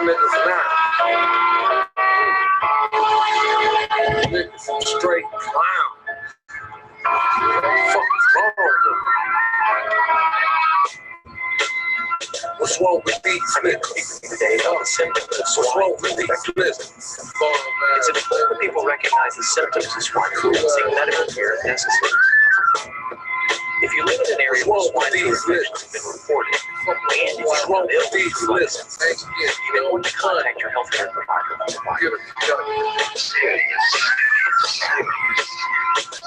niggas now. Niggas some straight clown. What the fuck is wrong with them? What's wrong with these niggas? Today, all the symptoms of What's wrong with these niggas? It's important that people recognize the symptoms of swine flu and seek medical care if necessary. If you live in an area where swine flu infections have been reported, and if you have ill these lists, you may want to contact your healthcare provider.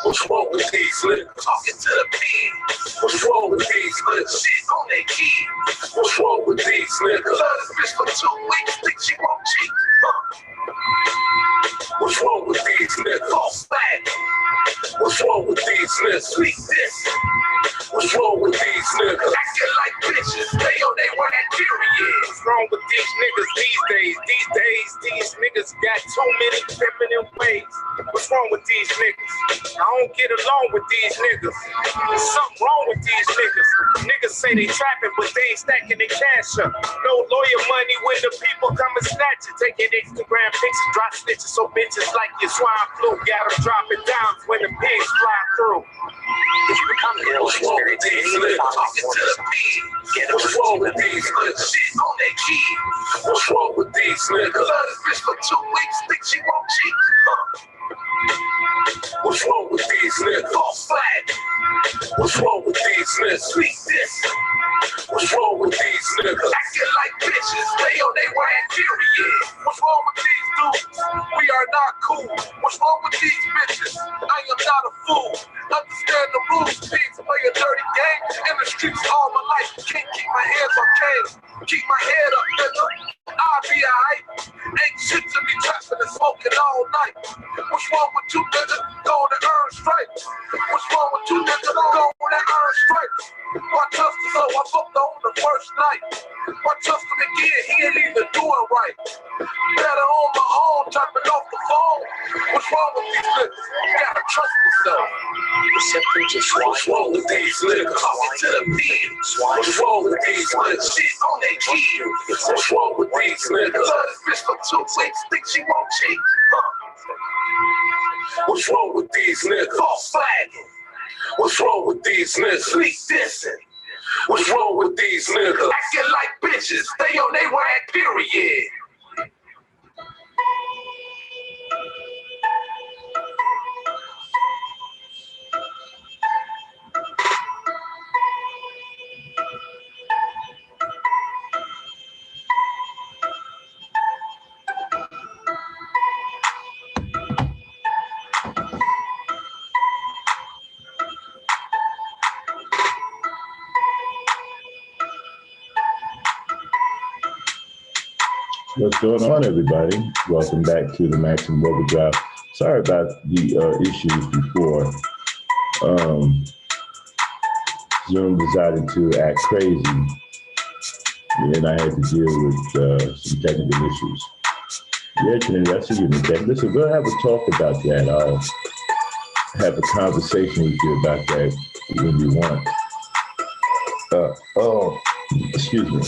What's wrong with these niggas? Talking to the pen. What's wrong with these niggas? Shit on their kid. What's wrong with these niggas? Love this bitch for 2 weeks, think she won't cheat. What's wrong with these niggas? False flag. What's wrong with these niggas? Sweet this. What's wrong with these niggas? Acting like bitches, stay on their way, period. What's wrong with these niggas these days? These days, these niggas got too many feminine ways. What's wrong with these niggas? I don't get along with these niggas. There's something wrong with these niggas. Niggas say they trapping, but they ain't stacking their cash up. No lawyer money when the people come and snatch it. Taking Instagram pictures, drop snitches, so bitches like your swine flu. Gotta drop it down when the pigs fly through. If you become ill or experience any of the following symptoms, get what's wrong with these niggas? Shit on their kid. What's wrong with these niggas? Love this bitch for 2 weeks, think she won't cheat. What's wrong with these niggas? False flag. What's wrong with these niggas? Sweet this. What's wrong with these niggas? Acting like bitches, stay on their way, period. What's wrong with these dudes? We are not cool. What's wrong with these bitches? I am not a fool. Understand the rules, pigs play a dirty game. In the streets all my life, can't keep my hands on cane. Keep my head up, nigga. I'll be alright. Ain't shit to be trapping and smoking all night. What's wrong with you niggas? Going to earn stripes. What's wrong with you niggas? Going to earn stripes. Why trust him so I fucked on the first night? Why trust him again? He ain't even doing right. Better on my own, chopping off the phone. What's wrong with these niggas? You gotta trust yourself. The symptoms of swine What's wrong with these niggas? Talking to the men. What's wrong with these niggas? Shit on their kid. What's wrong with these niggas? Love this bitch for 2 weeks, think she won't cheat. What's wrong with these niggas? False flagging. What's wrong with these niggas? Sweet dissing. What's wrong with these niggas? Acting like bitches, stay on their way, period. What's going on, everybody? Welcome back to the Maximum Overdrive. Sorry about the issues before. Zoom decided to act crazy, and I had to deal with some technical issues. Yeah, Trinity, I see you in the tech. Listen, we'll have a talk about that. I'll have a conversation with you about that when you want. Excuse me.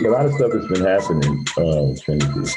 A lot of stuff has been happening, Trinity.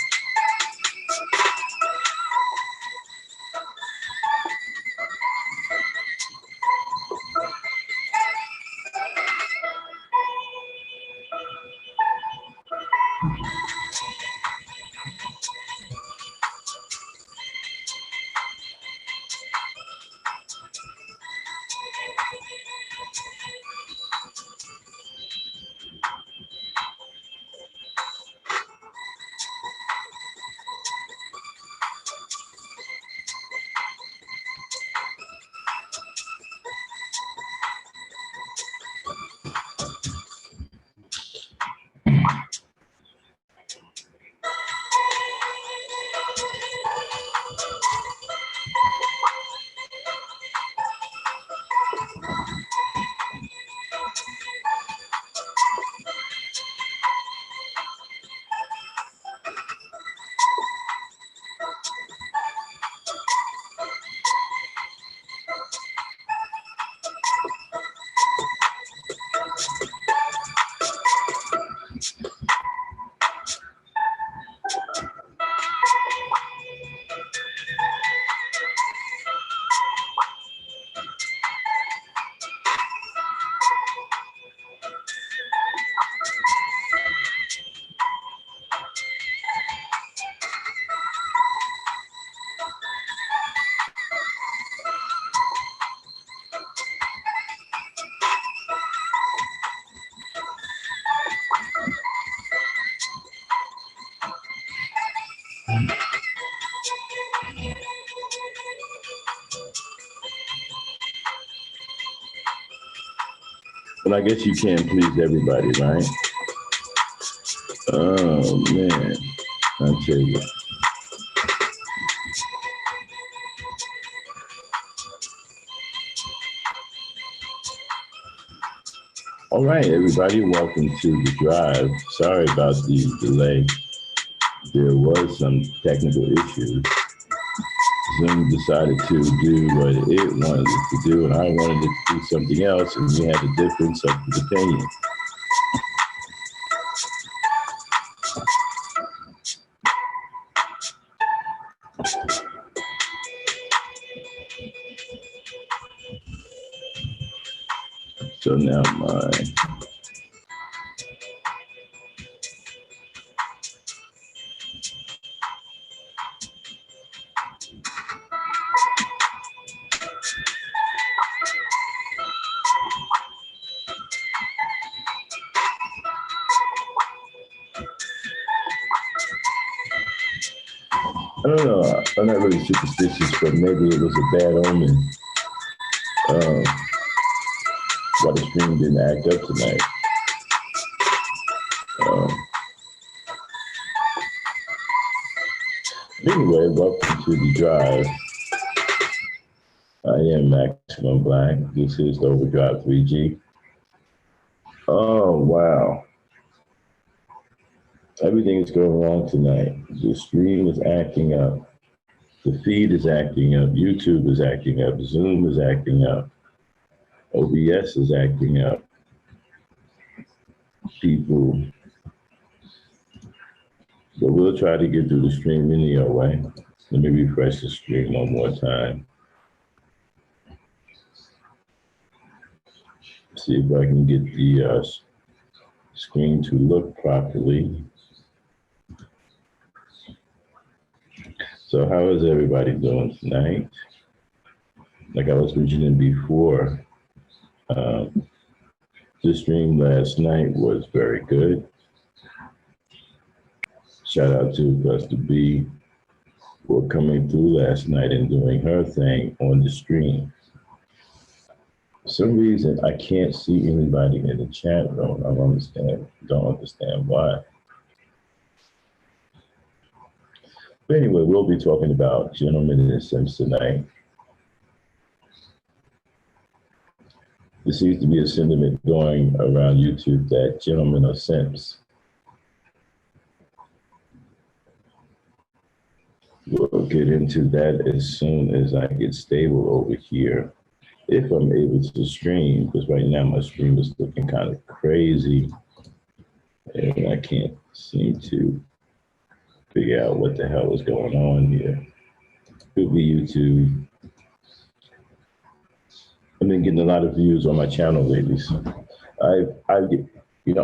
But I guess you can't please everybody, right? Oh man, I'll tell you. All right, everybody, welcome to the drive. Sorry about the delay. There was some technical issues. Zoom decided to do what it wanted it to do, and I wanted it to do something else, and we had a difference of opinion. So now I don't know, I'm not really superstitious, but maybe it was a bad omen. Why the stream didn't act up tonight. Anyway, welcome to the drive. I am Maximum Black. This is the Overdrive 3G. Oh, wow. Everything is going wrong tonight. The stream is acting up. The feed is acting up. YouTube is acting up. Zoom is acting up. OBS is acting up. People. But we'll try to get through the stream anyway. Let me refresh the screen one more time. See if I can get the screen to look properly. So how is everybody doing tonight? Like I was mentioning before, the stream last night was very good. Shout out to Buster B for coming through last night and doing her thing on the stream. For some reason, I can't see anybody in the chat room. I don't understand why. But anyway, we'll be talking about Gentlemen in SIMPS tonight. There seems to be a sentiment going around YouTube that gentlemen are simps. We'll get into that as soon as I get stable over here. If I'm able to stream, because right now my stream is looking kind of crazy and I can't seem to figure out what the hell is going on here. Could be YouTube. I've been getting a lot of views on my channel lately. So I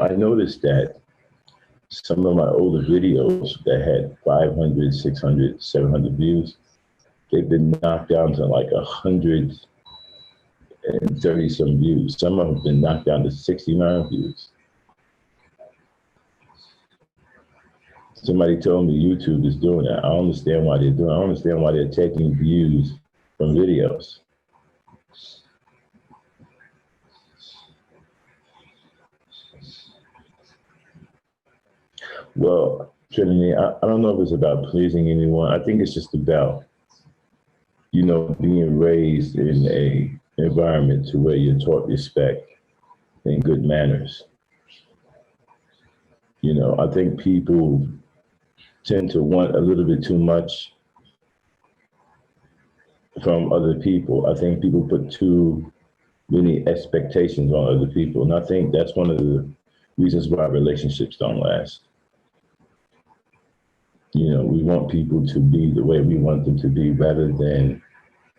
noticed that some of my older videos that had 500, 600, 700 views, they've been knocked down to like 130 some views. Some of them have been knocked down to 69 views. Somebody told me YouTube is doing that. I don't understand why they're doing it. I don't understand why they're taking views from videos. Well, Trinity, I don't know if it's about pleasing anyone. I think it's just about, being raised in a environment to where you're taught respect and good manners. I think people tend to want a little bit too much from other people. I think people put too many expectations on other people. And I think that's one of the reasons why relationships don't last. We want people to be the way we want them to be rather than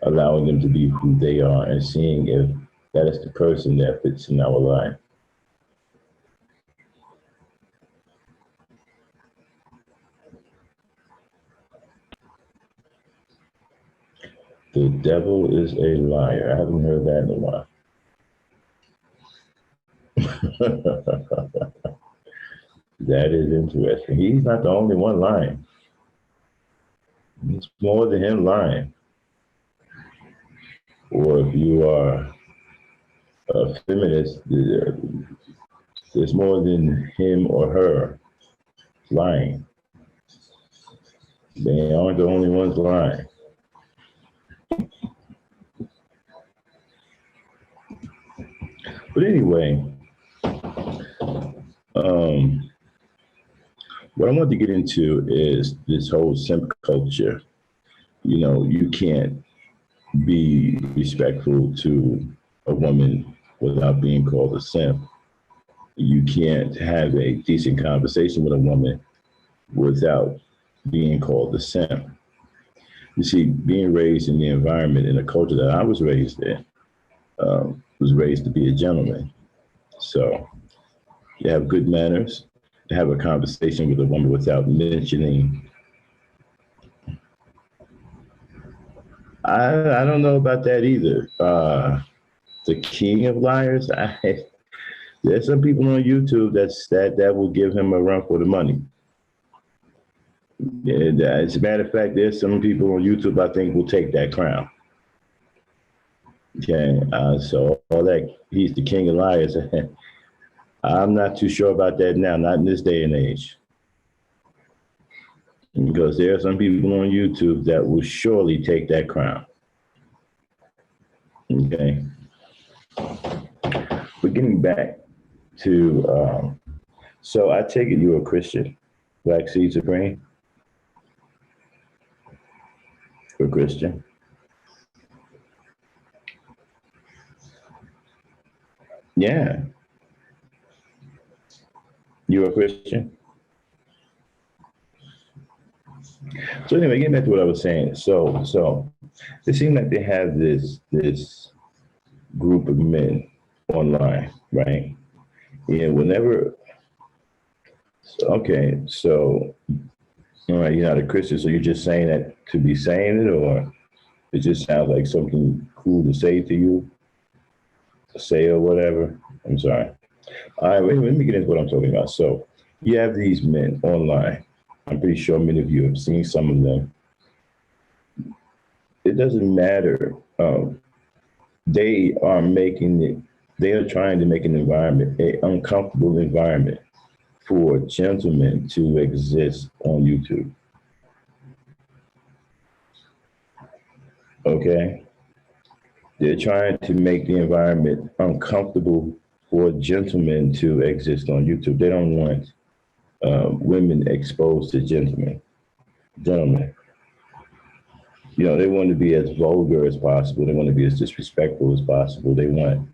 allowing them to be who they are and seeing if that is the person that fits in our life. The devil is a liar. I haven't heard that in a while. That is interesting. He's not the only one lying. It's more than him lying. Or if you are feminist, there's more than him or her lying. They aren't the only ones lying. But anyway, what I want to get into is this whole simp culture. You know, you can't be respectful to a woman without being called a simp. You can't have a decent conversation with a woman without being called a simp. You see, being raised in the environment, in the culture that I was raised in, was raised to be a gentleman. So you have good manners, to have a conversation with a woman without mentioning. I don't know about that either. The king of liars. There's some people on YouTube that will give him a run for the money. And, as a matter of fact, there's some people on YouTube I think will take that crown. Okay, so all that he's the king of liars. I'm not too sure about that now, not in this day and age. Because there are some people on YouTube that will surely take that crown. Okay. But getting back to, so I take it you're a Christian, Black Seed Supreme? You're a Christian? Yeah. You're a Christian? So anyway, getting back to what I was saying. So it seems like they have this group of men online, right? And whenever, okay, so all right, you're not a Christian, so you're just saying that to be saying it, or it just sounds like something cool to say to you, say or whatever? I'm sorry. All right, wait, let me get into what I'm talking about. So you have these men online. I'm pretty sure many of you have seen some of them. It doesn't matter. They are trying to make an environment, an uncomfortable environment for gentlemen to exist on YouTube. Okay? They're trying to make the environment uncomfortable for gentlemen to exist on YouTube. They don't want women exposed to gentlemen. You know, they want to be as vulgar as possible. They want to be as disrespectful as possible. They want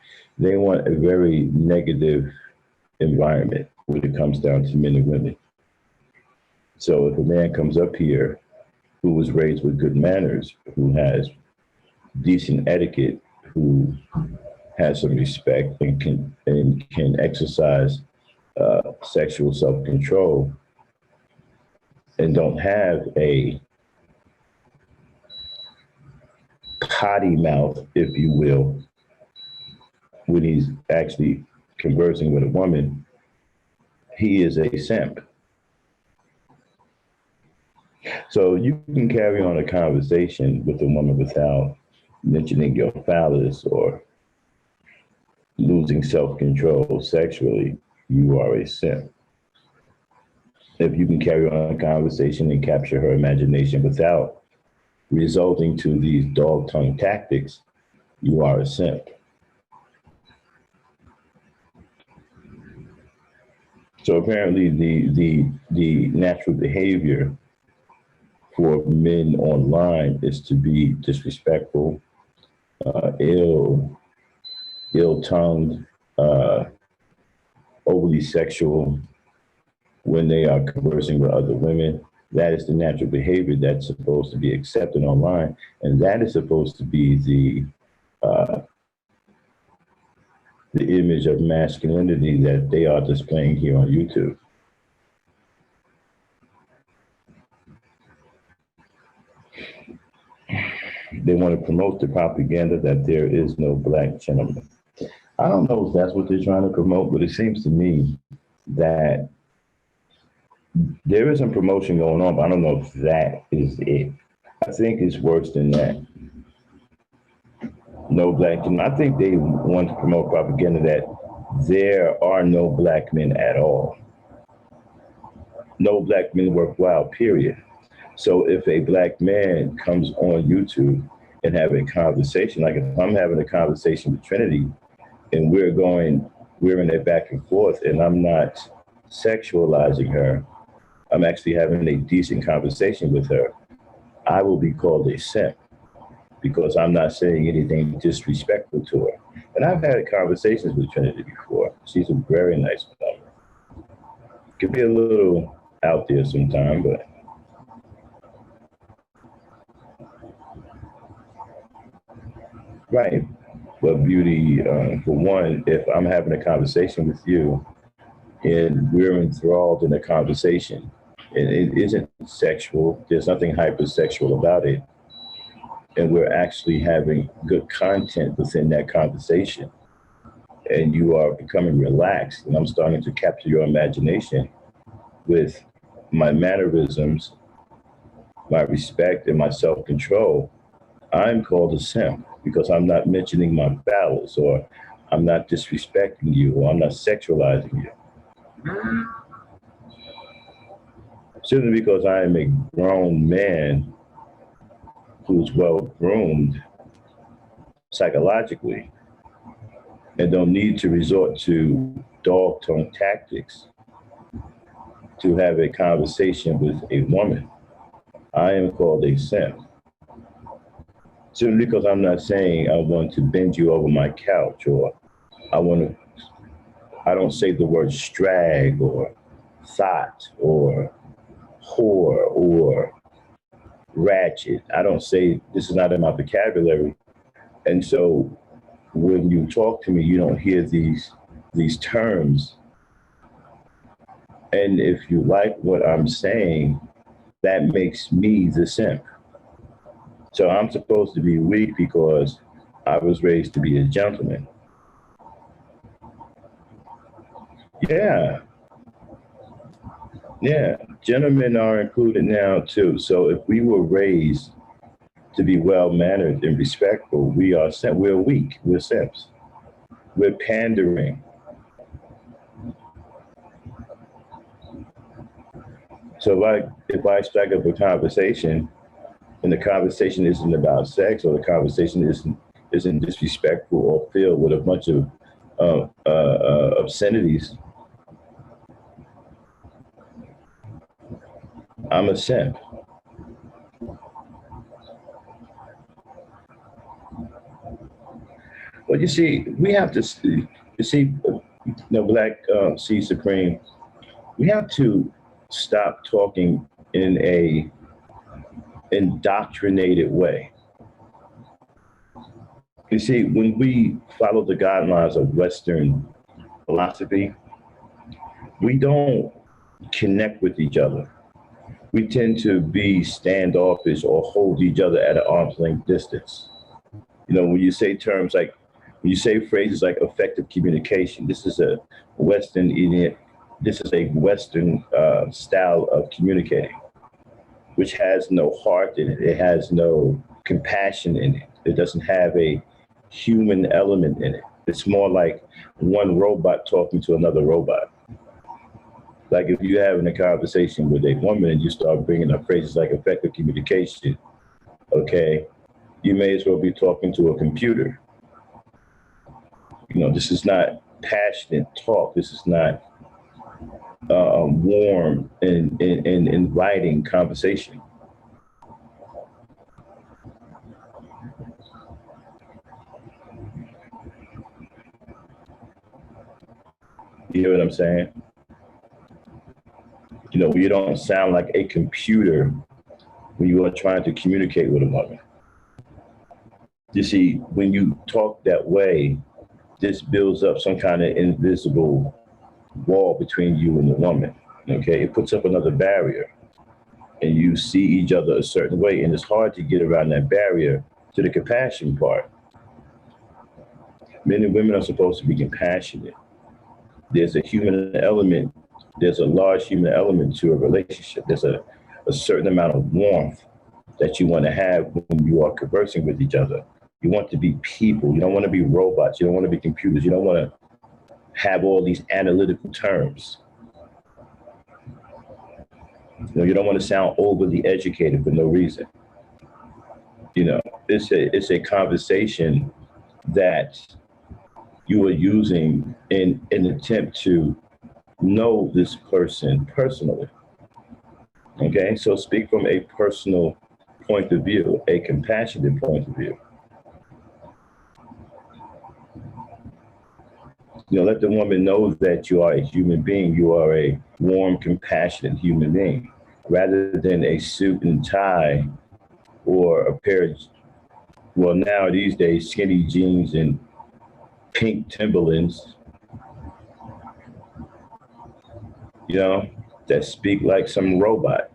a very negative environment when it comes down to men and women. So if a man comes up here who was raised with good manners, who has decent etiquette, who has some respect and can exercise sexual self-control, and don't have a potty mouth, if you will, when he's actually conversing with a woman, he is a simp. So you can carry on a conversation with a woman without mentioning your phallus or losing self-control sexually. You are a simp. If you can carry on a conversation and capture her imagination without resulting to these dog tongue tactics, you are a simp. So apparently the natural behavior for men online is to be disrespectful, ill-tongued, overly sexual when they are conversing with other women. That is the natural behavior that's supposed to be accepted online, and that is supposed to be the image of masculinity that they are displaying here on YouTube. They want to promote the propaganda that there is no Black gentleman. I don't know if that's what they're trying to promote, but it seems to me that there is some promotion going on, but I don't know if that is it. I think it's worse than that. No black men. I think they want to promote propaganda that there are no black men at all. No black men worthwhile, period. So if a black man comes on YouTube and have a conversation, like if I'm having a conversation with Trinity and we're in a back and forth and I'm not sexualizing her, I'm actually having a decent conversation with her, I will be called a simp because I'm not saying anything disrespectful to her. And I've had conversations with Trinity before. She's a very nice woman. Could be a little out there sometime, but right. But beauty, for one, if I'm having a conversation with you and we're enthralled in a conversation, and it isn't sexual, there's nothing hypersexual about it, and we're actually having good content within that conversation, and you are becoming relaxed, and I'm starting to capture your imagination with my mannerisms, my respect, and my self-control, I'm called a simp because I'm not mentioning my bowels, or I'm not disrespecting you, or I'm not sexualizing you. Simply because I am a grown man who's well groomed psychologically and don't need to resort to dog tongue tactics to have a conversation with a woman. I am called a simp. Simply because I'm not saying I want to bend you over my couch, or I don't say the word strag or thought or whore or ratchet. I don't say, this is not in my vocabulary. And so when you talk to me, you don't hear these terms. And if you like what I'm saying, that makes me the simp. So I'm supposed to be weak because I was raised to be a gentleman. Yeah. Yeah. Gentlemen are included now too. So if we were raised to be well-mannered and respectful, we're weak. We're simps. We're pandering. So if I strike up a conversation and the conversation isn't about sex, or the conversation isn't disrespectful or filled with a bunch of obscenities, I'm a simp. Well, you see, we have to, Black C Supreme, we have to stop talking in a indoctrinated way. You see, when we follow the guidelines of Western philosophy, we don't connect with each other. We tend to be standoffish or hold each other at an arm's length distance. When you say when you say phrases like effective communication, this is a Western idiom. This is a Western style of communicating, which has no heart in it. It has no compassion in it. It doesn't have a human element in it. It's more like one robot talking to another robot. Like if you're having a conversation with a woman and you start bringing up phrases like effective communication, okay, you may as well be talking to a computer. This is not passionate talk. This is not warm and inviting conversation. You hear what I'm saying? You don't sound like a computer when you are trying to communicate with a woman. You see, when you talk that way, this builds up some kind of invisible wall between you and the woman. Okay, it puts up another barrier, and you see each other a certain way, and it's hard to get around that barrier to the compassion part. Men and women are supposed to be compassionate. There's a human element. There's a large human element to a relationship. There's a certain amount of warmth that you want to have when you are conversing with each other. You want to be people. You don't want to be robots. You don't want to be computers. You don't want to have all these analytical terms. You don't want to sound overly educated for no reason. It's a conversation that you are using in an attempt to know this person personally. Okay, so speak from a personal point of view, a compassionate point of view. Let the woman know that you are a human being. You are a warm, compassionate human being, rather than a suit and tie or a pair of, well, now these days, skinny jeans and pink Timberlands, that speak like some robot.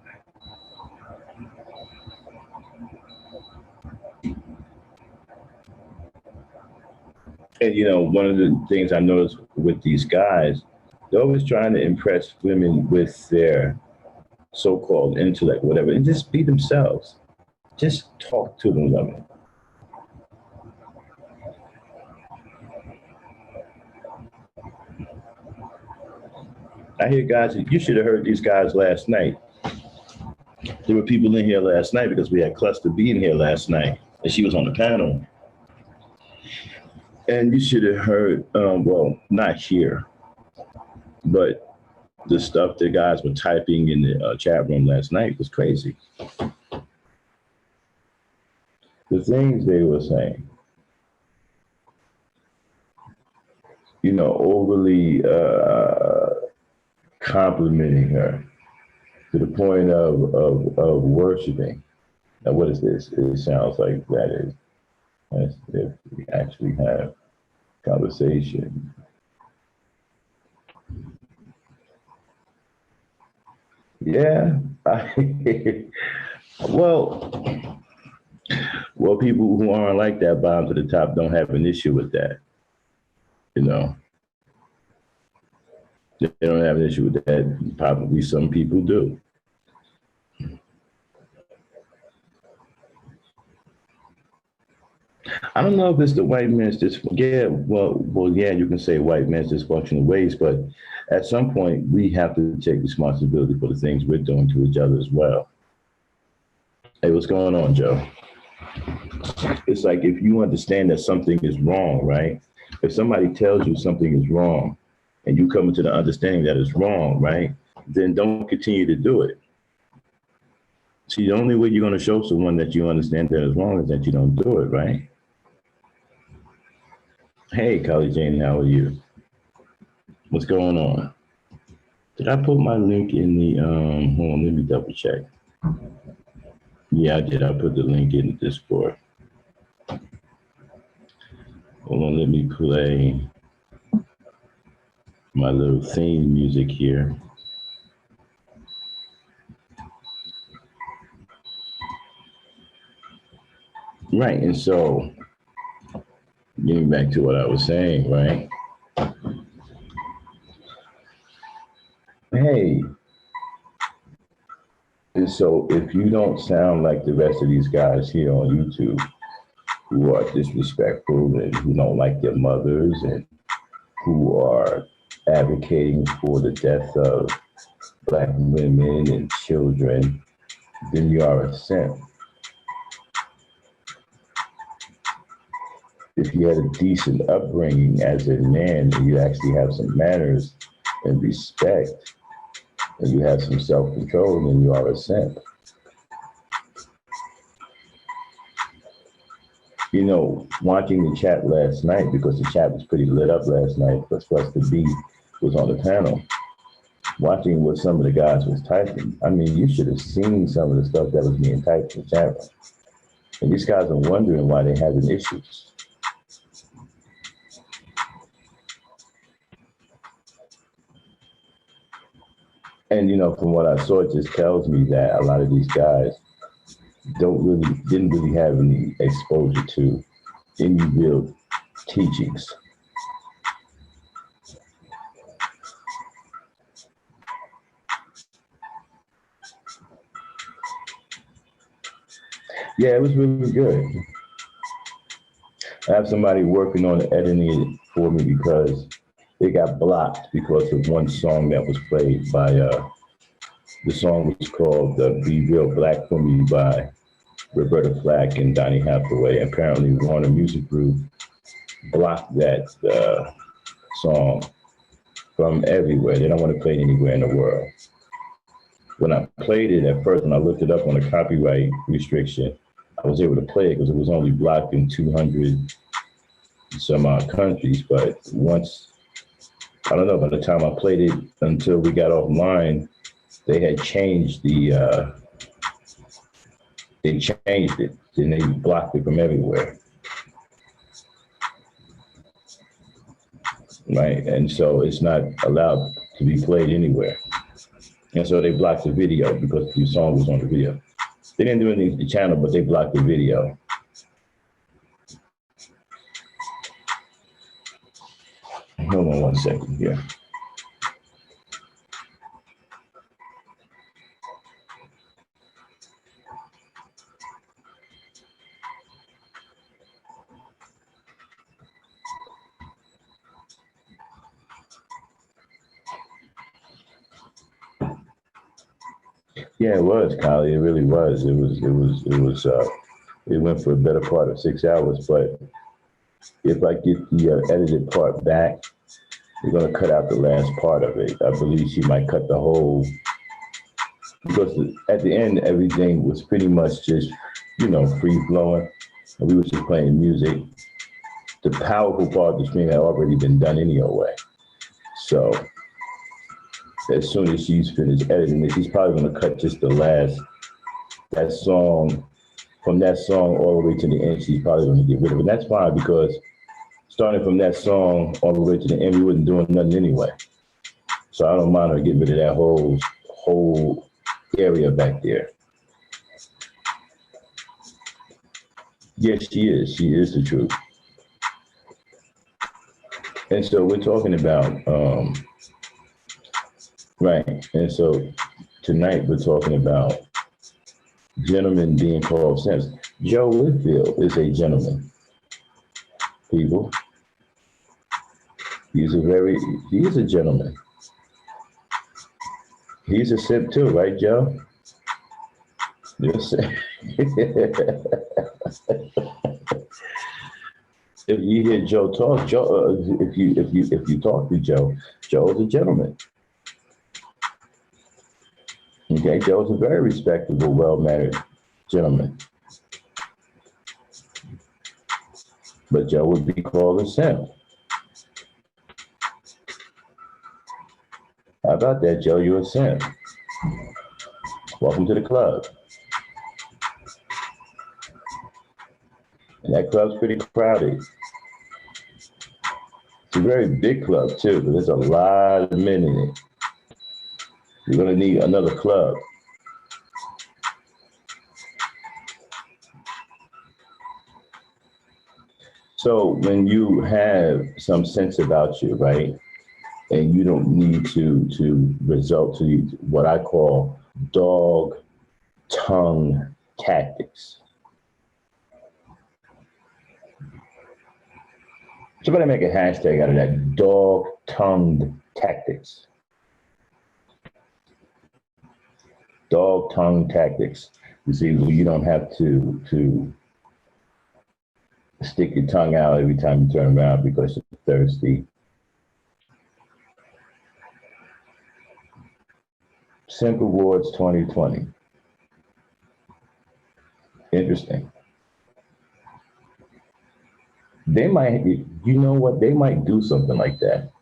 And one of the things I noticed with these guys, they're always trying to impress women with their so-called intellect, whatever, and just be themselves. Just talk to them, women. I hear guys, you should have heard these guys last night. There were people in here last night because we had Cluster B in here last night, and she was on the panel. And you should have heard, well, not here, but the stuff the guys were typing in the chat room last night was crazy. The things they were saying, overly complimenting her to the point of worshiping. Now, what is this? It sounds like that is as if we actually have conversation. Yeah, well, people who aren't like that bottom to the top don't have an issue with that. They don't have an issue with that. Probably some people do. I don't know if it's the white man's yeah, you can say white man's dysfunctional ways, but at some point we have to take responsibility for the things we're doing to each other as well. Hey, what's going on, Joe? It's like if you understand that something is wrong, right? If somebody tells you something is wrong and you come into the understanding that it's wrong, right? Then don't continue to do it. See, the only way you're going to show someone that you understand that it's wrong is that you don't do it, right? Hey, Kylie Jane, how are you? What's going on? Did I put my link in the, hold on, let me double check. Yeah, I did. I put the link in the Discord. Hold on, let me play my little theme music here. Right, and so getting back to what I was saying, right? Hey, and so if you don't sound like the rest of these guys here on YouTube who are disrespectful and who don't like their mothers and who are advocating for the death of Black women and children, then you are a simp. If you had a decent upbringing as a man and you actually have some manners and respect and you have some self-control, then you are a simp. Watching the chat last night, because the chat was pretty lit up last night, because Cluster B was on the panel, watching what some of the guys was typing. I mean, you should have seen some of the stuff that was being typed in the chat room. And these guys are wondering why they're having issues. And, from what I saw, it just tells me that a lot of these guys didn't really have any exposure to any real teachings. Yeah, it was really good. I have somebody working on editing it for me because it got blocked because of one song that was played by, the song was called Be Real Black for Me by Roberta Flack and Donny Hathaway. Apparently Warner Music Group blocked that song from everywhere. They don't want to play it anywhere in the world. When I played it at first, when I looked it up on a copyright restriction, I was able to play it because it was only blocked in 200 some odd countries. But once, I don't know, by the time I played it until we got offline, they had changed they changed it and they blocked it from everywhere. Right, and so it's not allowed to be played anywhere. And so they blocked the video because the song was on the video. They didn't do anything to the channel, but they blocked the video. Hold on 1 second here. Yeah, it was, Kylie. It really was. It went for a better part of 6 hours. But if I get the edited part back, they're gonna cut out the last part of it. I believe she might cut the whole, because at the end, everything was pretty much just, free flowing. And we were just playing music. The powerful part of the stream had already been done anyway. So as soon as she's finished editing it, she's probably gonna cut just that song, from that song all the way to the end, she's probably gonna get rid of it. And that's fine, because starting from that song all the way to the end, we wasn't doing nothing anyway. So I don't mind her getting rid of that whole area back there. Yes, she is. She is the truth. And so we're talking about, right. And so tonight we're talking about gentlemen being called simps. Joe Whitfield is a gentleman, people. He is a gentleman. He's a simp too, right, Joe? Yes. If you hear Joe talk, if you talk to Joe, Joe's a gentleman. Okay, Joe's a very respectable, well-mannered gentleman. But Joe would be called a simp. How about that, Joe? You're a simp. Welcome to the club. And that club's pretty crowded. It's a very big club too, but there's a lot of men in it. You're gonna need another club. So when you have some sense about you, right, and you don't need to resort to what I call dog tongue tactics. Somebody make a hashtag out of that, dog-tongued tactics. Dog-tongued tactics. You see, you don't have to stick your tongue out every time you turn around because you're thirsty. Simp Awards 2020. Interesting. They might, you know what? They might do something like that.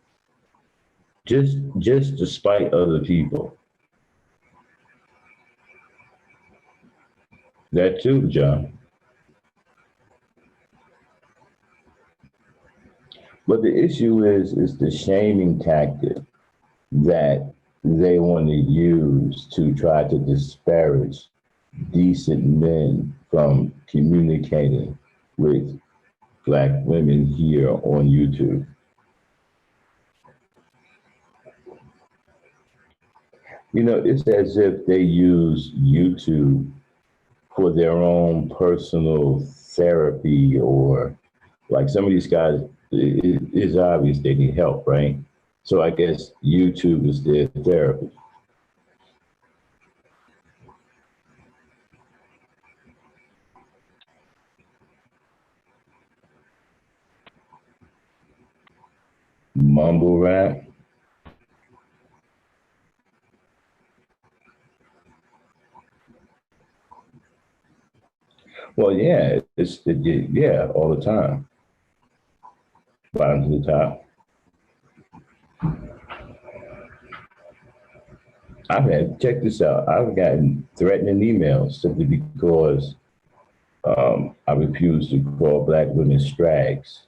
Just to spite other people. That too, John. But the issue is the shaming tactic that they want to use to try to disparage decent men from communicating with Black women here on YouTube. You know, it's as if they use YouTube for their own personal therapy or Like some of these guys, it is obvious they need help, right? So I guess YouTube is their therapy. Mumble rap. Well, yeah, yeah, all the time. Bottom to the top. Check this out. I've gotten threatening emails simply because I refuse to call black women strags.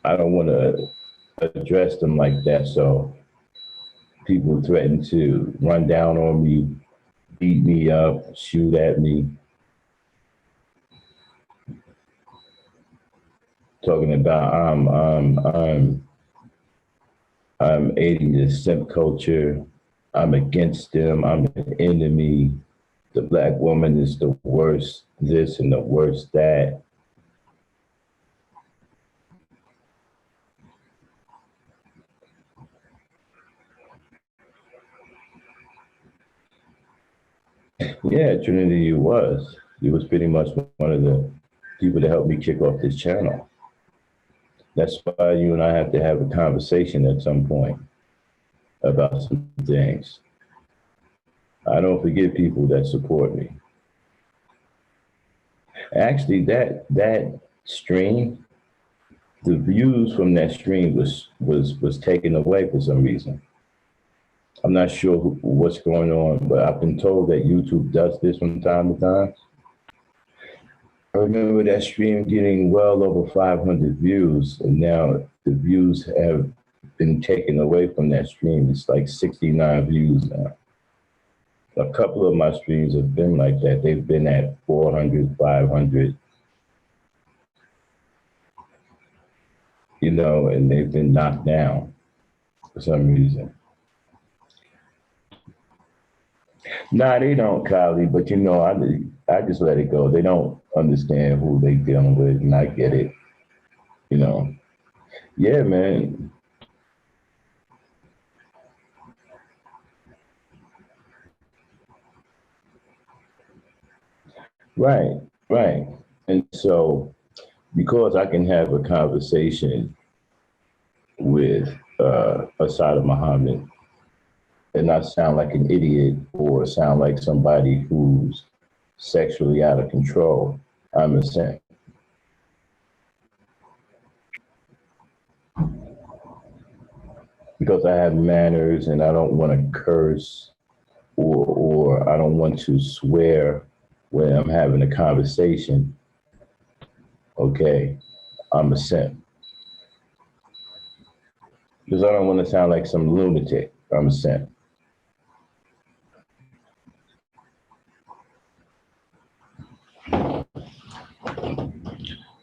I don't want to address them like that. So people threaten to run down on me, beat me up, shoot at me, talking about I'm aiding the simp culture. I'm against them. I'm an enemy. The black woman is the worst this and the worst that. Yeah, Trinity, you was. You was pretty much one of the people that helped me kick off this channel. That's why you and I have to have a conversation at some point about some things. I don't forget people that support me. Actually, that stream, the views from that stream was taken away for some reason. I'm not sure what's going on, but I've been told that YouTube does this from time to time. I remember that stream getting well over 500 views, and now the views have been taken away from that stream. It's like 69 views now. A couple of my streams have been like that. They've been at 400, 500, and they've been knocked down for some reason. Nah, they don't, Kylie, but I just let it go. They don't understand who they dealing with, and I get it. Yeah, man. Right, right. And so, because I can have a conversation with Asada Muhammad and not sound like an idiot or sound like somebody who's sexually out of control, I'm a simp. Because I have manners and I don't want to curse or I don't want to swear when I'm having a conversation, okay, I'm a simp. Because I don't want to sound like some lunatic, I'm a simp.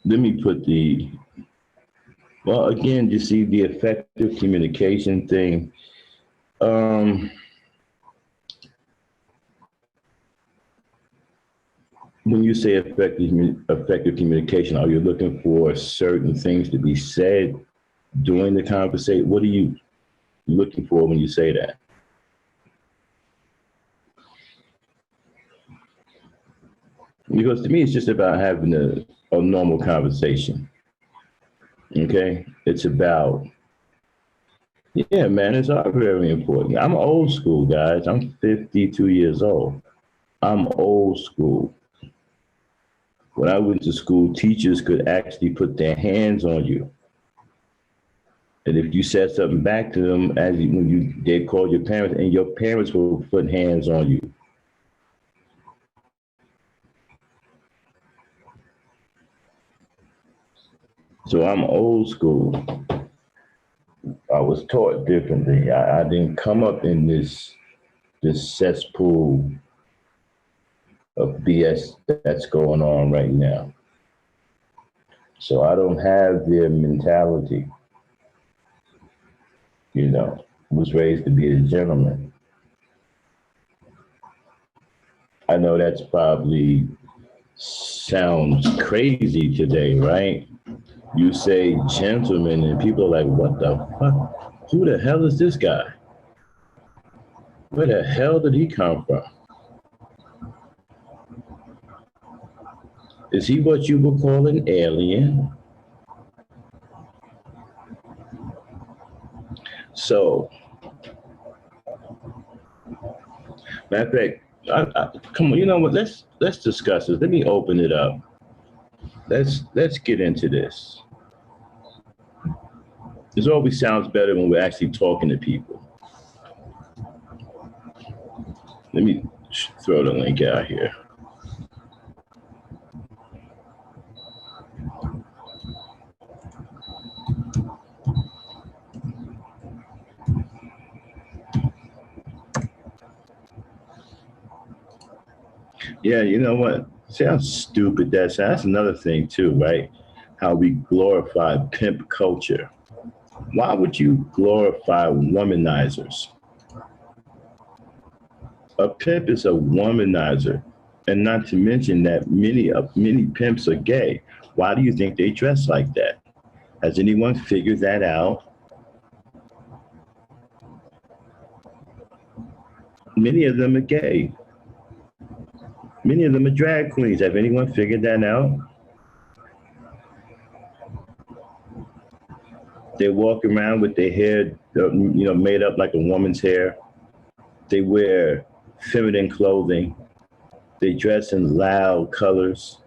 Let me put well, again, you see the effective communication thing. When you say effective communication, are you looking for certain things to be said during the conversation? What are you looking for when you say that? Because to me, it's just about having a normal conversation. Okay? It's about, yeah, manners are very important. I'm old school, guys. I'm 52 years old. I'm old school. When I went to school, teachers could actually put their hands on you. And if you said something back to them, they called your parents, and your parents will put hands on you. So I'm old school. I was taught differently. I didn't come up in this cesspool of BS that's going on right now. So I don't have their mentality. Was raised to be a gentleman. I know that's probably sounds crazy today, right? You say gentleman, and people are like, what the fuck? Who the hell is this guy? Where the hell did he come from? Is he what you would call an alien? So, matter of fact, come on, you know what? Let's discuss this. Let me open it up. Let's get into this. This always sounds better when we're actually talking to people. Let me throw the link out here. Yeah, you know what? See how stupid that sounds? That's another thing too, right? How we glorify pimp culture. Why would you glorify womanizers? A pimp is a womanizer, and not to mention that many pimps are gay. Why do you think they dress like that? Has anyone figured that out? Many of them are gay. Many of them are drag queens. Have anyone figured that out? They walk around with their hair, made up like a woman's hair. They wear feminine clothing. They dress in loud colors.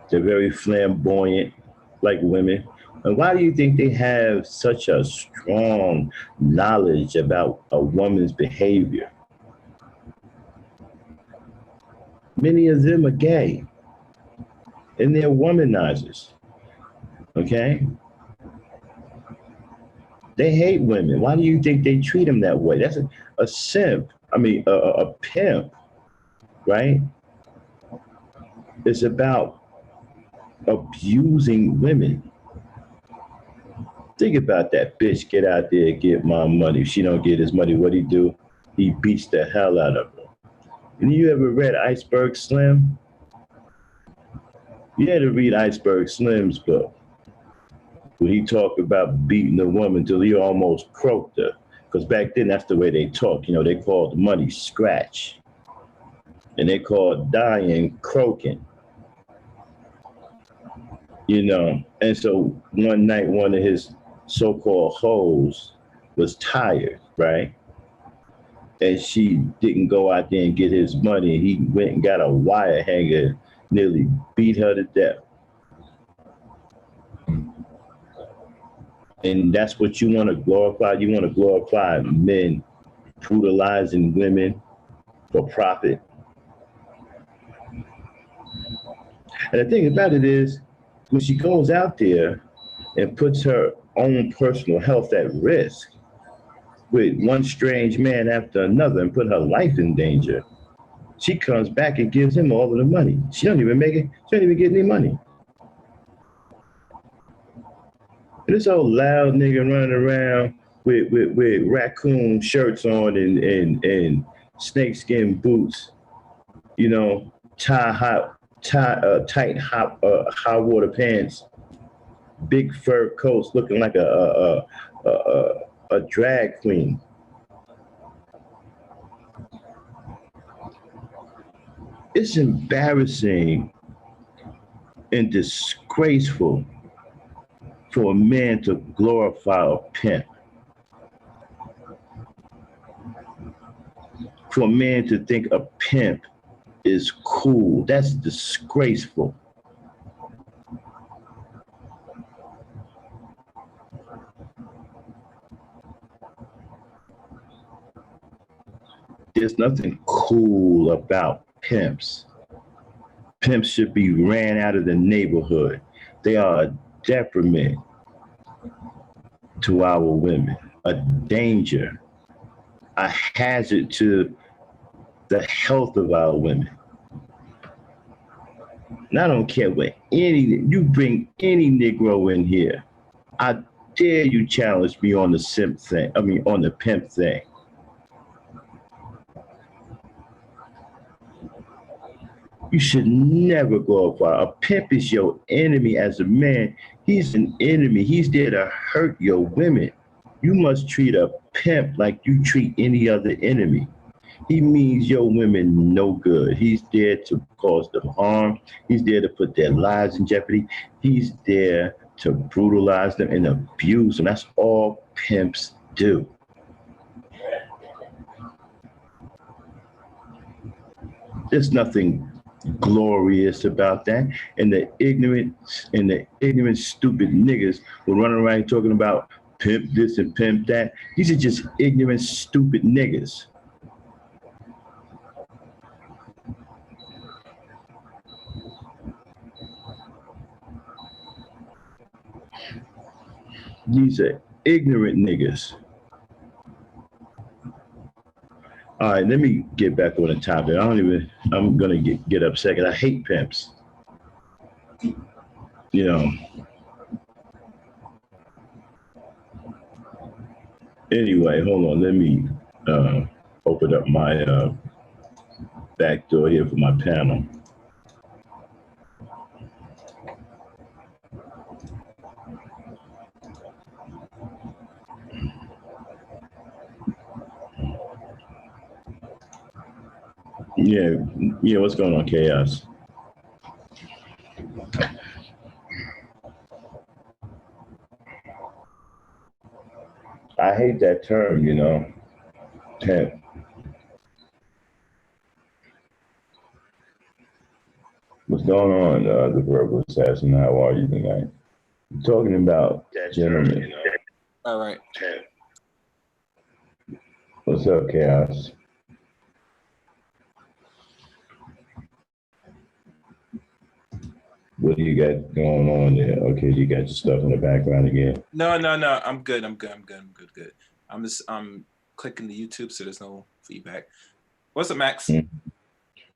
They're very flamboyant, like women. And why do you think they have such a strong knowledge about a woman's behavior? Many of them are gay, and they're womanizers, okay? They hate women. Why do you think they treat them that way? That's a simp, a pimp, right? It's about abusing women. Think about that bitch, get out there and get my money. If she don't get his money, what he do? He beats the hell out of her. And you ever read Iceberg Slim? You had to read Iceberg Slim's book. When he talked about beating a woman till he almost croaked her. Because back then, that's the way they talk. You know, they called money scratch. And they called dying croaking. You know, and so one night, one of his so-called hoes was tired, right? And she didn't go out there and get his money. He went and got a wire hanger, nearly beat her to death. And that's what you want to glorify. You want to glorify men brutalizing women for profit. And the thing about it is, when she goes out there and puts her own personal health at risk with one strange man after another and put her life in danger, she comes back and gives him all of the money. She don't even make it. She don't even get any money. And this old loud nigga running around with raccoon shirts on and snakeskin boots, you know, tight high water pants, big fur coats, looking like a drag queen. It's embarrassing and disgraceful for a man to glorify a pimp. For a man to think a pimp is cool, that's disgraceful. There's nothing cool about pimps. Pimps should be ran out of the neighborhood. They are a detriment to our women, a danger, a hazard to the health of our women. And I don't care what you bring any Negro in here. I dare you challenge me on the simp thing, on the pimp thing. You should never go up for a pimp is your enemy as a man. He's an enemy. He's there to hurt your women. You must treat a pimp like you treat any other enemy. He means your women no good. He's there to cause them harm. He's there to put their lives in jeopardy. He's there to brutalize them and abuse them. That's all pimps do. There's nothing glorious about that. And the ignorant, stupid niggas will run around talking about pimp this and pimp that. These are just ignorant, stupid niggas. These are ignorant niggas. All right, let me get back on the topic. I'm gonna get upset because I hate pimps. You know. Anyway, hold on. Let me open up my back door here for my panel. Yeah, what's going on, Chaos? I hate that term, you know, pimp. What's going on, the verbal assassin? How are you tonight? I'm talking about gentlemen. All right. What's up, Chaos? What do you got going on there? Okay, you got your stuff in the background again. No. I'm good. Good. I'm clicking the YouTube, so there's no feedback. What's up, Max?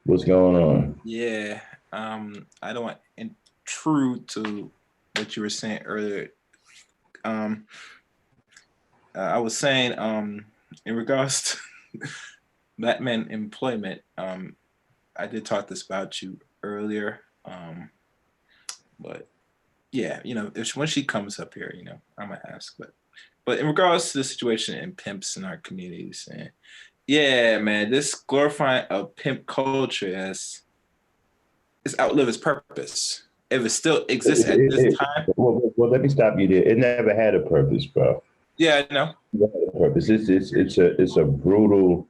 What's going on? Yeah. I don't want to intrude to what you were saying earlier. I was saying in regards to black men employment, I did talk this about you earlier. But yeah, you know, when she comes up here, you know, I'm gonna ask. But in regards to the situation in pimps in our communities, and yeah, man, this glorifying of pimp culture has outlived its purpose. If it still exists at this time. Well, let me stop you there. It never had a purpose, bro. Yeah, I know. It never had a purpose. It's a brutal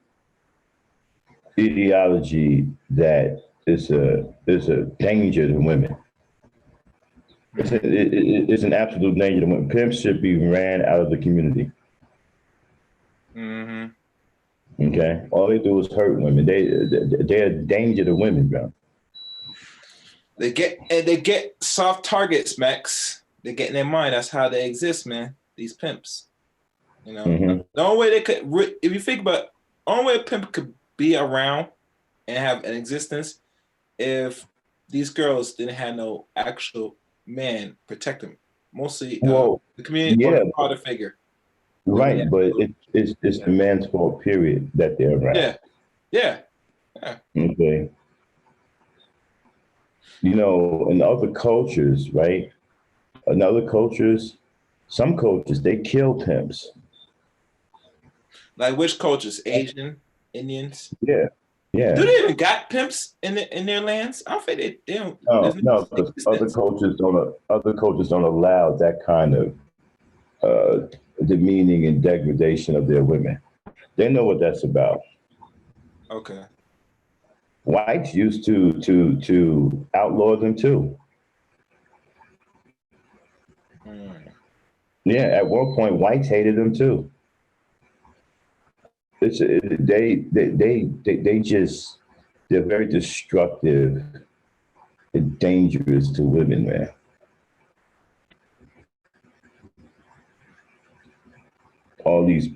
ideology that is a danger to women. It's an absolute danger to women. Pimps should be ran out of the community. Mm-hmm. Okay, all they do is hurt women. They're a danger to women, bro. They get soft targets, Max. They get in their mind. That's how they exist, man. These pimps. You know, the only way they could, if you think about, the only way a pimp could be around and have an existence, if these girls didn't have no actual man protect them. Mostly the community or the father figure. Right, but it's the man's fault, period, that they're around. Yeah. Okay. You know, in other cultures, right? In other cultures, some cultures, they kill pimps. Like which cultures? Asian, Indians? Yeah. Do they even got pimps in their lands? I don't think they don't. No, because other cultures don't allow that kind of demeaning and degradation of their women. They know what that's about. Okay. Whites used to outlaw them too. Yeah, at one point, whites hated them too. They're very destructive and dangerous to women, man. All these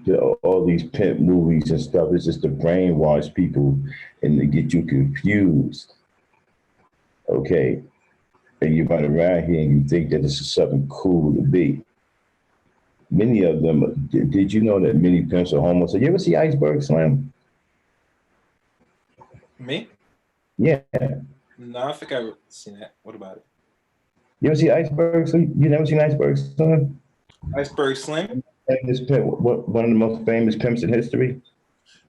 pimp movies and stuff, it's just to brainwash people and to get you confused. Okay. And you run around here and you think that this is something cool to be. Many of them, did you know that many pimps are homosexual? You ever see Iceberg Slim? Me? Yeah. No, I think I've seen that. What about it? You ever see Iceberg? So you never seen Iceberg Slim? Iceberg Slim? Famous pimp, one of the most famous pimps in history.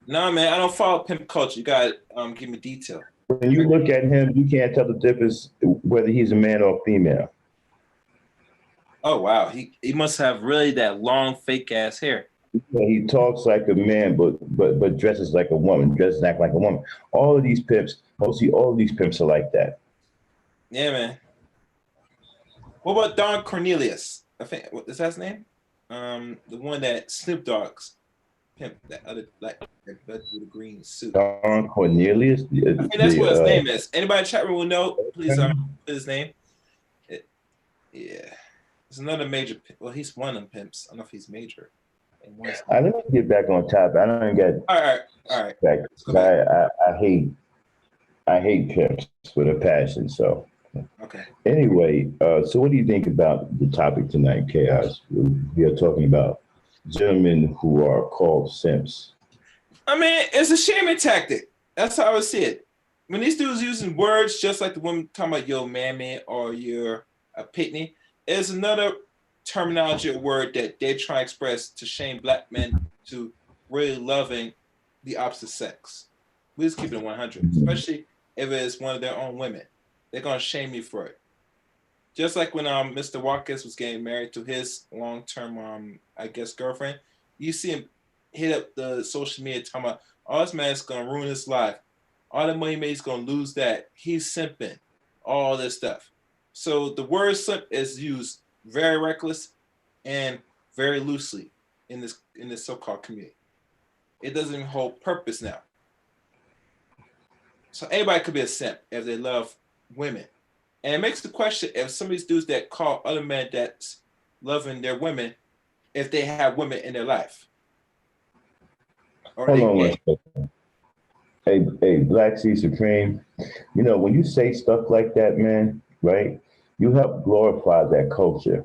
No, man, I don't follow pimp culture. You got to give me detail. When you look at him, you can't tell the difference whether he's a man or a female. Oh, wow. He must have really that long, fake-ass hair. He talks like a man, but dresses like a woman, dresses and act like a woman. All of these pimps, mostly all of these pimps are like that. Yeah, man. What about Don Cornelius? I think, what is that his name? The one that Snoop Dogg's pimp, that other black that with the green suit. Don Cornelius? I think that's what his name is. Anybody in the chat room will know, please put his name. Yeah. There's another major, well, he's one of them pimps. I don't know if he's major. Let me get back on top. I don't get. All right. I hate pimps with a passion. So, okay. Anyway, so what do you think about the topic tonight, Chaos? We are talking about gentlemen who are called simps. I mean, it's a shaming tactic. That's how I would see it. When these dudes using words just like the woman talking about yo mammy or you're a pitney, it's another terminology or word that they try to express to shame black men to really loving the opposite sex. We just keep it 100, especially if it's one of their own women. They're gonna shame you for it. Just like when Mr. Watkins was getting married to his long-term I guess girlfriend, you see him hit up the social media talking about, oh, this man's gonna ruin his life. All the money he made, he's gonna lose that. He's simping, all this stuff. So the word simp is used very reckless and very loosely in this so-called community. It doesn't even hold purpose now. So anybody could be a simp if they love women. And it makes the question if some of these dudes that call other men that's loving their women, if they have women in their life. Or hold on one second. Hey, Black Sea Supreme, you know, when you say stuff like that, man, right, you help glorify that culture.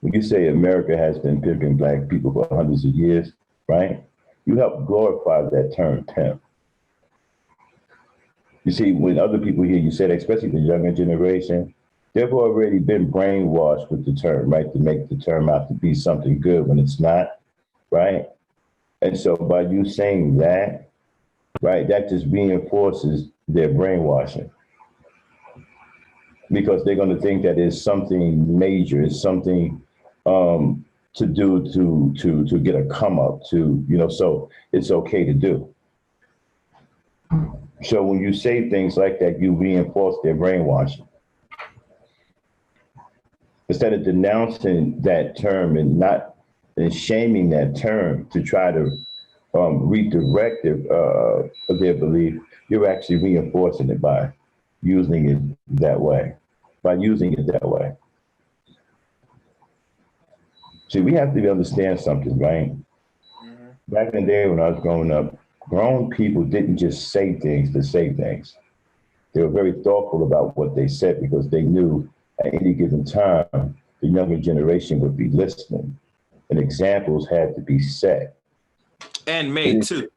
When you say America has been pimping black people for hundreds of years, right, you help glorify that term pimp. You see, when other people hear you say that, especially the younger generation, they've already been brainwashed with the term, right, to make the term out to be something good when it's not, right? And so by you saying that, right, that just reinforces their brainwashing. Because they're going to think that it's something major, it's something to do to get a come up to, you know, so it's okay to do. So when you say things like that, you reinforce their brainwashing. Instead of denouncing that term and shaming that term to try to redirect their belief, you're actually reinforcing it by using it that way. See, we have to understand something, right? Mm-hmm. Back in the day when I was growing up, grown people didn't just say things to say things. They were very thoughtful about what they said because they knew at any given time, the younger generation would be listening and examples had to be set. And made too.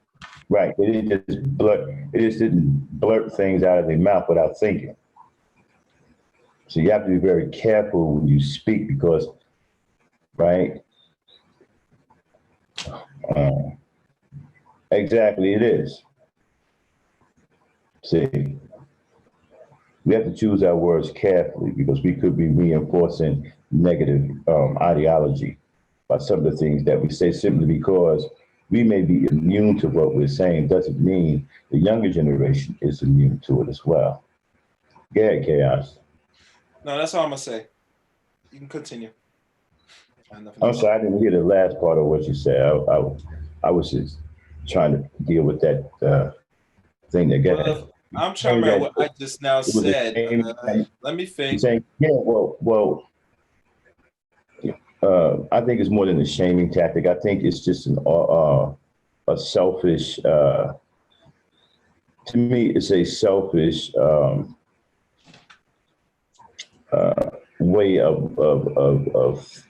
Right, they just didn't blurt things out of their mouth without thinking. So you have to be very careful when you speak because, right? Exactly, it is. See, we have to choose our words carefully because we could be reinforcing negative ideology by some of the things that we say simply because we may be immune to what we're saying doesn't mean the younger generation is immune to it as well. Go ahead, Chaos. No, that's all I'm gonna say. You can continue. I'm sorry, I didn't hear the last part of what you said. I was just trying to deal with that thing that got it. I'm trying to remember what I just now said. Let me think. Saying, yeah, well, I think it's more than a shaming tactic. I think it's just a selfish. To me, it's a selfish way of.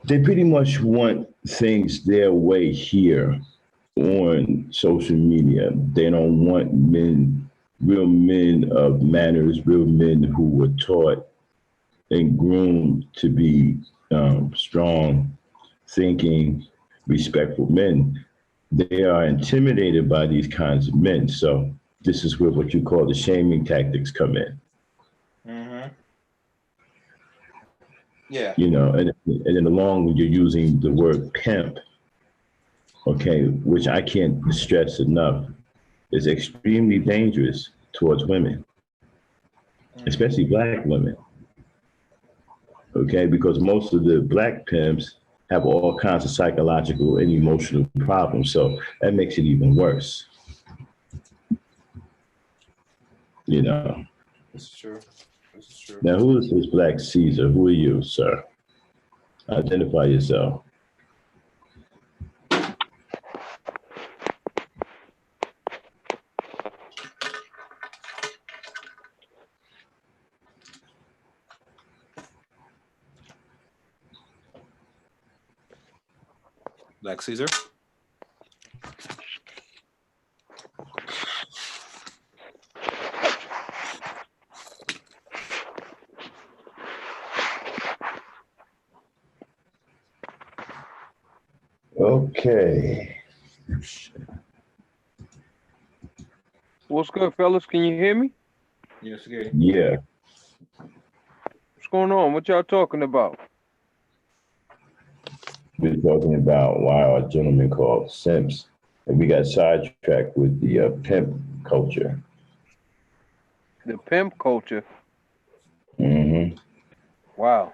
They pretty much want things their way here on social media. They don't want men real men of manners, real men who were taught and groomed to be strong, thinking, respectful men. They are intimidated by these kinds of men. So this is where what you call the shaming tactics come in. Mm-hmm. Yeah. You know, and then along when you're using the word pimp, okay, which I can't stress enough, is extremely dangerous towards women, especially black women. Okay, because most of the black pimps have all kinds of psychological and emotional problems. So that makes it even worse. You know. This is true. This is true. Now, who is this Black Caesar? Who are you, sir? Identify yourself. Black Caesar. Okay. What's good, fellas? Can you hear me? Yes, okay. Yeah. What's going on? What y'all talking about? We're talking about why a gentleman called SIMPS, and we got sidetracked with the pimp culture. The pimp culture. Mm-hmm. Wow.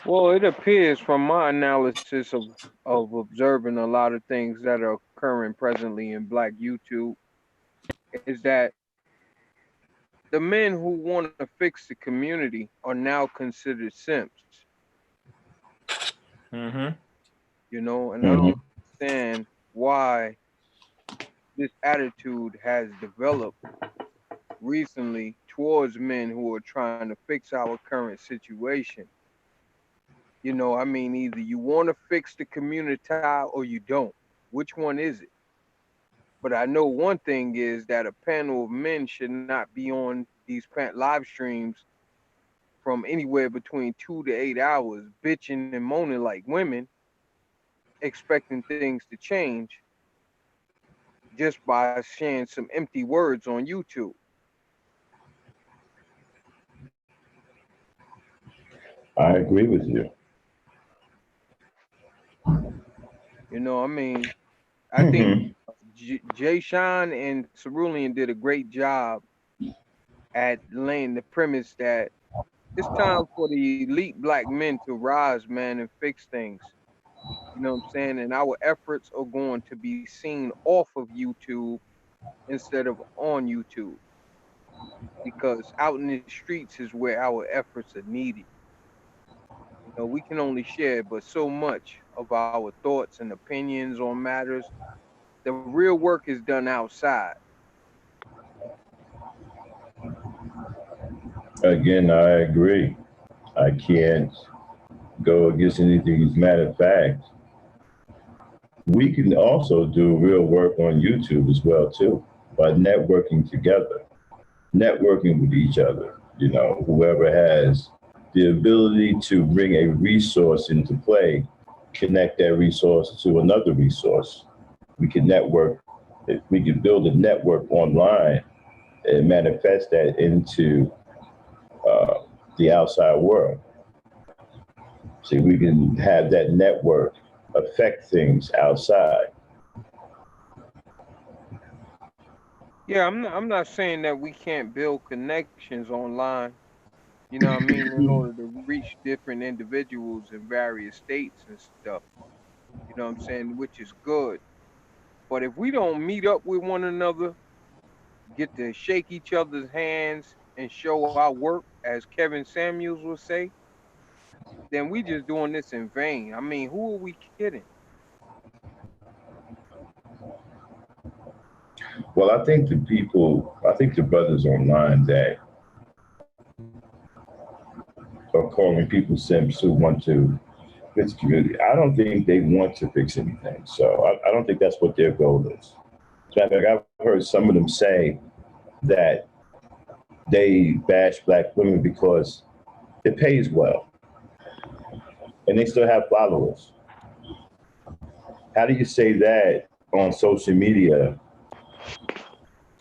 Well, it appears from my analysis of observing a lot of things that are occurring presently in Black YouTube is that the men who want to fix the community are now considered simps. Mm-hmm. You know, and I Mm-hmm. don't understand why this attitude has developed recently towards men who are trying to fix our current situation. You know, I mean, either you want to fix the community or you don't. Which one is it? But I know one thing is that a panel of men should not be on these live streams from anywhere between 2 to 8 hours, bitching and moaning like women, expecting things to change just by sharing some empty words on YouTube. I agree with you. You know, I mean, I think Jay Sean and Cerulean did a great job at laying the premise that it's time for the elite Black men to rise, man, and fix things. You know what I'm saying? And our efforts are going to be seen off of YouTube instead of on YouTube. Because out in the streets is where our efforts are needed. You know, we can only share but so much of our thoughts and opinions on matters. The real work is done outside. Again, I agree. I can't go against anything. As a matter of fact, we can also do real work on YouTube as well too, by networking together, networking with each other. You know, whoever has the ability to bring a resource into play, connect that resource to another resource. We can network, we can build a network online and manifest that into the outside world. See, we can have that network affect things outside. Yeah, I'm not saying that we can't build connections online, you know what I mean, in order to reach different individuals in various states and stuff. You know what I'm saying, which is good. But if we don't meet up with one another, get to shake each other's hands and show our work, as Kevin Samuels would say, then we just doing this in vain. I mean, who are we kidding? Well, I think the brothers online that are calling people simps who want to fix community, I don't think they want to fix anything. So I don't think that's what their goal is. So I've heard some of them say that they bash black women because it pays well and they still have followers. How do you say that on social media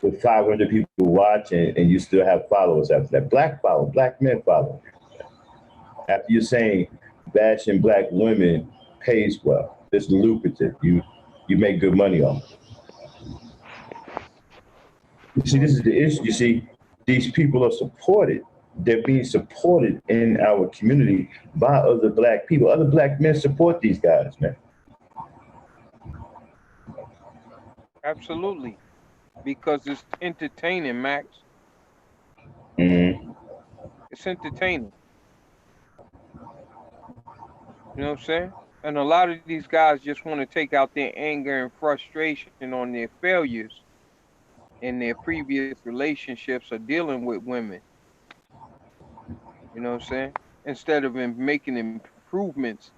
with 500 people watching and you still have followers after that? Black men follow. After you're saying bashing black women pays well, it's lucrative. You make good money on it. You see, this is the issue. You see, these people are supported. They're being supported in our community by other black people. Other black men support these guys, man. Absolutely. Because it's entertaining, Max. Mm-hmm. It's entertaining. You know what I'm saying? And a lot of these guys just want to take out their anger and frustration on their failures in their previous relationships or dealing with women. You know what I'm saying? Instead of making improvements,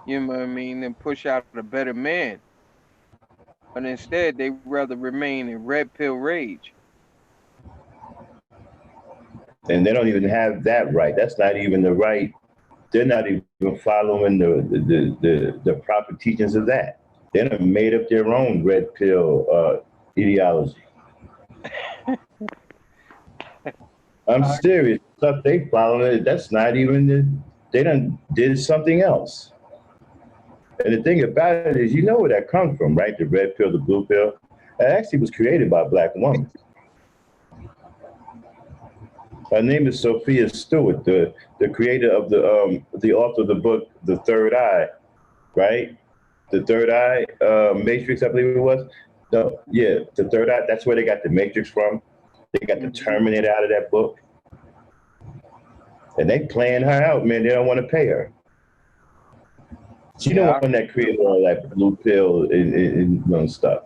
you know what I mean, and push out a better man. But instead, they rather remain in red pill rage. And they don't even have that right. That's not even the right. They're not even following the proper teachings of that. They done made up their own red pill ideology. I'm serious. Stuff they following, that's not even they done did something else. And the thing about it is, you know where that comes from, right? The red pill, the blue pill. That actually was created by a black woman. Her name is Sophia Stewart, the creator of the author of the book, The Third Eye, right? The Third Eye Matrix, I believe it was. No, yeah, The Third Eye. That's where they got the Matrix from. They got the Terminator out of that book, and they playing her out, man. They don't want to pay her. She the one that created all that blue pill and stuff.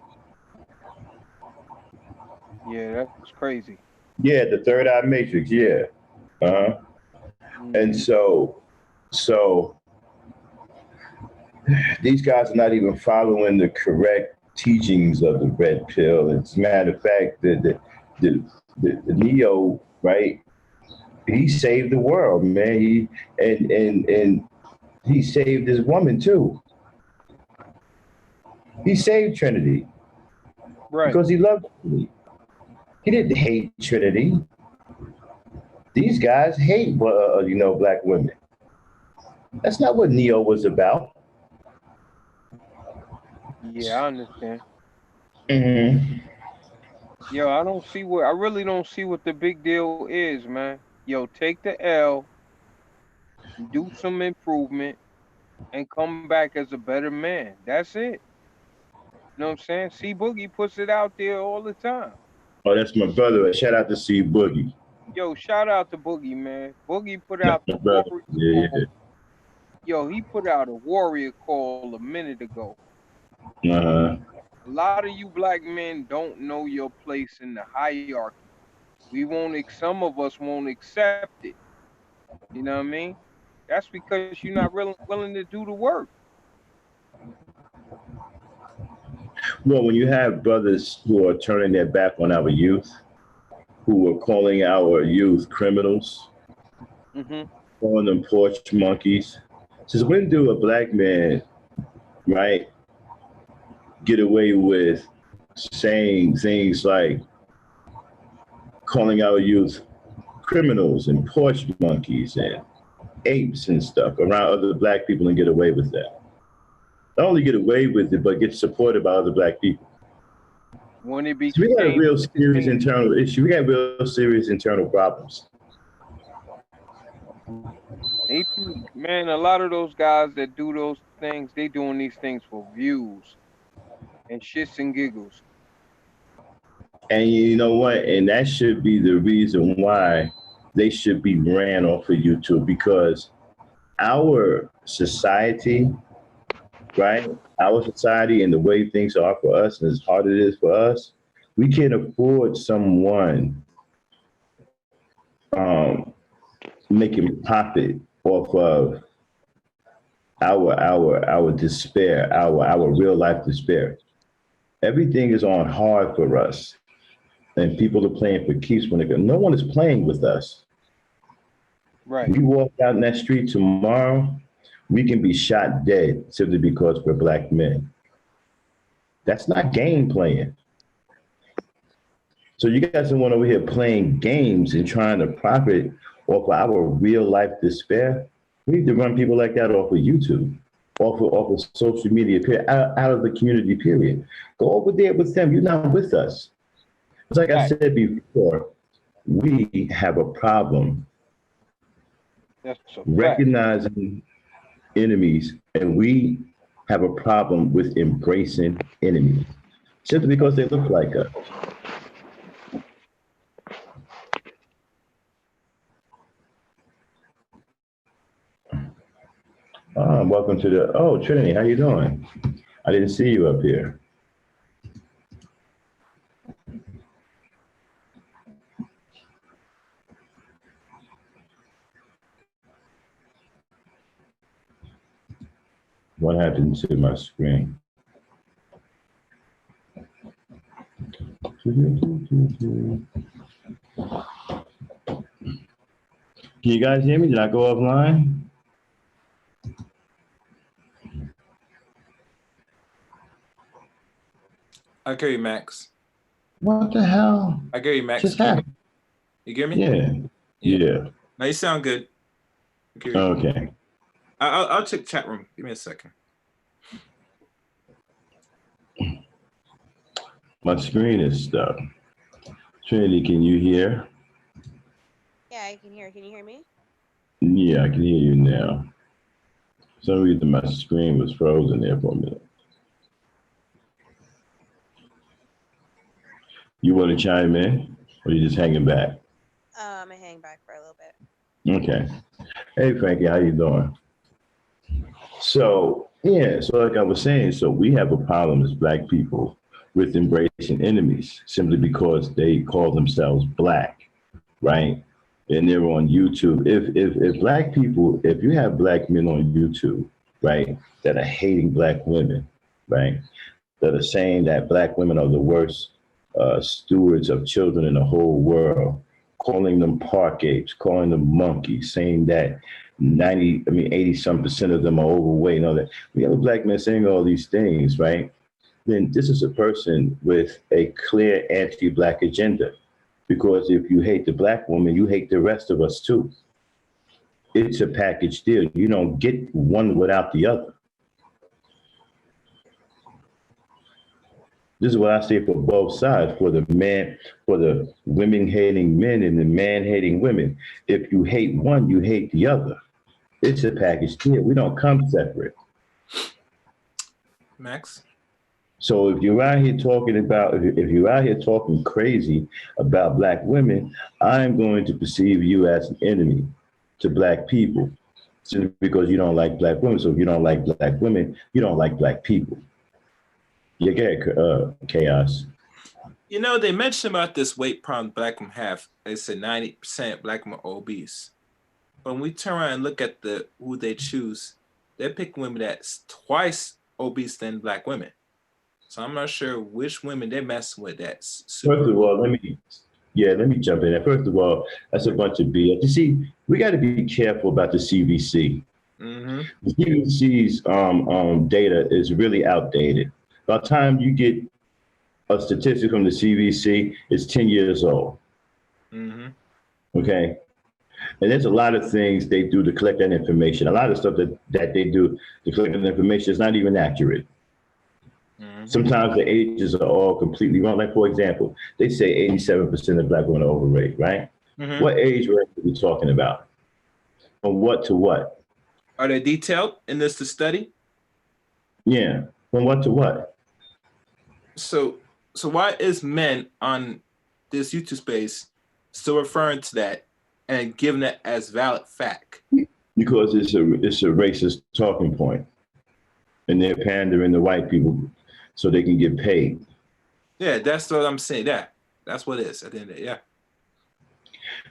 Yeah, that's crazy. Yeah, the Third Eye Matrix. Yeah. Uh-huh. And so these guys are not even following the correct teachings of the red pill. As a matter of fact, the Neo, right? He saved the world, man. And he saved his woman too. He saved Trinity, right? Because he loved Trinity. He didn't hate Trinity. These guys hate, black women. That's not what Neo was about. Yeah, I understand. Mm-hmm. Yo, I really don't see what the big deal is, man. Yo, take the L, do some improvement, and come back as a better man. That's it. You know what I'm saying? C Boogie puts it out there all the time. Oh, that's my brother. Shout out to C Boogie. Yo, shout out to Boogie, man. Boogie put That's out my the brother. warrior Yeah. call. Yo, he put out a warrior call a minute ago. Uh-huh. A lot of you black men don't know your place in the hierarchy. Some of us won't accept it. You know what I mean? That's because you're not willing to do the work. Well, when you have brothers who are turning their back on our youth, who are calling our youth criminals, calling them porch monkeys. Since when do a black man, right, get away with saying things like calling our youth criminals and porch monkeys and apes and stuff around other black people and get away with that? Not only get away with it, but get supported by other black people. When it became, so we got a real serious internal issue. We got real serious internal problems. Man, a lot of those guys that do those things, they doing these things for views and shits and giggles. And you know what? And that should be the reason why they should be ran off of YouTube, because our society, right? Our society and the way things are for us, and as hard as it is for us, we can't afford someone making profit off of our despair, our real life despair. Everything is on hard for us. And people are playing for keeps when they go. No one is playing with us. Right. We walk out in that street tomorrow, we can be shot dead simply because we're black men. That's not game playing. So you guys don't want over here playing games and trying to profit off of our real life despair. We need to run people like that off of YouTube, off of social media, out of the community, period. Go over there with them. You're not with us. It's like I said before, we have a problem recognizing enemies, and we have a problem with embracing enemies simply because they look like us. Welcome to the, Trinity, how you doing? I didn't see you up here. What happened to my screen? Can you guys hear me? Did I go offline? I hear you, Max. What the hell? I hear you, Max. Just happened. You hear me? Yeah. No, you sound good. Okay. I'll check chat room. Give me a second. My screen is stuck. Trinity, can you hear? Yeah, I can hear. Can you hear me? Yeah, I can hear you now. For some reason, my screen was frozen there for a minute. You want to chime in, or are you just hanging back? I'm gonna hang back for a little bit. Okay. Hey, Frankie, how you doing? So like I was saying, so we have a problem as black people with embracing enemies simply because they call themselves black, right? And they're on YouTube. If black people, if you have black men on YouTube, right, that are hating black women, right, that are saying that black women are the worst stewards of children in the whole world, calling them park apes, calling them monkeys, saying that 80% of them are overweight and all that. We have a black man saying all these things, right? Then this is a person with a clear anti-black agenda. Because if you hate the black woman, you hate the rest of us too. It's a package deal. You don't get one without the other. This is what I say for both sides, for the women hating men and the man hating women. If you hate one, you hate the other. It's a package deal. We don't come separate. Max? So if you're out here talking crazy about black women, I'm going to perceive you as an enemy to black people simply because you don't like black women. So if you don't like black women, you don't like black people. Yeah, get Chaos. You know, they mentioned about this weight problem black women have. They said 90% black women are obese. But when we turn around and look at who they choose, they're picking women that's twice obese than black women. So I'm not sure which women they're messing with. First of all, let me jump in there. First of all, that's a bunch of BS. You see, we got to be careful about the CBC. Mm-hmm. The CBC's data is really outdated. By the time you get a statistic from the CBC, it's 10 years old. Mm-hmm. Okay? And there's a lot of things they do to collect that information. A lot of stuff that they do to collect that information is not even accurate. Mm-hmm. Sometimes the ages are all completely wrong. Like, for example, they say 87% of black women are overweight, right? Mm-hmm. What age range are we talking about? From what to what? Are they detailed in this study? Yeah. From what to what? So why is men on this YouTube space still referring to that and giving it as valid fact? Because it's a racist talking point, and they're pandering to white people so they can get paid. Yeah, that's what I'm saying. That's what it is at the end of it. Yeah.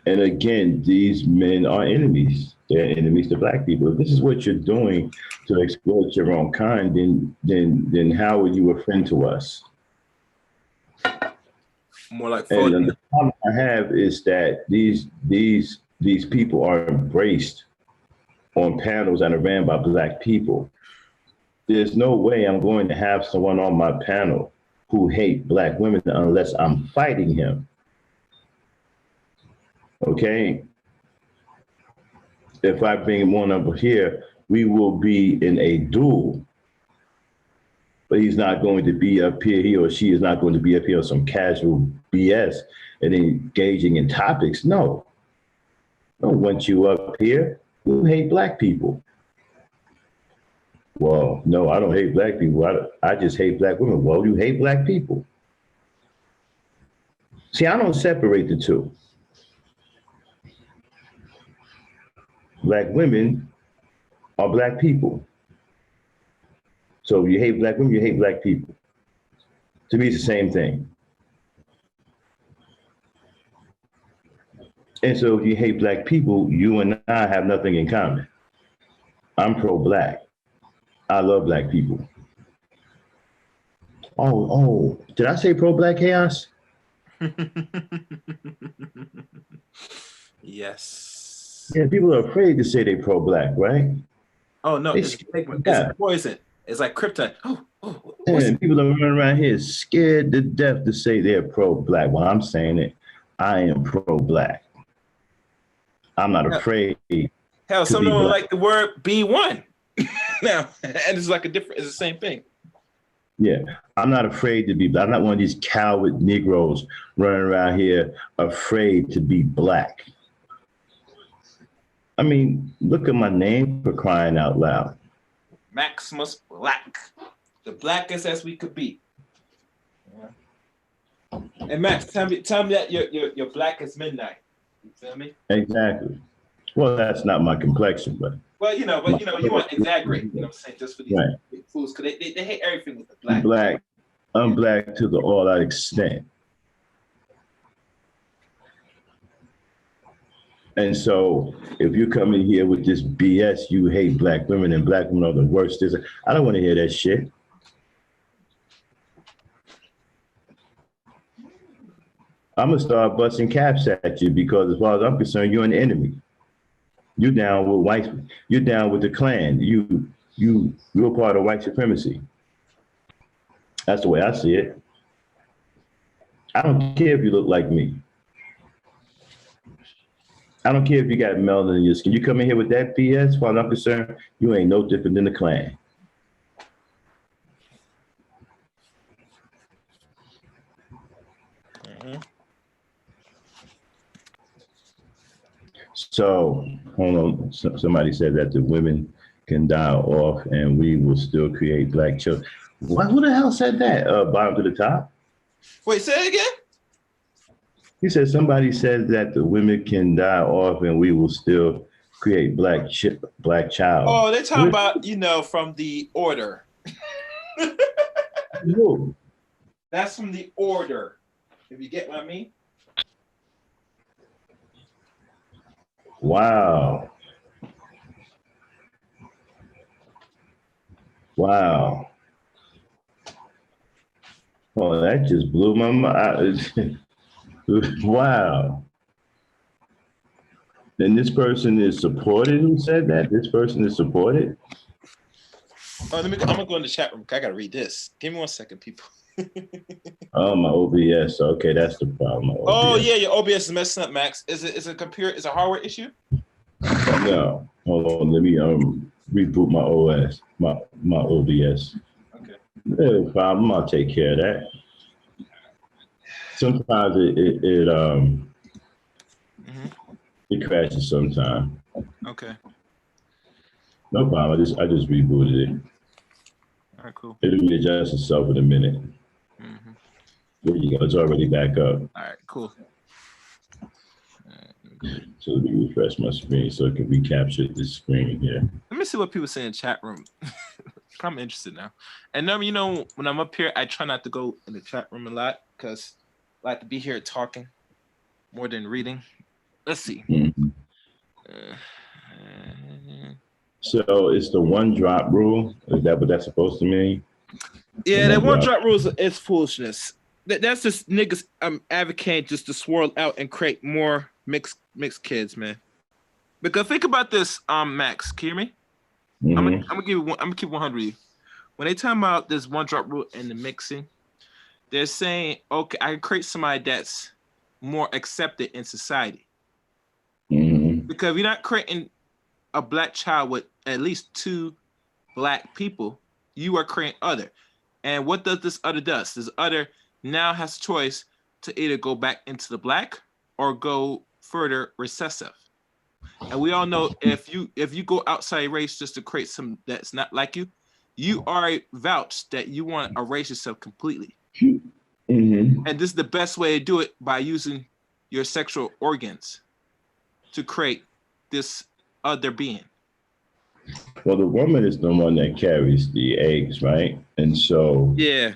And again, these men are enemies. They're enemies to black people. If this is what you're doing to exploit your own kind, then how are you a friend to us? More like And photo. the problem I have is that these people are embraced on panels that are ran by Black people. There's no way I'm going to have someone on my panel who hate Black women unless I'm fighting him. Okay? If I bring one over here, we will be in a duel. But he's not going to be up here, he or she is not going to be up here on some casual BS and engaging in topics. No. I don't want you up here. You hate Black people. Well, no, I don't hate Black people. I just hate Black women. Well, you hate Black people. See, I don't separate the two. Black women are Black people. So if you hate Black women, you hate Black people. To me, it's the same thing. And so if you hate Black people, you and I have nothing in common. I'm pro-Black. I love Black people. Oh, did I say pro-Black chaos? Yes. Yeah, people are afraid to say they pro-Black, right? Oh no, it's poison. It's like kryptonite. And people are running around here scared to death to say they're pro-Black. Well, I'm saying it. I am pro-Black. I'm not afraid. Hell, some don't like the word B1. Now, and it's like it's the same thing. Yeah, I'm not afraid to be Black. I'm not one of these coward Negroes running around here afraid to be Black. I mean, look at my name, for crying out loud. Maximus Black. The blackest as we could be. Yeah. And Max, tell me that you're Black as midnight. You feel me? Exactly. Well, that's not my complexion, but. Well, you want to exaggerate, you know what I'm saying, just for these fools, because they hate everything with the Black. I'm Black to the all-out extent. And so if you come in here with this BS, you hate Black women and Black women are the worst. I don't want to hear that shit. I'm going to start busting caps at you because as far as I'm concerned, you're an enemy. You're down with white. You're down with the Klan. You're part of white supremacy. That's the way I see it. I don't care if you look like me. I don't care if you got melanin in your skin. You come in here with that BS, as far as I'm concerned, you ain't no different than the Klan. Mm-hmm. So, hold on. Somebody said that the women can die off and we will still create Black children. What? Who the hell said that? Bottom to the top? Wait, say it again? He said somebody said that the women can die off and we will still create Black child. Oh, they're talking about, from the order. Who? That's from the order. If you get what I mean? Wow. Wow. Oh, that just blew my mind. Wow. And this person is supported? Who said that? This person is supported? Oh, I'm gonna go in the chat room. I gotta read this. Give me 1 second, people. Oh, my OBS. Okay, that's the problem. Oh yeah, your OBS is messing up, Max. Is it a computer? Is it a hardware issue? No. Hold on. Let me reboot my OS, my OBS. Okay. No problem. I'll take care of that. Sometimes it crashes sometime. Okay. No problem. I just rebooted it. All right, cool. It'll readjust itself in a minute. Mm-hmm. There you go. It's already back up. All right, cool. So let me refresh my screen so it can recapture this screen here. Let me see what people say in chat room. I'm interested now. And then, when I'm up here, I try not to go in the chat room a lot because I like to be here talking more than reading. Let's see. Mm-hmm. So it's the one drop rule. Is that what that's supposed to mean? Yeah, that one drop rule is foolishness. That's just niggas advocating just to swirl out and create more mixed kids, man. Because think about this, Max, can you hear me? Mm-hmm. I'm gonna keep 100 with you. When they talk about this one drop rule and the mixing, they're saying, okay, I can create somebody that's more accepted in society. Mm-hmm. Because if you're not creating a black child with at least 2 black people, you are creating other. And what does this other does? This other now has a choice to either go back into the black or go further recessive. And we all know if you go outside race just to create some that's not like you, you are vouched that you want to erase yourself completely. Mm-hmm. And this is the best way to do it, by using your sexual organs to create this other being. Well, the woman is the one that carries the eggs, right? And so Yeah.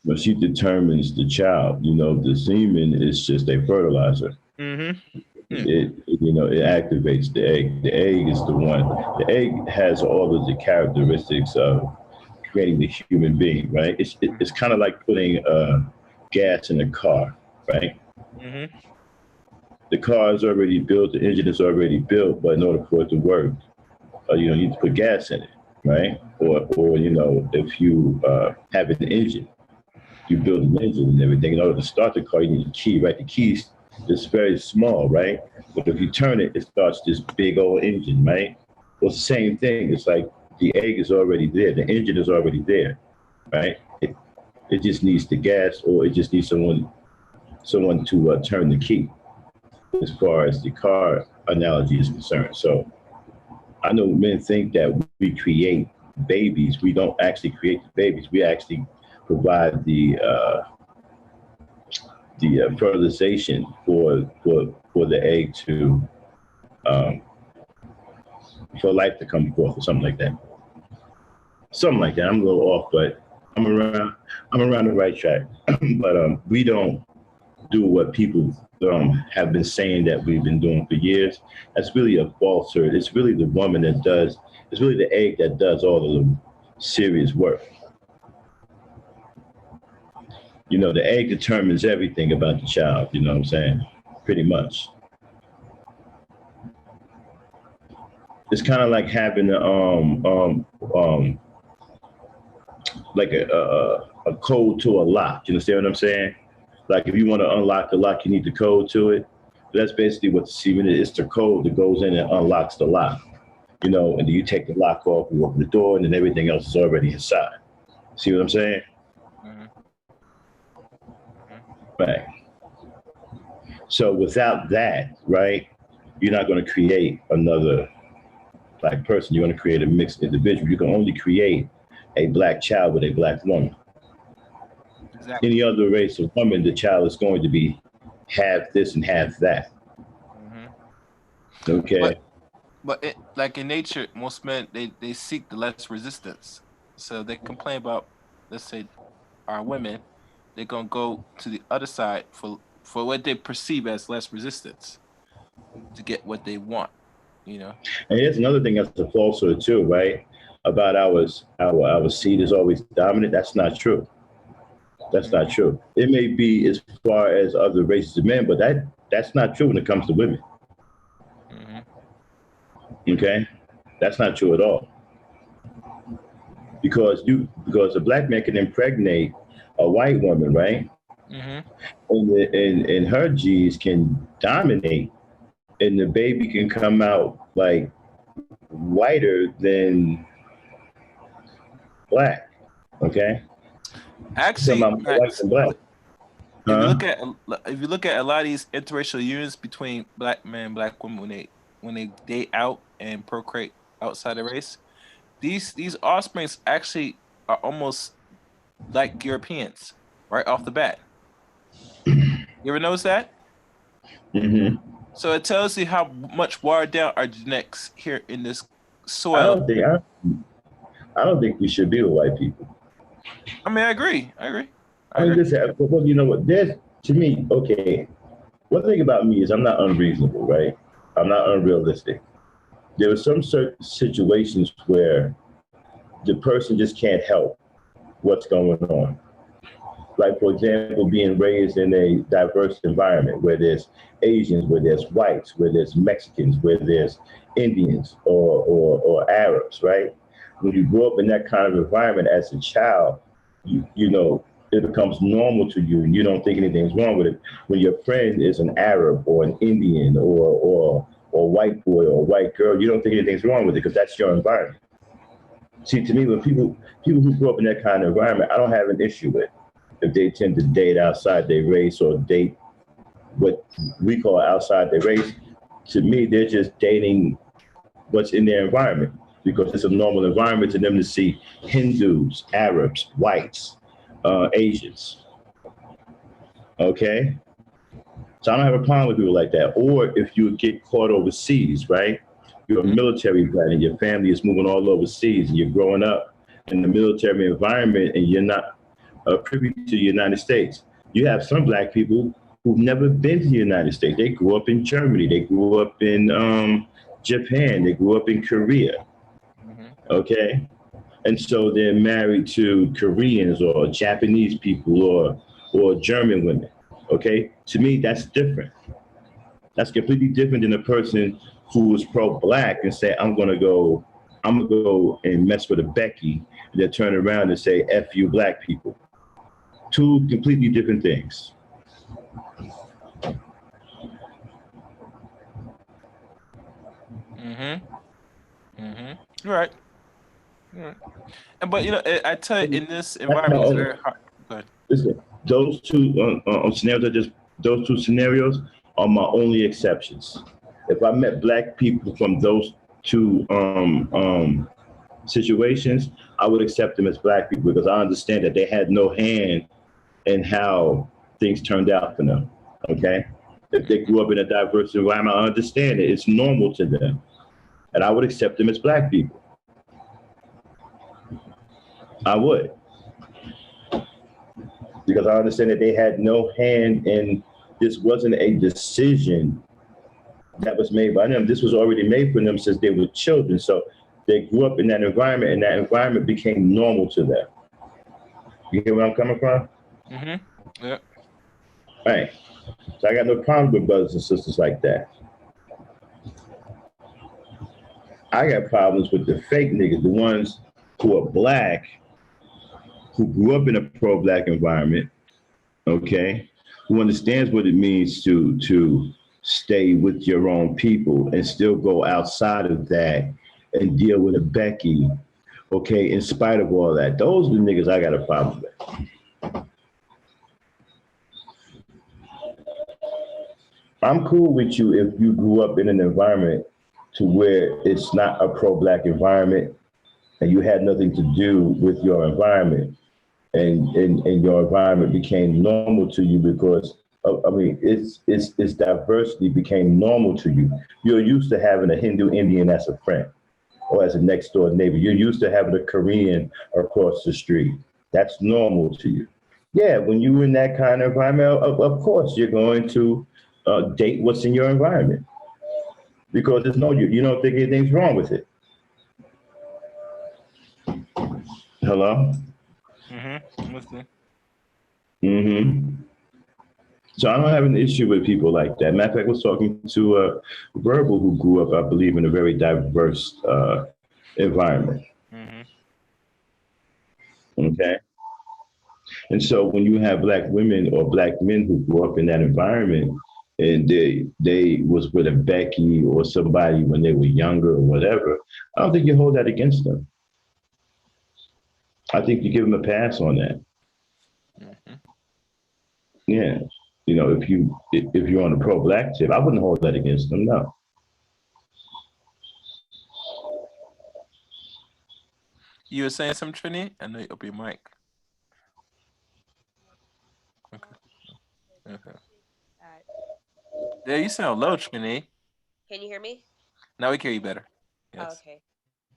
when she determines the child, the semen is just a fertilizer. Mm-hmm. It activates the egg. The egg is the one. The egg has all of the characteristics of creating the human being, right? It's kind of like putting gas in a car, right? Mm-hmm. The car is already built, the engine is already built, but in order for it to work, you need to put gas in it, right? Or if you have an engine, you build an engine and everything. In order to start the car, you need a key, right? The key is very small, right? But if you turn it, it starts this big old engine, right? Well, it's the same thing. It's like the egg is already there. The engine is already there, right? It just needs the gas, or it just needs someone to turn the key, as far as the car analogy is concerned. So I know men think that we create babies. We don't actually create the babies. We actually provide the fertilization for the egg to for life to come forth, or something like that. Something like that. I'm a little off, but I'm around the right track. But we don't do what people have been saying that we've been doing for years. That's really a falsehood. It's really the woman that does. It's really the egg that does all of the serious work. The egg determines everything about the child. You know what I'm saying? Pretty much. It's kind of like having like a code to a lock. You understand what I'm saying? Like if you want to unlock the lock, you need the code to it. That's basically what the semen is. It's the code that goes in and unlocks the lock. And then you take the lock off, you open the door, and then everything else is already inside. See what I'm saying? Mm-hmm. Right. So without that, right, you're not going to create another black person. You're going to create a mixed individual. You can only create a black child with a black woman. Exactly. Any other race of woman, the child is going to be half this and half that. Mm-hmm. Okay. But like in nature, most men they seek the less resistance. So they complain about, let's say, our women. They're gonna go to the other side for what they perceive as less resistance to get what they want. And here's another thing that's a falsehood too, right? About our seed is always dominant. That's not true. That's not true. It may be as far as other races of men, but that's not true when it comes to women. Mm-hmm. Okay? That's not true at all. Because a black man can impregnate a white woman, right? Mm-hmm. And her genes can dominate, and the baby can come out like whiter than black. Okay? Actually, white and black. If you look at a lot of these interracial unions between black men and black women when they date out and procreate outside the race, these offsprings actually are almost like Europeans right off the bat. You ever notice that? Mm-hmm. So it tells you how much watered down our genetics here in this soil. I don't think we should be with white people. I mean, I agree. Well, you know what? To me, okay, one thing about me is I'm not unreasonable, right? I'm not unrealistic. There are some certain situations where the person just can't help what's going on. Like, for example, being raised in a diverse environment where there's Asians, where there's whites, where there's Mexicans, where there's Indians or Arabs, right? When you grow up in that kind of environment as a child, you know, it becomes normal to you and you don't think anything's wrong with it. When your friend is an Arab or an Indian or white boy or white girl, you don't think anything's wrong with it because that's your environment. See, to me, when people who grow up in that kind of environment, I don't have an issue with if they tend to date outside their race or date what we call outside their race. To me, they're just dating what's in their environment because it's a normal environment to them to see Hindus, Arabs, whites, Asians. Okay? So I don't have a problem with people like that. Or if you get caught overseas, right? You're a military brat and your family is moving all overseas and you're growing up in the military environment and you're not privy to the United States. You have some black people who've never been to the United States. They grew up in Germany. They grew up in Japan. They grew up in Korea. Okay? And so they're married to Koreans or Japanese people or German women. Okay? To me, that's different. That's completely different than a person who is pro-black and say, I'm gonna go and mess with a Becky, and then turn around and say, F you black people. Two completely different things. Right. Right. But you know, I tell you, in this That's my environment, it's only, very hard. Go ahead. listen, those two scenarios, those two scenarios are my only exceptions. If I met black people from those two situations, I would accept them as black people because I understand that they had no hand in how things turned out for them. Okay? If they grew up in a diverse environment, I understand it. It's normal to them. And I would accept them as black people. I would. Because I understand that they had no hand in this wasn't a decision that was made by them. This was already made for them since they were children. So they grew up in that environment and that environment became normal to them. You hear where I'm coming from? Yeah. Right. So I got no problem with brothers and sisters like that. I got problems with the fake niggas, the ones who are black, who grew up in a pro-black environment, okay, who understands what it means to stay with your own people and still go outside of that and deal with a Becky, okay, in spite of all that. Those are the niggas I got a problem with. I'm cool with you if you grew up in an environment to where it's not a pro-black environment and you had nothing to do with your environment and your environment became normal to you because its diversity became normal to you. You're used to having a Hindu Indian as a friend or as a next door neighbor. You're used to having a Korean across the street. That's normal to you. Yeah, when you're in that kind of environment, of course, you're going to date what's in your environment because there's no you don't think anything's wrong with it. Hello? I'm listening. So I don't have an issue with people like that. Matter of fact, I was talking to a Verbal who grew up, I believe, in a very diverse environment. Okay? And so when you have black women or black men who grew up in that environment and they was with a Becky or somebody when they were younger or whatever, I don't think you hold that against them. I think you give them a pass on that. Yeah. You know, if you're on a pro-black tip, I wouldn't hold that against them, no. You were saying something, Trini? I know you open your mic. Okay. Yeah, you sound low, Trini. Can you hear me? Now we can hear you better. Yes. Oh, okay.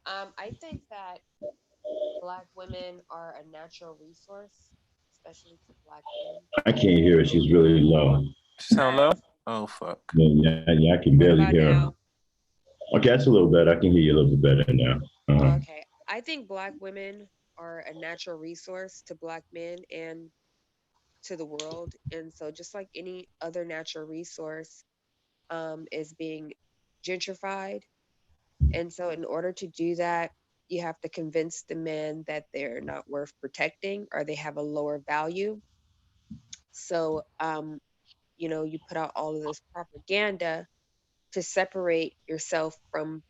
I think that black women are a natural resource, especially to black men. I can't hear her. She's really low. She sound low? Oh, fuck. Yeah, I can barely hear her. Okay, that's a little better. I can hear you a little bit better now. Okay. I think black women are a natural resource to black men, and to the world. And so, just like any other natural resource, is being gentrified. And so, in order to do that, you have to convince the men that they're not worth protecting or they have a lower value. So, you put out all of this propaganda to separate yourself from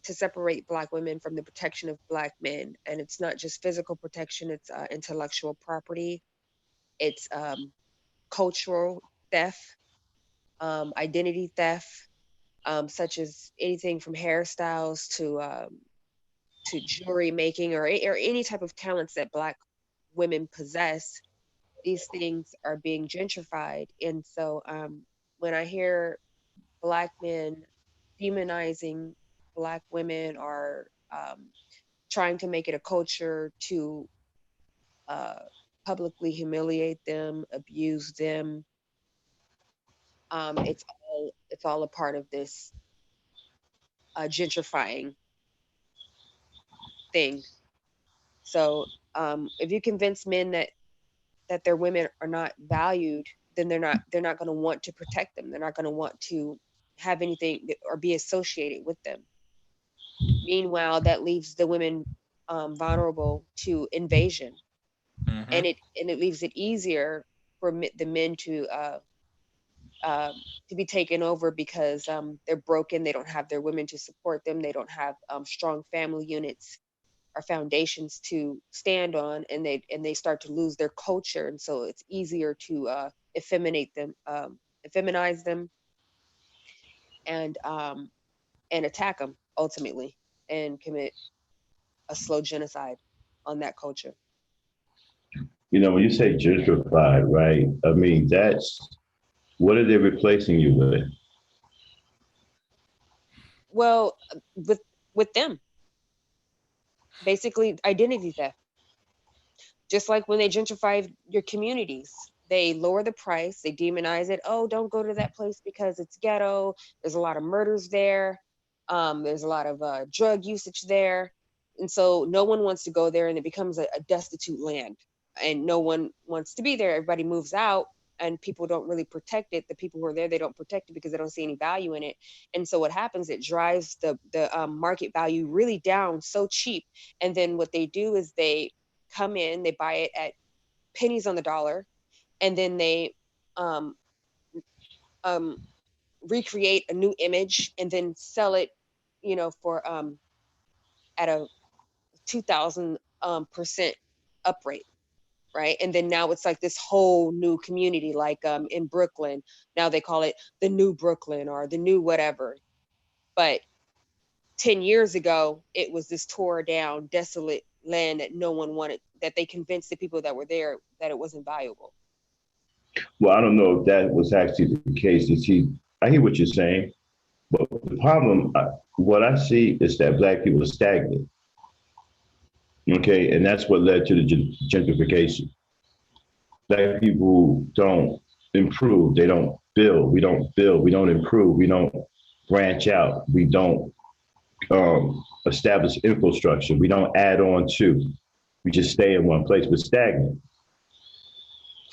to separate black women from the protection of black men. And it's not just physical protection, it's intellectual property, it's cultural theft, identity theft, such as anything from hairstyles to jewelry making, or any type of talents that black women possess. These things are being gentrified. And so when I hear black men demonizing black women, or trying to make it a culture to uh, publicly humiliate them, abuse them, it's all a part of this gentrifying thing. So if you convince men that their women are not valued, then they're not going to want to protect them. They're not going to want to have anything or be associated with them. Meanwhile, that leaves the women vulnerable to invasion, Mm-hmm. and it leaves it easier for the men to be taken over, because they're broken. They don't have their women to support them. They don't have strong family units or foundations to stand on, and they start to lose their culture, and so it's easier to effeminate them, effeminize them, and attack them ultimately, and commit a slow genocide on that culture. When you say gentrified, right? I mean, what are they replacing you with? Well, with them, basically identity theft. Just like when they gentrify your communities, they lower the price, they demonize it. Oh, don't go to that place because it's ghetto. There's a lot of murders there. There's a lot of drug usage there. And so no one wants to go there, and it becomes a destitute land. And no one wants to be there. Everybody moves out, and people don't really protect it. The people who are there, they don't protect it because they don't see any value in it. And so what happens, it drives the market value really down so cheap. And then what they do is they come in, they buy it at pennies on the dollar, and then they um, um, recreate a new image and then sell it, for at a 2,000 percent up rate, right? And then now it's like this whole new community, like in Brooklyn. Now they call it the new Brooklyn or the new whatever. But 10 years ago, it was this tore down, desolate land that no one wanted, that they convinced the people that were there that it wasn't valuable. Well, I don't know if that was actually the case. I hear what you're saying, but the problem, what I see is that black people are stagnant. Okay, and that's what led to the gentrification. Black people don't improve. They don't build. We don't build. We don't improve. We don't branch out. We don't establish infrastructure. We don't add on to. We just stay in one place. We're stagnant.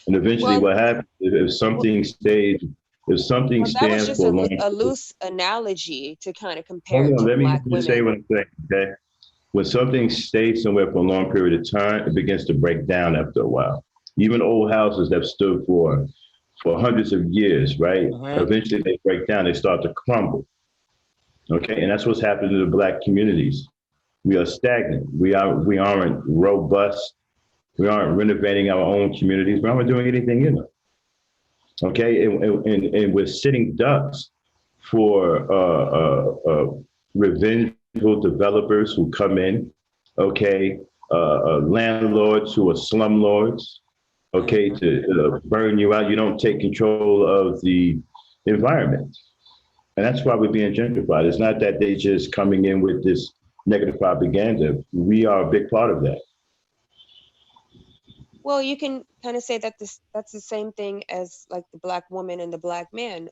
And eventually, Well, what happens if well, something stays, if something well, that was stands just for a long a period. loose analogy to kind of compare Hold it on, to let me black just say women. what I'm saying. Okay, when something stays somewhere for a long period of time, it begins to break down after a while. Even old houses that stood for hundreds of years, right? Mm-hmm. Eventually, they break down. They start to crumble. Okay, and that's what's happening to the black communities. We are stagnant. We aren't robust. We aren't renovating our own communities. We aren't doing anything in them. Okay, and we're sitting ducks for revengeful developers who come in. Okay, landlords who are slumlords. Okay, Mm-hmm. to burn you out. You don't take control of the environment. And that's why we're being gentrified. It's not that they just coming in with this negative propaganda. We are a big part of that. Well, you can kind of say that that's the same thing as like the black woman and the black man.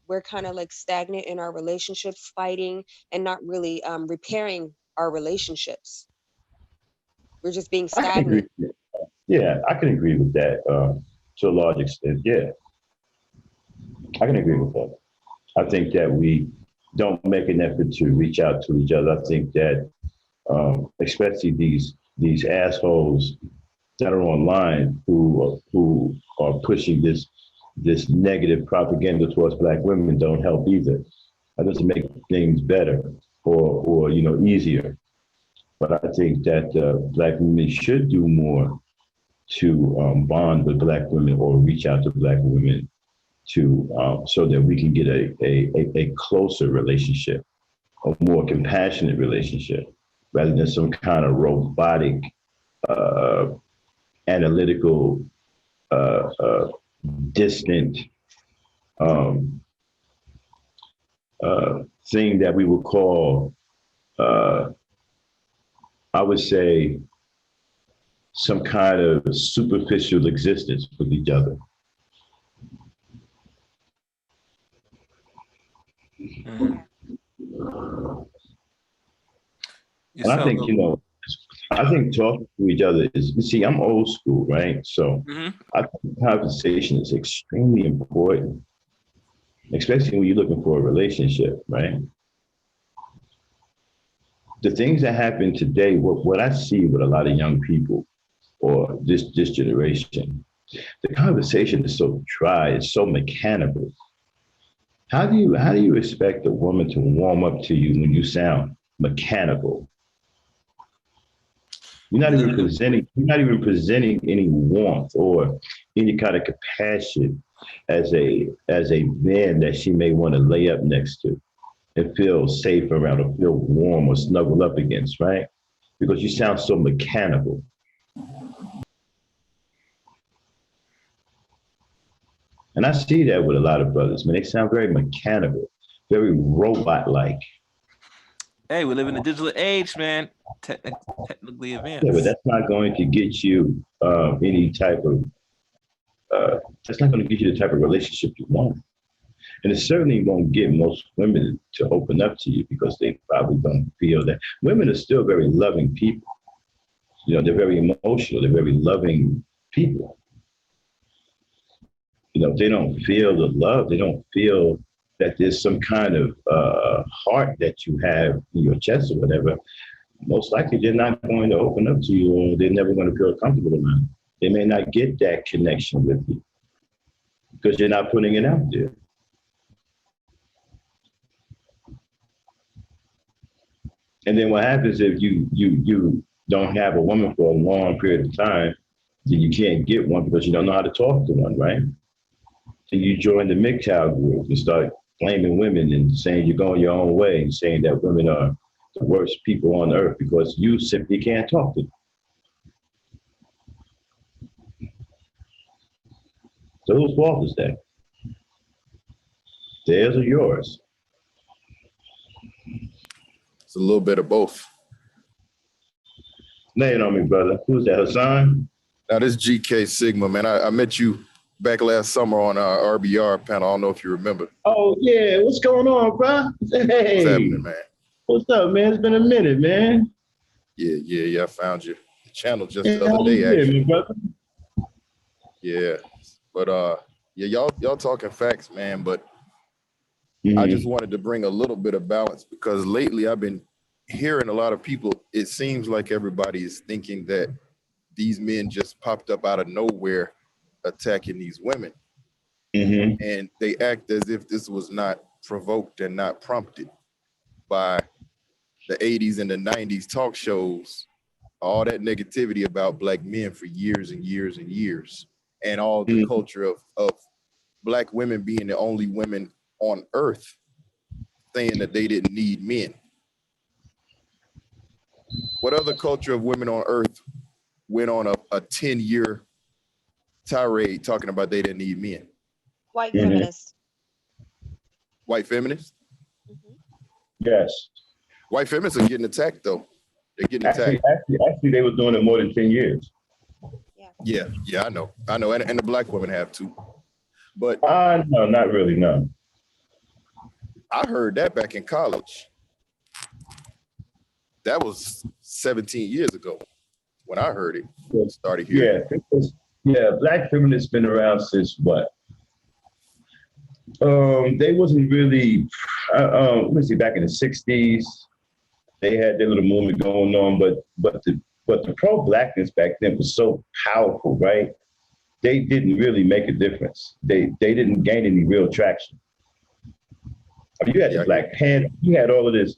We're kind of like stagnant in our relationships, fighting and not really repairing our relationships. We're just being I can agree. stagnant. Yeah, I can agree with that. to a large extent, yeah. I can agree with that. I think that we don't make an effort to reach out to each other. I think that, especially these assholes that are online who are pushing this negative propaganda towards Black women don't help either. That doesn't make things better or easier. But I think that Black women should do more to bond with Black women or reach out to Black women to so that we can get a closer relationship, a more compassionate relationship, rather than some kind of robotic, analytical, distant um, thing that we would call, I would say, some kind of superficial existence with each other. Mm-hmm. And I think, I think talking to each other is, you see, I'm old school, right? So I think conversation is extremely important, especially when you're looking for a relationship, right? The things that happen today, what I see with a lot of young people or this generation, the conversation is so dry, it's so mechanical. How do you expect a woman to warm up to you when you sound mechanical? You're not even presenting any warmth or any kind of compassion as a man that she may want to lay up next to and feel safe around or feel warm or snuggle up against, right? Because you sound so mechanical. And I see that with a lot of brothers, man. They sound very mechanical, very robot-like. Hey, we live in a digital age, man. Technically advanced. Yeah, but that's not going to get you any type of, that's not going to get you the type of relationship you want. And it certainly won't get most women to open up to you because they probably don't feel that. Women are still very loving people. They're very emotional. They're very loving people. They don't feel the love. They don't feel that there's some kind of heart that you have in your chest or whatever. Most likely they're not going to open up to you, or they're never going to feel comfortable around you. They may not get that connection with you because you're not putting it out there. And then what happens if you don't have a woman for a long period of time, then you can't get one because you don't know how to talk to one, right? So you join the MGTOW group and start blaming women and saying you're going your own way and saying that women are the worst people on earth because you simply can't talk to them. So whose fault is that? Theirs or yours? It's a little bit of both. Lay it on me, brother. Who's that, Hassan? Now, this GK Sigma, man. I met you back last summer on our RBR panel. I don't know if you remember. Oh, yeah. What's going on, bro? Hey. What's happening, man? What's up, man? It's been a minute, man. Yeah. I found your channel just the other day, actually. Brother? Yeah. But, y'all talking facts, man. But I just wanted to bring a little bit of balance because lately I've been hearing a lot of people, it seems like everybody is thinking that these men just popped up out of nowhere attacking these women. And they act as if this was not provoked and not prompted by the 80s and the 90s talk shows, all that negativity about Black men for years and years and years, and all the culture of Black women being the only women on earth saying that they didn't need men. What other culture of women on earth went on a 10-year tirade talking about they didn't need men? White feminists. White feminists? Yes. White feminists are getting attacked, though. They're getting attacked. Actually, they were doing it more than 10 years. Yeah, I know. And the Black women have too. But no, not really, no. I heard that back in college. That was 17 years ago when I heard it. Started hearing. Yeah, Yeah, black feminists been around since what? They wasn't really. Let me see. Back in the '60s, they had their little movement going on, but the pro-blackness back then was so powerful, right? They didn't really make a difference. They didn't gain any real traction. I mean, you had the Black Panther, you had all of this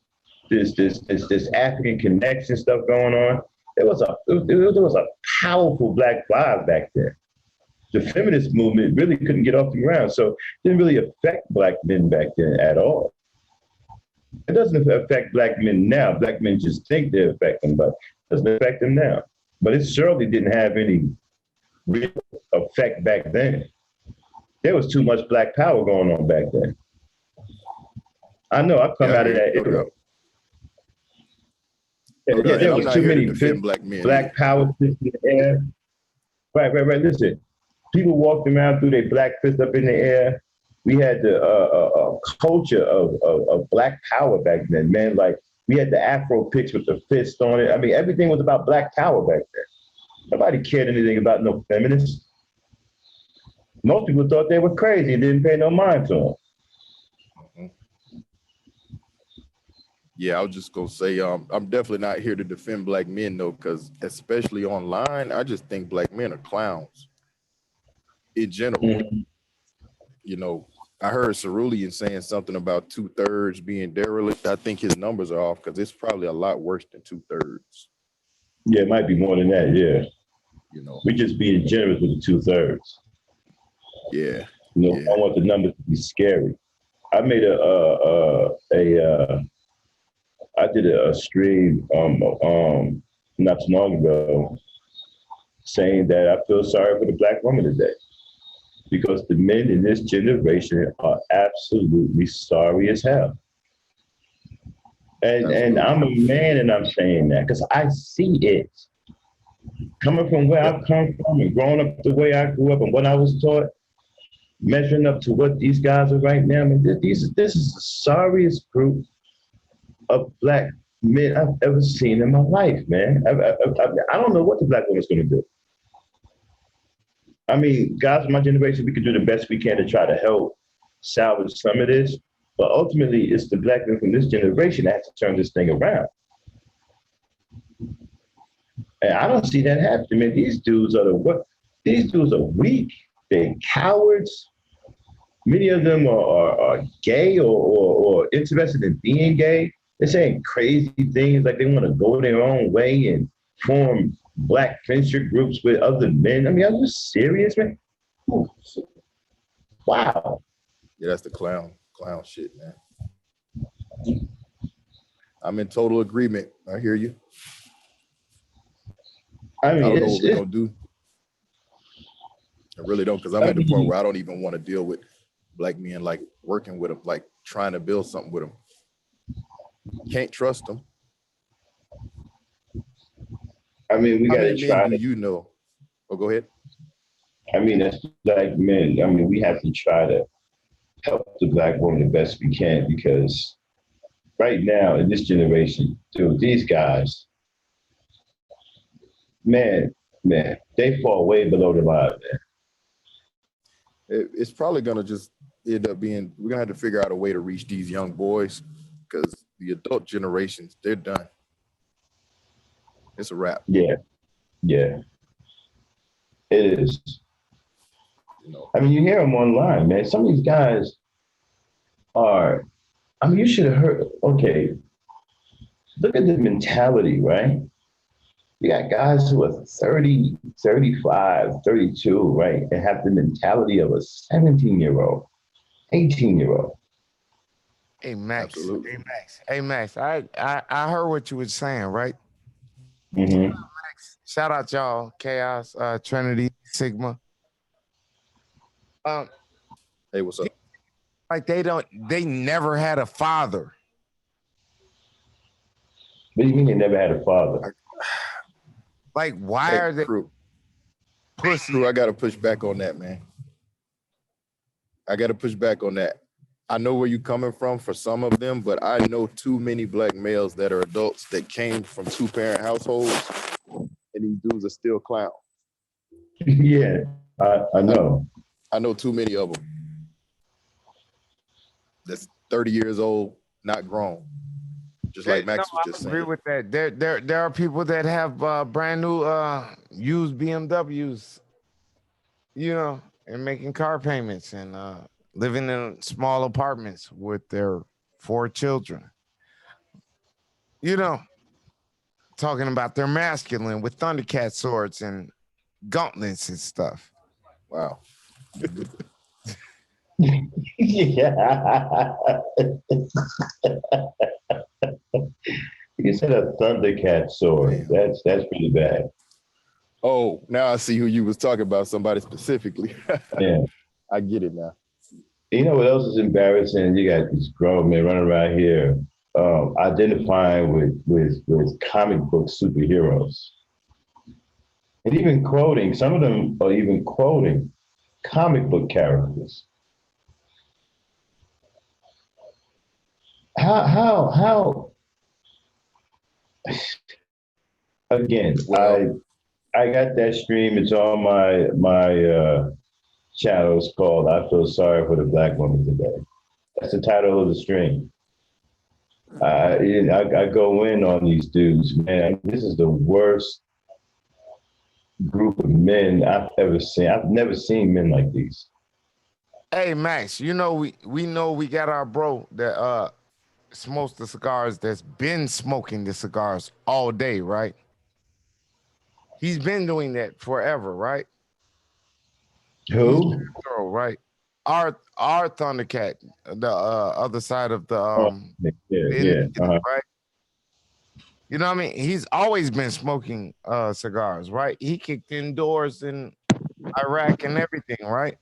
African connection stuff going on. There was a powerful black vibe back then. The feminist movement really couldn't get off the ground, so it didn't really affect black men back then at all. It doesn't affect black men now. Black men just think they affect them, but it doesn't affect them now. But it certainly didn't have any real effect back then. There was too much black power going on back then. I know I come out of that era. Yeah, there was too many black power fists in the air. Right. Listen, people walked around through their black fist up in the air. We had the culture of black power back then, man. Like we had the Afro pics with the fist on it. I mean, everything was about black power back then. Nobody cared anything about no feminists. Most people thought they were crazy and didn't pay no mind to them. Yeah, I was just gonna say, I'm definitely not here to defend black men though, because especially online, I just think black men are clowns in general. Mm-hmm. You know, I heard Cerulean saying something about 2/3 being derelict. I think his numbers are off because it's probably a lot worse than 2/3. Yeah, it might be more than that. Yeah, you know, we just being generous with the 2/3. Yeah, I want the numbers to be scary. I made I did a stream not too long ago saying that I feel sorry for the black woman today because the men in this generation are absolutely sorry as hell. And I'm a man and I'm saying that because I see it. Coming from where I've come from and growing up the way I grew up and what I was taught, measuring up to what these guys are right now, I mean, this is the sorriest group of black men I've ever seen in my life, man. I don't know what the black woman's going to do. I mean, guys in my generation, we can do the best we can to try to help salvage some of this, but ultimately it's the black men from this generation that has to turn this thing around. And I don't see that happening, man. These dudes are weak. They're cowards. Many of them are gay or interested in being gay. They're saying crazy things like they want to go their own way and form black friendship groups with other men. I mean, are you serious, man? Wow. Yeah, that's the clown shit, man. I'm in total agreement. I hear you. I mean, I don't know what we're gonna do. I really don't, because I'm at the point where I don't even want to deal with black men, like working with them, like trying to build something with them. Can't trust them. I mean, we got to try. Do you know? Oh, go ahead. I mean, as black men, I mean, we have to try to help the black woman the best we can because right now in this generation, dude, these guys, man, they fall way below the line, man. It's probably gonna just end up being, we're gonna have to figure out a way to reach these young boys because the adult generations, they're done. It's a wrap. Yeah, it is. You know, I mean, you hear them online, man. Some of these guys are, I mean, you should have heard, okay, look at the mentality, right? You got guys who are 30, 35, 32, right? And have the mentality of a 17-year-old, 18-year-old. Hey, Max. Absolutely. Hey, Max. I heard what you were saying, right? Mm-hmm. Shout out y'all, Chaos, Trinity, Sigma. Hey, what's up? Like they never had a father. What do you mean they never had a father? Like, why are they pussy? I gotta push back on that, man. I gotta push back on that. I know where you're coming from for some of them, but I know too many black males that are adults that came from 2-parent households, and these dudes are still clowns. Yeah, I know. I know too many of them. That's 30 years old, not grown. Just like Max was just I agree saying. with that. There are people that have brand new used BMWs, you know, and making car payments and living in small apartments with their 4 children. You know, talking about their masculine with Thundercat swords and gauntlets and stuff. Wow. Yeah. You said a Thundercat sword. Damn. That's pretty bad. Oh, now I see who you was talking about, somebody specifically. Yeah. I get it now. You know what else is embarrassing? You got these grown men running around here identifying with comic book superheroes. And even quoting, some of them are even quoting comic book characters. How again, Well, I got that stream. It's on my channel. It's called I Feel Sorry for the Black Woman Today. That's the title of the stream. I go in on these dudes, man. This is the worst group of men I've ever seen. I've never seen men like these. Hey Max, you know we know we got our bro that smokes the cigars that's been smoking the cigars all day, right? He's been doing that forever, right? Who? Girl, right? Our Thundercat, the other side of the Oh, yeah. right? You know what I mean? He's always been smoking cigars, right? He kicked indoors in Iraq and everything, right?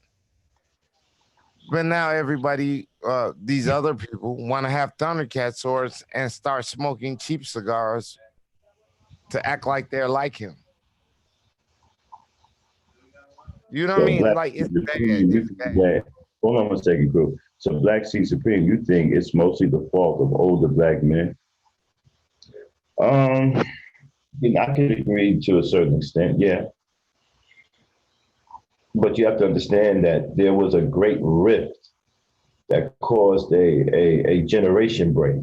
But now everybody, these other people want to have Thundercat swords and start smoking cheap cigars to act like they're like him. You know what I So mean? Black Like it's Sea bad. Supreme, It's bad. hold on one second, group. So Black Sea Supreme, you think it's mostly the fault of older black men? Um, I could agree to a certain extent, yeah. But you have to understand that there was a great rift that caused a generation break.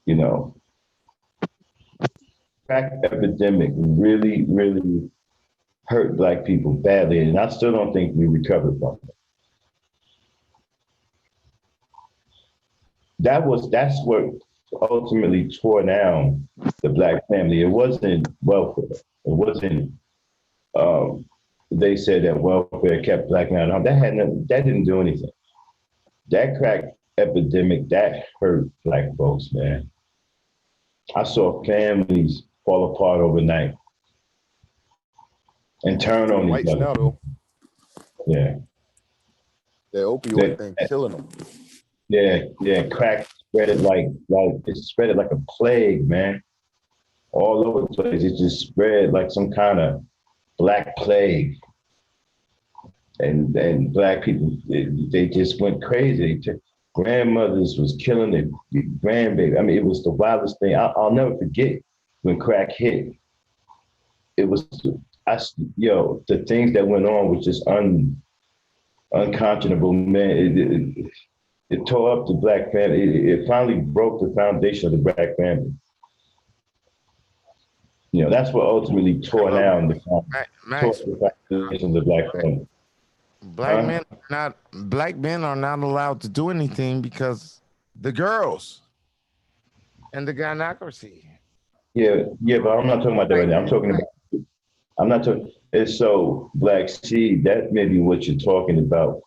You know, crack epidemic really hurt black people badly, and I still don't think we recovered from it. That's what ultimately tore down the black family. It wasn't welfare. It wasn't. Um, they said that welfare kept black men at home. That didn't do anything. That crack epidemic that hurt black folks, man. I saw families fall apart overnight and turn on each whites other. now though, Yeah, that opioid thing killing them. yeah. Crack spread it like it spread it like a plague, man. All over the place. It just spread like some kind of black plague. And black people, they just went crazy. Grandmothers was killing their grandbaby. I mean, it was the wildest thing. I'll never forget when crack hit. It was, the things that went on was just unconscionable, man. It tore up the black family. It finally broke the foundation of the black family. You know, that's what ultimately tore down the foundation of the black family. Black men are not allowed to do anything because the girls and the gynocracy. Yeah, but I'm not talking about that right now. I'm not talking. It's so Black Seed. That may be what you're talking about.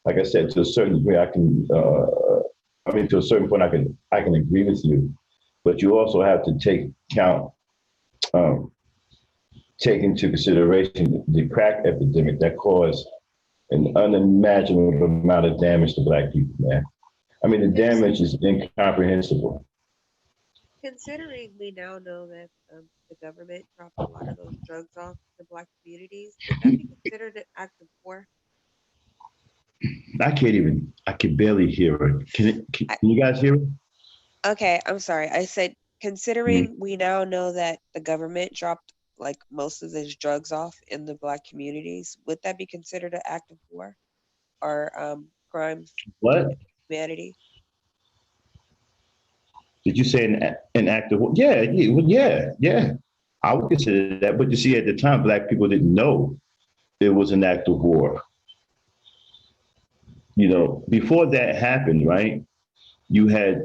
Like I said, to a certain degree, I can. To a certain point, I can agree with you, but you also have to take into consideration the crack epidemic that caused an unimaginable amount of damage to black people, man. I mean, the damage is incomprehensible. Considering we now know that the government dropped a lot of those drugs off the black communities, would that be considered an act of war? I can barely hear it. Can you guys hear it? Okay, I'm sorry. I said, considering we now know that the government dropped like most of these drugs off in the black communities, would that be considered an act of war or crimes What humanity? did you say? An act of yeah, yeah, well, yeah, yeah. I would consider that, but you see, at the time, black people didn't know it was an act of war. You know, before that happened, right? You had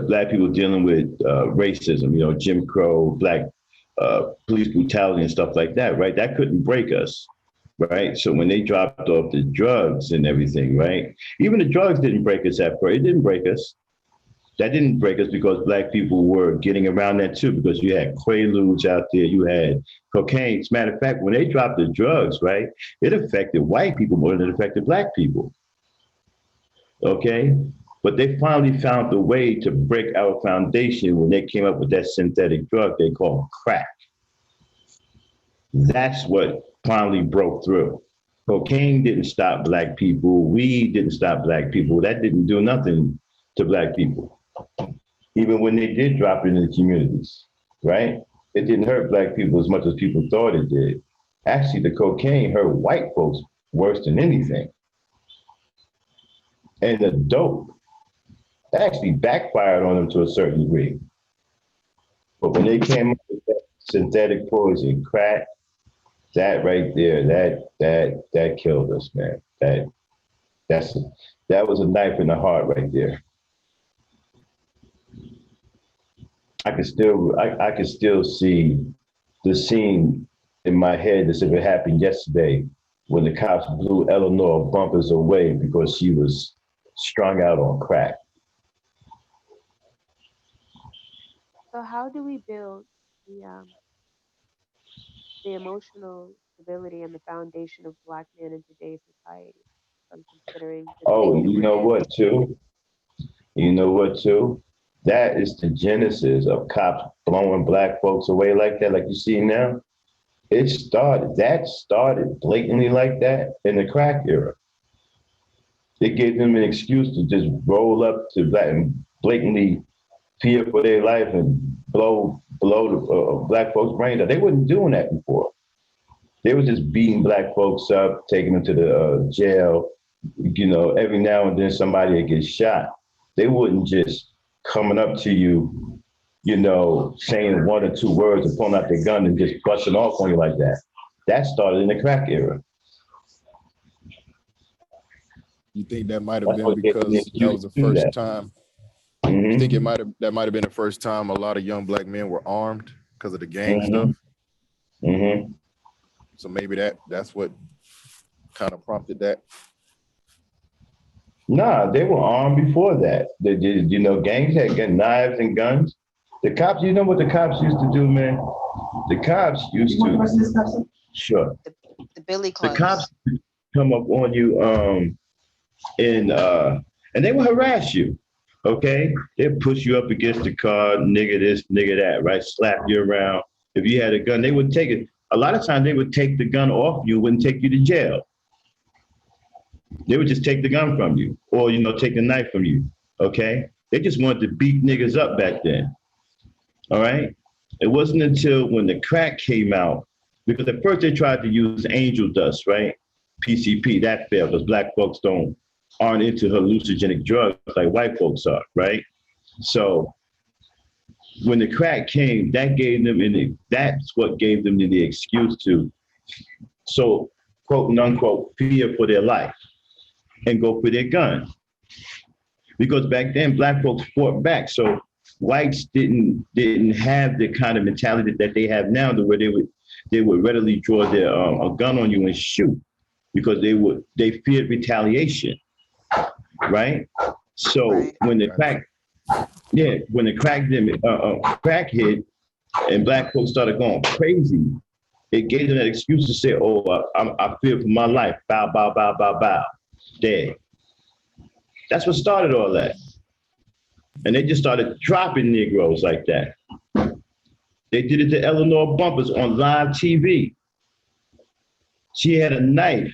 black people dealing with racism, you know, Jim Crow, black police brutality and stuff like that, right? That couldn't break us, right? So when they dropped off the drugs and everything, right? Even the drugs didn't break us at first. It didn't break us. That didn't break us because black people were getting around that too, because you had quaaludes out there, you had cocaine. As a matter of fact, when they dropped the drugs, right, it affected white people more than it affected black people. Okay? But they finally found a way to break our foundation when they came up with that synthetic drug they call crack. That's what finally broke through. Cocaine didn't stop black people. Weed didn't stop black people. That didn't do nothing to black people, even when they did drop it in the communities, right? It didn't hurt black people as much as people thought it did. Actually, the cocaine hurt white folks worse than anything. And the dope actually backfired on them to a certain degree. But when they came up with that synthetic poison, crack, that right there, that killed us, man. That's that was a knife in the heart right there. I can still see the scene in my head as if it happened yesterday when the cops blew Eleanor Bumpers away because she was strung out on crack. So how do we build the the emotional stability and the foundation of black men in today's society? I'm considering the state Oh, that you we're know in. what too? You know what too? That is the genesis of cops blowing black folks away like that, like you see now. That started blatantly like that in the crack era. It gave them an excuse to just roll up to black and blatantly fear for their life and blow the black folks' brains out. They weren't doing that before. They were just beating black folks up, taking them to the jail. You know, every now and then somebody would get shot. They wouldn't just coming up to you, you know, saying one or two words and pulling out their gun and just busting off on you like that. That started in the crack era. You think that might have That's been what gave them the because that excuse was the to do first that. time? You think Mm-hmm. that might have been the first time a lot of young black men were armed because of the gang Mm-hmm. stuff? Mm-hmm. So maybe that's what kind of prompted that. Nah, they were armed before that. They did, you know, gangs had knives and guns. The cops, you know what the cops used to do, man? The cops used to, sure. The Billy The cops Clubs. come up on you, and they will harass you. Okay, they'll push you up against the car, nigga this, nigga that, right? Slap you around. If you had a gun, they would take it. A lot of times they would take the gun off you, wouldn't take you to jail. They would just take the gun from you, or you know, take the knife from you. Okay, they just wanted to beat niggas up back then. All right. It wasn't until when the crack came out, because at first they tried to use angel dust, right? PCP, that failed because black folks aren't into hallucinogenic drugs like white folks are, right? So when the crack came, that's what gave them the excuse to, so quote and unquote, fear for their life and go for their gun. Because back then black folks fought back. So whites didn't have the kind of mentality that they have now, to where they would readily draw their a gun on you and shoot because they feared retaliation, right? So Right. when the crack hit and black folks started going crazy, it gave them that excuse to say, "Oh, I fear for my life." Bow, bow, bow, bow, bow. Dead. That's what started all that. And they just started dropping Negroes like that. They did it to Eleanor Bumpers on live TV. She had a knife,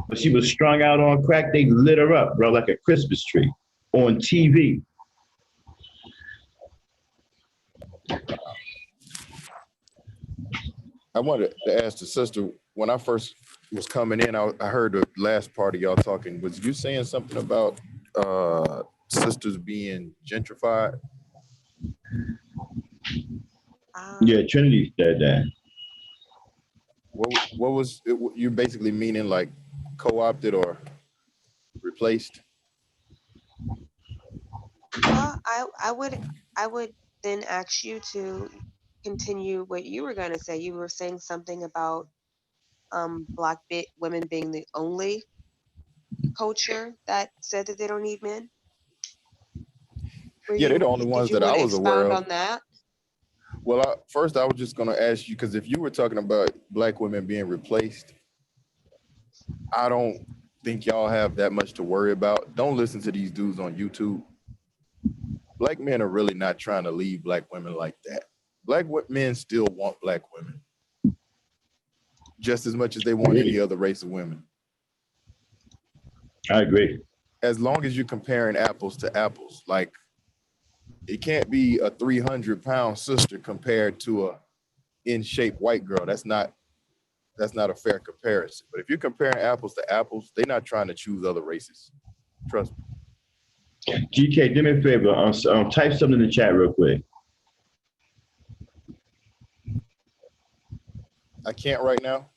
but she was strung out on crack. They lit her up, bro, like a Christmas tree on TV. I wanted to ask the sister, when I first was coming in, I heard the last part of y'all talking. Was you saying something about sisters being gentrified? Yeah, Trinity said that. What was it, you basically meaning, like co-opted or replaced? Well, I would then ask you to continue what you were going to say. You were saying something about black women being the only culture that said that they don't need men. Yeah, they're the only Did ones you that I want to was aware expound of. on that? Well, first I was just going to ask you, because if you were talking about black women being replaced, I don't think y'all have that much to worry about. Don't listen to these dudes on YouTube. Black men are really not trying to leave black women like that. Black men still want black women just as much as they want any other race of women. I agree. As long as you're comparing apples to apples, like it can't be a 300-pound sister compared to a in-shape white girl. That's not a fair comparison. But if you're comparing apples to apples, they're not trying to choose other races. Trust me. GK, do me a favor. Type something in the chat real quick. I can't right now.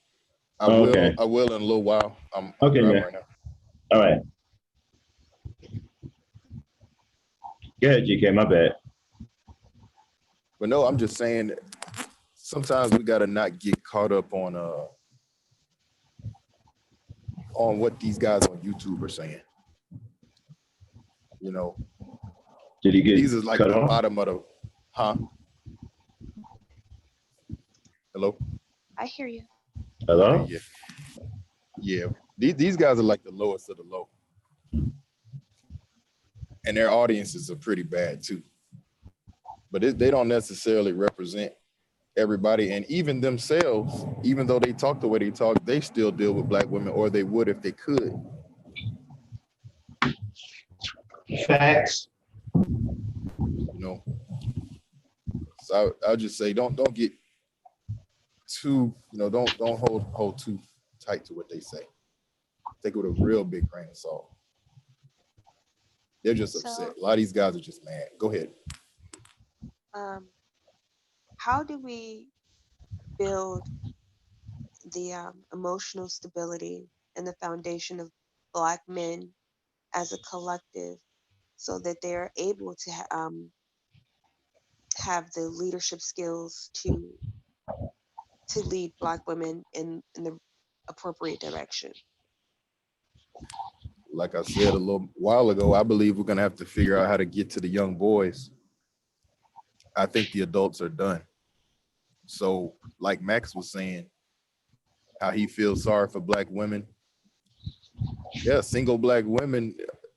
I Okay. will in a little while. I'm Okay, driving man. right now. All right. Go ahead, GK. My bad. But no, I'm just saying sometimes we gotta not get caught up on what these guys on YouTube are saying. You know, Did he get these is like cut the off? bottom of the, huh? Hello? I hear you. Hello? Okay, yeah. These guys are like the lowest of the low. And their audiences are pretty bad too. But they don't necessarily represent everybody. And even themselves, even though they talk the way they talk, they still deal with black women, or they would if they could. Facts. You know. So I'll just say don't get too, don't hold too tight to what they say. Take it with a real big grain of salt. They're just upset. A lot of these guys are just mad. Go ahead. How do we build the emotional stability and the foundation of Black men as a collective so that they're able to have the leadership skills to lead Black women in the appropriate direction? Like I said a little while ago, I believe we're going to have to figure out how to get to the young boys. I think the adults are done. So like Max was saying, how he feels sorry for black women. Yeah, single black women,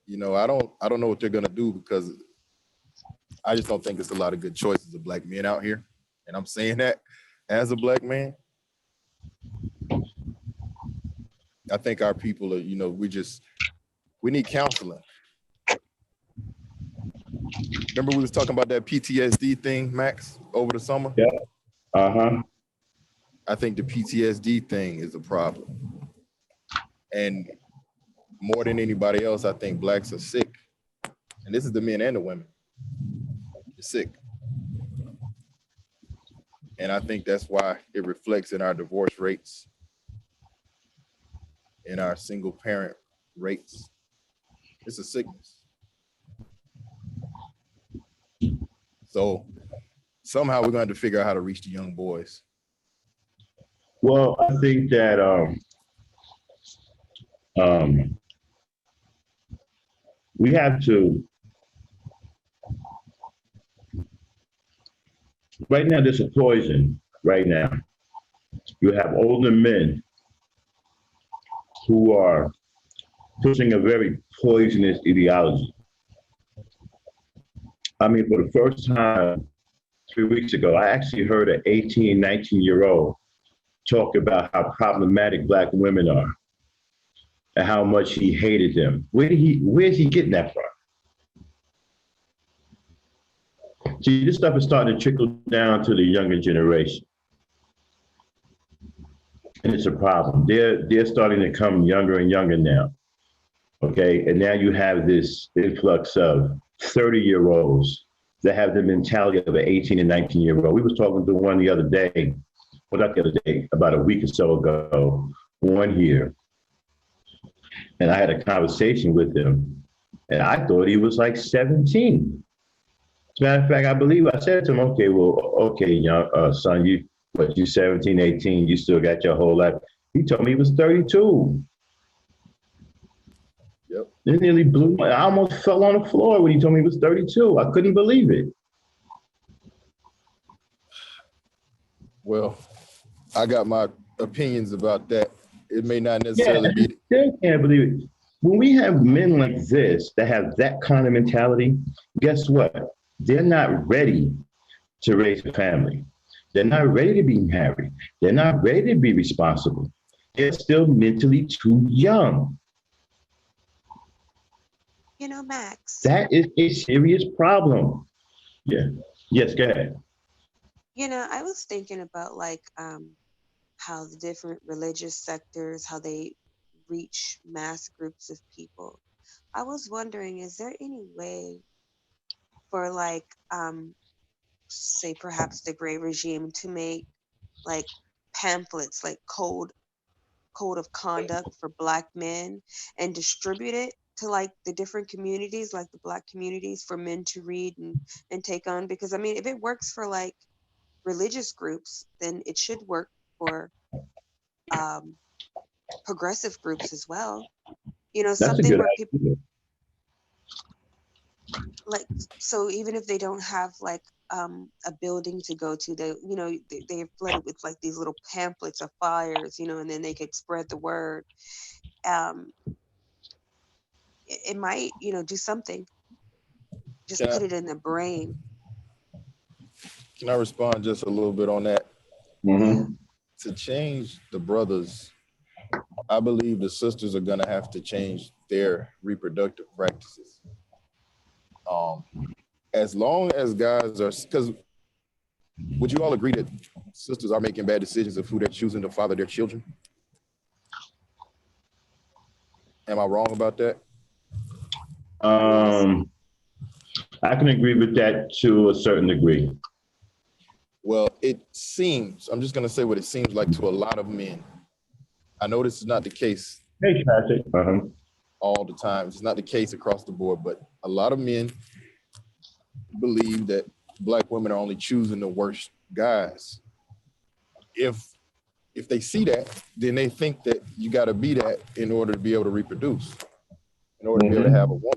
I don't know what they're going to do, because I just don't think it's a lot of good choices of black men out here. And I'm saying that as a black man. I think our people are, we need counseling. Remember we was talking about that PTSD thing, Max, over the summer? Yeah. Uh-huh. I think the PTSD thing is a problem. And more than anybody else, I think blacks are sick. And this is the men and the women. They're sick. And I think that's why it reflects in our divorce rates, in our single parent rates. It's a sickness. So somehow we're going to figure out how to reach the young boys. Well, I think that we have to, right now there's a poison right now. You have older men who are pushing a very poisonous ideology. I mean, for the first time 3 weeks ago, I actually heard an 18, 19-year-old talk about how problematic black women are and how much he hated them. Where's he getting that from? See, this stuff is starting to trickle down to the younger generation. and it's a problem. They're starting to come younger and younger now. Okay, and now you have this influx of 30-year-olds that have the mentality of an 18 and 19-year-old. We was talking to one the other day, well, not the other day, about a week or so ago, one here, and I had a conversation with him, and I thought he was like 17. As a matter of fact, I believe I said to him, okay, well, okay, young son, you 17, 18, you still got your whole life. He told me he was 32. Yep. It nearly blew my, I almost fell on the floor when he told me he was 32. I couldn't believe it. Well, I got my opinions about that. It may not necessarily be. I can't believe it. When we have men like this that have that kind of mentality, guess what? They're not ready to raise a family. They're not ready to be married. They're not ready to be responsible. They're still mentally too young. You know, Max. That is a serious problem. Yeah. Yes, go ahead. You know, I was thinking about like how the different religious sectors, how they reach mass groups of people. I was wondering, is there any way for like say perhaps the gray regime to make like pamphlets, like code of conduct for Black men, and distribute it to like the different communities, like the Black communities, for men to read and take on? Because I mean, if it works for like religious groups, then it should work for progressive groups as well. You know, That's a something good where people idea. like, so even if they don't have like a building to go to, they, you know, they're flooded with like these little pamphlets of flyers, you know, and then they could spread the word. um it might, you know, do something, just Can I, put it in the brain. can I respond just a little bit on that? Mm-hmm. To change the brothers, I believe the sisters are going to have to change their reproductive practices. As long as guys are, because would you all agree that sisters are making bad decisions of who they're choosing to father their children? Am I wrong about that? I can agree with that to a certain degree. Well, it seems, I'm just going to say what it seems like to a lot of men. I know this is not the case Hey, Patrick. all the time. It's not the case across the board, but a lot of men believe that Black women are only choosing the worst guys. If they see that, then they think that you got to be that in order to be able to reproduce, in order to be able to have a woman.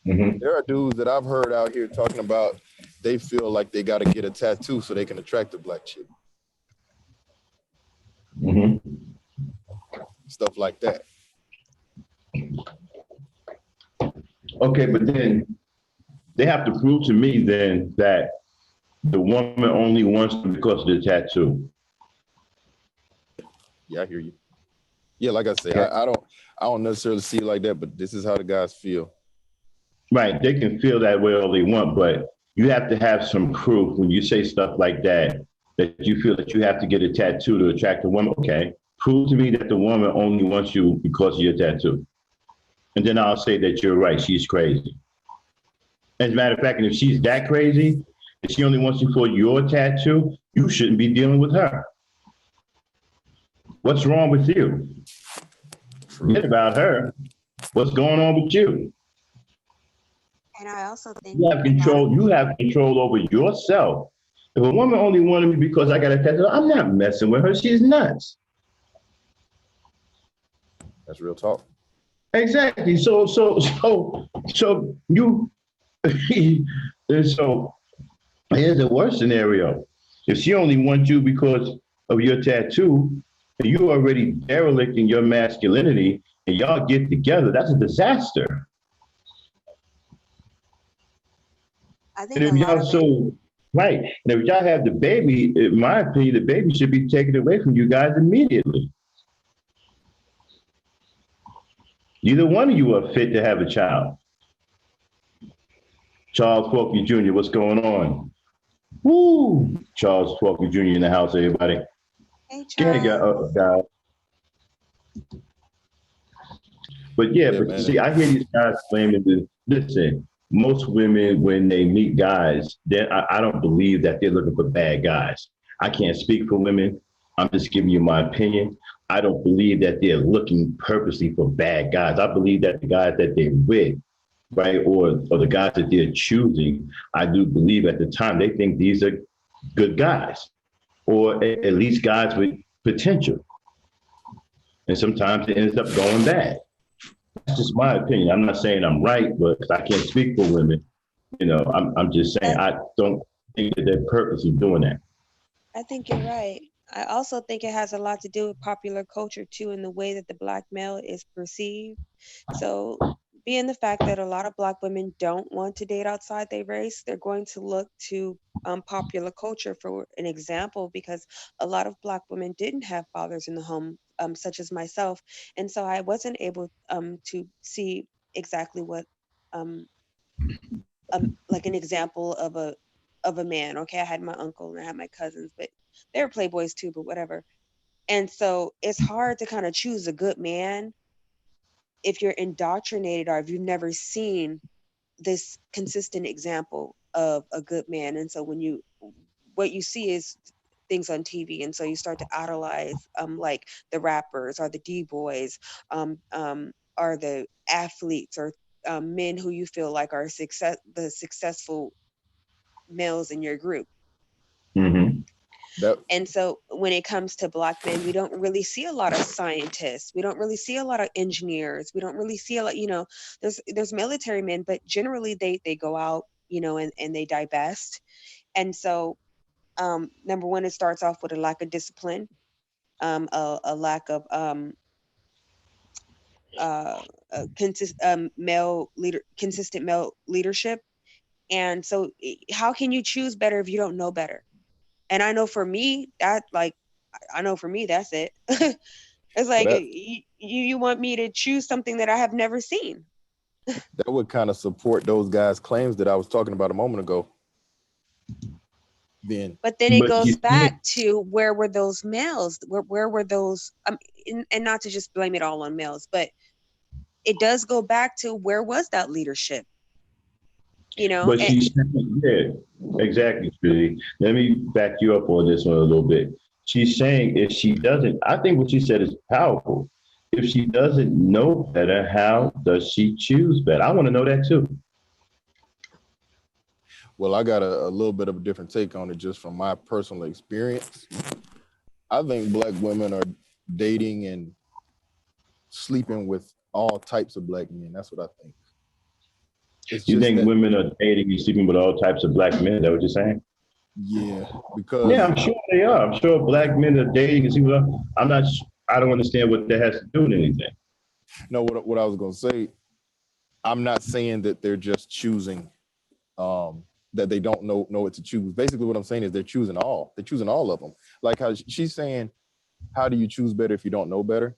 Mm-hmm. There are dudes that I've heard out here talking about they feel like they got to get a tattoo so they can attract a Black chick. Mm-hmm. Stuff like that. Okay, but then they have to prove to me then that the woman only wants them because of the tattoo. Yeah, I hear you. Yeah, like I say, Yeah. I don't necessarily see it like that, but this is how the guys feel. Right, they can feel that way all they want, but you have to have some proof when you say stuff like that, that you feel that you have to get a tattoo to attract a woman. Okay, prove to me that the woman only wants you because of your tattoo. And then I'll say that you're right, she's crazy. As a matter of fact, and if she's that crazy, if she only wants you for your tattoo, you shouldn't be dealing with her. What's wrong with you? Forget about her. What's going on with you? And I also think You have control. You have control over yourself. If a woman only wanted me because I got a tattoo, I'm not messing with her. She's nuts. That's real talk. Exactly. So you. So here's the worst scenario. If she only wants you because of your tattoo, and you already derelict in your masculinity, and y'all get together, that's a disaster. I think And a if lot y'all of it, right, and if y'all have the baby, in my opinion, the baby should be taken away from you guys immediately. Neither one of you are fit to have a child. Charles Faulkner Jr., what's going on? Woo! Charles Faulkner Jr. in the house, everybody. Hey, Yeah, Charles. guys. But yeah, Yeah, but man. see, I hear these guys claiming this. Listen, most women, when they meet guys, then I don't believe that they're looking for bad guys. I can't speak for women. I'm just giving you my opinion. I don't believe that they're looking purposely for bad guys. I believe that the guys that they're with, right, or the guys that they're choosing, I do believe at the time they think these are good guys, or at least guys with potential. And sometimes it ends up going bad. That's just my opinion. I'm not saying I'm right, but I can't speak for women. I'm just saying I, I don't think that they're purposely doing that. I think you're right. I also think it has a lot to do with popular culture too, and the way that the black male is perceived. So, being the fact that a lot of black women don't want to date outside their race, they're going to look to popular culture for an example, because a lot of black women didn't have fathers in the home, such as myself, and so I wasn't able to see exactly what um, like an example of a man. Okay, I had my uncle and I had my cousins, but they were playboys too, but whatever. And so it's hard to kind of choose a good man if you're indoctrinated or if you've never seen this consistent example of a good man. And so what you see is things on TV, and so you start to idolize like the rappers or the D-boys, or the athletes, or men who you feel like are the successful males in your group. Mm-hmm. That And so when it comes to black men, we don't really see a lot of scientists. We don't really see a lot of engineers. We don't really see a lot, there's military men, but generally they go out, and they divest. And so number one, it starts off with a lack of discipline, a lack of consistent male leadership. And so how can you choose better if you don't know better? And I know for me that's it. It's well, like that you want me to choose something that I have never seen. that would kind of support those guys' claims that I was talking about a moment ago. Then But then it But you goes think, back to, where were those males? Where were those? And not to just blame it all on males, but it does go back to, where was that leadership? but And she's yeah, exactly, Judy. Let me back you up on this one a little bit. She's saying if she doesn't, I think what she said is powerful. If she doesn't know better, how does she choose better? I want to know that too. well, I got a little bit of a different take on it just from my personal experience. I think black women are dating and sleeping with all types of black men. That's what I think. It's You just think that, women are dating and sleeping with all types of black men? Is that what you're saying? yeah, Yeah, because I'm sure they are. I'm sure black men are dating and sleeping with. I'm not. I don't understand what that has to do with anything. no, what I was gonna say, I'm not saying that they're just choosing, that they don't know what to choose. Basically, what I'm saying is they're choosing all. They're choosing all of them. Like how she's saying, how do you choose better if you don't know better?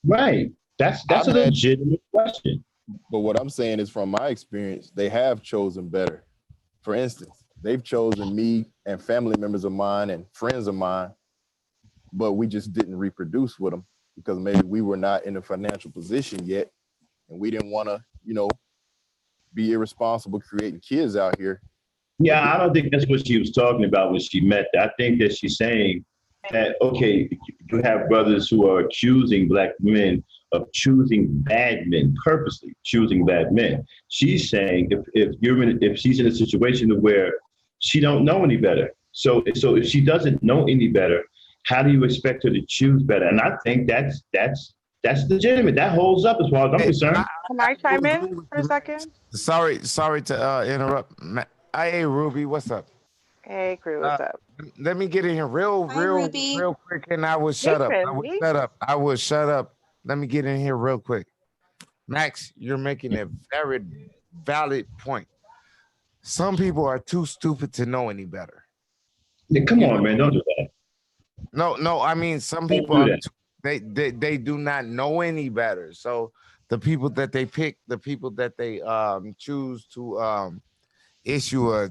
Right. That's I've a had, legitimate question. but what I'm saying is from my experience, they have chosen better. For instance, they've chosen me and family members of mine and friends of mine, but we just didn't reproduce with them because maybe we were not in a financial position yet, and we didn't want to, be irresponsible creating kids out here. But Yeah, I don't think that's what she was talking about when she met that. I think that she's saying that, okay, you have brothers who are accusing black men of choosing bad men, purposely choosing bad men. She's saying if she's in a situation where she don't know any better. So if she doesn't know any better, how do you expect her to choose better? And I think that's legitimate. That holds up as far as I'm Hey, concerned. Can I chime agree in with for a you, man. second? Sorry to interrupt. Hey, Ruby, what's up? Hey, crew, Uh, what's up? let me get in here hi, Ruby. real quick, and I will shut up. I Nathan, will me? shut up. I will shut up. Let me get in here real quick. Max, you're making a very valid point. Some people are too stupid to know any better. Yeah, come You on, know, man, don't do that. no. I mean, some Don't people do are that. they do not know any better. So the people that they pick, the people that they choose to issue a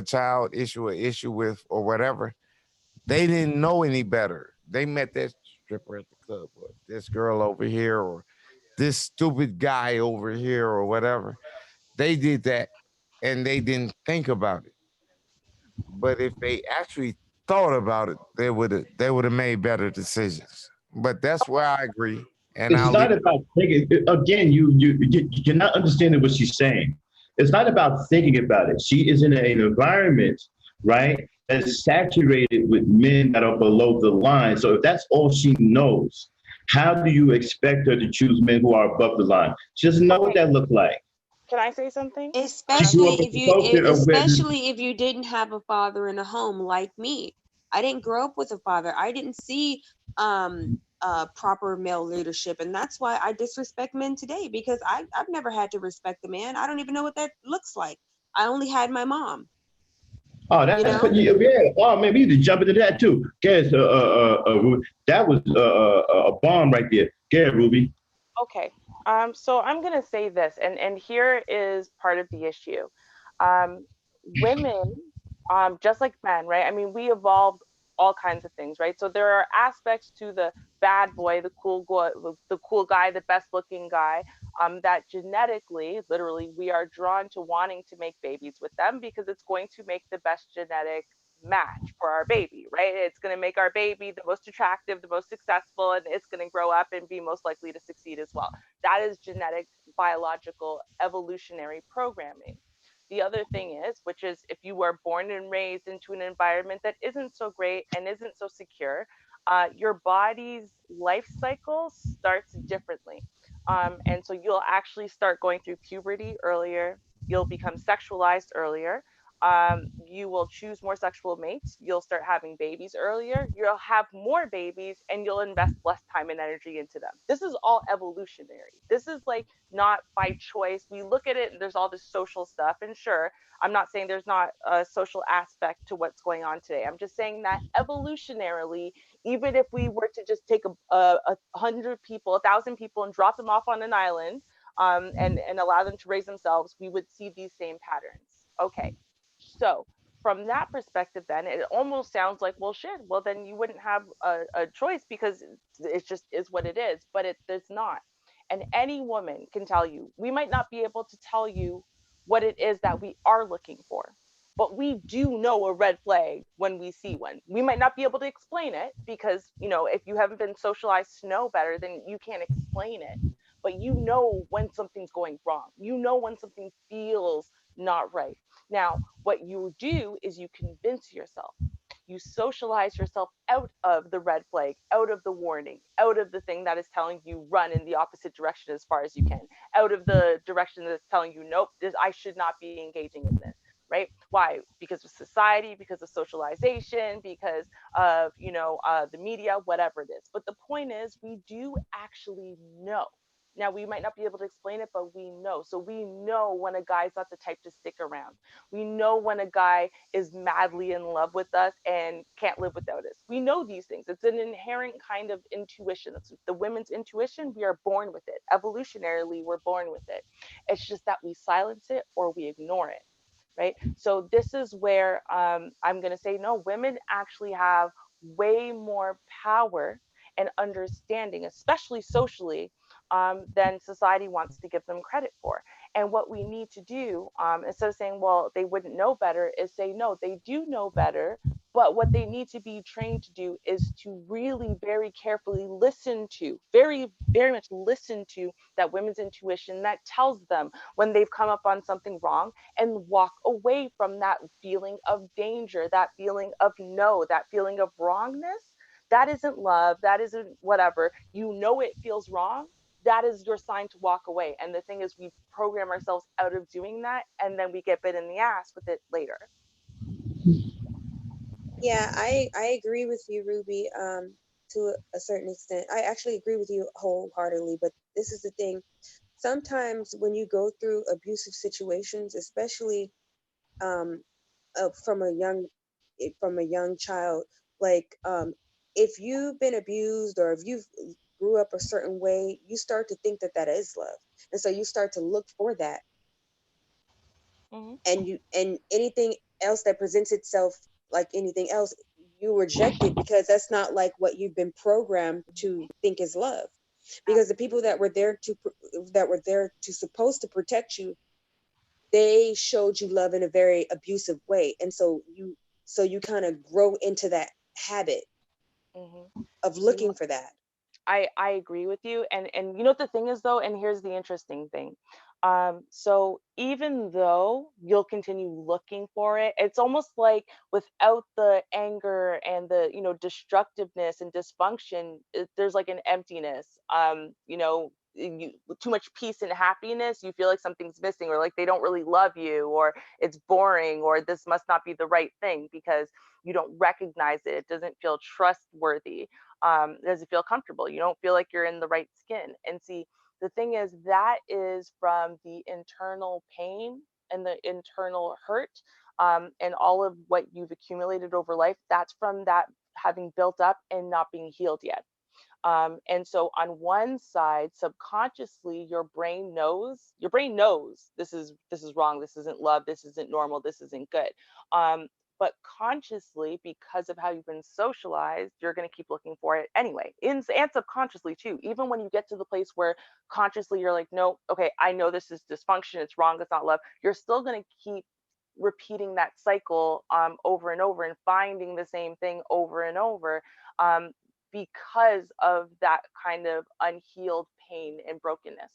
child, issue an issue with, or whatever, They didn't know any better. They met that stripper at the club, or this girl over here, or this stupid guy over here, or whatever. They did that, and they didn't think about it. But if they actually thought about it, they would have made better decisions. But that's where I agree, and It's I'll not leave it. about thinking. Again, you're not understanding what she's saying. It's not about thinking about it. She is in an environment, right, that's saturated with men that are below the line. So if that's all she knows, how do you expect her to choose men who are above the line? She doesn't know what Okay, that look like. can I say something? She grew up in a culture of where Especially if you didn't have a father in a home like me. I didn't grow up with a father. I didn't see proper male leadership, and that's why I disrespect men today, because I've never had to respect a man. I don't even know what that looks like. I only had my mom, oh, you that's know. yeah. Oh man, we need to jump into that too. Guess that was a bomb right there. Yeah, Ruby. Okay. So I'm gonna say this, and here is part of the issue. Um, Women, just like men, right? I mean, we evolved all kinds of things, right? So there are aspects to the bad boy, the cool guy, the best looking guy, that genetically, literally, we are drawn to wanting to make babies with them because it's going to make the best genetic match for our baby, right? It's going to make our baby the most attractive, the most successful, and it's going to grow up and be most likely to succeed as well. That is genetic, biological, evolutionary programming. The other thing is, which is if you were born and raised into an environment that isn't so great and isn't so secure, your body's life cycle starts differently. And so you'll actually start going through puberty earlier. You'll become sexualized earlier. You will choose more sexual mates. You'll start having babies earlier. You'll have more babies and you'll invest less time and energy into them. This is all evolutionary. This is like not by choice. We look at it and there's all this social stuff. And sure, I'm not saying there's not a social aspect to what's going on today. I'm just saying that evolutionarily, even if we were to just take a hundred people, 1,000 people, and drop them off on an island, and allow them to raise themselves, we would see these same patterns. Okay, so from that perspective, then it almost sounds like, well, shit, well, then you wouldn't have a choice because it just is what it is, but it's not. And any woman can tell you, we might not be able to tell you what it is that we are looking for, but we do know a red flag when we see one. We might not be able to explain it because, if you haven't been socialized to know better, then you can't explain it. But you know when something's going wrong. You know when something feels not right. Now, what you do is you convince yourself. You socialize yourself out of the red flag, out of the warning, out of the thing that is telling you run in the opposite direction as far as you can, out of the direction that's telling you, nope, I should not be engaging in this. Right? Why? Because of society, because of socialization, because of the media, whatever it is. But the point is, we do actually know. Now, we might not be able to explain it, but we know. So we know when a guy's not the type to stick around. We know when a guy is madly in love with us and can't live without us. We know these things. It's an inherent kind of intuition. It's the women's intuition. We are born with it. Evolutionarily, we're born with it. It's just that we silence it or we ignore it. Right. So this is where I'm going to say, no, women actually have way more power and understanding, especially socially, than society wants to give them credit for. And what we need to do, instead of saying, well, they wouldn't know better, is say, no, they do know better. But what they need to be trained to do is to really very carefully listen to, very, very much listen to that women's intuition that tells them when they've come up on something wrong and walk away from that feeling of danger, that feeling of no, that feeling of wrongness. That isn't love. That isn't whatever. It feels wrong. That is your sign to walk away. And the thing is, we program ourselves out of doing that, and then we get bit in the ass with it later. Yeah, I agree with you, Ruby, to a certain extent. I actually agree with you wholeheartedly, but this is the thing. Sometimes when you go through abusive situations, especially um, from a young child, like if you've been abused or if you've grew up a certain way, you start to think that that is love, and so you start to look for that, Mm-hmm. and anything else that presents itself like anything else, you reject it because that's not like what you've been programmed to think is love. Because the people that were there to supposed to protect you, they showed you love in a very abusive way, and so you kind of grow into that habit of looking for that. I agree with you. And you know what the thing is though, and here's the interesting thing. So even though you'll continue looking for it, it's almost like without the anger and the, you know, destructiveness and dysfunction, there's like an emptiness. You know, with too much peace and happiness, you feel like something's missing, or like they don't really love you, or it's boring, or this must not be the right thing because you don't recognize it. It doesn't feel trustworthy. Does it feel comfortable? You don't feel like you're in the right skin. And see, the thing is, that is from the internal pain and the internal hurt, and all of what you've accumulated over life. That's from that having built up and not being healed yet. And so on one side, subconsciously, your brain knows this is wrong, this isn't love, this isn't normal, this isn't good. But consciously, because of how you've been socialized, you're going to keep looking for it anyway, and subconsciously too. Even when you get to the place where consciously you're like, no, okay, I know this is dysfunction, it's wrong, it's not love, you're still going to keep repeating that cycle over and over, and finding the same thing over and over, um, because of that kind of unhealed pain and brokenness.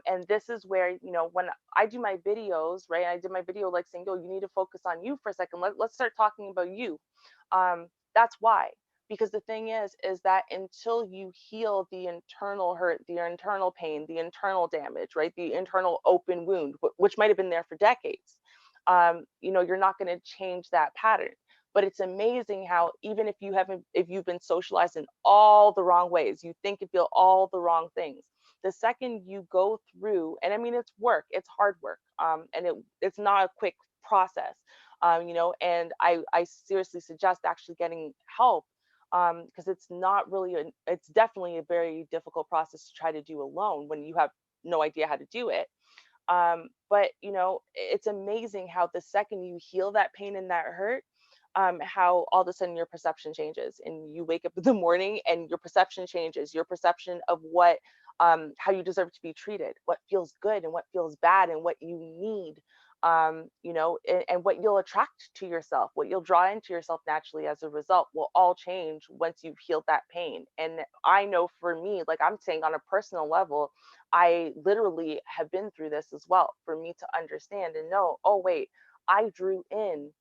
And this is where, you know, when I do my videos, right? I did my video like saying, yo, you need to focus on you for a second. Let's start talking about you. That's why. Because the thing is that until you heal the internal hurt, the internal pain, the internal damage, right? The internal open wound, which might have been there for decades, you know, you're not going to change that pattern. But it's amazing how even if you've been socialized in all the wrong ways, you think and feel all the wrong things, the second you go through, and I mean, it's work, it's hard work, and it's not a quick process, you know, and I seriously suggest actually getting help, because it's not really it's definitely a very difficult process to try to do alone when you have no idea how to do it. But you know, it's amazing how the second you heal that pain and that hurt, how all of a sudden your perception changes, and you wake up in the morning and your perception changes, your perception of what, how you deserve to be treated, what feels good and what feels bad, and what you need, you know, and what you'll attract to yourself, what you'll draw into yourself naturally as a result, will all change once you've healed that pain. And I know for me, like I'm saying on a personal level, I literally have been through this as well, for me to understand and know, oh wait, I drew in,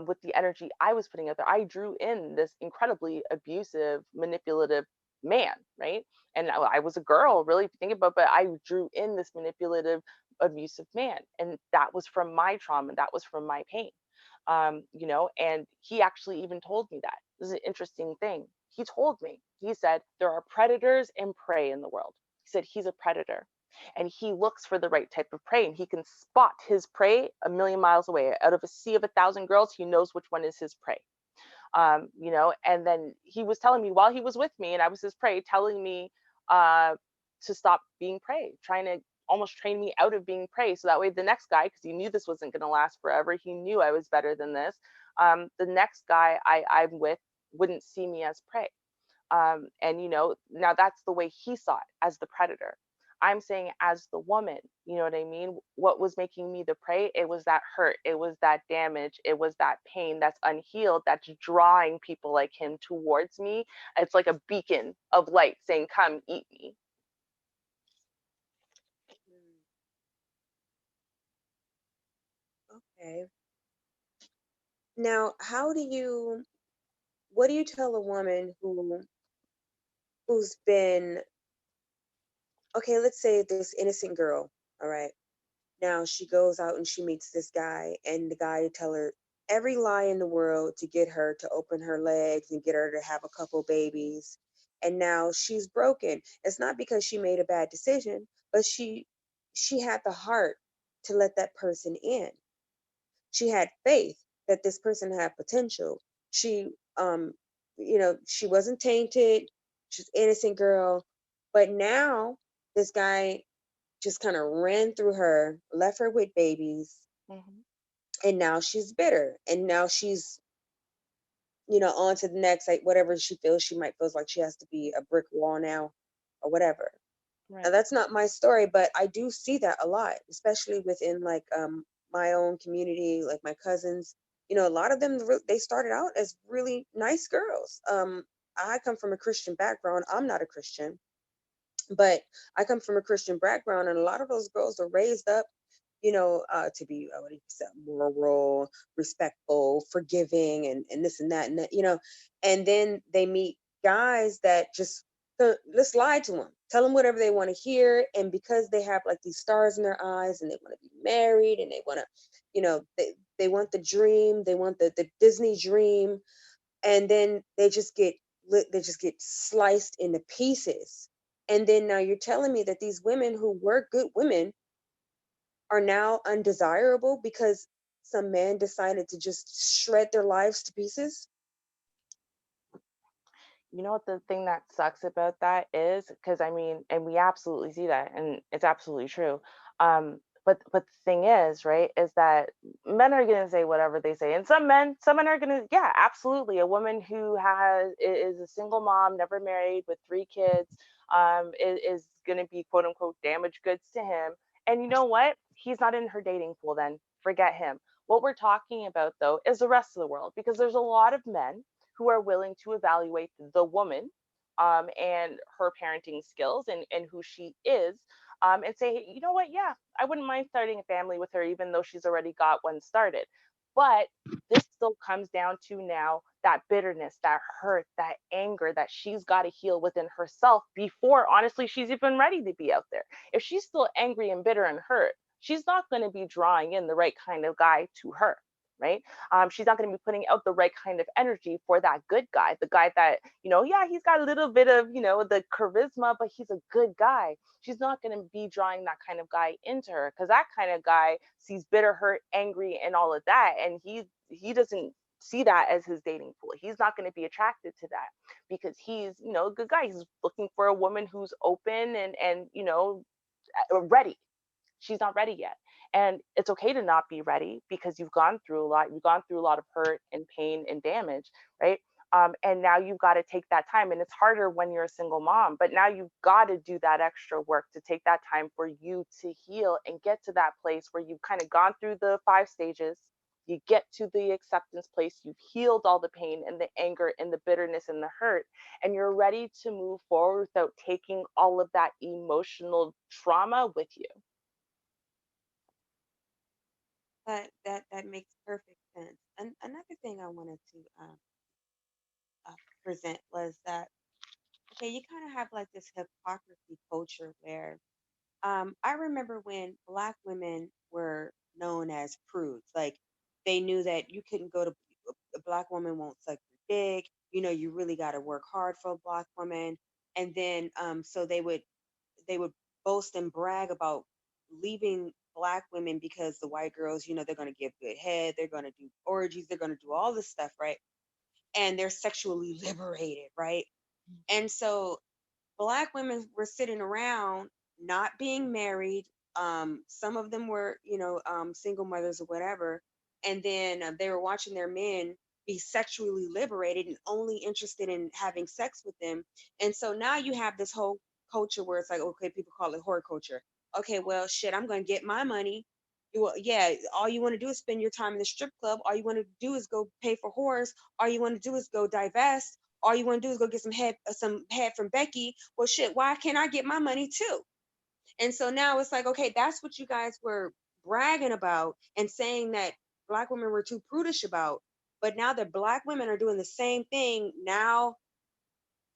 with the energy I was putting out there, I drew in this incredibly abusive, manipulative man, right? And I was a girl, really, if you think about it, but I drew in this manipulative, abusive man. And that was from my trauma, that was from my pain. You know, and he actually even told me that. This is an interesting thing. He told me, he said, there are predators and prey in the world. He said he's a predator, and he looks for the right type of prey, and he can spot his prey a million miles away. Out of a sea of 1,000 girls, he knows which one is his prey. You know, and then he was telling me while he was with me and I was his prey, telling me to stop being prey, trying to almost train me out of being prey. So that way the next guy, because he knew this wasn't going to last forever, he knew I was better than this. The next guy I'm with wouldn't see me as prey. And, you know, now that's the way he saw it, as the predator. I'm saying as the woman, you know what I mean? What was making me the prey? It was that hurt. It was that damage. It was that pain that's unhealed that's drawing people like him towards me. It's like a beacon of light saying, come eat me. Okay. Now, what do you tell a woman who's been, okay, let's say this innocent girl, all right? Now she goes out and she meets this guy, and the guy tell her every lie in the world to get her to open her legs and get her to have a couple babies. And now she's broken. It's not because she made a bad decision, but she had the heart to let that person in. She had faith that this person had potential. She you know, she wasn't tainted. She's an innocent girl. But now this guy just kind of ran through her, left her with babies, Mm-hmm. and now she's bitter. And now she's on to the next, like whatever she feels, she might feels like she has to be a brick wall now or whatever. Now, Right. that's not my story, but I do see that a lot, especially within like my own community, like my cousins. A lot of them they started out as really nice girls. I come from a Christian background. I'm not a Christian, but I come from a Christian background, and a lot of those girls are raised up, to be what do you say, moral, respectful, forgiving, and this and that, and then they meet guys that just let's lie to them, tell them whatever they want to hear, and because they have like these stars in their eyes, and they want to be married, and they want to, they want the dream, they want the Disney dream, and then they just get sliced into pieces. And then now you're telling me that these women who were good women are now undesirable because some man decided to just shred their lives to pieces. You know what the thing that sucks about that is, because I mean, and we absolutely see that, and it's absolutely true. But the thing is, right, is that men are gonna say whatever they say, and some men are gonna, yeah, absolutely. A woman who is a single mom, never married, with 3 kids, is gonna be quote unquote damaged goods to him. And you know what? He's not in her dating pool. Then forget him. What we're talking about though is the rest of the world, because there's a lot of men who are willing to evaluate the woman, and her parenting skills, and who she is, and say, hey, you know what? Yeah, I wouldn't mind starting a family with her, even though she's already got one started. But this still comes down to now that bitterness, that hurt, that anger that she's got to heal within herself before, honestly, she's even ready to be out there. If she's still angry and bitter and hurt, she's not going to be drawing in the right kind of guy to her, right? She's not going to be putting out the right kind of energy for that good guy, the guy that, yeah, he's got a little bit of, the charisma, but he's a good guy. She's not going to be drawing that kind of guy into her, because that kind of guy sees bitter, hurt, angry, and all of that. And he doesn't see that as his dating pool. He's not going to be attracted to that, because he's, a good guy. He's looking for a woman who's open and ready. She's not ready yet. And it's okay to not be ready, because you've gone through a lot. You've gone through a lot of hurt and pain and damage, right? And now you've got to take that time. And it's harder when you're a single mom, but now you've got to do that extra work to take that time for you to heal and get to that place where you've kind of gone through the 5 stages. You get to the acceptance place, you've healed all the pain and the anger and the bitterness and the hurt, and you're ready to move forward without taking all of that emotional trauma with you. That makes perfect sense. And another thing I wanted to present was that, okay, you kind of have like this hypocrisy culture where I remember when Black women were known as prudes. Like they knew that you couldn't go to a Black woman won't suck your dick. You really got to work hard for a Black woman. And then so they would boast and brag about leaving Black women because the white girls, they're going to give good head, they're going to do orgies, they're going to do all this stuff, right? And they're sexually liberated, right? And so Black women were sitting around not being married. Some of them were, single mothers or whatever. And then they were watching their men be sexually liberated and only interested in having sex with them. And so now you have this whole culture where it's like, okay, people call it whore culture. Okay, well, shit, I'm going to get my money. Well, yeah, all you want to do is spend your time in the strip club. All you want to do is go pay for whores. All you want to do is go divest. All you want to do is go get some head from Becky. Well, shit, why can't I get my money too? And so now it's like, okay, that's what you guys were bragging about and saying that Black women were too prudish about. But now that Black women are doing the same thing, now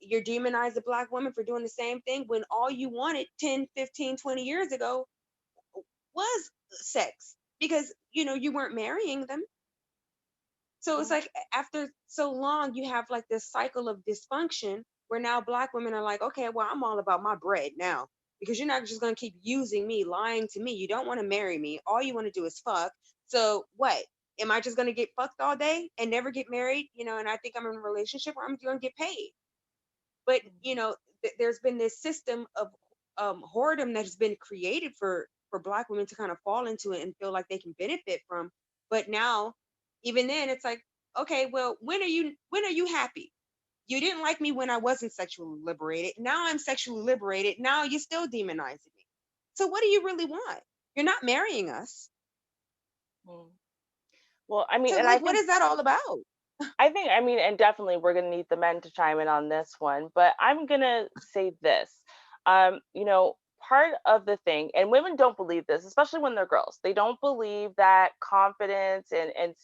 you're demonizing the Black woman for doing the same thing when all you wanted 10, 15, 20 years ago was sex, because, you weren't marrying them. So it's like after so long, you have like this cycle of dysfunction where now Black women are like, okay, well, I'm all about my bread now, because you're not just going to keep using me, lying to me. You don't want to marry me. All you want to do is fuck. So what? Am I just going to get fucked all day and never get married? And I think I'm in a relationship where I'm going to get paid. But, there's been this system of whoredom that has been created for Black women to kind of fall into it and feel like they can benefit from. But now, even then, it's like, Okay, well, when are you happy? You didn't like me when I wasn't sexually liberated. Now I'm sexually liberated. Now you're still demonizing me. So what do you really want? You're not marrying us. Mm. Well, I mean, So and I like, what think is that all about? I mean, and definitely we're going to need the men to chime in on this one, but I'm going to say this. You know, part of the thing, and women don't believe this, especially when they're girls. They don't believe that confidence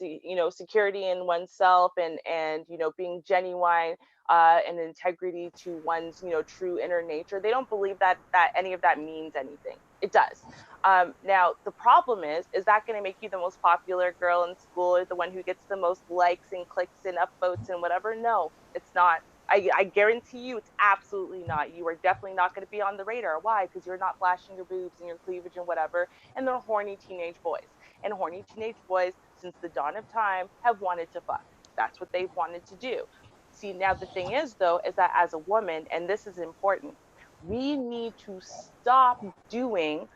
you know, security in oneself and you know, being genuine and integrity to one's, you know, true inner nature. They don't believe that any of that means anything. It does. Now the problem is that going to make you the most popular girl in school, or the one who gets the most likes and clicks and upvotes and whatever? No, it's not. I guarantee you it's absolutely not. You are definitely not going to be on the radar. Why? Because you're not flashing your boobs and your cleavage and whatever. And they're horny teenage boys. And horny teenage boys, since the dawn of time, have wanted to fuck. That's what they've wanted to do. See, now the thing is, though, is that as a woman, and this is important, we need to stop doing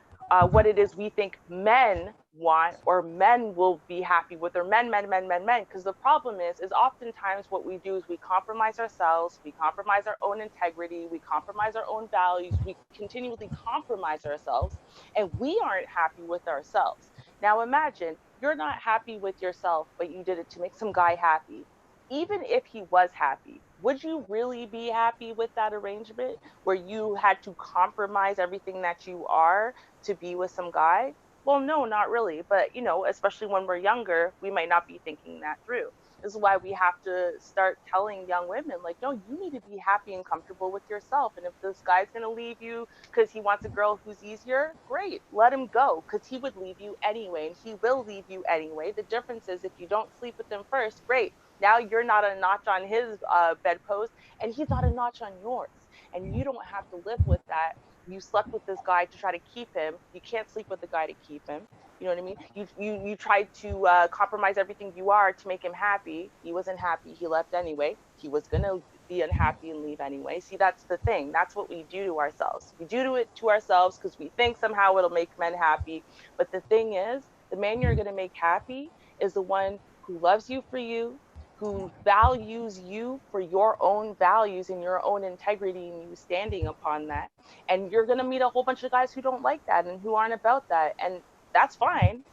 what it is we think men want or men will be happy with, or men. Because the problem is oftentimes what we do is we compromise ourselves, we compromise our own integrity, we compromise our own values, we continually compromise ourselves, and we aren't happy with ourselves. Now imagine you're not happy with yourself, but you did it to make some guy happy. Even if he was happy, would you really be happy with that arrangement where you had to compromise everything that you are to be with some guy? Well, no, not really. But, you know, especially when we're younger, we might not be thinking that through. This is why we have to start telling young women, like, no, you need to be happy and comfortable with yourself. And if this guy's going to leave you because he wants a girl who's easier, great, let him go, because he would leave you anyway. And he will leave you anyway. The difference is if you don't sleep with him first, great. Now you're not a notch on his bedpost, and he's not a notch on yours. And you don't have to live with that. You slept with this guy to try to keep him. You can't sleep with the guy to keep him. You know what I mean? You tried to compromise everything you are to make him happy. He wasn't happy. He left anyway. He was gonna be unhappy and leave anyway. See, that's the thing. That's what we do to ourselves. We do it to ourselves because we think somehow it'll make men happy. But the thing is, the man you're gonna make happy is the one who loves you for you, who values you for your own values and your own integrity and you standing upon that. And you're going to meet a whole bunch of guys who don't like that and who aren't about that. And that's fine.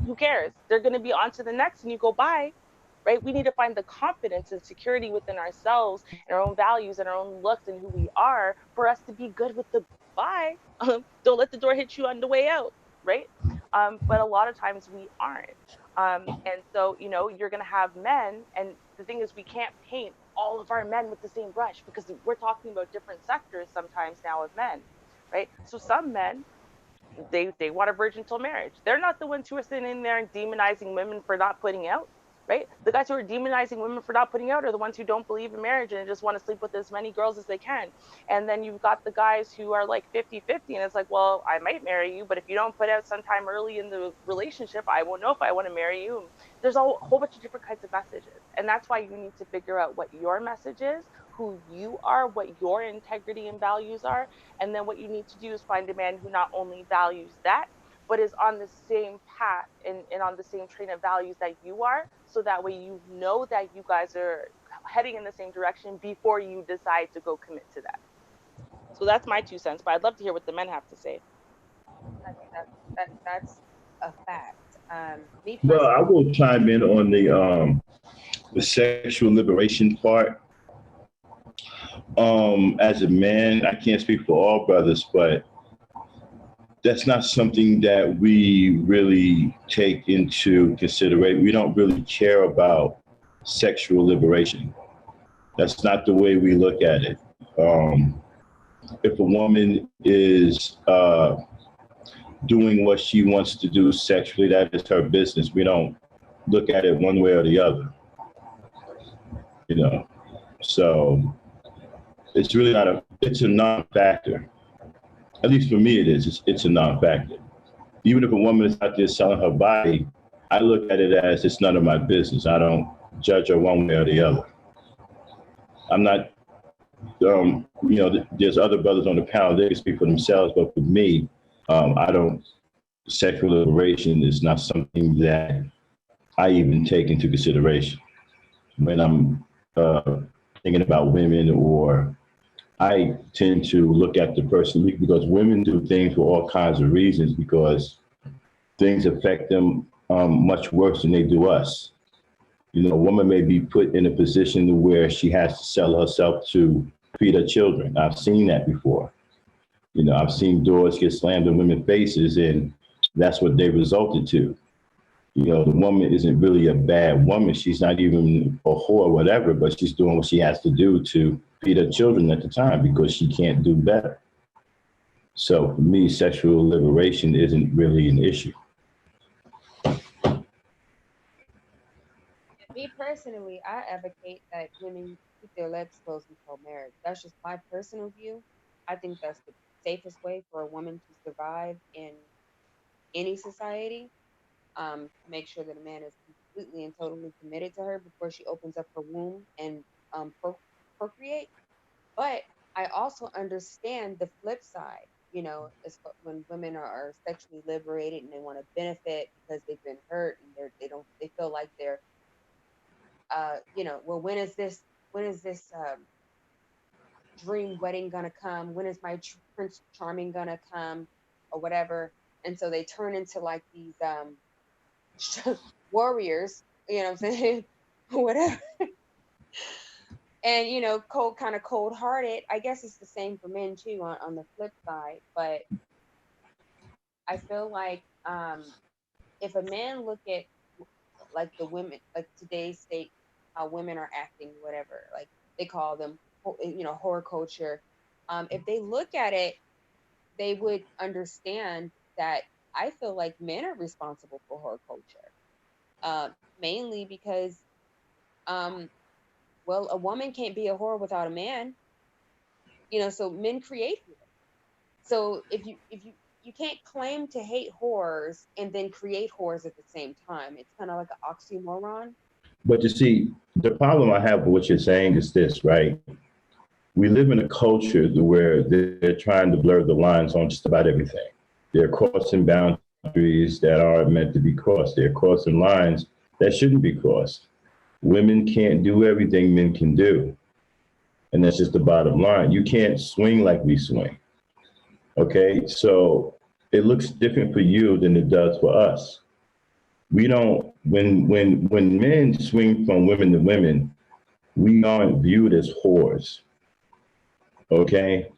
Who cares? They're going to be on to the next and you go, bye. Right? We need to find the confidence and security within ourselves and our own values and our own looks and who we are for us to be good with the bye. Don't let the door hit you on the way out. Right? But a lot of times we aren't. And so, you know, you're going to have men. And the thing is, we can't paint all of our men with the same brush because we're talking about different sectors sometimes now of men, right? So some men, they want a virgin till marriage. They're not the ones who are sitting there and demonizing women for not putting out, right? The guys who are demonizing women for not putting out are the ones who don't believe in marriage and just want to sleep with as many girls as they can. And then you've got the guys who are like 50-50, and it's like, well, I might marry you, but if you don't put out sometime early in the relationship, I won't know if I want to marry you. There's a whole bunch of different kinds of messages. And that's why you need to figure out what your message is, who you are, what your integrity and values are. And then what you need to do is find a man who not only values that, but is on the same path and on the same train of values that you are. So that way you know that you guys are heading in the same direction before you decide to go commit to that. So that's my 2 cents, but I'd love to hear what the men have to say. I mean, that's a fact. Me Well, I personally, will chime in on the sexual liberation part. As a man, I can't speak for all brothers, but that's not something that we really take into consideration. We don't really care about sexual liberation. That's not the way we look at it. If a woman is doing what she wants to do sexually, that is her business. We don't look at it one way or the other, you know. So it's really not it's a non-factor. At least for me, it is. It's a non-factor. Even if a woman is out there selling her body, I look at it as it's none of my business. I don't judge her one way or the other. I'm not, there's other brothers on the panel, they can speak for themselves, but for me, sexual liberation is not something that I even take into consideration. when I'm thinking about women, or I tend to look at the person because women do things for all kinds of reasons because things affect them much worse than they do us. You know, a woman may be put in a position where she has to sell herself to feed her children. I've seen that before. You know, I've seen doors get slammed in women's faces, and that's what they resulted to. You know, the woman isn't really a bad woman. She's not even a whore or whatever, but she's doing what she has to do to feed her children at the time because she can't do better. So for me, sexual liberation isn't really an issue. Me personally, I advocate that women keep their legs closed until marriage. That's just my personal view. I think that's the safest way for a woman to survive in any society. To make sure that a man is completely and totally committed to her before she opens up her womb and procreate. But I also understand the flip side. You know, when women are sexually liberated and they want to benefit because they've been hurt and they feel like they're well, when is this dream wedding gonna come? When is my Prince Charming gonna come, or whatever? And so they turn into like these warriors, you know what I'm saying? Whatever. And cold hearted. I guess it's the same for men too on the flip side. But I feel like if a man look at like the women, like today's state, how women are acting, whatever, like they call them, horror culture. If they look at it, they would understand that I feel like men are responsible for horror culture, mainly because, well, a woman can't be a whore without a man, so men create whores. So if you can't claim to hate whores and then create whores at the same time, it's kind of like an oxymoron. But you see, the problem I have with what you're saying is this, right? We live in a culture where they're trying to blur the lines on just about everything. They're crossing boundaries that aren't meant to be crossed. They're crossing lines that shouldn't be crossed. Women can't do everything men can do. And that's just the bottom line. You can't swing like we swing. Okay. So it looks different for you than it does for us. We don't, when men swing from women to women, we aren't viewed as whores. Okay.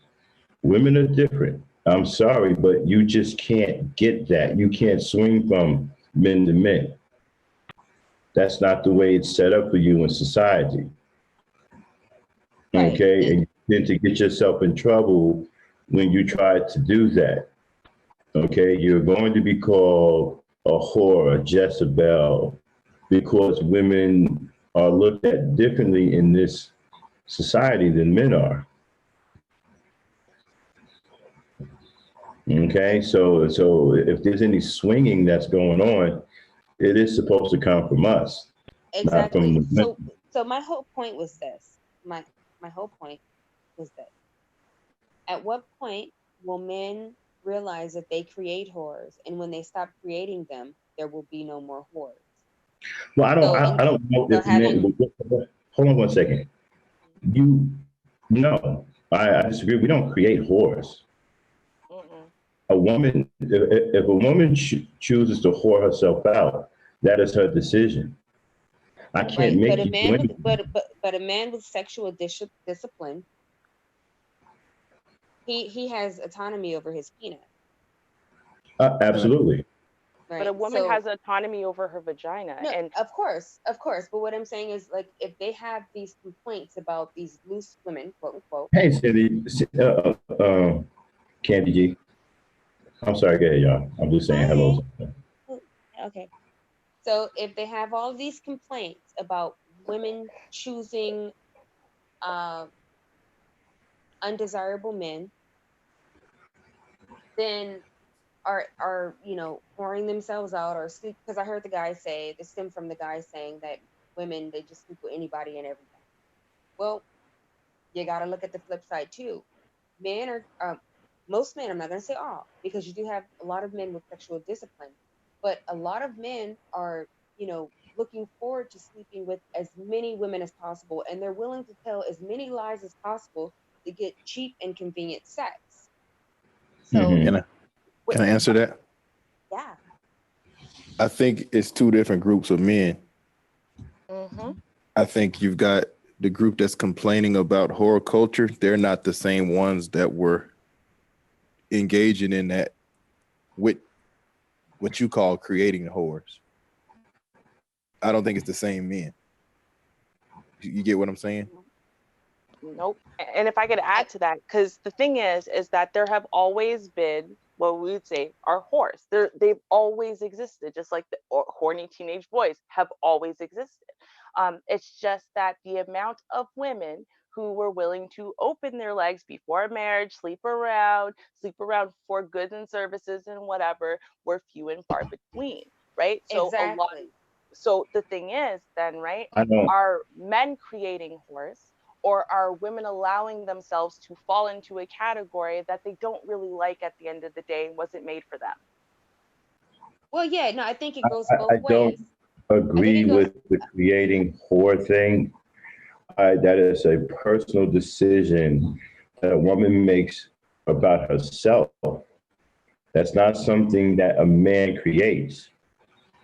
Women are different. I'm sorry, but you just can't get that. You can't swing from men to men. That's not the way it's set up for you in society. Right. Okay. And you tend to get yourself in trouble when you try to do that. Okay. You're going to be called a whore, a Jezebel, because women are looked at differently in this society than men are. Okay, so if there's any swinging that's going on, it is supposed to come from us, not from Exactly. the So men. so my whole point was this. My whole point was this. At what point will men realize that they create whores, and when they stop creating them, there will be no more whores? Well, So I don't know so if men. having Hold on one second. You no, I disagree. We don't create whores. Mm-mm. A woman, if a woman chooses to whore herself out, that is her decision. I can't right, but make a you do man with anything. but a man with sexual discipline, he has autonomy over his penis, And Absolutely. But a right? woman So has autonomy over her vagina, no, and of course. But what I'm saying is, like, if they have these complaints about these loose women, quote unquote. Hey, Cindy, Candy G. I'm sorry, go ahead, y'all. I'm just saying Hi. hello. Oh, okay. So if they have all these complaints about women choosing uh, undesirable men, then are pouring themselves out or sleep, because I heard the guy say, this stemmed from the guy saying that women, they just sleep with anybody and everything. Well, you got to look at the flip side too. Men are most men, I'm not going to say all, because you do have a lot of men with sexual discipline, but a lot of men are, looking forward to sleeping with as many women as possible, and they're willing to tell as many lies as possible to get cheap and convenient sex. So, Mhm. Can I answer that? yeah. I think it's two different groups of men. Mm-hmm. I think you've got the group that's complaining about horror culture. They're not the same ones that were engaging in that with what you call creating the horrors. I don't think it's the same men. You get what I'm saying? Nope. And if I could add to that, because the thing is that there have always been what we would say are whores. They've always existed, just like the horny teenage boys have always existed. It's just that the amount of women who were willing to open their legs before marriage, sleep around for goods and services and whatever, were few and far between, right? So Exactly. so the thing is then, right? I don't. Are men creating whores? Or are women allowing themselves to fall into a category that they don't really like at the end of the day, wasn't made for them? Well, yeah, no, I think it goes I both don't ways. I think agree it goes. with the creating whore thing. That is a personal decision that a woman makes about herself. That's not something that a man creates.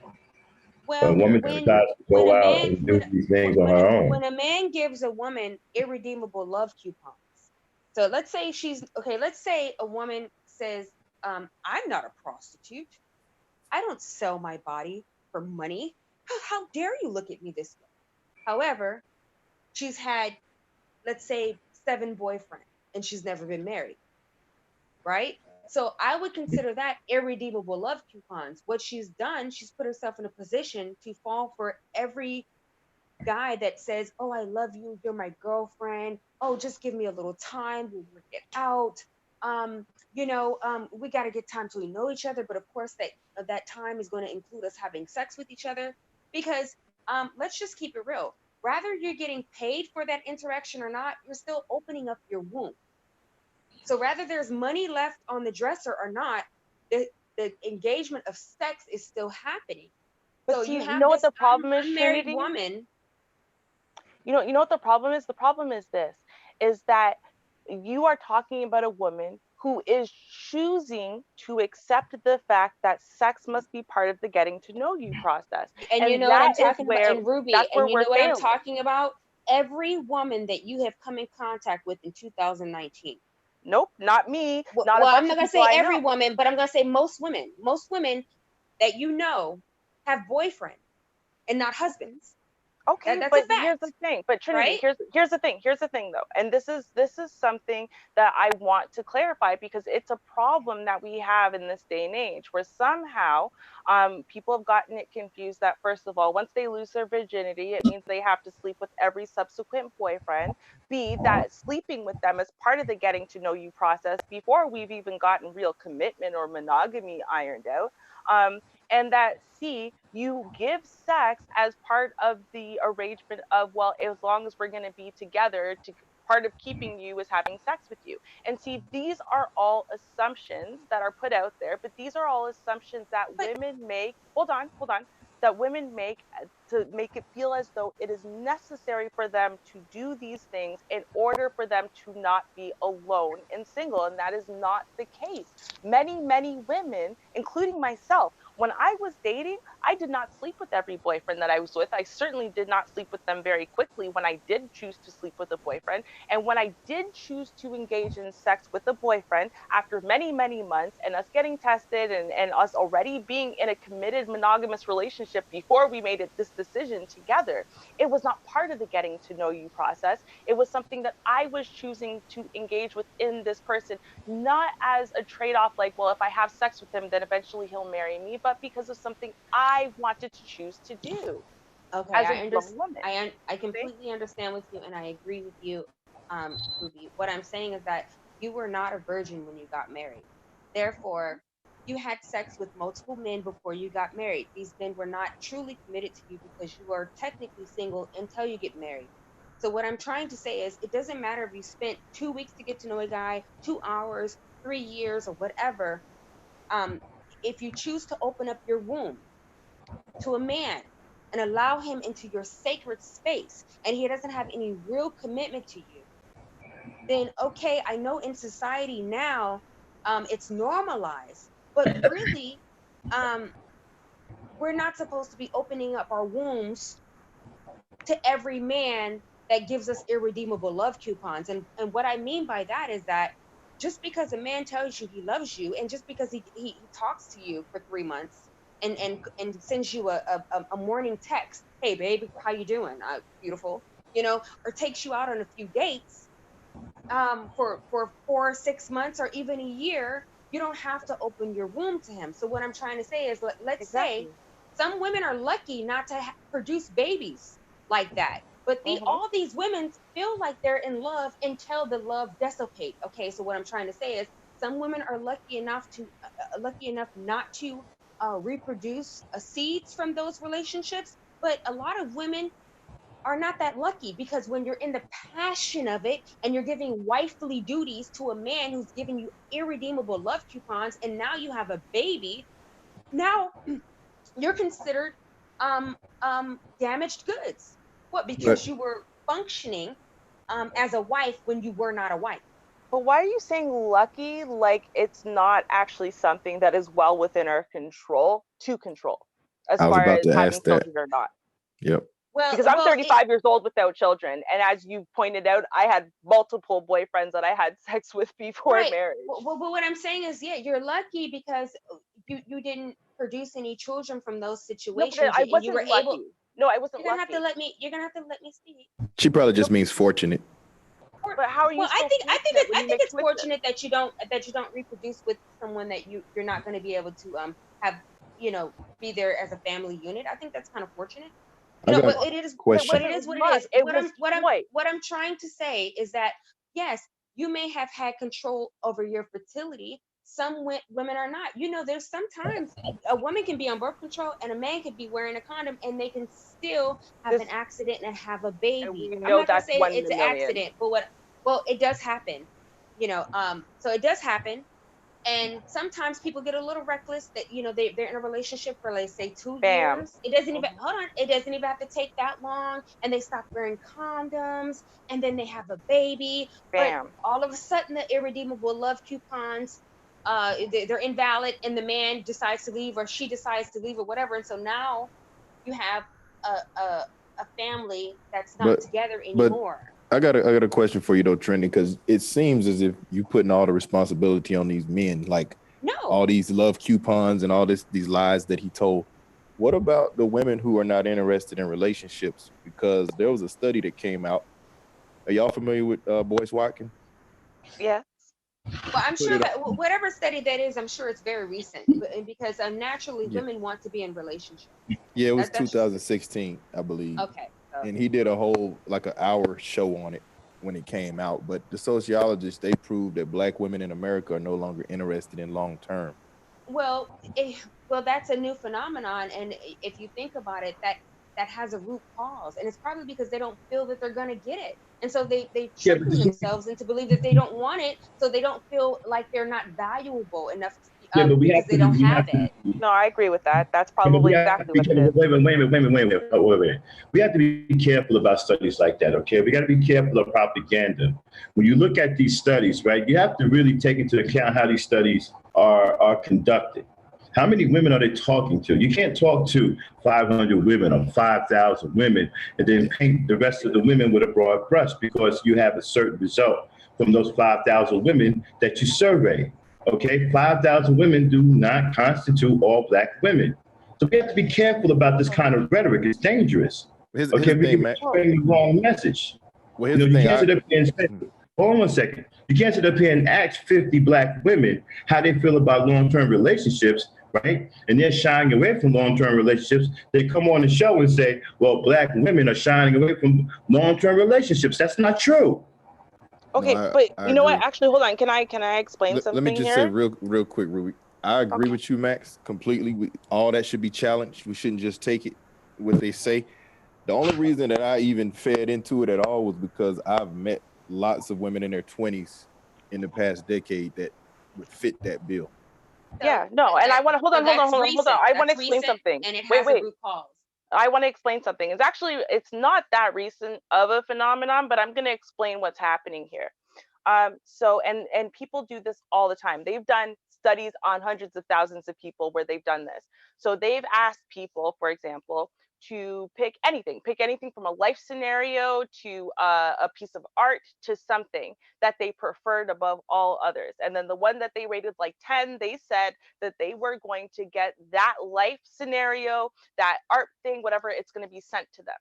A Well, woman decides to when go a out man and do these things on her own. when a man gives a woman irredeemable love coupons. So let's say she's okay. Let's say a woman says, "I'm not a prostitute. I don't sell my body for money. How dare you look at me this way?" However, she's had, let's say, 7 boyfriends and she's never been married, right? So I would consider that irredeemable love coupons. What she's done, she's put herself in a position to fall for every guy that says, "Oh, I love you. You're my girlfriend. Oh, just give me a little time. We'll work it out. We got to get time till we know each other. But of course, that time is going to include us having sex with each other because let's just keep it real. Rather you're getting paid for that interaction or not, you're still opening up your womb. So rather there's money left on the dresser or not, the engagement of sex is still happening. But So see, you you have know what this the problem is, unmarried Trinity? woman. You know what the problem is? The problem is this, is that you are talking about a woman who is choosing to accept the fact that sex must be part of the getting to know you process. And you And know what I'm that is talking about, where and Ruby, that's and where you we're know what I'm failing. talking about? Every woman that you have come in contact with in 2019. Nope, not me, Well, not a I'm bunch not of gonna people say I every know. woman, but I'm gonna say most women. Most women that you know have boyfriends and not husbands. Okay, That's a but here's the fact, thing. But Trinity, right? here's the thing. Here's the thing though. And this is something that I want to clarify because it's a problem that we have in this day and age where somehow people have gotten it confused that first of all, once they lose their virginity, it means they have to sleep with every subsequent boyfriend. B, that sleeping with them is part of the getting to know you process before we've even gotten real commitment or monogamy ironed out. Um, and that C, you give sex as part of the arrangement of, well, as long as we're going to be together, to part of keeping you is having sex with you. And see, these are all assumptions that are put out there, but these are all assumptions that But women make. Hold on, that women make to make it feel as though it is necessary for them to do these things in order for them to not be alone and single. And that is not the case. Many women, including myself, when I was dating, I did not sleep with every boyfriend that I was with. I certainly did not sleep with them very quickly when I did choose to sleep with a boyfriend. And when I did choose to engage in sex with a boyfriend after many months and us getting tested and us already being in a committed monogamous relationship before we made this decision together, it was not part of the getting to know you process. It was something that I was choosing to engage with in this person, not as a trade off, like, well, if I have sex with him, then eventually he'll marry me, but because of something I wanted to choose to do okay, as a I grown understand. woman. I See? completely understand with you, and I agree with you, Ruby. What I'm saying is that you were not a virgin when you got married. Therefore, you had sex with multiple men before you got married. These men were not truly committed to you because you are technically single until you get married. So what I'm trying to say is, it doesn't matter if you spent 2 weeks to get to know a guy, 2 hours, 3 years, or whatever. Um, if you choose to open up your womb to a man, and allow him into your sacred space, and he doesn't have any real commitment to you, then okay, I know in society now, it's normalized, but really, we're not supposed to be opening up our wombs to every man that gives us irredeemable love coupons. And what I mean by that is that just because a man tells you he loves you, and just because he talks to you for 3 months and sends you a morning text, hey babe, how you doing? Beautiful, or takes you out on a few dates, for 4 or 6 months or even a year, you don't have to open your womb to him. So what I'm trying to say is, let's say Exactly. some women are lucky not to produce babies like that, but all these women feel like they're in love until the love dissipate. Okay, so what I'm trying to say is, some women are lucky enough not to reproduce seeds from those relationships, but a lot of women are not that lucky, because when you're in the passion of it and you're giving wifely duties to a man who's giving you irredeemable love coupons, and now you have a baby, now you're considered damaged goods. What? But Because you were functioning as a wife when you were not a wife. But why are you saying lucky like it's not actually something that is well within our control to control, as I was far about as to having ask that. children or not? Yep. Because I'm 35 years old without children, and as you pointed out, I had multiple boyfriends that I had sex with before marriage. Well, what I'm saying is, yeah, you're lucky because you didn't produce any children from those situations, no, I wasn't you were lucky. able. No, I wasn't You're gonna lucky. you're gonna have to let me speak. She probably just means fortunate. But how are you? Well, I think it's fortunate that you don't reproduce with someone that you're not going to be able to have be there as a family unit. I think that's kind of fortunate. I got But a it is question. what it is. What it is. What I'm trying to say is that yes, you may have had control over your fertility. Some women are not. There's sometimes a woman can be on birth control and a man can be wearing a condom, and they can still have an accident and have a baby. I'm not gonna say it's an accident, but well, it does happen. So it does happen. And sometimes people get a little reckless, that they're in a relationship for, let's say, 2 years. It doesn't even hold on, it doesn't even have to take that long, and they stop wearing condoms, and then they have a baby. But all of a sudden, the irredeemable love coupons, they're invalid, and the man decides to leave, or she decides to leave, or whatever. And so now you have a family that's not together anymore. I got a question for you though, Trendy, because it seems as if you putting all the responsibility on these men, like all these love coupons and all these lies that he told. What about the women who are not interested in relationships? Because there was a study that came out. Are y'all familiar with Boyce Watkins? Yeah. Well, I'm sure that whatever study that is, I'm sure it's very recent, because naturally women want to be in relationships. Yeah, it was 2016, I believe. Okay. And he did a whole like an hour show on it when it came out. But the sociologists, they proved that Black women in America are no longer interested in long term. Well, that's a new phenomenon, and if you think about it, that has a root cause, and it's probably because they don't feel that they're going to get it, and so they trick themselves into believe that they don't want it, so they don't feel like they're not valuable enough because they don't have it. No, I agree with that. That's probably exactly what it is. Wait a minute. We have to be careful about studies like that, okay? We got to be careful of propaganda. When you look at these studies, right, you have to really take into account how these studies are conducted. How many women are they talking to? You can't talk to 500 women or 5,000 women and then paint the rest of the women with a broad brush, because you have a certain result from those 5,000 women that you survey. Okay, 5,000 women do not constitute all Black women. So we have to be careful about this kind of rhetoric. It's dangerous. We can be spreading the wrong message. You can't sit up here and say, hold on 1 second. You can't sit up here and ask 50 Black women how they feel about long-term relationships, right? And they're shying away from long-term relationships. They come on the show and say, well, Black women are shying away from long-term relationships. That's not true. Okay, no, but I you know agree. what? Actually, hold on. Can I explain something here? Let me just say real quick, Ruby. I agree with you, Max, completely. All that should be challenged. We shouldn't just take it what they say. The only reason that I even fed into it at all was because I've met lots of women in their 20s in the past decade that would fit that bill. Yeah, no, and I want to hold on. I want to explain something. And it Wait. has a root cause. I want to explain something. It's not that recent of a phenomenon, but I'm going to explain what's happening here. And people do this all the time. They've done studies on hundreds of thousands of people where they've done this. So they've asked people, for example, to pick anything from a life scenario to a piece of art to something that they preferred above all others. And then the one that they rated like 10, they said that they were going to get that life scenario, that art thing, whatever, it's going to be sent to them.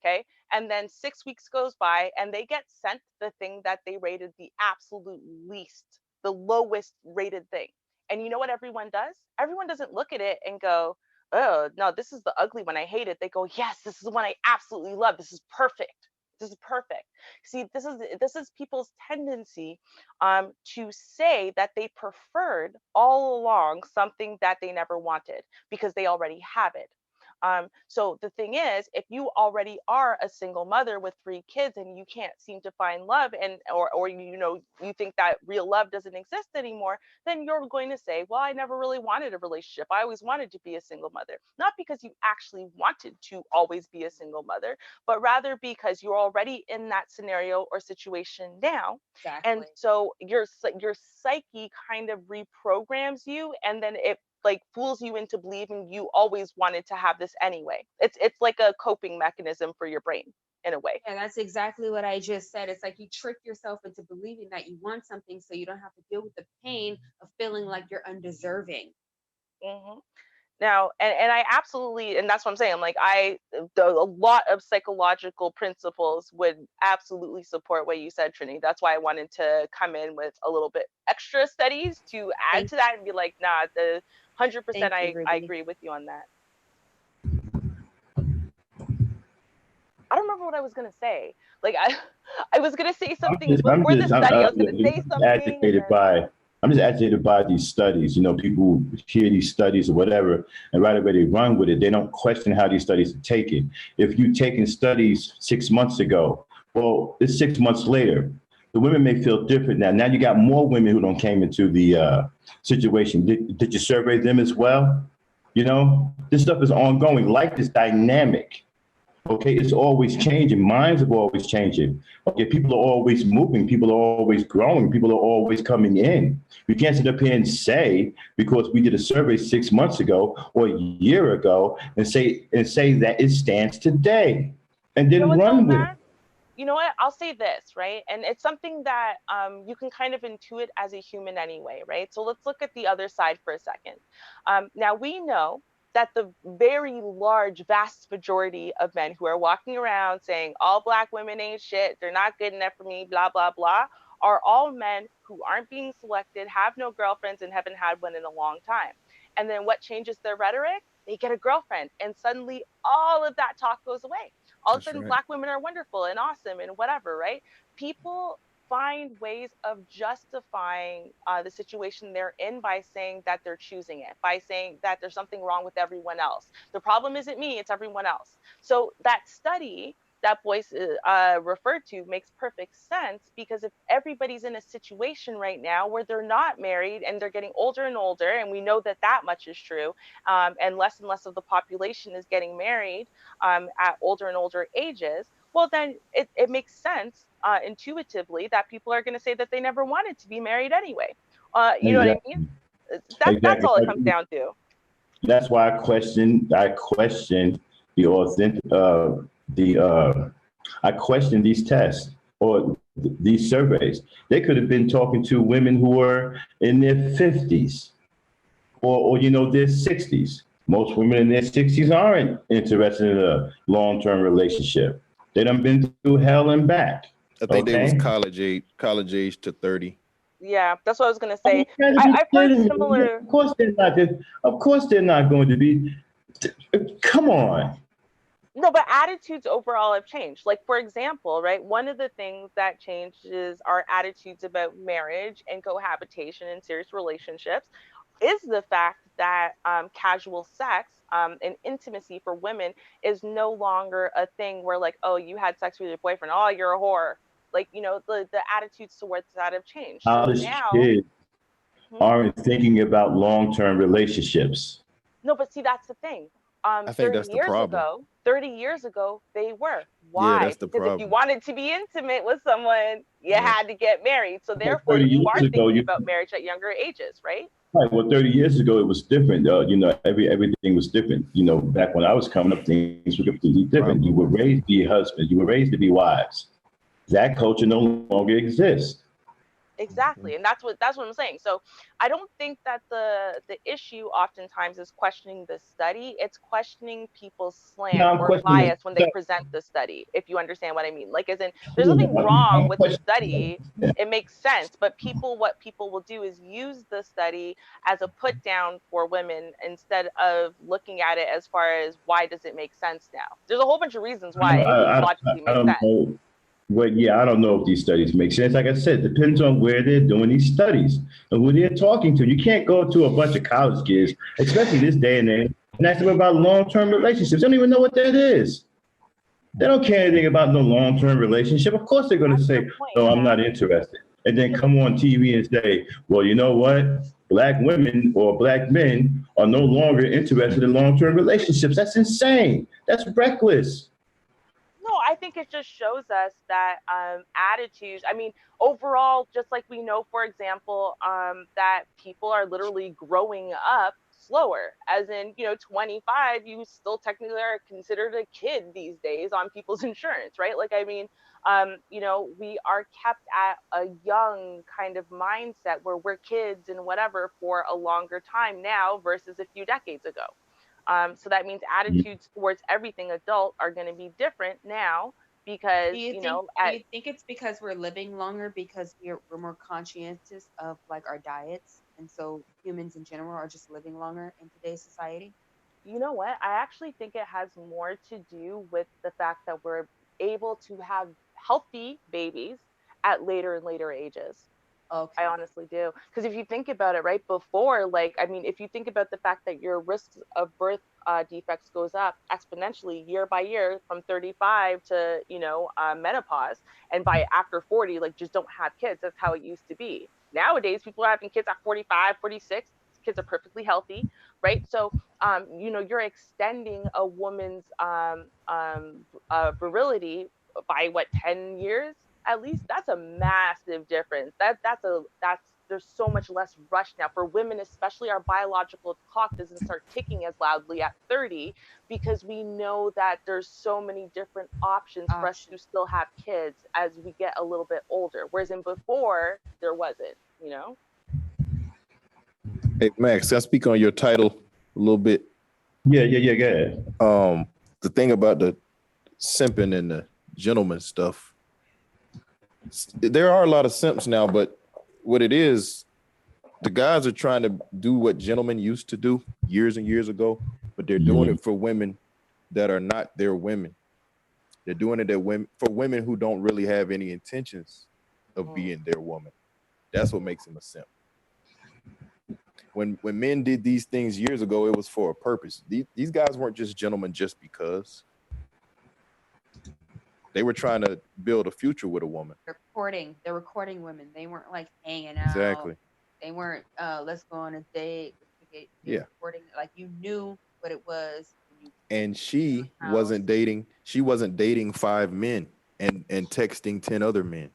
Okay. And then 6 weeks goes by and they get sent the thing that they rated the absolute least, the lowest rated thing. And you know what everyone does? Everyone doesn't look at it and go, oh, no, this is the ugly one. I hate it. They go, yes, this is the one I absolutely love. This is perfect. This is perfect. See, this is people's tendency to say that they preferred all along something that they never wanted because they already have it. So the thing is, if you already are a single mother with 3 kids and you can't seem to find love, and or you think that real love doesn't exist anymore, then you're going to say, well, I never really wanted a relationship. I always wanted to be a single mother. Not because you actually wanted to always be a single mother, but rather because you're already in that scenario or situation now. Exactly. And so your psyche kind of reprograms you, and then it like fools you into believing you always wanted to have this anyway. It's like a coping mechanism for your brain in a way. Yeah, that's exactly what I just said. It's like you trick yourself into believing that you want something so you don't have to deal with the pain of feeling like you're undeserving. Mm-hmm. Now, and I absolutely, and that's what I'm saying. Like a lot of psychological principles would absolutely support what you said, Trini. That's why I wanted to come in with a little bit extra studies to add to that and be like, nah, the 100% I agree with you on that. I don't remember what I was gonna say. Like I was gonna say something before the study. I was gonna say something. I'm just agitated by these studies. You know, people hear these studies or whatever, and right away they run with it. They don't question how these studies are taken. If you taken studies 6 months ago, well, it's 6 months later. The women may feel different now. Now you got more women who don't came into the situation. Did you survey them as well? You know, this stuff is ongoing. Life is dynamic. Okay, it's always changing. Minds are always changing. Okay, people are always moving. People are always growing. People are always coming in. We can't sit up here and say because we did a survey 6 months ago or a year ago and say that it stands today, and then run with it. You know what? I'll say this, right? And it's something that you can kind of intuit as a human anyway, right? So let's look at the other side for a second. Now we know that the very large, vast majority of men who are walking around saying all Black women ain't shit, they're not good enough for me, blah, blah, blah, are all men who aren't being selected, have no girlfriends, and haven't had one in a long time. And then what changes their rhetoric? They get a girlfriend, and suddenly all of that talk goes away. All of a sudden, Black women are wonderful and awesome and whatever, right? People find ways of justifying the situation they're in by saying that they're choosing it, by saying that there's something wrong with everyone else. The problem isn't me, it's everyone else. So that study that Boyce referred to makes perfect sense, because if everybody's in a situation right now where they're not married and they're getting older and older, and we know that that much is true, and less of the population is getting married at older and older ages, well, then it makes sense intuitively that people are going to say that they never wanted to be married anyway. You know what I mean? That's all it comes down to. That's why I question the authentic, I question these tests or these surveys. They could have been talking to women who were in their 50s or their 60s. Most women in their 60s aren't interested in a long-term relationship. They done been through hell and back. I think they was college age to 30. Yeah, that's what I was gonna say. I've heard similar. Of course they're not going to be. Come on. No, but attitudes overall have changed. Like, for example, right, one of the things that changed is our attitudes about marriage and cohabitation and serious relationships is the fact that casual sex and intimacy for women is no longer a thing where, like, oh, you had sex with your boyfriend, oh, you're a whore. Like, the attitudes towards that have changed. College kids aren't thinking about long-term relationships. No, but see, that's the thing. I think that's the problem. 30 years ago, they were. Yeah, Why? that's the Because if you problem. wanted to be intimate with someone, you Yeah. had to get married. So Well, therefore, 30 you years are ago, thinking you about marriage at younger ages, right? right. Well, 30 years ago, it was different. Everything was different. Back when I was coming up, things were completely different. You Problem. were raised to be husbands. You were raised to be wives. That culture no longer exists. Exactly, and that's what I'm saying. So I don't think that the issue oftentimes is questioning the study. It's questioning people's slant Now I'm or questioning bias when they the present the study, if you understand what I mean. Like, as in, there's yeah, nothing wrong I'm with the questioning. study. Yeah. It makes sense, but what people will do is use the study as a put down for women instead of looking at it as far as why does it make sense now. There's a whole bunch of reasons I, why it I, I, logically I makes don't sense. know. Well, yeah, I don't know if these studies make sense. Like I said, it depends on where they're doing these studies and who they're talking to. You can't go to a bunch of college kids, especially this day and age, and ask them about long-term relationships. They don't even know what that is. They don't care anything about no long-term relationship. Of course, they're going to That's the say, point, "No, I'm Matt. not interested," and then come on TV and say, "Well, you know what? Black women or black men are no longer interested in long-term relationships." That's insane. That's reckless. No, I think it just shows us that attitudes. I mean, overall, just like we know, for example, that people are literally growing up slower. As in, 25, you still technically are considered a kid these days on people's insurance, right? Like, I mean, we are kept at a young kind of mindset where we're kids and whatever for a longer time now versus a few decades ago. So that means attitudes towards everything adult are going to be different now Do because, you think do you think it's because we're living longer because we're more conscientious of like our diets, and so humans in general are just living longer in today's society? you know what? I actually think it has more to do with the fact that we're able to have healthy babies at later and later ages. I Okay. honestly do. Because if you think about it, right before, like, I mean, if you think about the fact that your risk of birth defects goes up exponentially year by year from 35 to, menopause. And by after 40, like, just don't have kids. That's how it used to be. Nowadays, people are having kids at 45, 46. Kids are perfectly healthy, right? So, you're extending a woman's virility by what, 10 years at least. That's a massive difference. That's there's so much less rush now for women, especially. Our biological clock doesn't start ticking as loudly at 30 because we know that there's so many different options for us Option. to still have kids as we get a little bit older, whereas in before there wasn't. Hey Max, can I speak on your title a little bit? Yeah. Go ahead. The thing about the simping and the gentleman stuff, there are a lot of simps now, but what it is, the guys are trying to do what gentlemen used to do years and years ago, but they're doing it for women that are not their women. They're doing it for women who don't really have any intentions of being their woman. That's what makes them a simp. When men did these things years ago, it was for a purpose. These guys weren't just gentlemen just because. They were trying to build a future with a woman. They're recording women. They weren't like hanging out. Exactly. They weren't let's go on a date. Yeah. Recording, like, you knew what it was when you And she wasn't dating 5 men and texting 10 other men.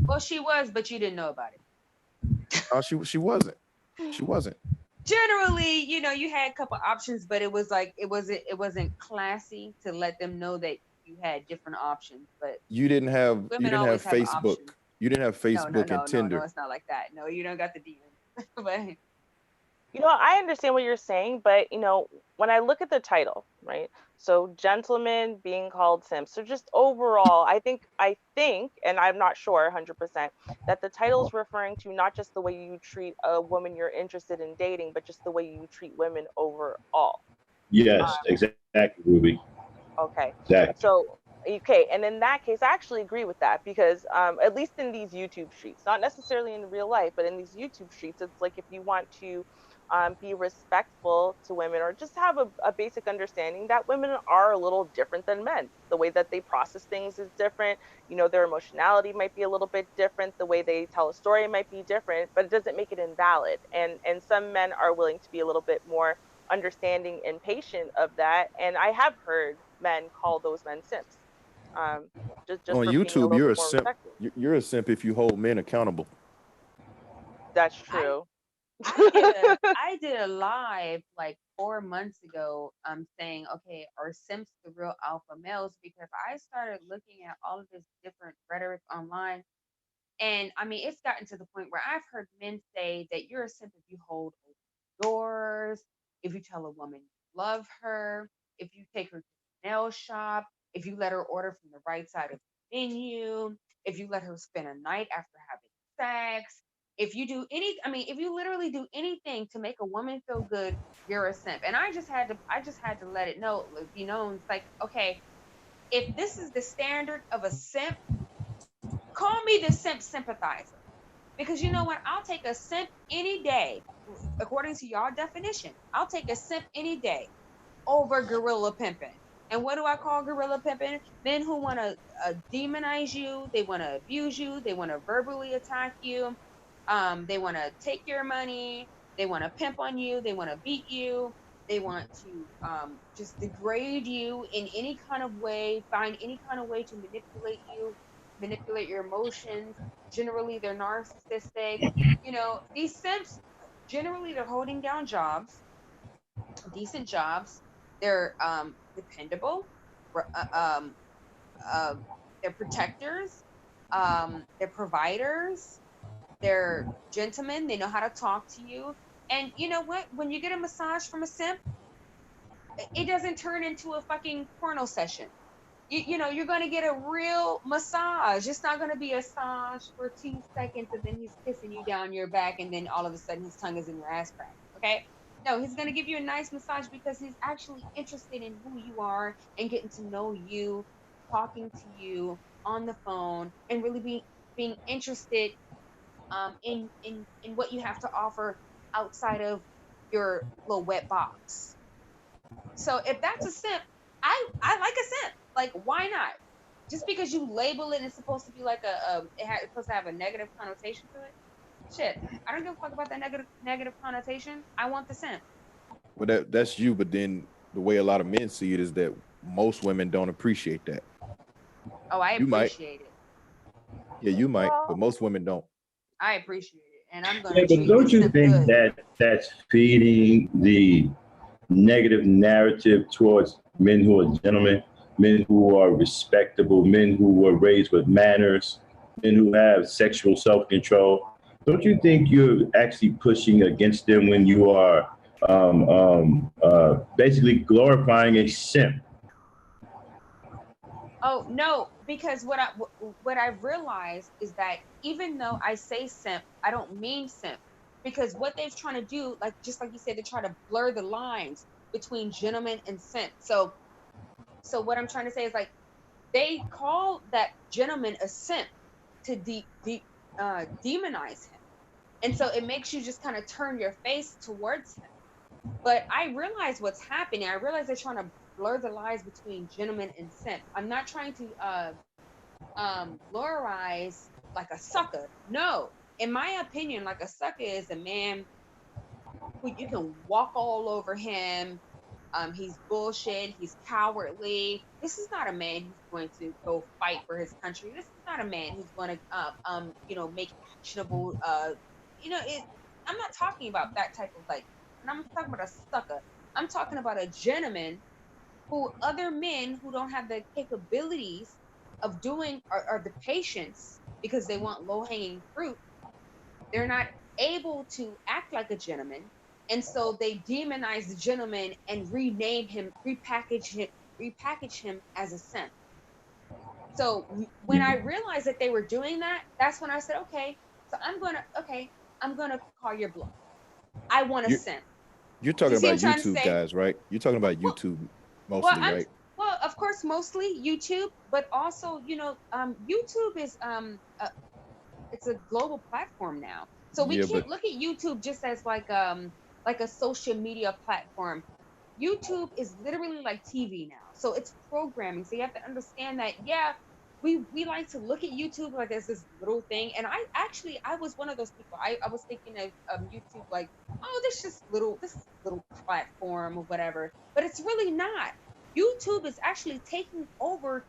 Well, she was, but you didn't know about it. Oh, she wasn't. She wasn't. Generally, you had a couple options, but it was like it wasn't classy to let them know that you had different options. But You didn't have women always have Facebook. options. You didn't have Facebook and Tinder. No, it's not like that. No, you don't got the DM. But I understand what you're saying, but when I look at the title, right? So gentlemen being called simps. So just overall, I think, and I'm not sure 100%, that the title is referring to not just the way you treat a woman you're interested in dating, but just the way you treat women overall. Yes, exactly, Ruby. Okay. Exactly. So, okay, and in that case, I actually agree with that because at least in these YouTube streets, not necessarily in real life, but in these YouTube streets, it's like if you want to be respectful to women or just have a basic understanding that women are a little different than men. The way that they process things is different. Their emotionality might be a little bit different. The way they tell a story might be different, but it doesn't make it invalid. And some men are willing to be a little bit more understanding and patient of that. And I have heard men call those men simps. Just On for being a YouTube, little you're bit a more simp. respectful. You're a simp if you hold men accountable. That's true. I did a live like 4 months ago, saying, okay, are simps the real alpha males? Because I started looking at all of this different rhetoric online. And I mean, it's gotten to the point where I've heard men say that you're a simp if you hold open doors, if you tell a woman you love her, if you take her to the nail shop, if you let her order from the right side of the menu, if you let her spend a night after having sex, if you do any, I mean, if you literally do anything to make a woman feel good, you're a simp. And I just had to let it know, be known. It's like, okay, if this is the standard of a simp, call me the simp sympathizer. Because you know what? I'll take a simp any day, according to y'all definition. I'll take a simp any day over gorilla pimping. And what do I call gorilla pimping? Men who want to demonize you, they want to abuse you, they want to verbally attack you, they want to take your money, they want to pimp on you, they want to beat you, they want to just degrade you in any kind of way, find any kind of way to manipulate you, manipulate your emotions. Generally, they're narcissistic. You know, these simps, generally, they're holding down jobs, decent jobs. They're dependable. Um, they're protectors. They're providers. They're gentlemen. They know how to talk to you. And you know what? When you get a massage from a simp, it doesn't turn into a fucking porno session. You know, you're going to get a real massage. It's not going to be a massage for 2 seconds and then he's kissing you down your back and then all of a sudden his tongue is in your ass crack. Okay. No, he's going to give you a nice massage because he's actually interested in who you are and getting to know you, talking to you on the phone, and really being interested in what you have to offer outside of your little wet box. So if that's a simp, I like a simp. Like, why not? Just because you label it, it's supposed to be like it's supposed to have a negative connotation to it. Shit, I don't give a fuck about that negative connotation. I want the simp. Well, that's you, but then the way a lot of men see it is that most women don't appreciate that. Oh, I You might. appreciate it. Yeah, you might, Well, but most women don't. I appreciate it, and I'm Yeah, gonna but treat don't this you simp think good. that that's feeding the negative narrative towards men who are gentlemen, men who are respectable, men who were raised with manners, men who have sexual self-control? Don't you think you're actually pushing against them when you are basically glorifying a simp? Oh no, because what I've realized is that even though I say simp, I don't mean simp. Because what they're trying to do, like just like you said, they're trying to blur the lines between gentleman and simp. So what I'm trying to say is like they call that gentleman a simp to demonize him. And so it makes you just kind of turn your face towards him. But I realize what's happening. I realize they're trying to blur the lines between gentleman and simp. I'm not trying to glorize like a sucker. No. In my opinion, like a sucker is a man who you can walk all over him. He's bullshit. He's cowardly. This is not a man who's going to go fight for his country. This is not a man who's going to, make actionable. I'm not talking about that type of like. And I'm talking about a sucker. I'm talking about a gentleman who other men who don't have the capabilities of doing or the patience because they want low hanging fruit. They're not able to act like a gentleman. And so they demonize the gentleman and rename him, repackage him as a simp. So when I realized that they were doing that, that's when I said, okay, so I'm gonna call your bluff. I want a You simp. you're Do talking you see what about I'm trying to YouTube say? guys, right? You're talking about Well, YouTube well, mostly, I'm right? well, of course, mostly YouTube, but also, YouTube is it's a global platform now. So we Yeah, but can't look at YouTube just as like a social media platform. YouTube is literally like TV now. So it's programming. So you have to understand that, yeah, we like to look at YouTube like as this little thing. And I was one of those people. I was thinking of YouTube like, oh, this is little platform or whatever. But it's really not. YouTube is actually taking over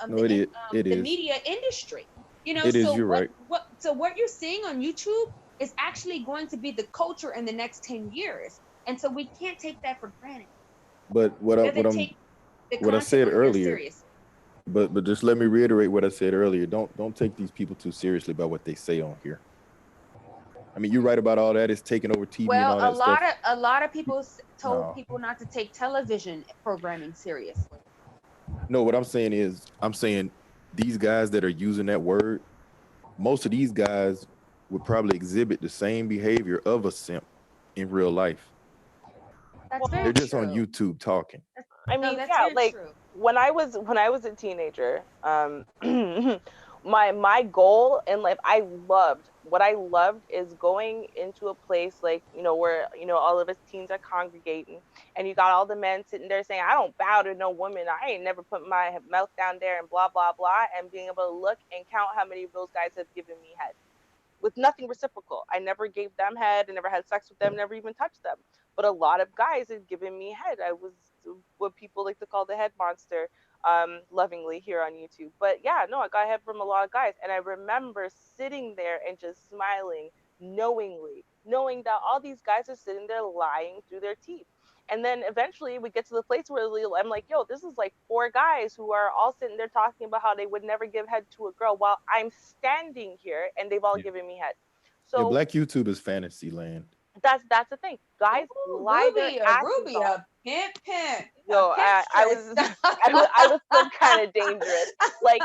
No, it the is. media industry. It is. So You're right. what you're seeing on YouTube is actually going to be the culture in the next 10 years. And so we can't take that for granted. But We have to take the what I content said on here earlier. seriously. But just let me reiterate what I said earlier. Don't take these people too seriously about what they say on here. I mean, you're right about all that. It's taking over TV and all that stuff. A lot of people told people not to take television programming seriously. No, what I'm saying is, these guys that are using that word, most of these guys would probably exhibit the same behavior of a simp in real life. That's very They're just true. on YouTube talking. I mean, that's yeah, very like true. when I was a teenager, my goal in life, what I loved is going into a place like, where, all of us teens are congregating, and you got all the men sitting there saying, I don't bow to no woman, I ain't never put my mouth down there, and blah blah blah, and being able to look and count how many of those guys have given me head with nothing reciprocal. I never gave them head, I never had sex with them, never even touched them. But a lot of guys had given me head. I was what people like to call the head monster, lovingly here on YouTube. But yeah, no, I got head from a lot of guys. And I remember sitting there and just smiling knowing that all these guys are sitting there lying through their teeth. And then eventually we get to the place where I'm like, yo, this is like 4 guys who are all sitting there talking about how they would never give head to a girl while I'm standing here and they've all given me head. So yeah, black YouTube is fantasy land. that's the thing. Guys lie their asses off. Pimp. Yo, I was still kind of dangerous. Like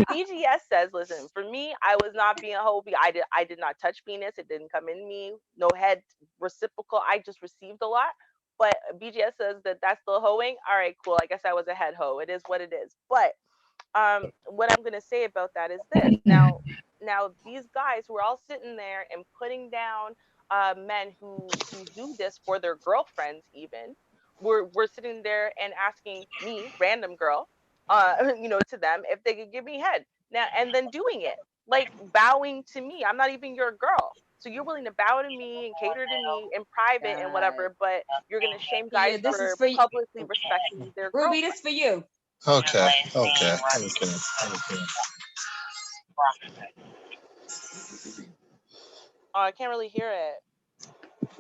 BGS says, listen, for me, I was not being a hoe. I did not touch penis. It didn't come in me. No head reciprocal. I just received a lot. But BGS says that that's still hoeing. All right, cool. I guess I was a head hoe. It is what it is. But what I'm gonna say about that is this. Now these guys who are all sitting there and putting down men who do this for their girlfriends, even we're sitting there and asking me, random girl, to them if they could give me head now, and then doing it, like bowing to me. I'm not even your girl, so you're willing to bow to me and cater to me in private and whatever, but you're gonna shame guys for publicly respecting their girlfriend. Ruby, this is for you. Okay. Oh, I can't really hear it.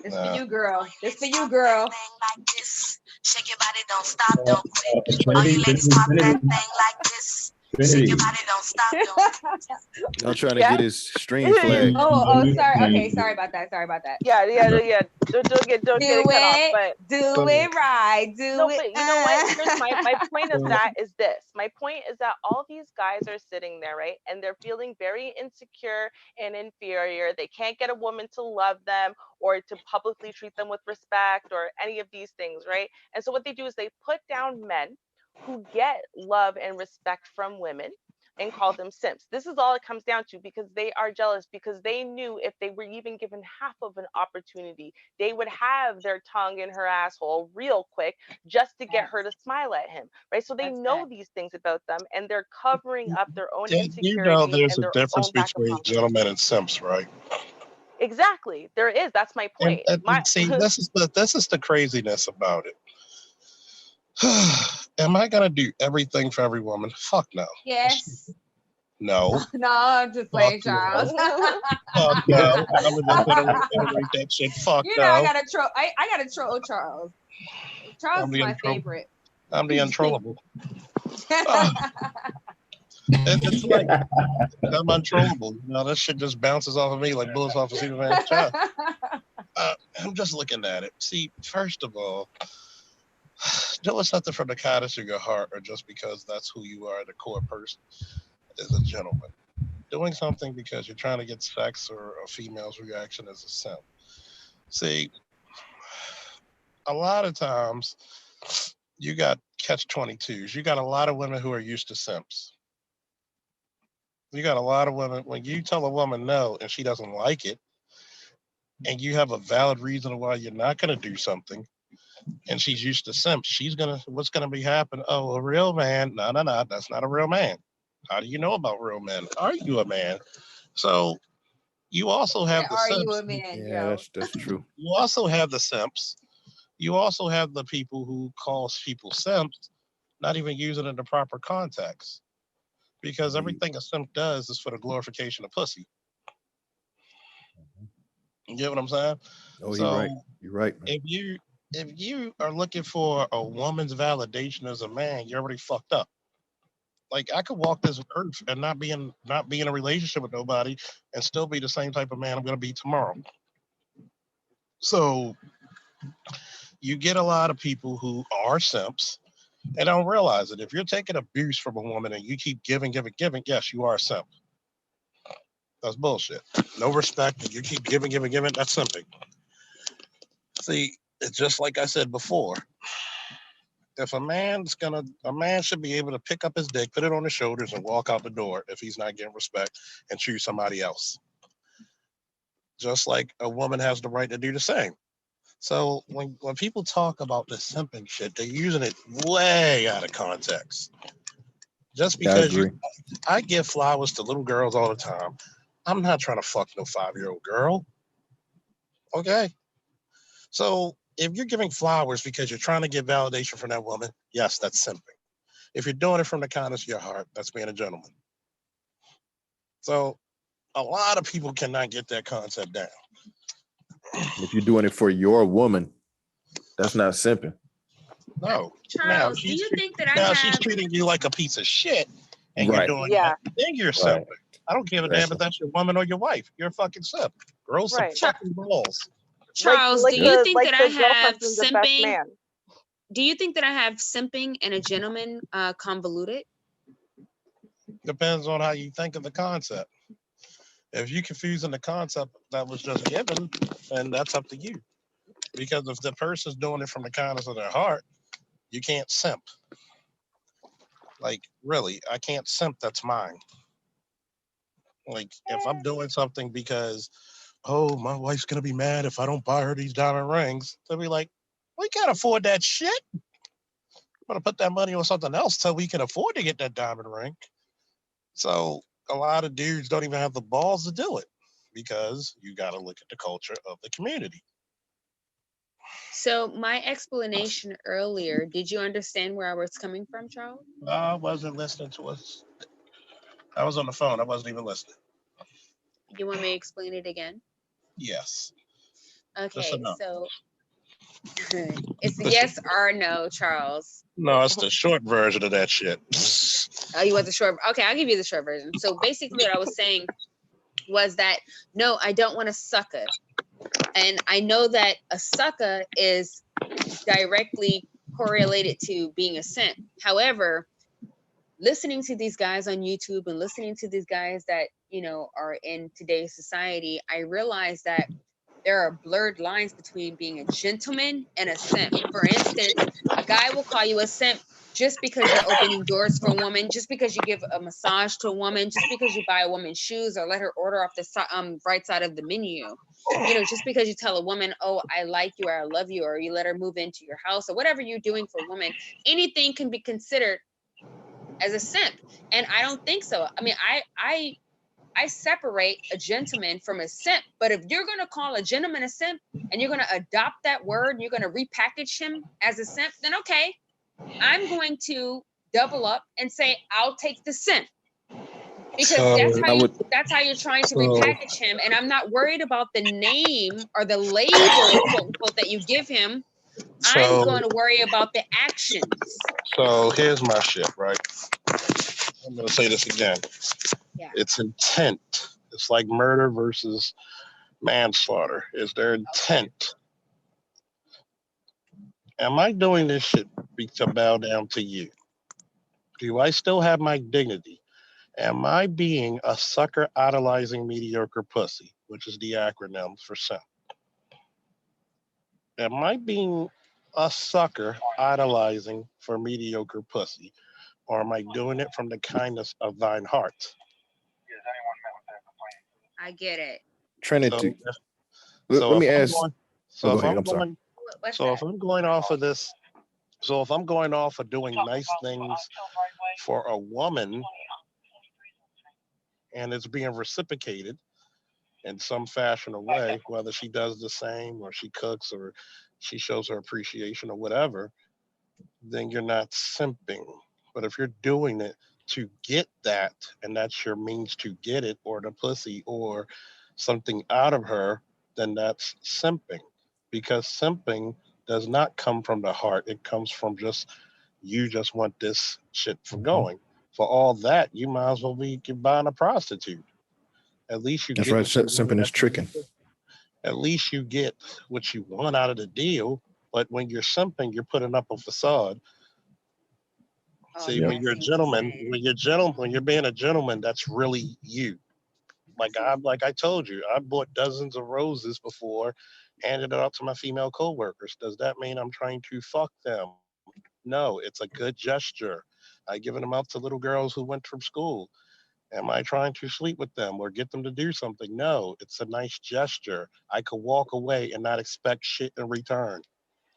It's for you, girl. It's for you, girl. Shake your body, don't stop, don't quit. All you ladies pop that thing like this. Shake your body, don't stop, don't quit. I'm trying to get his stream flag. Oh, sorry. Okay, sorry about that. Yeah. Don't get it cut off. But do it right. But you know what? Here's my point of that is this. My point is that all these guys are sitting there, right? And they're feeling very insecure and inferior. They can't get a woman to love them or to publicly treat them with respect or any of these things, right? And so what they do is they put down men who get love and respect from women and call them simps. This is all it comes down to, because they are jealous, because they knew if they were even given half of an opportunity, they would have their tongue in her asshole real quick just to get her to smile at him, right? So they know these things about them, and they're covering up their own insecurities. There's a difference between gentlemen and simps, right? Exactly, there is. That's my point. See, this is the craziness about it. Am I gonna do everything for every woman? Fuck no. Yes. No. No, I'm just playing, Charles. Fuck no. I was just gonna reiterate that shit. Fuck no. I gotta troll Charles. Charles is my favorite. I'm the untrollable. It's like I'm untrollable. That shit just bounces off of me like bullets off of Superman's chest. I'm just looking at it. See, first of all, doing something from the kindness of your heart, or just because that's who you are, the core person, is a gentleman. Doing something because you're trying to get sex or a female's reaction is a simp. See, a lot of times you got catch-22s. You got a lot of women who are used to simps. You got a lot of women, when you tell a woman no and she doesn't like it, and you have a valid reason why you're not going to do something, and she's used to simps, what's going to be happening? Oh, a real man. No, that's not a real man. How do you know about real men? Are you a man? So you also have the simps. Are you a man? Yeah, that's true. You also have the simps. You also have the people who call people simps not even using it in the proper context. Because everything a simp does is for the glorification of pussy. You get what I'm saying? Oh, you're So right. You're right, man. if you are looking for a woman's validation as a man, you're already fucked up. Like I could walk this earth and not be in a relationship with nobody and still be the same type of man I'm gonna be tomorrow. So you get a lot of people who are simps and don't realize it. If you're taking abuse from a woman and you keep giving, yes, you are a simp. That's bullshit. No respect, and you keep giving, that's simping. See, it's just like I said before. If a man should be able to pick up his dick, put it on his shoulders, and walk out the door if he's not getting respect and choose somebody else. Just like a woman has the right to do the same. So when people talk about the simping shit, they're using it way out of context. Just Yeah, I because agree. I give flowers to little girls all the time. I'm not trying to fuck no 5-year-old girl. Okay. So if you're giving flowers because you're trying to get validation from that woman, yes, that's simping. If you're doing it from the kindness of your heart, that's being a gentleman. So a lot of people cannot get that concept down. If you're doing it for your woman, that's not simping. No. Charles, do you think that I She's have treating you like a piece of shit and Right. you're doing Yeah. that, then you're Right. simping. I don't give a damn if that's your woman or your wife. You're a fucking simp. Grow some Right. fucking balls. Charles, Like do you the think that I have girlfriend's the best simping? man. Do you think that I have simping and a gentleman convoluted? Depends on how you think of the concept. If you're confusing the concept that was just given, then that's up to you. Because if the person's doing it from the kindness of their heart, you can't simp. Like, really, I can't simp, that's mine. Like, if I'm doing something because, oh, my wife's going to be mad if I don't buy her these diamond rings, they'll be like, we can't afford that shit. I'm going to put that money on something else till we can afford to get that diamond ring. So a lot of dudes don't even have the balls to do it because you got to look at the culture of the community. So my explanation earlier, did you understand where I was coming from, Charles? I wasn't listening to us. I was on the phone. I wasn't even listening. You want me to explain it again? Yes. Okay, no. so it's a yes or no, Charles. No, it's the short version of that shit. Oh, you want the short? Okay, I'll give you the short version. So basically, what I was saying was that no, I don't want a sucker, and I know that a sucker is directly correlated to being a simp. However, listening to these guys on YouTube and listening to these guys that are in today's society, I realized that there are blurred lines between being a gentleman and a simp. For instance, a guy will call you a simp just because you're opening doors for a woman, just because you give a massage to a woman, just because you buy a woman shoes or let her order off the right side of the menu. Just because you tell a woman, oh, I like you or I love you, or you let her move into your house or whatever you're doing for a woman, anything can be considered as a simp. And I don't think so. I mean, I separate a gentleman from a simp, but if you're going to call a gentleman a simp and you're going to adopt that word and you're going to repackage him as a simp, then okay, I'm going to double up and say I'll take the simp, because that's how you're trying to repackage him, and I'm not worried about the name or the label, quote unquote, that you give him. I'm going to worry about the actions. So here's my shit, right? I'm going to say this again. Yeah. It's intent. It's like murder versus manslaughter. Is there intent? Am I doing this shit to bow down to you? Do I still have my dignity? Am I being a sucker idolizing mediocre pussy, which is the acronym for simp? Am I being a sucker idolizing for mediocre pussy, or am I doing it from the kindness of thine heart? I get it. Trinity. So Let me ask. If I'm going off of this, so if I'm going off of doing nice things for a woman and it's being reciprocated in some fashion or way, whether she does the same or she cooks or she shows her appreciation or whatever, then you're not simping. But if you're doing it to get that, and that's your means to get it, or the pussy, or something out of her, then that's simping. Because simping does not come from the heart. It comes from just, you just want this shit from going. For all that, you might as well be buying a prostitute. At least you That's get right. what you want. Simping is tricking. At least you get what you want out of the deal. But when you're simping, you're putting up a facade. See, Yep. when you're a gentleman, when you're being a gentleman, that's really you. Like I told you, I bought dozens of roses before, handed it out to my female coworkers. Does that mean I'm trying to fuck them? No, it's a good gesture. I given them out to little girls who went from school. Am I trying to sleep with them or get them to do something? No, it's a nice gesture. I could walk away and not expect shit in return.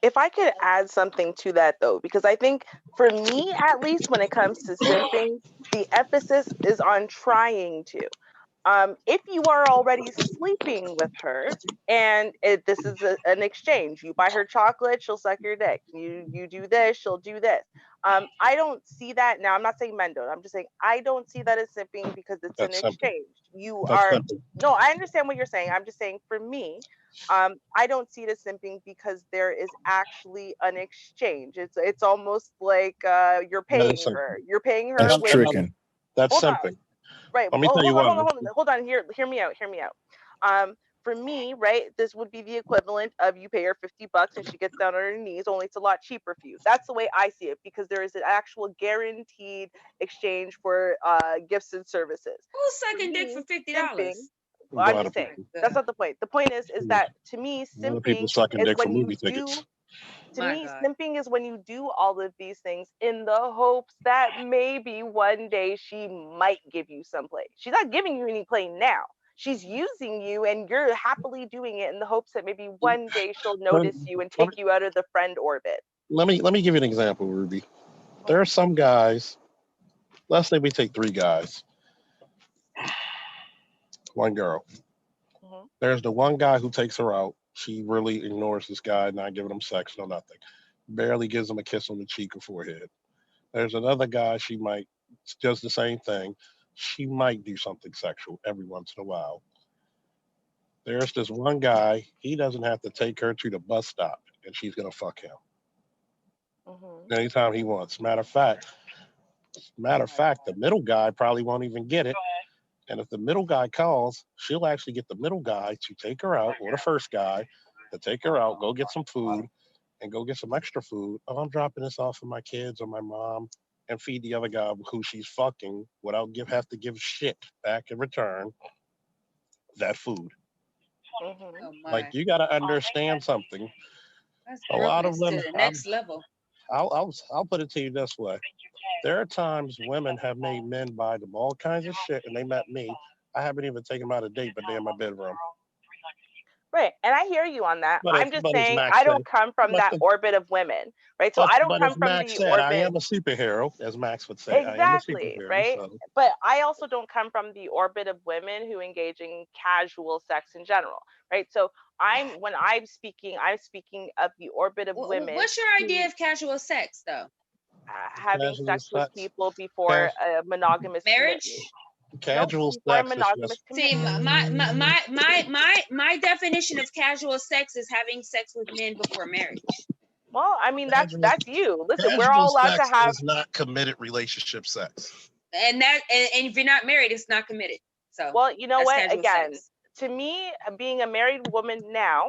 If I could add something to that though, because I think for me at least when it comes to simping, the emphasis is on trying to. If you are already sleeping with her and this is an exchange, you buy her chocolate, she'll suck your dick. You do this, she'll do this. I don't see that now. I'm not saying men don't. I'm just saying I don't see that as simping because it's an That's simple. exchange. You That's are simple. no, I understand what you're saying. I'm just saying for me, I don't see it as simping because there is actually an exchange. It's almost like you're That is paying simple. her. You're paying her That's with tricking. That's hold on. simping. Right. Let me Oh, tell you one. hold on. Hear me out. Hear me out. For me, right, this would be the equivalent of you pay her $50 and she gets down on her knees, only it's a lot cheaper for you. That's the way I see it because there is an actual guaranteed exchange for gifts and services. Who's sucking dick for Simping, $50? A well, I'm lot just of saying people. that's not the point. The point is that to me, A lot of people simping sucking is dick for when you movie do tickets. to My me, God. simping is when you do all of these things in the hopes that maybe one day she might give you some play. She's not giving you any play now. She's using you and you're happily doing it in the hopes that maybe one day she'll Let, notice you and let, take you out of the friend orbit. let me give you an example, Ruby. There are some guys. Let's say we take three guys, one girl. Mhm. There's the one guy who takes her out. She really ignores this guy, not giving him sex, no nothing. Barely gives him a kiss on the cheek or forehead. There's another guy, she might does the same thing. She might do something sexual every once in a while. There's this one guy, he doesn't have to take her to the bus stop and she's gonna fuck him Mhm. anytime he wants. Matter of fact, the middle guy probably won't even get it. And if the middle guy calls, she'll actually get the middle guy to take her out, or the first guy to take her out, go get some food, and go get some extra food. Oh, I'm dropping this off for my kids or my mom, and feed the other guy who she's fucking without have to give shit back in return that food. Mhm. Oh Like my. you got to understand something. That's A lot of privilege to women. the next level. I'll put it to you this way. There are times women have made men buy them all kinds of shit, and they met me. I haven't even taken them out a date, but they're in my bedroom. Right. And I hear you on that. I'm just But as saying Max I said, don't come from but that orbit of women. Right. So I don't as come from Max the said, I orbit. am a superhero, as Max would say. I am a Exactly, superhero. right? So But I also don't come from the orbit of women who engage in casual sex in general, right? So when I'm speaking of the orbit of women What's your idea who of casual sex, though? having casual sex with sex, people before cas- a monogamous commitment. Marriage? No, casual before a sex is monogamous just See, commitment. my definition of casual sex is having sex with men before marriage. Well, I mean casual. that's you. Listen, we're Casual all allowed to sex have. is not committed relationship sex. And if you're not married, it's not committed. So Well, you know that's what? casual Again, sex. to me, being a married woman now,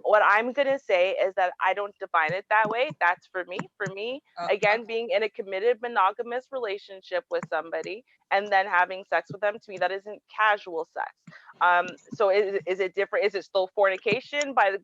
what I'm gonna say is that I don't define it that way. That's for me. For me, again, being in a committed monogamous relationship with somebody and then having sex with them, to me, that isn't casual sex. So is it different? Is it still fornication by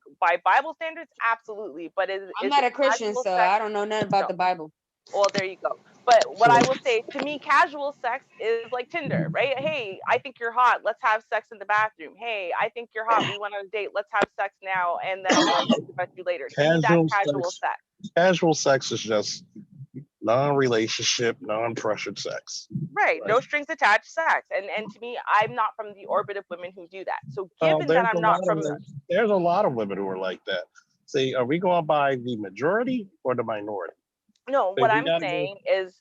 Bible standards? Absolutely. But I'm is not it a Christian, casual so sex? I don't know nothing about No. the Bible. Well, there you go. But what So I will say, to me, casual sex is like Tinder, right? Hey, I think you're hot. Let's have sex in the bathroom. Hey, I think you're hot. We went on a date. Let's have sex now, and then I'm going to think about you later. To me, that's casual casual sex, sex. casual sex is just non-relationship, non-pressured sex. Right. Right. No strings attached sex. And to me, I'm not from the orbit of women who do that. So Oh, given that I'm not from there's a lot of women who are like that. See, are we going by the majority or the minority? No, So what we I'm gotta go. saying is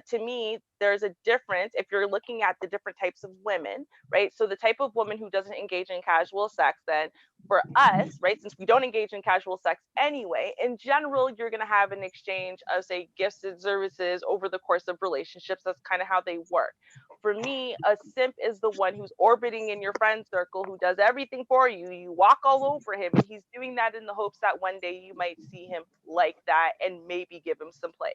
to me, there's a difference if you're looking at the different types of women, right? So the type of woman who doesn't engage in casual sex, then for us, right, since we don't engage in casual sex anyway, in general, you're going to have an exchange of, say, gifts and services over the course of relationships. That's kind of how they work. For me, a simp is the one who's orbiting in your friend circle, who does everything for you. You walk all over him, and he's doing that in the hopes that one day you might see him like that and maybe give him some play.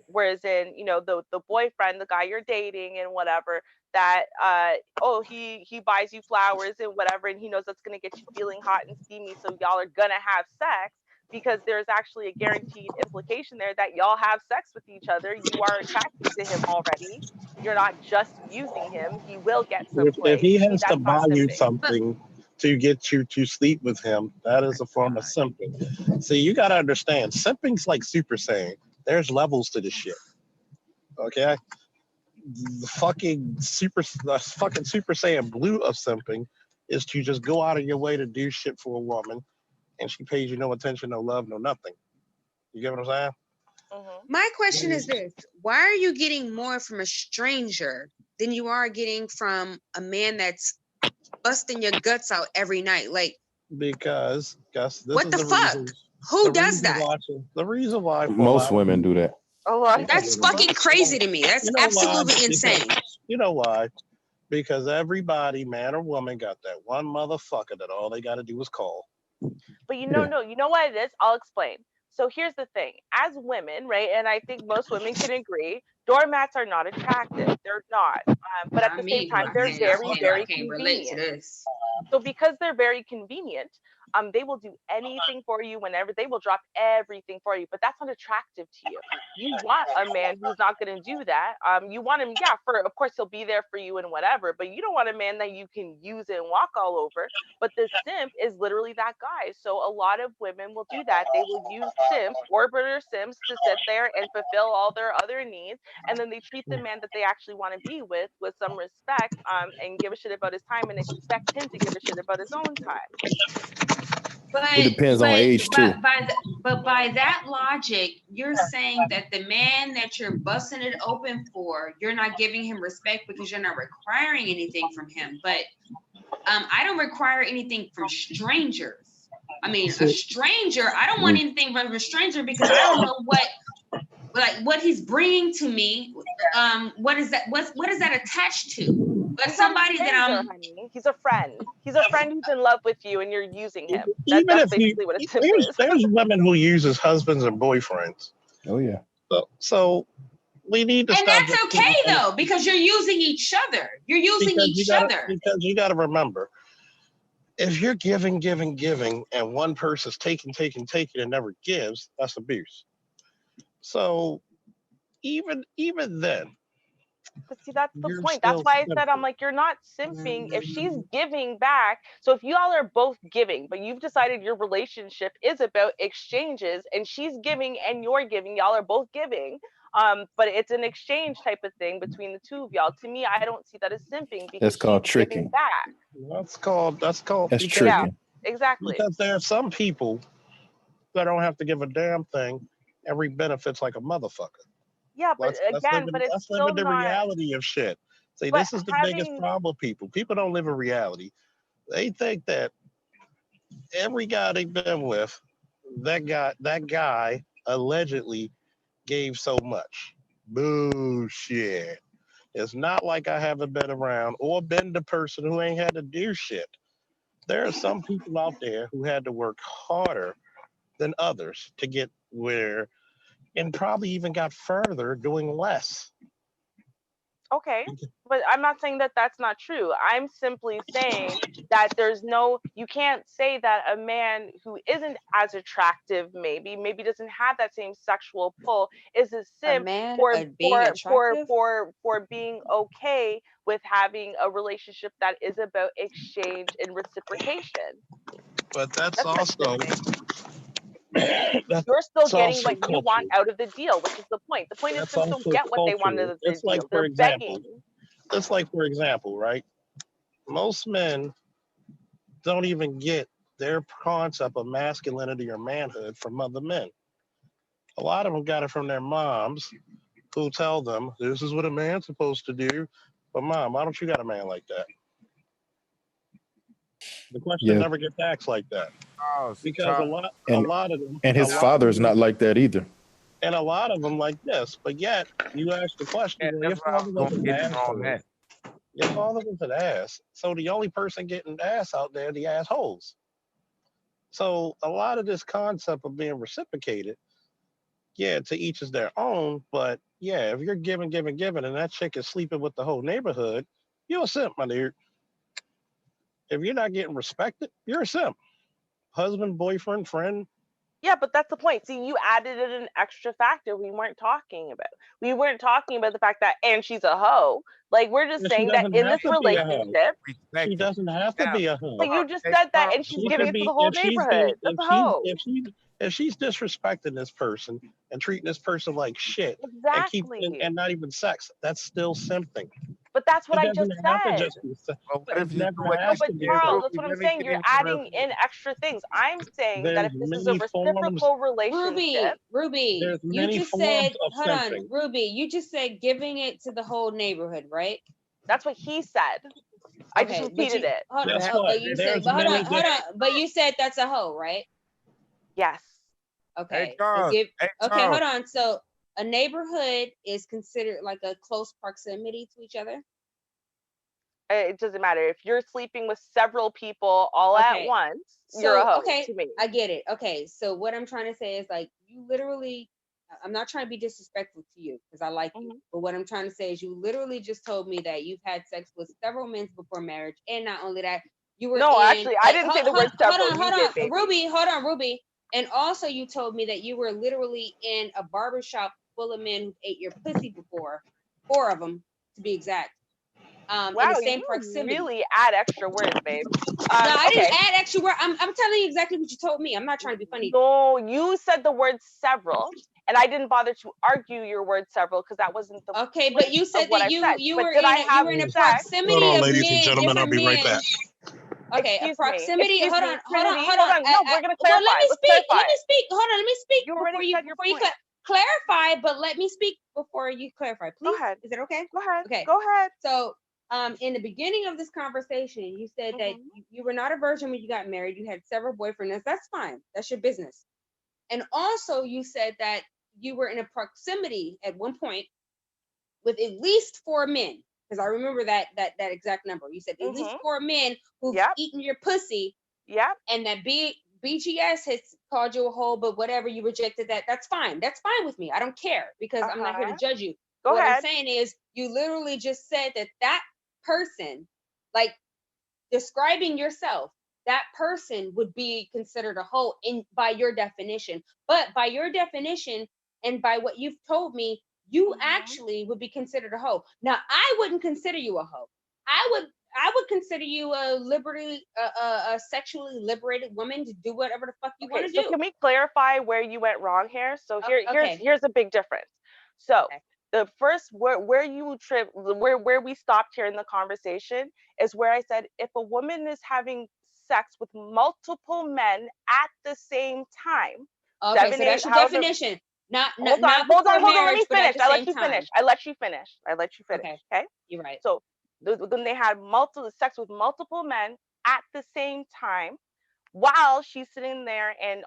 Whereas in, you know, the boyfriend, the guy you're dating and whatever, that he buys you flowers and whatever, and he knows that's going to get you feeling hot and steamy, so y'all are gonna have sex, because there's actually a guaranteed implication there that y'all have sex with each other. You are attracted to him already. You're not just using him. He will get some If play. he To me, has to that's not buy you simping. something to get you to sleep with him, that is a form of simping. See, you got to understand, simping's like Super Saiyan. There's levels to this shit. Okay, the fucking Super Saiyan blue of simping is to just go out of your way to do shit for a woman, and she pays you no attention, no love, no nothing. You get what I'm saying? My question is this: why are you getting more from a stranger than you are getting from a man that's busting your guts out every night? Like, Because Gus, this what is the the fuck? reason. Who does that? The reason why for a Most lot of women do that. A lot. That's fucking crazy to me. That's You know why? absolutely insane. You know why? Because everybody, man or woman, got that one motherfucker that all they got to do is call. But you know, no, you know what it is? I'll explain. So here's the thing. As women, right, and I think most women can agree, doormats are not attractive. They're not. But at the same time, they're very, very relate to convenient. this. So because they're very convenient, they will do anything for you whenever. They will drop everything for you, but that's not attractive to you. You want a man who's not going to do that. You want him, yeah, for of course he'll be there for you and whatever, but you don't want a man that you can use and walk all over. But the simp is literally that guy. So a lot of women will do that. They will use simps, orbiter simps, to sit there and fulfill all their other needs, and then they treat the man that they actually want to be with some respect, and give a shit about his time and expect him to give a shit about his own time. It depends on age too. But by that logic, you're saying that the man that you're busting it open for, you're not giving him respect because you're not requiring anything from him. But I don't require anything from strangers. I mean, a stranger, I don't want anything from a stranger because I don't know what he's bringing to me. What is that attached to? But somebody that honey. He's a friend. He's a friend who's in love with you, and you're using him. Even That's if basically what a simp is. there's women who uses husbands and boyfriends. Oh yeah. So we need to and stop. that's okay though, because you're using each other. You're using each other. Because you got to remember, if you're giving, and one person's taking, and never gives, that's abuse. So even then. But see, that's the point. That's why I said, I'm like, you're not simping if she's giving back. So if y'all are both giving, but you've decided your relationship is about exchanges, and she's giving and you're giving, y'all are both giving. But it's an exchange type of thing between the two of y'all. To me, I don't see that as simping because that's called she's tricking. Giving back. That's called That's because, tricking. Yeah, exactly. Because there are some people that don't have to give a damn thing and reap benefits like a motherfucker. Yeah, but it's still the not reality of shit. See, this is the biggest problem. People don't live in reality. They think that every guy they've been with, that guy allegedly gave so much. Bullshit. It's not like I haven't been around or been the person who ain't had to do shit. There are some people out there who had to work harder than others to get where, and probably even got further doing less. Okay, but I'm not saying that that's not true. I'm simply saying that you can't say that a man who isn't as attractive, maybe doesn't have that same sexual pull, is a simp for being okay with having a relationship that is about exchange and reciprocation. But that's also you're still getting what you want out of the deal, which is the point. The point is to still get what they want out of the deal. They're begging. It's like, for example, right? Most men don't even get their concept of masculinity or manhood from other men. A lot of them got it from their moms who tell them, this is what a man's supposed to do. But mom, why don't you got a man like that? The question Yeah, never gets asked like that. Charles, Because Charles, a and lot of them, and a his lot of father's them, not like that either. and a lot of them like this. But yet, you ask the question, yeah, well, your that's what I father was was gonna an get you on asshole. that. Your father was an ass. So the only person getting ass out there, the assholes. So a lot of this concept of being reciprocated, yeah, to each is their own. But yeah, if you're giving, and that chick is sleeping with the whole neighborhood, you're a simp, my dude. If you're not getting respected, you're a simp. Husband, boyfriend, friend. Yeah, but that's the point. See, you added in an extra factor we weren't talking about. We weren't talking about the fact that, and she's a hoe. Like, we're just And she saying that doesn't in have this to be a hoe. relationship, She Respect it. doesn't have to Now, be a hoe. but you just hey, said that, Charles, and she's She giving could it to be the whole neighborhood. That's a hoe. if she's disrespecting this person and treating this person like shit Exactly. and not even sex, that's still simping. But that's what It I doesn't just have to said. just be sex. but what It if you never do it? No, has but to be Here, Charles, sex. that's Ruby, what I'm let me saying. get You're in here. adding in extra things. I'm saying that There's if this is a many forms. reciprocal relationship, Ruby, There's you many just forms said, of hold on, simping. Ruby, you just said giving it to the whole neighborhood, right? that's what he said. I just Okay, but repeated you it. hold What Guess on, happened? what? but you said, There's but many. hold on, but you said that's a hoe, right? Yes. Hey, Okay, so Charles. Hey, okay, Charles. hold on. So a neighborhood is considered like a close proximity to each other. It doesn't matter. If you're sleeping with several people all at Okay, once, you're a so hoe okay, to me. I get it. Okay, so what I'm trying to say is like you literally, I'm not trying to be disrespectful to you because I like you, but what I'm trying to say is you literally just told me that you've had sex with several men before marriage, and not only that, you were No, in. actually, I didn't say the word several. You did, baby. Ruby, hold on, Ruby, and also you told me that you were literally in a barbershop full of men who ate your pussy before, 4 of them to be exact. In Wow, the same you proximity. really add extra words, babe. No, I Okay. didn't add extra word. I'm telling you exactly what you told me. I'm not trying to be funny. No, you said the word several, and I didn't bother to argue your word several because that wasn't the Okay, point but you of said what that I said. you But were did in I a have sex Hold proximity on, of ladies and men, gentlemen. I'll different be right men. back. Okay, Excuse a proximity. me. Hold Excuse on, me. hold on, Trinity, hold hold on. on. No, we're gonna Well, clarify. Let's Let clarify. me speak. Hold on, let me speak You already said your point. clarify. But let me speak before you clarify, please. Go ahead. Is it okay? Go ahead. Okay. Go ahead. So, in the beginning of this conversation, you said that you were not a virgin when you got married. You had several boyfriends. That's fine. That's your business. And also, you said that you were in a proximity at one point with at least 4 men, because I remember that exact number. You said at least 4 men who've eaten your pussy. Yep. And that BGS has called you a hoe, but whatever, you rejected that. That's fine. That's fine with me. I don't care because I'm not here to judge you. Go what ahead. I'm saying is you literally just said that person, like describing yourself, that person would be considered a hoe by your definition. But by your definition and by what you've told me, you actually would be considered a hoe. Now, I wouldn't consider you a hoe. I would consider you a sexually liberated woman to do whatever the fuck you want to do. So can we clarify where you went wrong here? So here's a big difference. So the first where we stopped here in the conversation is where I said if a woman is having sex with multiple men at the same time. Okay, so that's your definition. Hold on. Let me finish. I let you finish. Okay. You're right. So when they had sex with multiple men at the same time, while she's sitting there and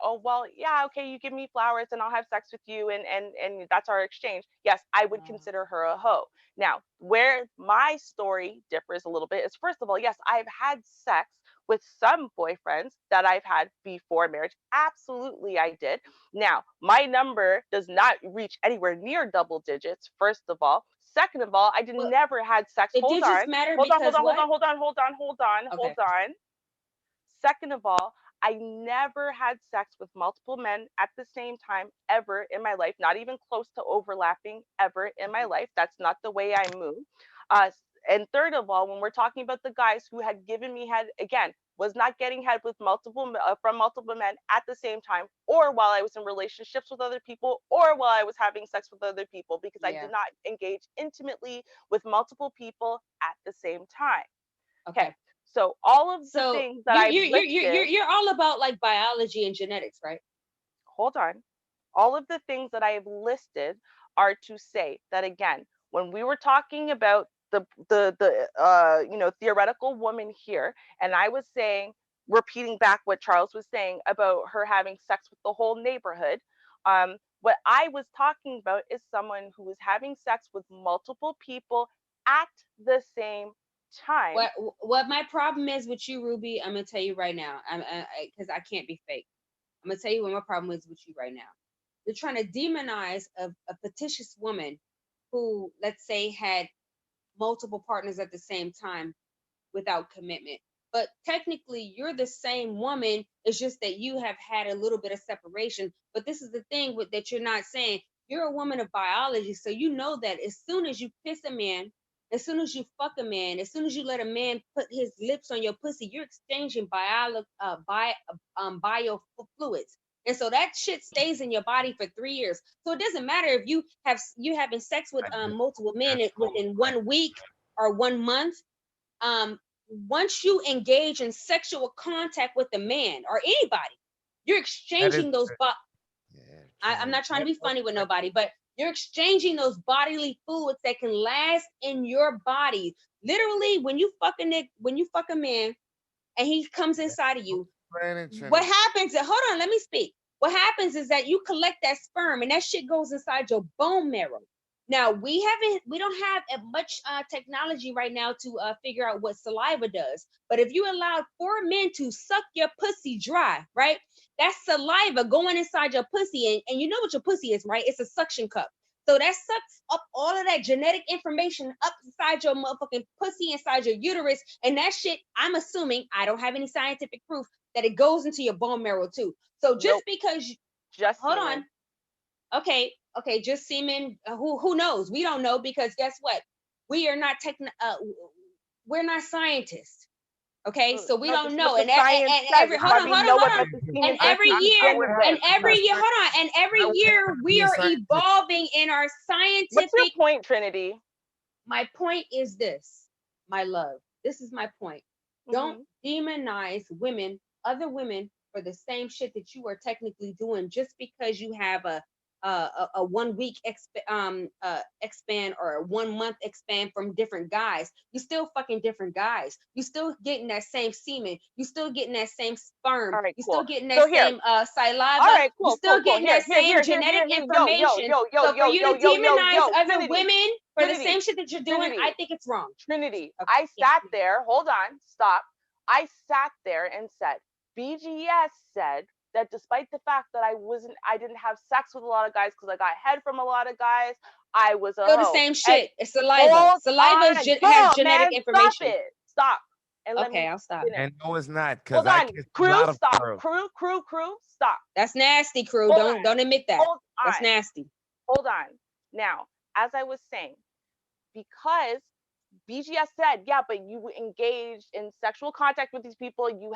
you give me flowers and I'll have sex with you and that's our exchange. Yes, I would consider her a hoe. Now, where my story differs a little bit is, first of all, yes, I've had sex with some boyfriends that I've had before marriage. Absolutely, I did. Now, my number does not reach anywhere near double digits, first of all. Second of all, I never had sex. Hold on. Second of all, I never had sex with multiple men at the same time ever in my life, not even close to overlapping ever in my life. That's not the way I move. And third of all, when we're talking about the guys who had given me head, again, was not getting head with from multiple men at the same time, or while I was in relationships with other people, or while I was having sex with other people, because I did not engage intimately with multiple people at the same time. Okay. So all of the So things that I've listed, you're all about like biology and genetics, right? hold on. All of the things that I have listed are to say that, again, when we were talking about the theoretical woman here, and I was saying, repeating back what Charles was saying about her having sex with the whole neighborhood, what I was talking about is someone who was having sex with multiple people at the same time. What my problem is with you, Ruby, I'm gonna tell you right now. Because I can't be fake. I'm gonna tell you what my problem is with you right now. You're trying to demonize a fictitious woman who, let's say, had multiple partners at the same time without commitment. But technically, you're the same woman. It's just that you have had a little bit of separation. But this is the thing that you're not saying. You're a woman of biology, so you know that as soon as you kiss a man, as soon as you fuck a man, as soon as you let a man put his lips on your pussy, you're exchanging bio fluids. And so that shit stays in your body for 3 years. So it doesn't matter if you having sex with multiple men within 1 week or 1 month. Once you engage in sexual contact with a man or anybody, you're exchanging those. I'm not trying to be funny with nobody, but you're exchanging those bodily fluids that can last in your body. Literally, when you fuck a man, and he comes inside of you, what happens? Hold on, let me speak. What happens is that you collect that sperm, and that shit goes inside your bone marrow. Now we don't have much technology right now to figure out what saliva does. But if you allowed 4 men to suck your pussy dry, right? That's saliva going inside your pussy, and you know what your pussy is, right? It's a suction cup. So that sucks up all of that genetic information up inside your motherfucking pussy, inside your uterus, and that shit. I'm assuming, I don't have any scientific proof, that it goes into your bone marrow too. So just because, hold on. Okay, just semen. Who knows? We don't know, because guess what? We are not we're not scientists. Okay, so we don't know. And every year we are evolving in our scientific. What's your point, Trinity? My point is this, my love. This is my point. Don't demonize women, other women, for the same shit that you are technically doing just because you have a 1 week expand or a 1 month expand from different guys. You still fucking different guys. You still getting that same semen. You still getting that same sperm. You still getting that same saliva. You still getting that same genetic information. So for you to demonize other women for the same shit that you're doing, I think it's wrong. Trinity, I sat there. Hold on, stop. I sat there and said, BGS said that despite the fact that I didn't have sex with a lot of guys because I got head from a lot of guys, I was a hoe. The same shit. It's saliva. Saliva has genetic information. Stop. And I'll stop. And no, it's not. Hold on, crew, stop. Crew, stop. That's nasty, crew. Don't admit that. That's nasty. Hold on. Now, as I was saying, because BGS said, yeah, but you engaged in sexual contact with these people, you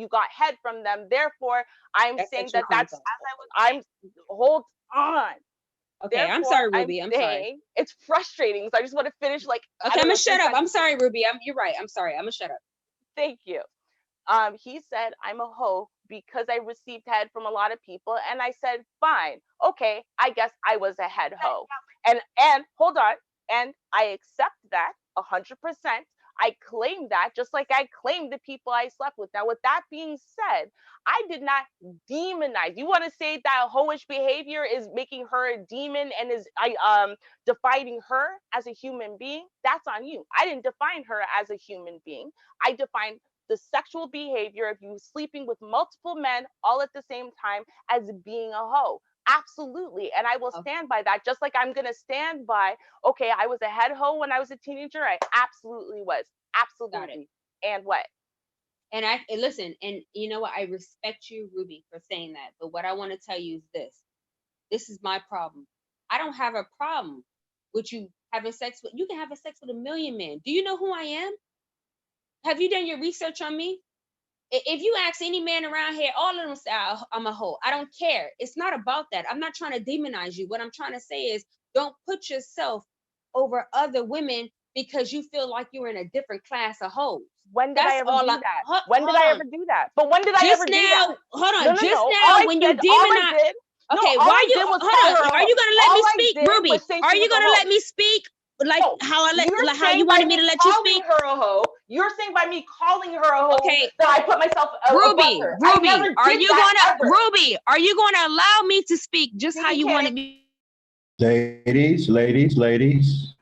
got head from them. Therefore, I'm saying that's hold on. Okay, therefore, I'm sorry, Ruby. I'm sorry. It's frustrating. So I just want to finish okay, I'm gonna shut up. I'm sorry, Ruby. You're right. I'm sorry. I'm gonna shut up. Thank you. He said I'm a hoe because I received head from a lot of people, and I said, fine, okay, I guess I was a head hoe. And hold on, and I accept that 100%. I claim that, just like I claimed the people I slept with. Now, with that being said, I did not demonize. You want to say that hoish behavior is making her a demon and is defining her as a human being? That's on you. I didn't define her as a human being. I defined the sexual behavior of you sleeping with multiple men all at the same time as being a hoe. Absolutely. And I will stand by that, just like I'm going to stand by, okay, I was a head hoe when I was a teenager. I absolutely was. Absolutely. And what? And listen, and you know what? I respect you, Ruby, for saying that. But what I want to tell you is this. This is my problem. I don't have a problem with you having sex with, you can have sex with 1 million men. Do you know who I am? Have you done your research on me? If you ask any man around here, all of them say, I'm a hoe. I don't care. It's not about that. I'm not trying to demonize you. What I'm trying to say is, don't put yourself over other women because you feel like you're in a different class of hoes. When did I That's ever all do I. that? Hold, When did hold I on. ever do that? But when did I Just ever do now, that? hold on. No, Just no. now, when you All I demonize. did. Okay, No, all why I you? did was Hold call on. her a Are hoe. you gonna let All me I speak, did Ruby? was say Are she you was a gonna hoe. let me speak? Like No, how I let, you're like how saying you by wanted me me to let you calling speak? her a hoe, you're saying by me calling her a hoe Okay, that I put myself above Ruby, her. I Ruby, never are did you that gonna, ever. Ruby? Are you gonna allow me to speak just how Pinky you cannon. wanted me? Ladies,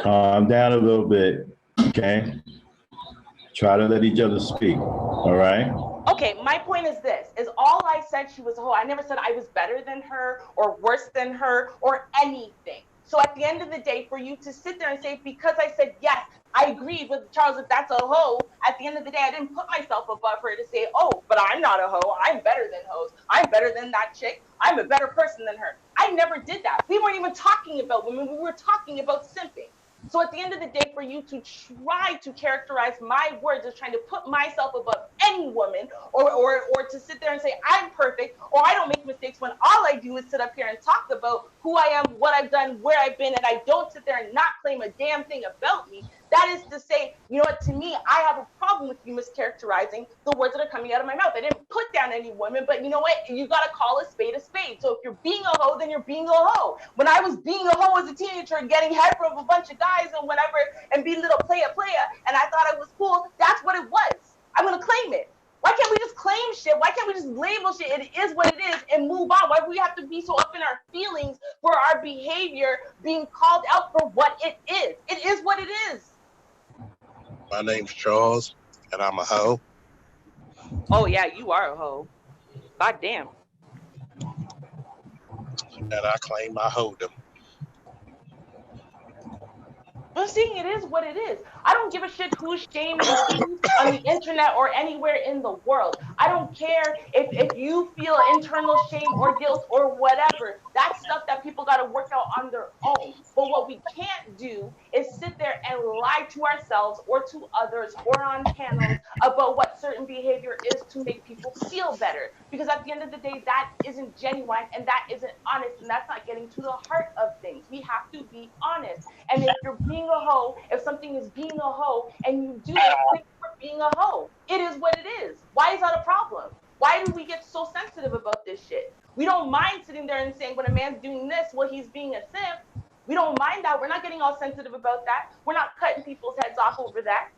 calm down a little bit, okay? Try to let each other speak, all right? Okay, my point is this, is all I said she was a hoe. I never said I was better than her or worse than her or anything. So at the end of the day, for you to sit there and say, because I said, yes, I agreed with Charles that that's a hoe, at the end of the day, I didn't put myself above her to say, oh, but I'm not a hoe. I'm better than hoes. I'm better than that chick. I'm a better person than her. I never did that. We weren't even talking about women. We were talking about simping. So at the end of the day, for you to try to characterize my words as trying to put myself above any woman or to sit there and say I'm perfect or I don't make mistakes when all I do is sit up here and talk about who I am, what I've done, where I've been, and I don't sit there and not claim a damn thing about me. That is to say, you know what, to me, I have a problem with you mischaracterizing the words that are coming out of my mouth. I didn't put down any women, but you know what? You got to call a spade a spade. So if you're being a hoe, then you're being a hoe. When I was being a hoe as a teenager and getting head from a bunch of guys and whatever and being little player, and I thought I was cool, that's what it was. I'm going to claim it. Why can't we just claim shit? Why can't we just label shit? It is what it is and move on. Why do we have to be so up in our feelings for our behavior being called out for what it is? It is what it is. My name's Charles, and I'm a hoe. Oh yeah, you are a hoe. God damn. And I claim I hold them. But seeing it is what it is. I don't give a shit who's shaming who on the internet or anywhere in the world. I don't care if you feel internal shame or guilt or whatever. That's stuff that people got to work out on their own. But what we can't do is sit there and lie to ourselves or to others or on panels about what certain behavior is to make people feel better. Because at the end of the day, that isn't genuine and that isn't honest and that's not getting to the heart of things. We have to be honest. And if you're being a hoe, if something is being a hoe and you do it, then you're being a hoe. It is what it is. Why is that a problem? Why do we get so sensitive about this shit? We don't mind sitting there and saying when a man's doing this, well, he's being a simp. We don't mind that. We're not getting all sensitive about that. We're not cutting people's heads off over that.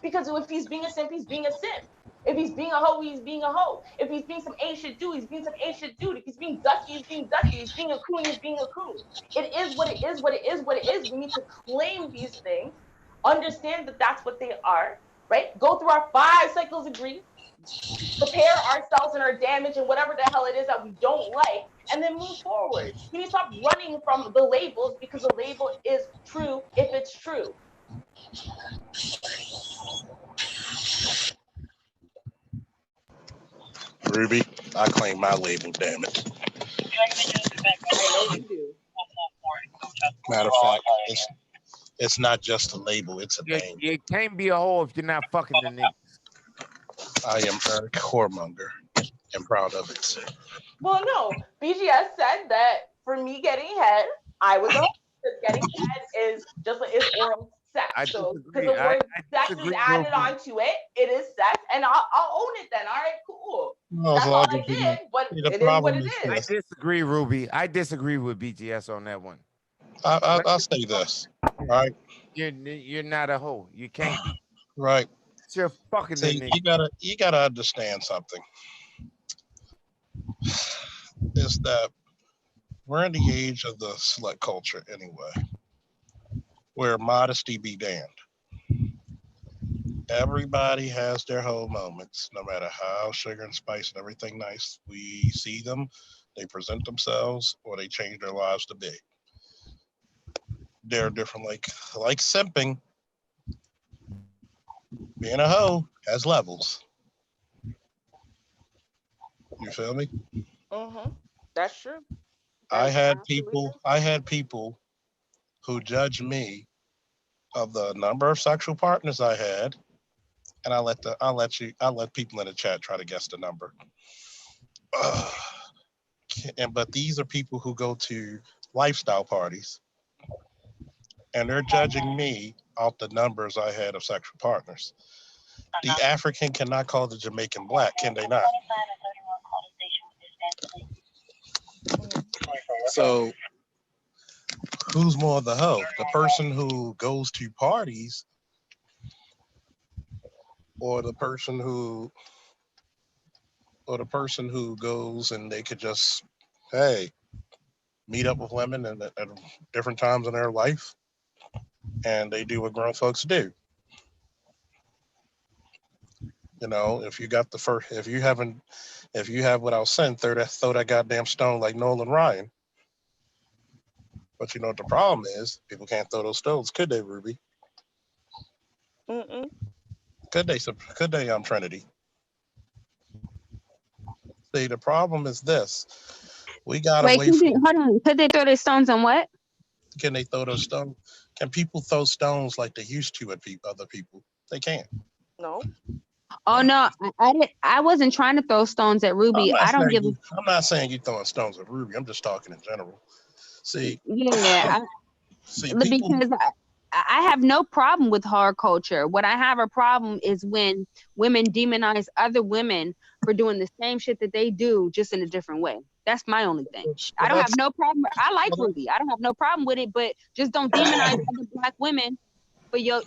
Because if he's being a simp, he's being a simp. If he's being a hoe, he's being a hoe. If he's being some A shit dude, he's being some A shit dude. If he's being dusty, he's being dusty. He's being a coon, he's being a coon. It is what it is, what it is, what it is. We need to claim these things, understand that that's what they are, right? Go through our 5 cycles of grief, prepare ourselves and our damage and whatever the hell it is that we don't like, and then move forward. We need to stop running from the labels because the label is true if it's true. Ruby, I claim my label, damn it. I know you do. Matter of fact, it's not just a label, it's a name. You can't be a hoe if you're not fucking the niggas. I am Eric Whoremonger and proud of it. Well, no, BGS said that for me getting head, I was a hoe. Because getting head is just like it's oral sex. I So because disagree. the word I sex is disagree, added Ruby. onto it, it is sex, and I'll own it then. All right, cool. Well, That's as all long I as you did, but see, the it is what problem it is is. I this. disagree, Ruby. I disagree with BGS on that one. I'll say this, right? You're not a hoe. You can't be. Right. You're fucking the See, nigga. you gotta understand something. Is that we're in the age of the slut culture anyway, where modesty be damned. Everybody has their whole moments, no matter how sugar and spice and everything nice we see them, they present themselves or they change their lives to be. They're different, like simping. Being a hoe has levels. You feel me? Mm-hmm. That's true. That I is had absolutely true. people who judged me of the number of sexual partners I had, and I let people in the chat try to guess the number. But these are people who go to lifestyle parties and they're judging me off the numbers I had of sexual partners. The African cannot call the Jamaican black, can they not? So who's more the hoe? The person who goes to parties, or the person who goes and they could just, hey, meet up with women at different times in their life, and they do what grown folks do. You know, if you got the first, if you have what I was saying, throw that goddamn stone like Nolan Ryan. But you know what the problem is? People can't throw those stones, could they, Ruby? Mm-mm. Could they, Trinity? See, the problem is this. We gotta Wait, wait for. hold on. Could they throw their stones on what? Can they throw those stones? Can people throw stones like they used to at other people? They can't. No. Oh no, I didn't. I wasn't trying to throw stones at Ruby. I don't give a. I'm not saying you throwing stones at Ruby. I'm just talking in general. See, Yeah, people. because I have no problem with horror culture. What I have a problem is when women demonize other women for doing the same shit that they do, just in a different way. That's my only thing. I don't have no problem. I like Ruby. I don't have no problem with it, but just don't demonize other black women for your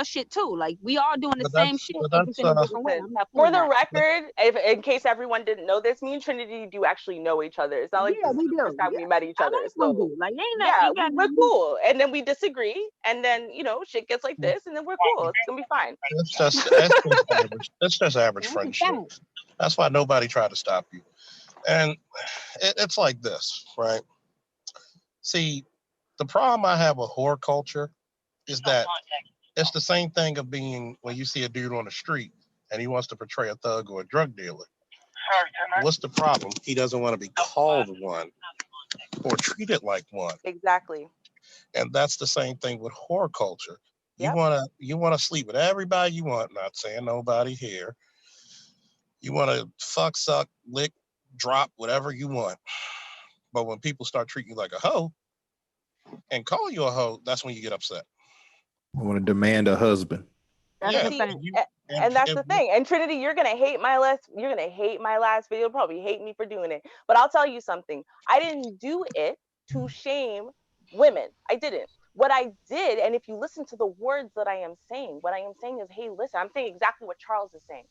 shit too. Like, we all doing the same shit, but just in a different way. I'm not For feeling the that. record, in case everyone didn't know this, me and Trinity do actually know each other. It's not like Yeah, this is we the do. first time Yeah, we met each I other. like So Ruby. Like, yeah, ain't got we're nothing. cool. And then we disagree, and then shit gets like this, and then we're cool. It's gonna be fine. That's just average friendship. That's why nobody tried to stop you. And it's like this, right? See, the problem I have with horror culture is that it's the same thing of being when you see a dude on the street and he wants to portray a thug or a drug dealer. What's the problem? He doesn't want to be called one or treated like one. Exactly. And that's the same thing with horror culture. You Yep. wanna sleep with everybody you want, not saying nobody here. You wanna fuck, suck, lick, drop, whatever you want. But when people start treating you like a hoe and call you a hoe, that's when you get upset. I want to demand a husband. Yeah, and that's the thing. And Trinity, you're gonna hate my last video. You'll probably hate me for doing it. But I'll tell you something. I didn't do it to shame women. I didn't. What I did, and if you listen to the words that I am saying, what I am saying is, hey, listen, I'm saying exactly what Charles is saying.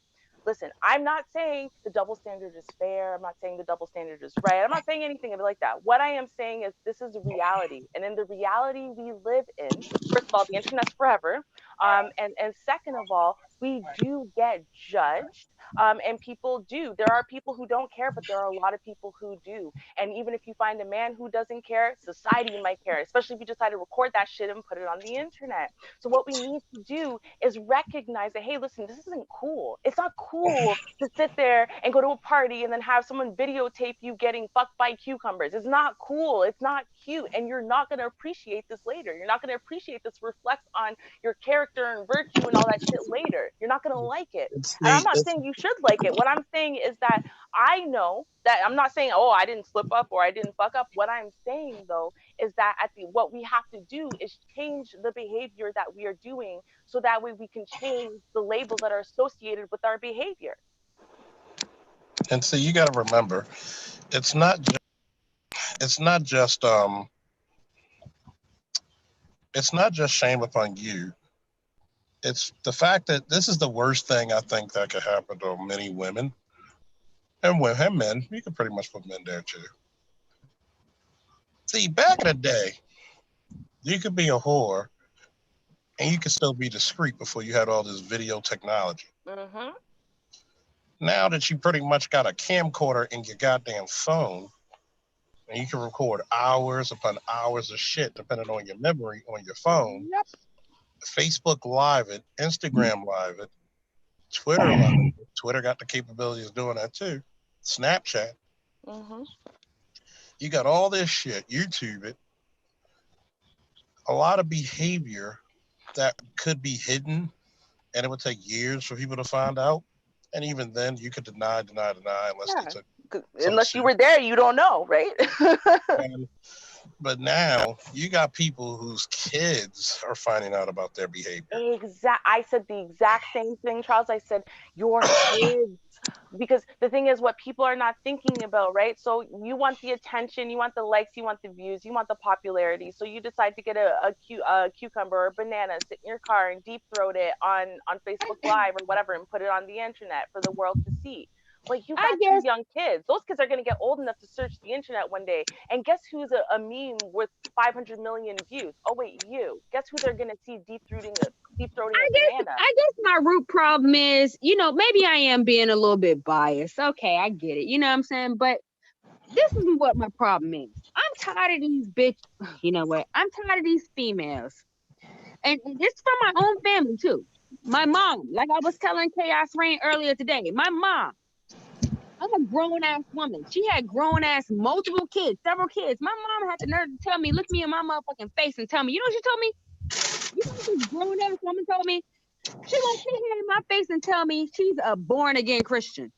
Listen, I'm not saying the double standard is fair. I'm not saying the double standard is right. I'm not saying anything like that. What I am saying is this is reality. And in the reality we live in, first of all, the internet's forever. And second of all, we do get judged. And people do. There are people who don't care, but there are a lot of people who do. And even if you find a man who doesn't care, society might care, especially if you decide to record that shit and put it on the internet. So what we need to do is recognize that, hey, listen, this isn't cool. It's not cool to sit there and go to a party and then have someone videotape you getting fucked by cucumbers. It's not cool. It's not cute. And you're not going to appreciate this later. You're not going to appreciate this reflects on your character and virtue and all that shit later. You're not going to like it. And I'm not saying you should like it. What I'm saying is that I know that I'm not saying, oh, I didn't slip up or I didn't fuck up. What I'm saying, though, is that what we have to do is change the behavior that we are doing so that way we can change the labels that are associated with our behavior. And so you got to remember, it's not just shame upon you. It's the fact that this is the worst thing I think that could happen to many women and men. You can pretty much put men there too. See, back in the day, you could be a whore and you could still be discreet before you had all this video technology. Mm-hmm. Now that you pretty much got a camcorder in your goddamn phone and you can record hours upon hours of shit depending on your memory on your phone. Yep. Facebook Live it, Instagram Live it, Twitter Live it. Twitter got the capability of doing that too. Snapchat. Mm-hmm. You got all this shit. YouTube it. A lot of behavior that could be hidden, and it would take years for people to find out. And even then, you could deny unless they took. Unless you were there, you don't know, right? But now you got people whose kids are finding out about their behavior. I said the exact same thing, Charles. I said your kids, because the thing is, what people are not thinking about, right? So you want the attention, you want the likes, you want the views, you want the popularity. So you decide to get a cucumber or a banana, sit in your car and deep throat it on Facebook Live or whatever, and put it on the internet for the world to see. Well, you I got two guess young kids. Those kids are going to get old enough to search the internet one day. And guess who's a meme with 500 million views? Oh, wait, you. Guess who they're going to see deep throating a banana? I guess my root problem is, maybe I am being a little bit biased. Okay, I get it. You know what I'm saying? But this is what my problem is. I'm tired of these you know what? I'm tired of these females. And it's from my own family too. My mom, like I was telling Chaos Rain earlier today, my mom, I'm a grown ass woman. She had grown ass multiple kids, several kids. My mom had the nerve to tell me, look me in my motherfucking face and tell me, you know what she told me? You know what this grown ass woman told me? She won't sit here in my face and tell me she's a born again Christian.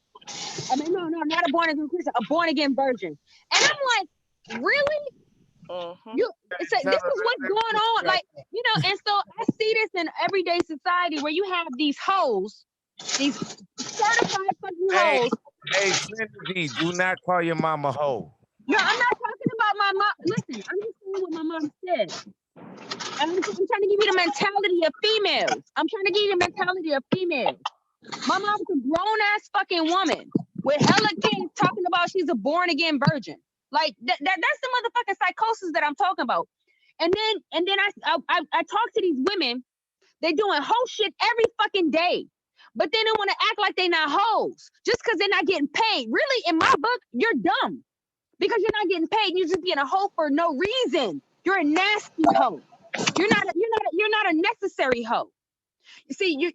I mean, no, not a born again Christian, a born again virgin. And I'm like, really? It's like, this is what's going on. Like, and so I see this in everyday society where you have these hoes, these certified fucking hoes. Hey, Trinity, do not call your mama hoe. No, I'm not talking about my mom. Listen, I'm just saying what my mom said. I'm trying to give you the mentality of females. My mom's a grown ass fucking woman with hella kids talking about she's a born again virgin. Like that's the motherfucking psychosis that I'm talking about. And then I talk to these women. They doing whole shit every fucking day, but then they want to act like they not hoes just because they're not getting paid. Really, in my book, you're dumb because you're not getting paid. You're just being a hoe for no reason. You're a nasty hoe. You're not a necessary hoe. You see, you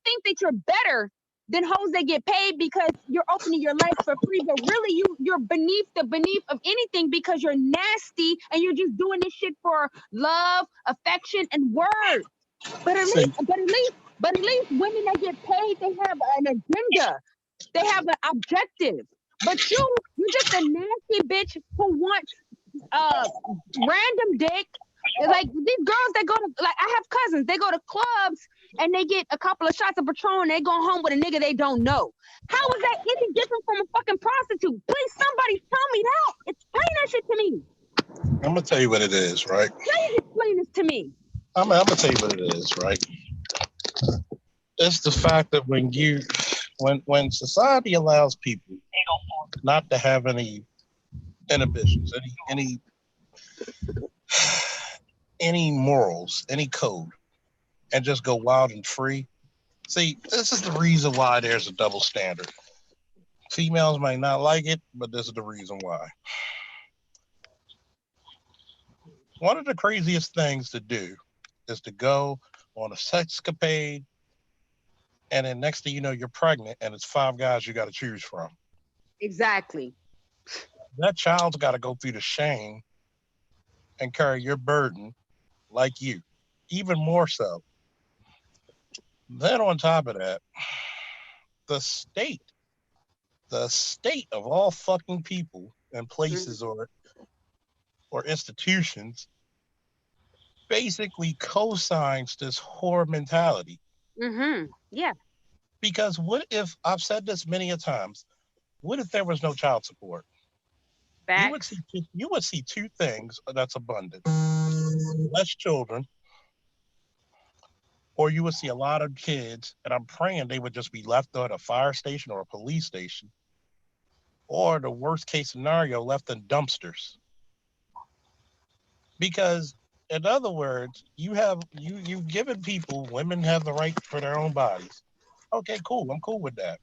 think that you're better than hoes that get paid because you're opening your legs for free, but really you're beneath of anything because you're nasty and you're just doing this shit for love, affection, and words. But at least women that get paid, they have an agenda. They have an objective. But you're just a nasty bitch who wants random dick. Like these girls that go to, like, I have cousins, they go to clubs and they get a couple of shots of Patron and they go home with a nigga they don't know. How is that any different from a fucking prostitute? Please, somebody tell me that. Explain that shit to me. I'm gonna tell you what it is, right? Please explain this to me. I'm gonna tell you what it is, right? It's the fact that when society allows people not to have any inhibitions, any morals, any code, and just go wild and free. See, this is the reason why there's a double standard. Females might not like it, but this is the reason why. One of the craziest things to do is to go on a sexcapade, and then next thing you know, you're pregnant, and it's 5 guys you got to choose from. Exactly. That child's got to go through the shame and carry your burden like you, even more so. Then on top of that, the state of all fucking people and places or institutions basically co-signs this whore mentality. Yeah. Because what if, I've said this many a times, what if there was no child support? Facts. You would see two things that's abundant. Less children, or you would see a lot of kids, and I'm praying they would just be left at a fire station or a police station, or the worst case scenario, left in dumpsters. Because in other words, you've given people, women have the right for their own bodies. Okay, cool. I'm cool with that.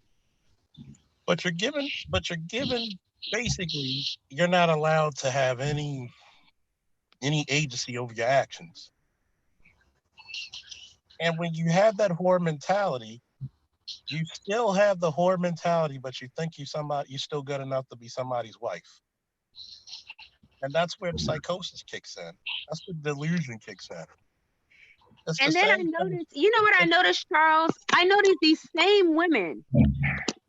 But you're given basically, you're not allowed to have any agency over your actions. And when you have that whore mentality, you still have the whore mentality, but you think you're still good enough to be somebody's wife. And that's where the psychosis kicks in. That's where the delusion kicks in. And then I noticed, you know what I noticed, Charles? I noticed these same women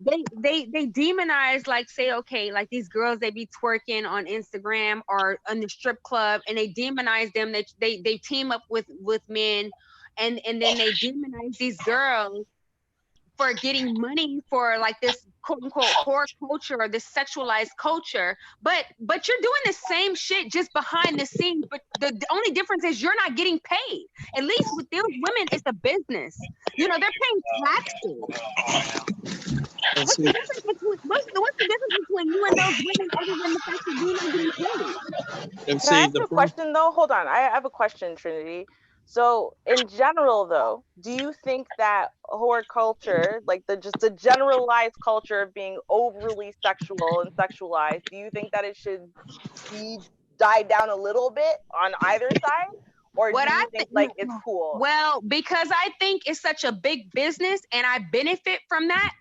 they demonize, like, say, okay, like these girls, they be twerking on Instagram or on the strip club, and they demonize them. They team up with men, and then they demonize these girls for getting money for like this quote unquote whore culture or this sexualized culture. But you're doing the same shit just behind the scenes. But the only difference is you're not getting paid. At least with those women, it's a business. You know, they're paying taxes. And What's see, the difference between you and those women other than the fact that you're not getting paid? and Can I see ask the you a question though? Hold on. I have a question, Trinity. So in general though, do you think that whore culture, like the generalized culture of being overly sexual and sexualized, do you think that it should be died down a little bit on either side? Or What do I you think think, like it's cool? well, because I think it's such a big business and I benefit from that.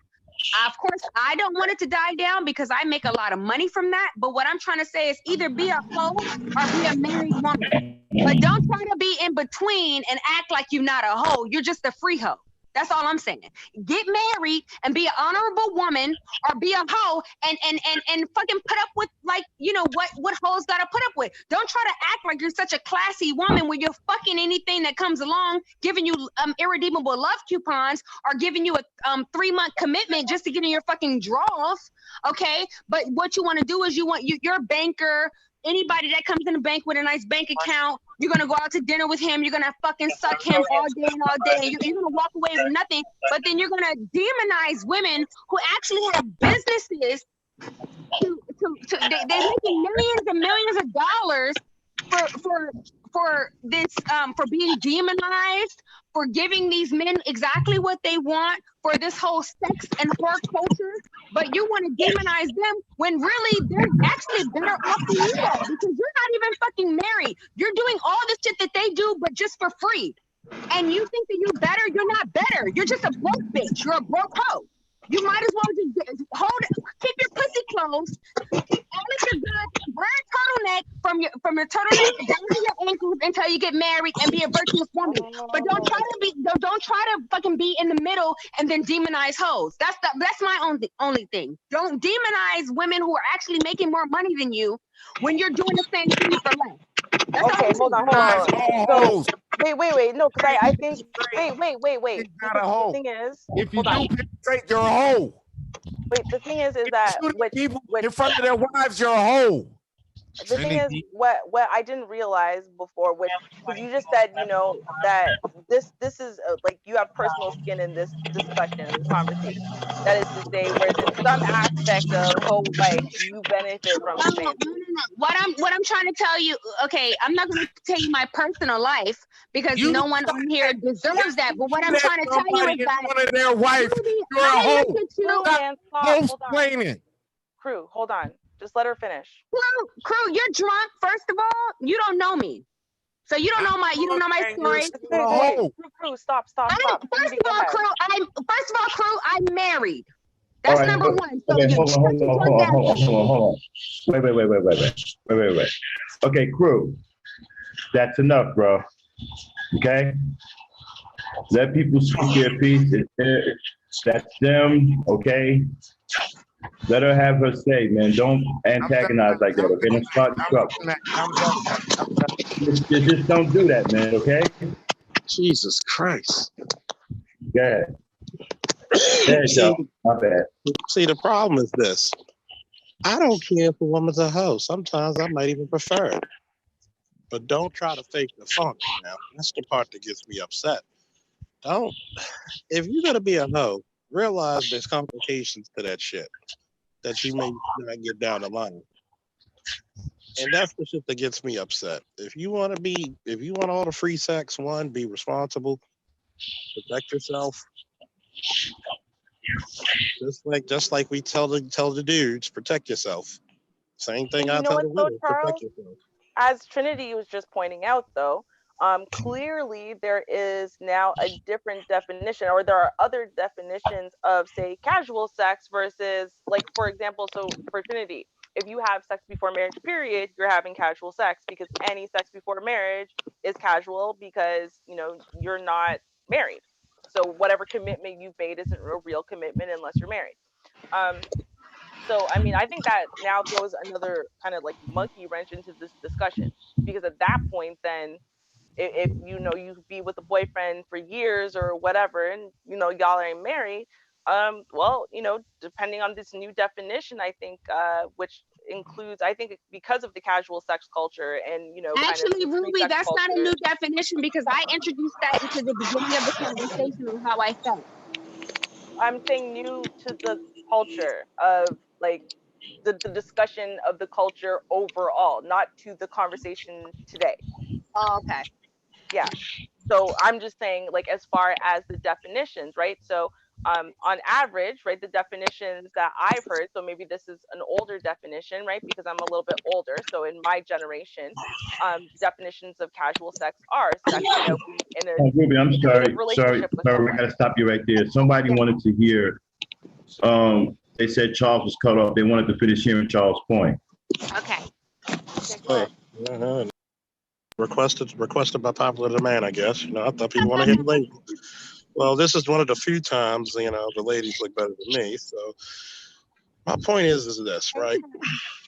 Of course, I don't want it to die down because I make a lot of money from that. But what I'm trying to say is either be a hoe or be a married woman. But don't try to be in between and act like you're not a hoe. You're just a free hoe. That's all I'm saying. Get married and be an honorable woman, or be a hoe and fucking put up with, like, you know what hoes gotta put up with. Don't try to act like you're such a classy woman where you're fucking anything that comes along, giving you irredeemable love coupons, or giving you a 3-month commitment just to get in your fucking drawers. Okay, but what you want to do is you're a banker. Anybody that comes in the bank with a nice bank account, you're gonna go out to dinner with him. You're gonna fucking suck him all day and all day. You're gonna walk away with nothing. But then you're gonna demonize women who actually have businesses. They're making millions and millions of dollars for this for being demonized, for giving these men exactly what they want, for this whole sex and whore culture. But you want to demonize them when really they're actually better off than you are, because you're not even fucking married. You're doing all the shit that they do, but just for free. And you think that you're better? You're not better. You're just a broke bitch. You're a broke hoe. You might as well just hold it, keep your pussy closed, keep all of your goods, wear a turtleneck from your turtleneck down to your ankles until you get married and be a virtuous woman. But don't try to fucking be in the middle and then demonize hoes. That's my only thing. Don't demonize women who are actually making more money than you when you're doing the same thing for less. That's all Okay, I'm hold saying. on. Hoes. So wait. No, because I think wait. Not a The hoe. thing is, If you hold on. do penetrate, you're a hoe. Wait, the thing is If that you shoot people what in front of their wives, you're a hoe. the thing is Trinity. what I didn't realize before, with, because you just said, that this is like you have personal skin in this discussion, this conversation. That is to say, whereas in some aspect of whole life you benefit from the same. No. What I'm trying to tell you, okay, I'm not going to tell you my personal life because You no one on here deserves that. But what I'm that trying to tell you somebody is in that front of their wife, you're I a hoe. didn't look at you. Crew, Stop man, stop. Hold on. explaining. Crew, hold on. Just let her finish. Crew, you're drunk. First of all, you don't know me, so you don't know my story. Wait. Crew, stop. First of all, Crew, I'm married. All That's right, number one. So okay, you hold on. Wait. Okay, crew, that's enough, bro. Okay, let people speak their piece. That's them. Okay, let her have her say, man. Don't antagonize like that. Okay, don't start trouble. Just don't do that, man. Okay. Jesus Christ. Go ahead. Joe. My bad. See, the problem is this. I don't care if a woman's a hoe. Sometimes I might even prefer it. But don't try to fake the funk now. That's the part that gets me upset. If you're going to be a hoe, realize there's complications to that shit that you may not get down the line. And that's the shit that gets me upset. If you want all the free sex, be responsible, protect yourself. Just like we tell the dudes, protect yourself. Same thing I tell the women, protect yourself. As Trinity was just pointing out, though, clearly there is now a different definition, or there are other definitions of, say, casual sex versus, like, for example, so for Trinity, if you have sex before marriage, period, you're having casual sex, because any sex before marriage is casual because, you're not married. So whatever commitment you've made isn't a real commitment unless you're married. So I mean, I think that now throws another kind of like monkey wrench into this discussion, because at that point, then if you know you be with a boyfriend for years or whatever, and you know y'all ain't married, well, you know, depending on this new definition, I think, which includes, I think, because of the casual sex culture and, you know, kind of Actually, the free Ruby, sex that's not a culture. new definition because I introduced that into the beginning of the conversation on how I felt. I'm saying new to the culture of like the discussion of the culture overall, not to the conversation today. Oh, okay. Yeah. So I'm just saying, like, as far as the definitions, right? So on average, right, the definitions that I've heard, so maybe this is an older definition, right? Because I'm a little bit older. So in my generation, definitions of casual sex are sex, you know, be in a Ruby, I'm committed sorry. relationship with I someone. gotta stop you right there. Somebody Yeah. wanted to hear, they said Charles was cut off. They wanted to finish hearing Charles' point. Okay. Okay, go ahead. Requested by popular demand, I guess. You know, I thought people want to hear the lady. Well, this is one of the few times, you know, the ladies look better than me. So my point is this, right?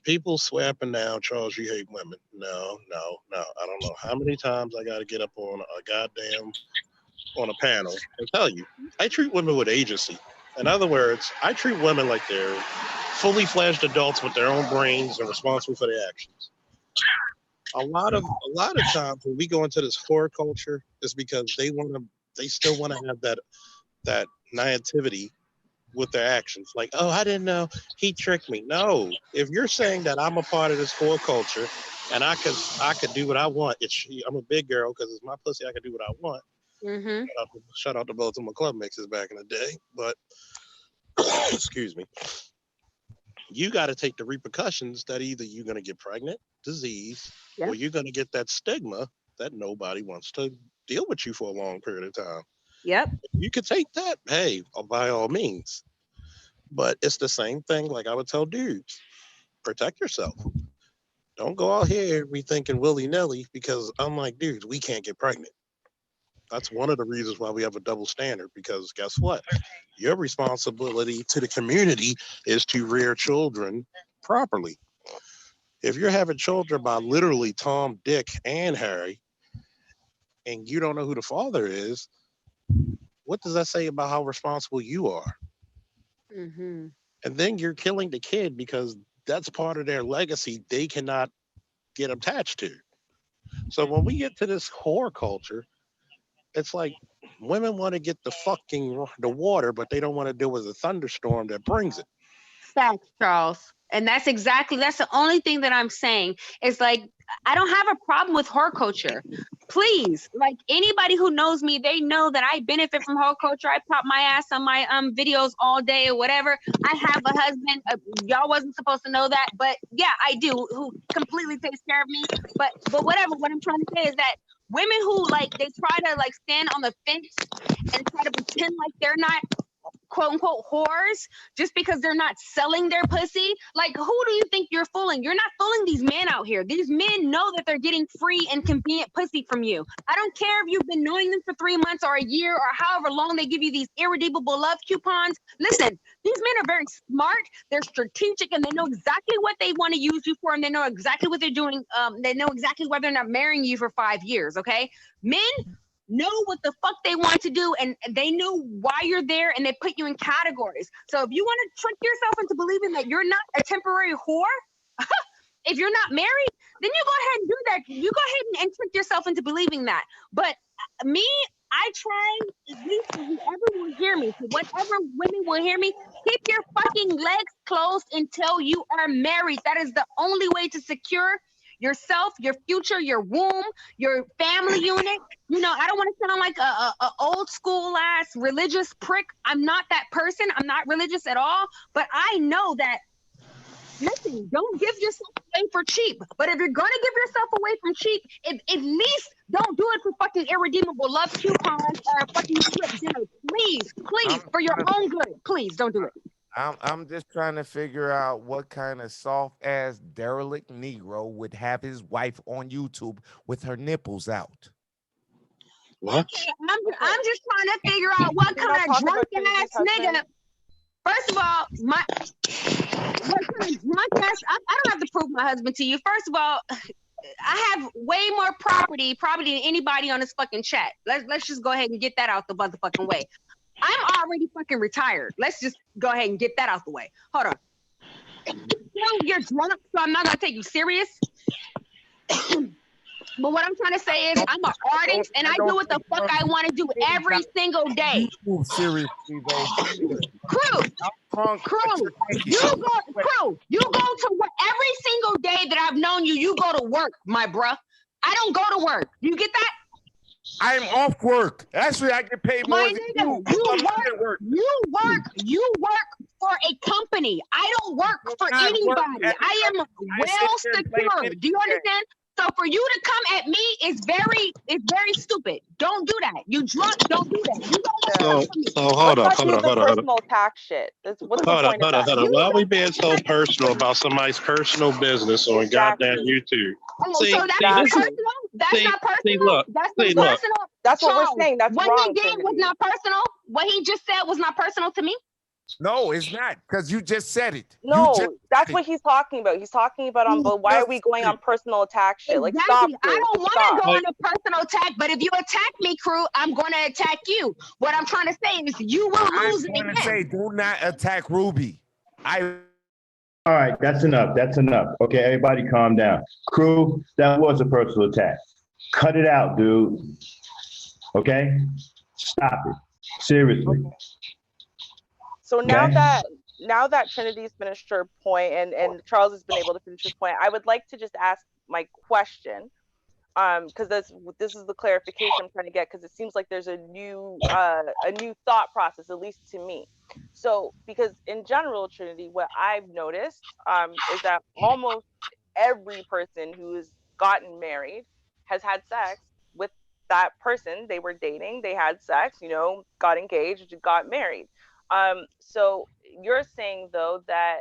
People swear up and down, Charles, you hate women. No. I don't know how many times I got to get up on a panel and tell you, I treat women with agency. In other words, I treat women like they're fully fledged adults with their own brains and responsible for their actions. A lot of times when we go into this horror culture, is because they still want to have that naivety with their actions. Like, oh, I didn't know he tricked me. No, if you're saying that I'm a part of this horror culture and I could do what I want, I'm a big girl because it's my pussy. I can do what I want. Mm-hmm. Shout out to both of my club mixes back in the day, but excuse me. You got to take the repercussions that either you're going to get pregnant, disease, or you're going to get that stigma that nobody wants to deal with you for a long period of time. Yep. You could take that, hey, by all means. But it's the same thing like I would tell dudes. Protect yourself. Don't go out here rethinking willy-nilly because unlike dudes, we can't get pregnant. That's one of the reasons why we have a double standard, because guess what? Your responsibility to the community is to rear children properly. If you're having children by literally Tom, Dick, and Harry, and you don't know who the father is, what does that say about how responsible you are? Mm-hmm. And then you're killing the kid because that's part of their legacy they cannot get attached to. So when we get to this horror culture, it's like women want to get the water, but they don't want to deal with the thunderstorm that brings it. Facts, Charles. And that's the only thing that I'm saying. Is like, I don't have a problem with horror culture. Please, like anybody who knows me, they know that I benefit from horror culture. I pop my ass on my videos all day or whatever. I have a husband. Y'all wasn't supposed to know that, but yeah, I do, who completely takes care of me. But whatever. What I'm trying to say is that women who like they try to like stand on the fence and try to pretend like they're not quote unquote whores just because they're not selling their pussy. Like, who do you think you're fooling? You're not fooling these men out here. These men know that they're getting free and convenient pussy from you. I don't care if you've been knowing them for 3 months or a year or however long they give you these irredeemable love coupons. Listen, these men are very smart. They're strategic and they know exactly what they want to use you for, and they know exactly what they're doing. They know exactly why they're not marrying you for 5 years. Okay, men know what the fuck they want to do, and they know why you're there, and they put you in categories. So if you want to trick yourself into believing that you're not a temporary whore, if you're not married, then you go ahead and do that. You go ahead and trick yourself into believing that. But me, I try, at least for whoever will hear me, for whatever women will hear me, keep your fucking legs closed until you are married. That is the only way to secure yourself, your future, your womb, your family unit. You know, I don't want to sound like a old school ass religious prick. I'm not that person. I'm not religious at all. But I know that, listen, don't give yourself away for cheap. But if you're going to give yourself away from cheap, at least don't do it for fucking irredeemable love coupons or fucking slip dinner. Please, for your own good. Please don't do it. I'm just trying to figure out what kind of soft ass derelict Negro would have his wife on YouTube with her nipples out. What? I'm just trying to figure out what kind of drunk ass nigga. First of all, what kind of drunk ass? I don't have to prove my husband to you. First of all, I have way more property than anybody on this fucking chat. Let's just go ahead and get that out the motherfucking way. I'm already fucking retired. Let's just go ahead and get that out the way. Hold on. You're drunk, so I'm not gonna take you serious. But what I'm trying to say is I'm an artist and I do what the fuck I want to do every single day. Seriously, though. Crew, you go to work every single day that I've known you. You go to work, my bruh. I don't go to work. You get that? I'm off work. Actually, I get paid more than you. You work for a company. I don't work for anybody. I am well secured. Do you understand? So for you to come at me is very stupid. Don't do that. You drunk, don't do that. You don't So hold up. Personal attack shit. What's the point of that? Hold on. Why are we being so personal about somebody's personal business on goddamn YouTube? Oh, so that's not personal? That's not personal? That's not personal? That's what we're saying. That's what wrong. What he did was not personal? What he just said was not personal to me? No, it's not, because you just said it. No, that's what he's talking about. He's talking about but why are we going on personal attack shit? Exactly. Like, stop. I don't want to go on a personal attack, but if you attack me, crew, I'm going to attack you. What I'm trying to say is you will lose again. I'm going to say, do not attack Ruby. All right, that's enough. That's enough. Okay, everybody calm down. Crew, that was a personal attack. Cut it out, dude. Okay? Stop it. Seriously. So now that Trinity's finished her point and Charles has been able to finish his point, I would like to just ask my question, because this is the clarification I'm trying to get, because it seems like there's a new thought process, at least to me. So because in general, Trinity, what I've noticed is that almost every person who's gotten married has had sex with that person they were dating. They had sex, got engaged, got married. So you're saying though that,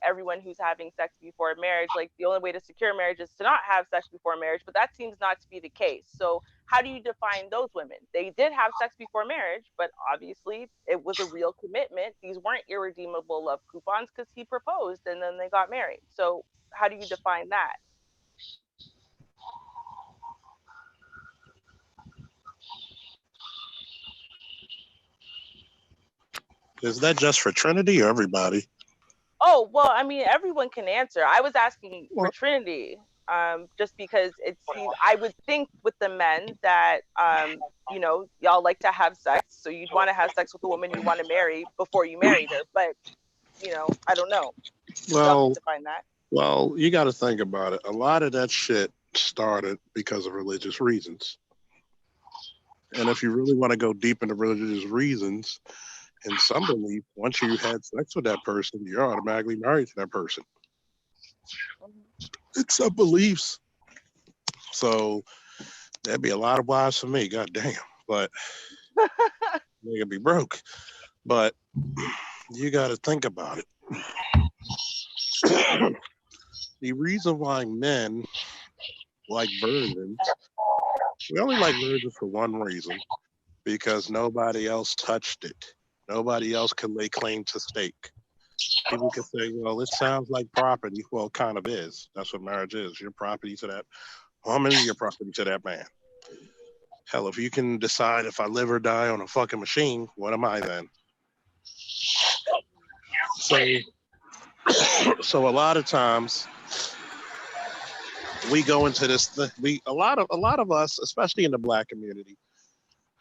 everyone who's having sex before marriage, like the only way to secure marriage is to not have sex before marriage, but that seems not to be the case. So how do you define those women? They did have sex before marriage, but obviously it was a real commitment. These weren't irredeemable love coupons because he proposed and then they got married. So how do you define that? Is that just for Trinity or everybody? Oh, well, I mean, everyone can answer. I was asking for Trinity, just because it seems, I would think with the men that, y'all like to have sex. So you'd want to have sex with a woman you want to marry before you married her. But, I don't know. Well, define that. Well, you got to think about it. A lot of that shit started because of religious reasons. And if you really want to go deep into religious reasons, in some belief, once you had sex with that person, you're automatically married to that person. It's some beliefs. So that'd be a lot of wives for me, goddamn. But they could be broke. But you got to think about it. The reason why men like virgins, we only like virgins for one reason, because nobody else touched it. Nobody else can lay claim to stake. People can say, well, it sounds like property. Well, it kind of is. That's what marriage is. You're property to that woman, you're property to that man. Hell, if you can decide if I live or die on a fucking machine, what am I then? So a lot of times we go into this, a lot of us, especially in the Black community,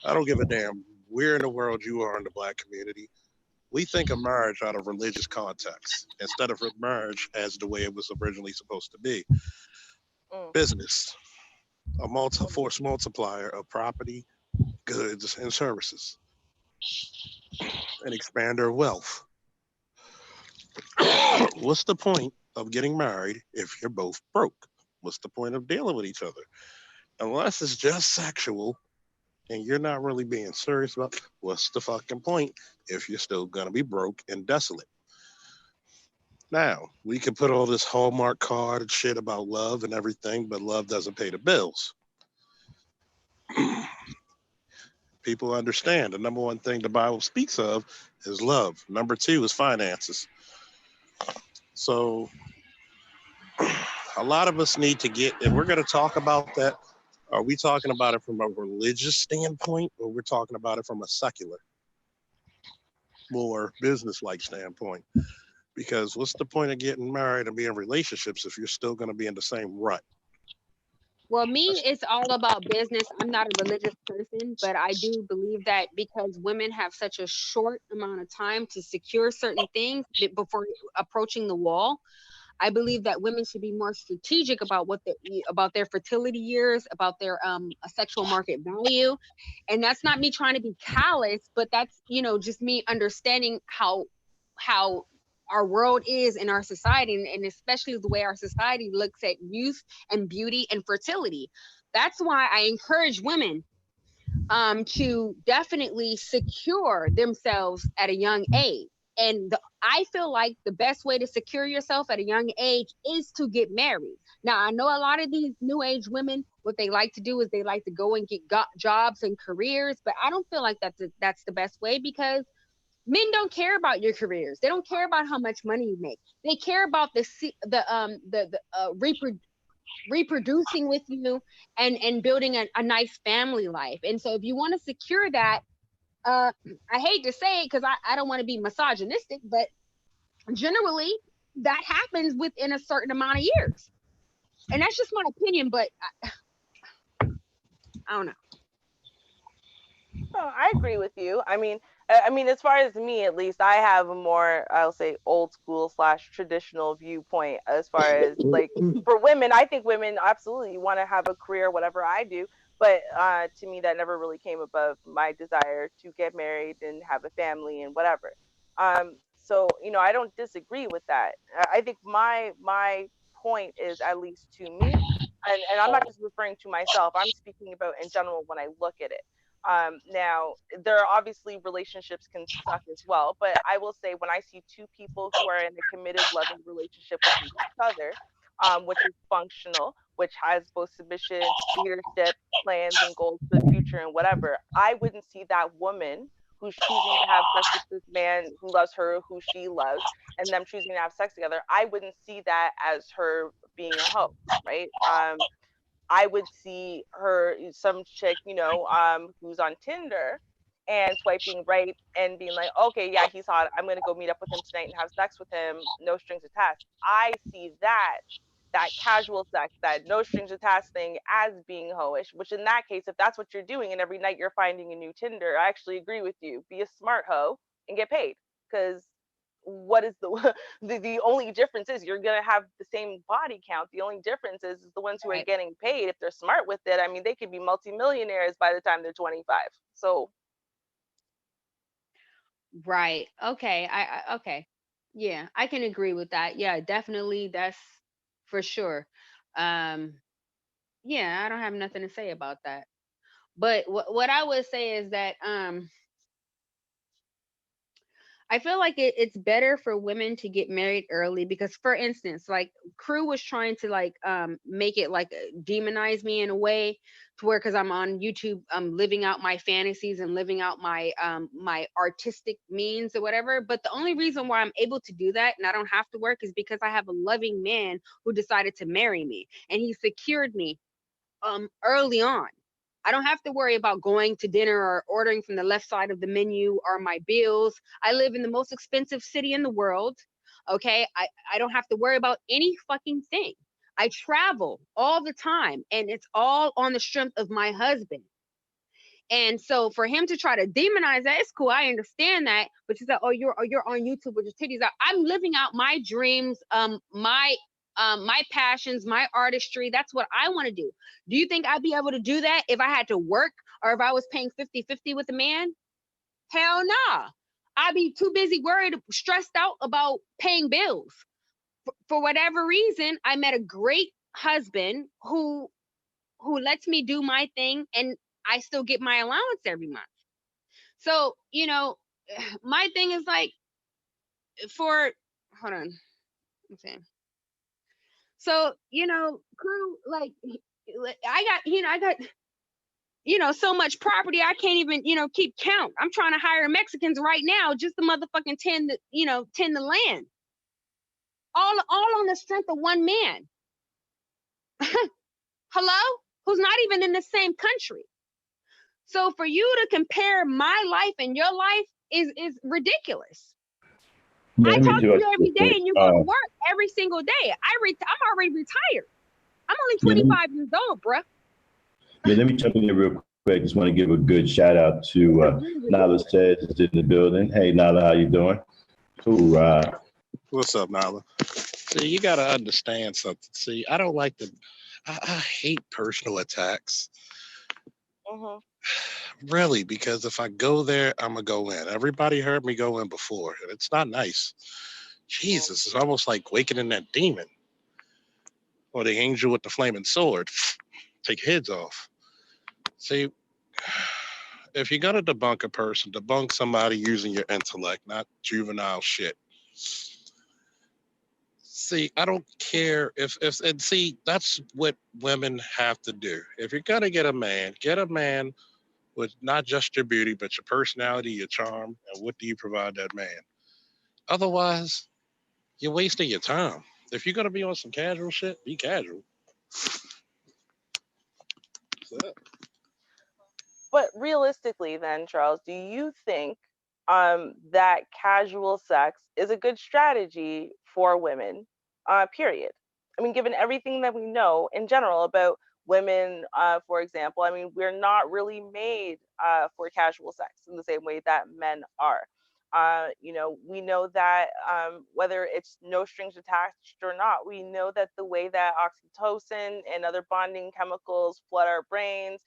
I don't give a damn where in the world you are in the Black community, we think of marriage out of religious context instead of marriage as the way it was originally supposed to be. Business, a force multiplier of property, goods, and services, an expander of wealth. What's the point of getting married if you're both broke? What's the point of dealing with each other? Unless it's just sexual and you're not really being serious about what's the fucking point if you're still gonna be broke and desolate. Now, we can put all this Hallmark card and shit about love and everything, but love doesn't pay the bills. People understand the number one thing the Bible speaks of is love. Number two is finances. So a lot of us need to get, if we're going to talk about that, are we talking about it from a religious standpoint, or we're talking about it from a secular, more business-like standpoint? Because what's the point of getting married and being in relationships if you're still going to be in the same rut? Well, me, it's all about business. I'm not a religious person, but I do believe that because women have such a short amount of time to secure certain things before approaching the wall, I believe that women should be more strategic about about their fertility years, about their sexual market value. And that's not me trying to be callous, but that's, just me understanding how our world is in our society, and especially the way our society looks at youth and beauty and fertility. That's why I encourage women to definitely secure themselves at a young age. And I feel like the best way to secure yourself at a young age is to get married. Now, I know a lot of these new age women, what they like to do is they like to go and get jobs and careers, but I don't feel like that's the best way, because men don't care about your careers. They don't care about how much money you make. They care about reproducing with you and building a nice family life. And so if you want to secure that, I hate to say it because I don't want to be misogynistic, but generally that happens within a certain amount of years. And that's just my opinion, but I don't know. Oh, I agree with you. I mean, as far as me, at least, I have a more, I'll say, old school slash traditional viewpoint as far as like for women. I think women absolutely want to have a career, whatever I do. But to me, that never really came above my desire to get married and have a family and whatever. So I don't disagree with that. I think my point is, at least to me, and I'm not just referring to myself. I'm speaking about in general when I look at it. Now, there are obviously relationships can suck as well, but I will say when I see two people who are in a committed, loving relationship with each other, which is functional, which has both submission, leadership, plans, and goals for the future and whatever, I wouldn't see that woman who's choosing to have sex with this man who loves her, who she loves, and them choosing to have sex together. I wouldn't see that as her being a hoe, right? I would see her, some chick, who's on Tinder and swiping right and being like, okay, yeah, he's hot. I'm gonna go meet up with him tonight and have sex with him, no strings attached. I see that casual sex, that no strings attached thing as being hoish, which in that case, if that's what you're doing and every night you're finding a new Tinder, I actually agree with you. Be a smart hoe and get paid. Because what is the the only difference is you're gonna have the same body count. The only difference is the ones who are Right. getting paid, if they're smart with it, I mean, they could be multimillionaires by the time they're 25. So Right. Okay. Okay. Yeah, I can agree with that. Yeah, definitely. That's for sure. Um, yeah, I don't have nothing to say about that. But what I would say is that I feel like it's better for women to get married early because, for instance, like Crew was trying to like make it like demonize me in a way to where, because I'm on YouTube, I'm living out my fantasies and living out my artistic means or whatever. But the only reason why I'm able to do that and I don't have to work is because I have a loving man who decided to marry me, and he secured me early on. I don't have to worry about going to dinner or ordering from the left side of the menu or my bills. I live in the most expensive city in the world. Okay. I don't have to worry about any fucking thing. I travel all the time and it's all on the strength of my husband. And so for him to try to demonize that, it's cool. I understand that. But you said, oh, you're on YouTube with your titties out. I'm living out my dreams, my passions, my artistry. That's what I want to do. Do you think I'd be able to do that if I had to work or if I was paying 50-50 with a man? Hell nah. I'd be too busy worried, stressed out about paying bills. For whatever reason, I met a great husband who lets me do my thing and I still get my allowance every month. So, my thing is like for hold on. I'm saying. So, Crew, like I got you know, so much property I can't even, you know, keep count. I'm trying to hire Mexicans right now just to motherfucking tend the land. All on the strength of one man. Hello? Who's not even in the same country. So for you to compare my life and your life is ridiculous. Yeah, I let me talk to do you every day it. and you go to work every single day. I'm already retired. I'm only 25 years old, bruh. Yeah, let me jump in there real quick. Just want to give a good shout out to Nala Says is in the building. Hey, Nala, how you doing? Hoorah. What's up, Nala? See, you got to understand something. See, I don't like I hate personal attacks. Really, because if I go there, I'm going to go in. Everybody heard me go in before, and it's not nice. Jesus, it's almost like waking that demon. Or the angel with the flaming sword. Take heads off. See, if you're going to debunk a person, debunk somebody using your intellect, not juvenile shit. See, I don't care and see, that's what women have to do. If you're going to get a man with not just your beauty, but your personality, your charm, and what do you provide that man? Otherwise, you're wasting your time. If you're going to be on some casual shit, be casual. But realistically then, Charles, do you think that casual sex is a good strategy for women, period? I mean, given everything that we know in general about women, for example, I mean, we're not really made for casual sex in the same way that men are. You know, we know that whether it's no strings attached or not, we know that the way that oxytocin and other bonding chemicals flood our brains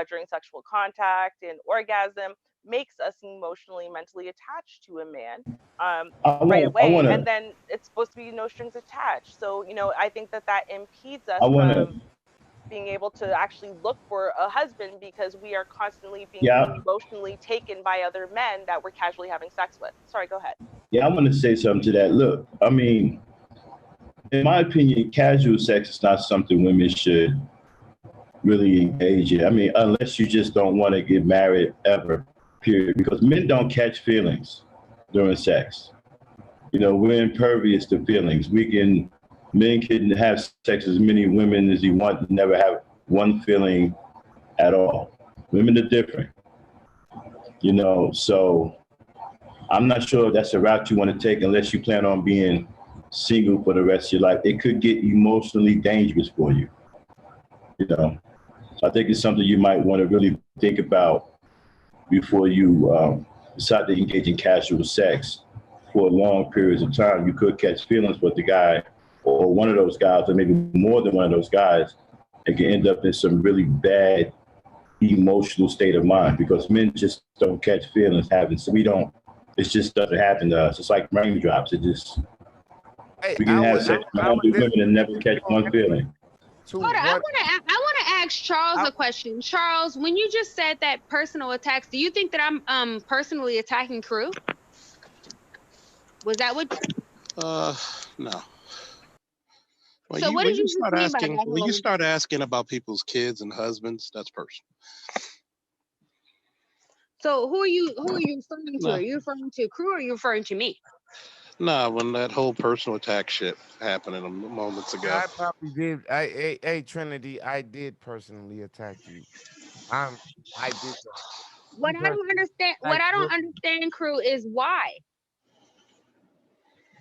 during sexual contact and orgasm makes us emotionally, mentally attached to a man right away. And then it's supposed to be no strings attached. So, you know, I think that impedes us from being able to actually look for a husband because we are constantly being emotionally taken by other men that we're casually having sex with. Sorry, go ahead. Yeah, I want to say something to that. Look, I mean, in my opinion, casual sex is not something women should really engage in. I mean, unless you just don't want to get married ever, period. Because men don't catch feelings during sex. You know, we're impervious to feelings. Men can have sex as many women as you want and never have one feeling at all. Women are different, you know, so I'm not sure if that's a route you want to take unless you plan on being single for the rest of your life. It could get emotionally dangerous for you, you know. So I think it's something you might want to really think about before you decide to engage in casual sex for long periods of time. You could catch feelings with the guy or one of those guys, or maybe more than one of those guys, and can end up in some really bad emotional state of mind because men just don't catch feelings having. So it just doesn't happen to us. It's like raindrops. We can have sex with 100 women and never catch one feeling. Hold on, I want to ask Charles a question. Charles, when you just said that personal attacks, do you think that I'm personally attacking Crew? Was that what? No. Well, so what did you start asking? When you start asking about people's kids and husbands, that's personal. So who are you referring to? Are you referring to Crew or are you referring to me? Nah, when that whole personal attack shit happened moments ago. I probably did. Hey, Trinity, I did personally attack you. I did that. What I don't understand, Crew, is why.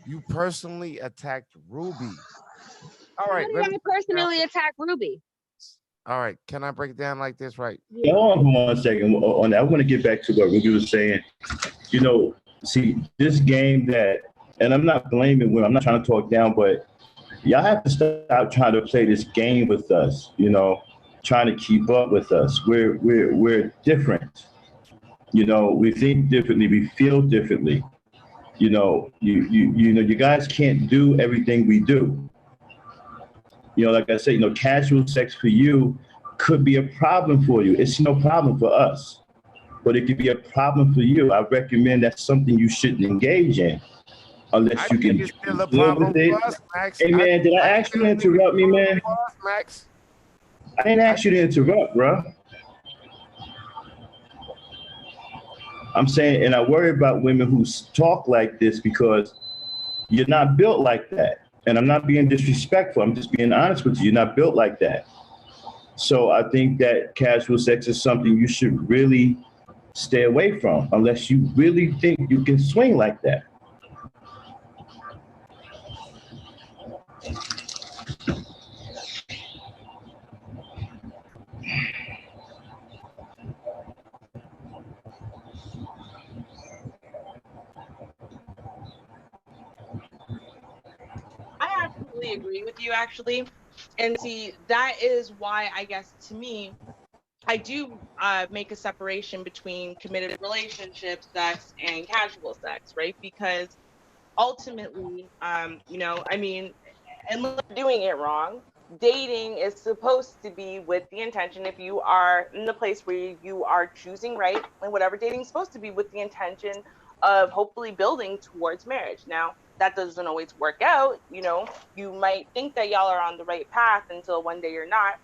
You personally attacked Ruby. All right. How did I personally attack Ruby? All right. Can I break it down like this, right? Yeah, hold on for 1 second. On that, I want to get back to what Ruby was saying. You know, see, this game and I'm not blaming women, I'm not trying to talk down, but y'all have to stop trying to play this game with us, you know, trying to keep up with us. We're different. You know, we think differently, we feel differently. You know, you guys can't do everything we do. You know, like I said, you know, casual sex for you could be a problem for you. It's no problem for us, but it could be a problem for you. I recommend that's something you shouldn't engage in unless you can live with it. Hey, man, did I ask you to interrupt me, man? Max. I didn't ask you to interrupt, bro. I'm saying, and I worry about women who talk like this because you're not built like that. And I'm not being disrespectful. I'm just being honest with you. You're not built like that. So I think that casual sex is something you should really stay away from unless you really think you can swing like that. I absolutely agree with you, actually. And see, that is why I guess to me, I do make a separation between committed relationship sex and casual sex, right? Because ultimately, I mean, unless you're doing it wrong, dating is supposed to be with the intention, if you are in the place where you are choosing right and whatever, dating is supposed to be with the intention of hopefully building towards marriage. Now, that doesn't always work out. You might think that y'all are on the right path until one day you're not,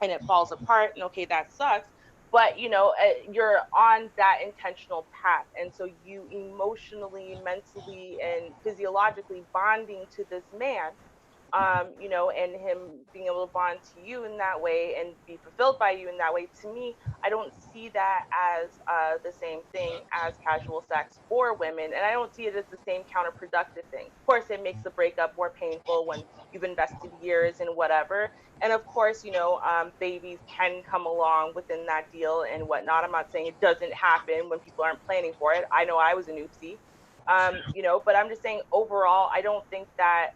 and it falls apart, and okay, that sucks. But you're on that intentional path, and so you emotionally, mentally, and physiologically bonding to this man, and him being able to bond to you in that way and be fulfilled by you in that way. To me, I don't see that as the same thing as casual sex for women, and I don't see it as the same counterproductive thing. Of course, it makes the breakup more painful when you've invested years in whatever, and of course, babies can come along within that deal and whatnot. I'm not saying it doesn't happen when people aren't planning for it. I know I was an oopsie, but I'm just saying overall, I don't think that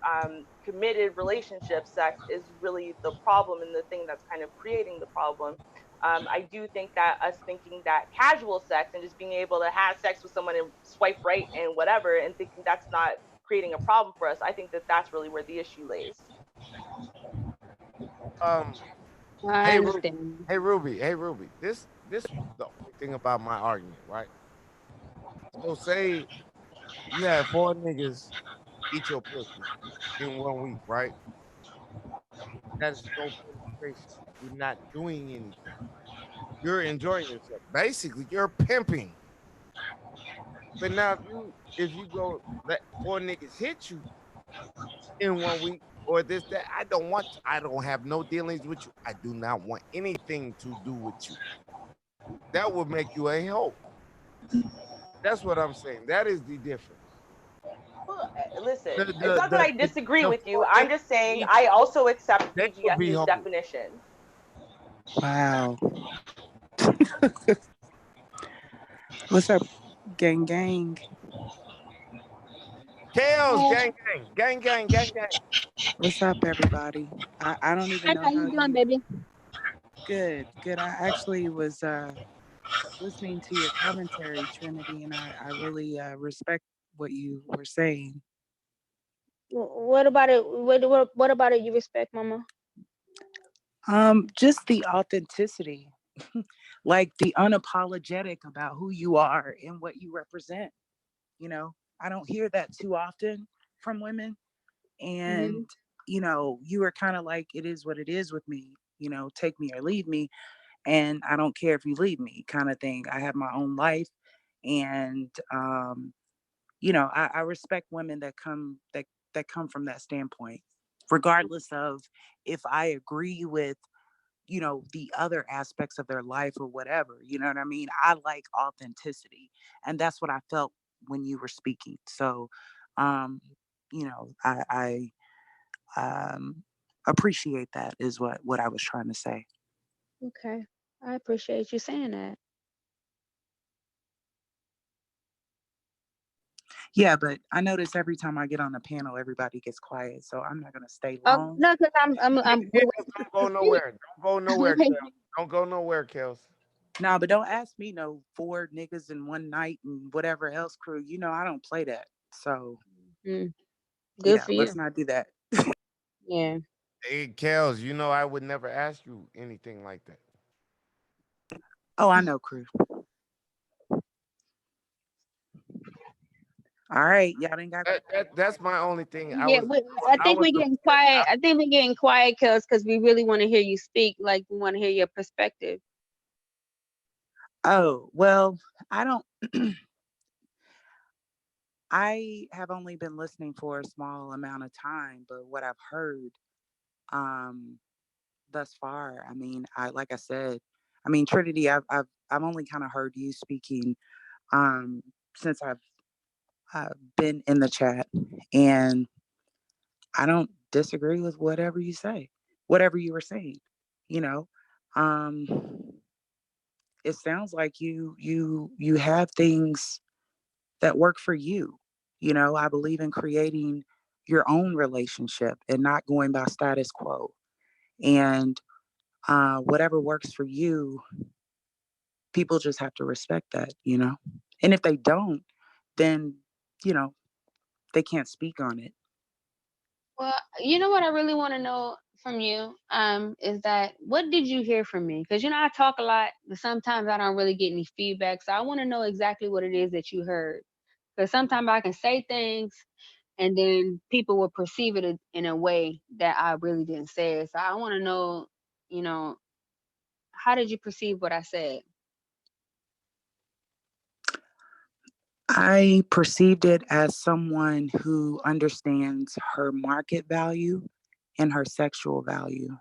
committed relationship sex is really the problem and the thing that's kind of creating the problem. I do think that us thinking that casual sex and just being able to have sex with someone and swipe right and whatever, and thinking that's not creating a problem for us, I think that that's really where the issue lays. Um, I hey Ruby, understand. hey Ruby. This was the only thing about my argument, right? So say you have 4 niggas eat your pussy in 1 week, right? That is no penetration. You're not doing anything. You're enjoying yourself. Basically, you're pimping. But now if you go let 4 niggas hit you in 1 week or this, that, I don't have no dealings with you. I do not want anything to do with you. That would make you a hoe. That's what I'm saying. That is the difference. Well, listen, The it's the not that the I the, disagree the with you. four I'm niggas just saying eat I also accept they would be BGS's hoes. definition. Wow. What's up, gang gang? Chaos, Hey, gang, gang, gang, gang, gang, gang. What's up, everybody? I don't even how know how you doing, you. baby? Good, good. I actually was listening to your commentary, Trinity, and I really respect what you were saying. What about it? What about it? You respect, Mama? Just the authenticity, like the unapologetic about who you are and what you represent. I don't hear that too often from women. Mm-hmm. And you were kind of like, it is what it is with me. Take me or leave me, and I don't care if you leave me, kind of thing. I have my own life, and I respect women that come from that standpoint, regardless of if I agree with the other aspects of their life or whatever. You know what I mean? I like authenticity, and that's what I felt when you were speaking. So, um, I appreciate that is what I was trying to say. Okay, I appreciate you saying that. Yeah, but I notice every time I get on the panel, everybody gets quiet. So I'm not gonna stay Oh long. no, because we're Kels, waiting don't for go you to speak. nowhere. Don't go nowhere, Kels. Don't go nowhere, Kels. Nah, but don't ask me no 4 niggas in one night and whatever else crew. I don't play that. So Mm, good yeah, for let's you. not do that. Yeah. Hey, Kels, I would never ask you anything like that. Oh, I know, crew. All right, y'all didn't got. That's my only thing. Yeah, I I think was we're getting quiet. I think we're getting quiet because we really want to hear you speak. Like we want to hear your perspective. Oh, well, I don't I have only been listening for a small amount of time, but what I've heard um thus far, I mean, I like I said, I mean, Trinity, I've only kind of heard you speaking um since I've been in the chat, and I don't disagree with whatever you say, whatever you were saying. You know, um, it sounds like you have things that work for you. You know, I believe in creating your own relationship and not going by status quo. And whatever works for you, people just have to respect that. You know, and if they don't, then you know they can't speak on it. Well, you know what I really want to know from you is that what did you hear from me? Because I talk a lot, but sometimes I don't really get any feedback. So I want to know exactly what it is that you heard. Because sometimes I can say things and then people will perceive it in a way that I really didn't say it. So I want to know, you know, how did you perceive what I said? I perceived it as someone who understands her market value and her sexual value.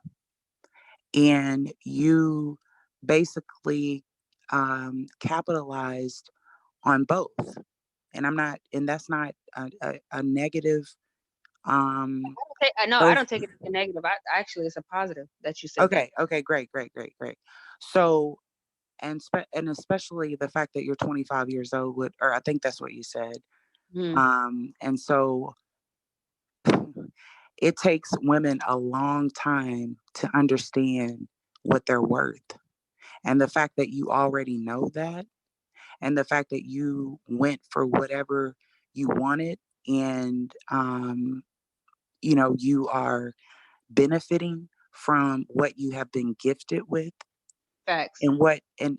And you basically capitalized on both. And that's not a negative. No, I Those, don't take it as a negative. Actually, it's a positive that you said that. okay, great, great, great, great. So, and especially the fact that you're 25 years old, or I think that's what you said. Mm. And so it takes women a long time to understand what they're worth. And the fact that you already know that, and the fact that you went for whatever you wanted, and, you are benefiting from what you have been gifted with, Facts. and what, and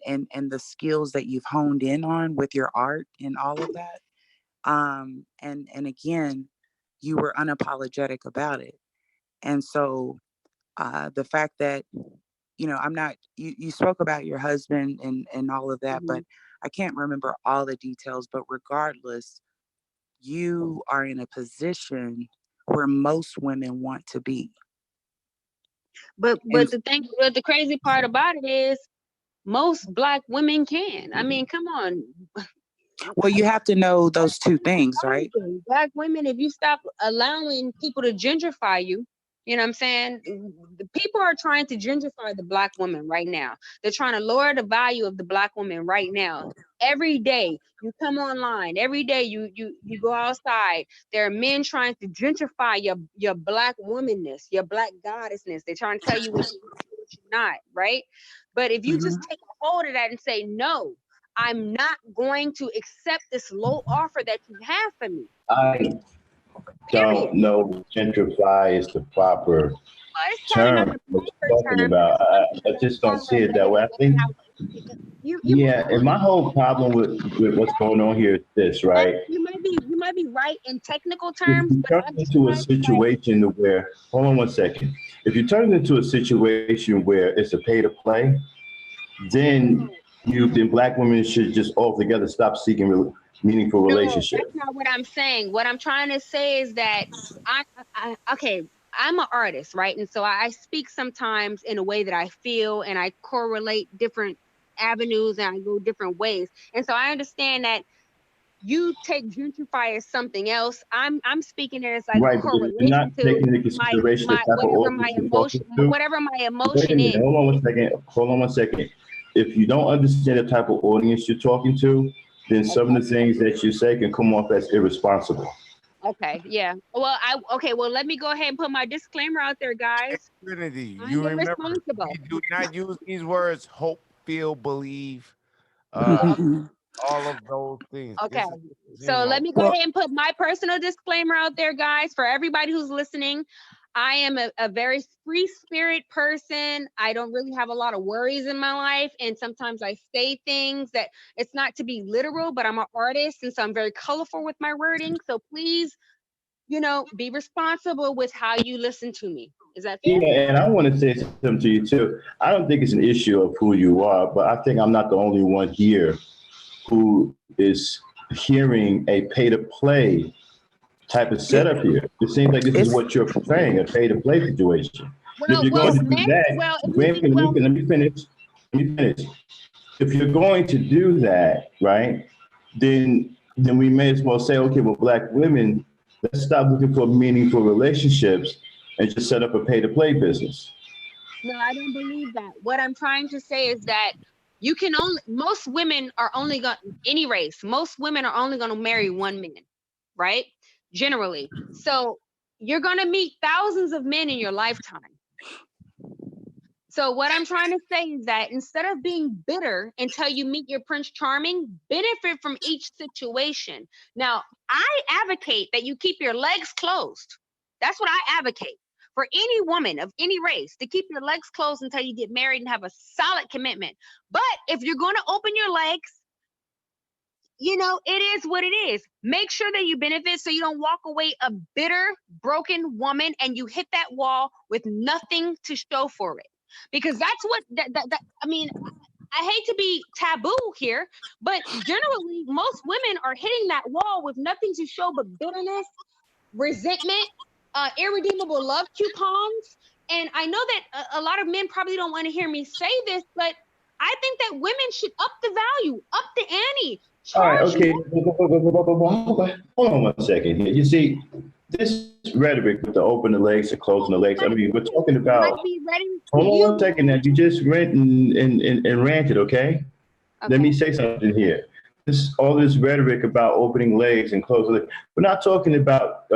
the skills that you've honed in on with your art and all of that. And again, you were unapologetic about it. And so the fact that, I'm not, you spoke about your husband and all of that, Mm-hmm. but I can't remember all the details. But regardless, you are in a position where most women want to be. But And the crazy part about it is most Black women can. I mean, come on. well, you have to know those two things, right? Black women, if you stop allowing people to gentrify you, you know what I'm saying? The people are trying to gentrify the Black woman right now. They're trying to lower the value of the Black woman right now. Every day you come online, every day you go outside. There are men trying to gentrify your Black womanness, your Black goddessness. They're trying to tell you what you're not, right? But if you just take a hold of that and say no, I'm not going to accept this low offer that you have for me. I Period. don't know if gentrify is the proper Well, it's probably not term the what proper you're talking term, but about. it's I something just don't along see that it that way. I negative. think, You yeah, and my whole problem with what's going on here is this, right? you might be right in technical If terms, you but turn I it just into a want to say, situation where, hold on one second. If you turn it into a situation where it's a pay to play, then then Black women should just altogether stop seeking meaningful no, that's relationships. not what I'm saying. What I'm trying to say is that okay, I'm an artist, right? And so I speak sometimes in a way that I feel, and I correlate different avenues, and I go different ways. And so I understand that you take gentrify as something else. I'm speaking as like a Right, but if you're not correlation to taking into consideration the my type of audience you're talking to, whatever my wait a emotion minute, is. hold on one second. Hold on one second. If you don't understand the type of audience you're talking to, then some Okay. of the things that you say can come off as irresponsible. Okay. Yeah. Well, okay. Well, let me go ahead and put my disclaimer out there, guys. Trinity, I'm you remember irresponsible. we do not use these words hope, feel, believe, all of those things. Okay. This is, So let me go well, ahead and put my personal disclaimer out there, guys, for everybody who's listening. I am a very free spirit person. I don't really have a lot of worries in my life. And sometimes I say things that it's not to be literal, but I'm an artist. And so I'm very colorful with my wording. So please be responsible with how you listen to me. Is that fair? Yeah, and I want to say something to you too. I don't think it's an issue of who you are, but I think I'm not the only one here who is hearing a pay to play type of setup here. It seems like this is what you're portraying, a pay to play situation. And if you're going to do that, wait a minute, let me finish. Let me finish. If you're going to do that, right, then we may as well say, okay, well, Black women, let's stop looking for meaningful relationships and just set up a pay to play business. No, I don't believe that. What I'm trying to say is that most women are only going, any race, most women are only going to marry one man, right? Generally. So you're going to meet thousands of men in your lifetime. So what I'm trying to say is that instead of being bitter until you meet your Prince Charming, benefit from each situation. Now, I advocate that you keep your legs closed. That's what I advocate for any woman of any race, to keep your legs closed until you get married and have a solid commitment. But if you're going to open your legs, it is what it is. Make sure that you benefit so you don't walk away a bitter, broken woman and you hit that wall with nothing to show for it. Because that's what I mean, I hate to be taboo here, but generally most women are hitting that wall with nothing to show but bitterness, resentment, irredeemable love coupons. And I know that a lot of men probably don't want to hear me say this, but I think that women should up the value, up the ante. All right, okay. Hold on 1 second here. You see, this rhetoric with the open the legs and closing the legs, I mean, we're talking about, hold on 1 second now. You just rant and ranted, okay? Let me say something here. All this rhetoric about opening legs and closing legs. We're not talking about,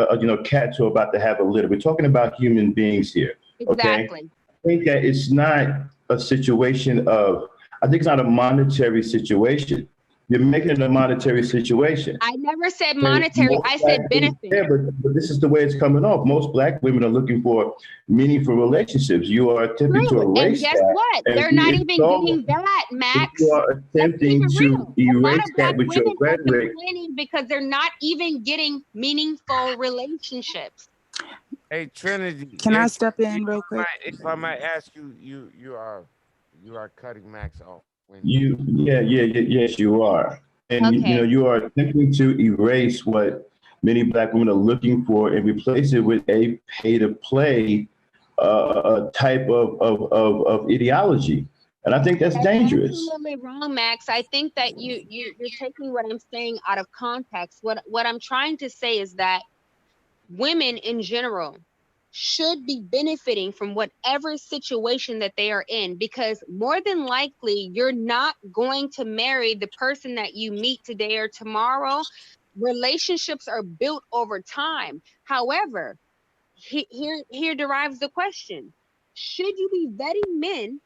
cats who are about to have a litter. We're talking about human beings here, okay? Exactly. I think that it's not a situation of, I think it's not a monetary situation. You're making it a monetary situation. I never said monetary. I said benefit. Yeah, but this is the way it's coming off. Most Black women are looking for meaningful relationships. You are attempting to erase that. And guess what? They're not even getting that, Max. You are attempting to erase that with your rhetoric. Because they're not even getting meaningful relationships. Hey, Trinity. Can I step in real quick? If I might ask you, you are cutting Max off. Yes, you are. And you are attempting to erase what many Black women are looking for and replace it with a pay to play type of ideology. And I think that's dangerous. Absolutely wrong, Max. I think that you're taking what I'm saying out of context. What I'm trying to say is that women in general should be benefiting from whatever situation that they are in, because more than likely you're not going to marry the person that you meet today or tomorrow. Relationships are built over time. However, here derives the question: should you be vetting men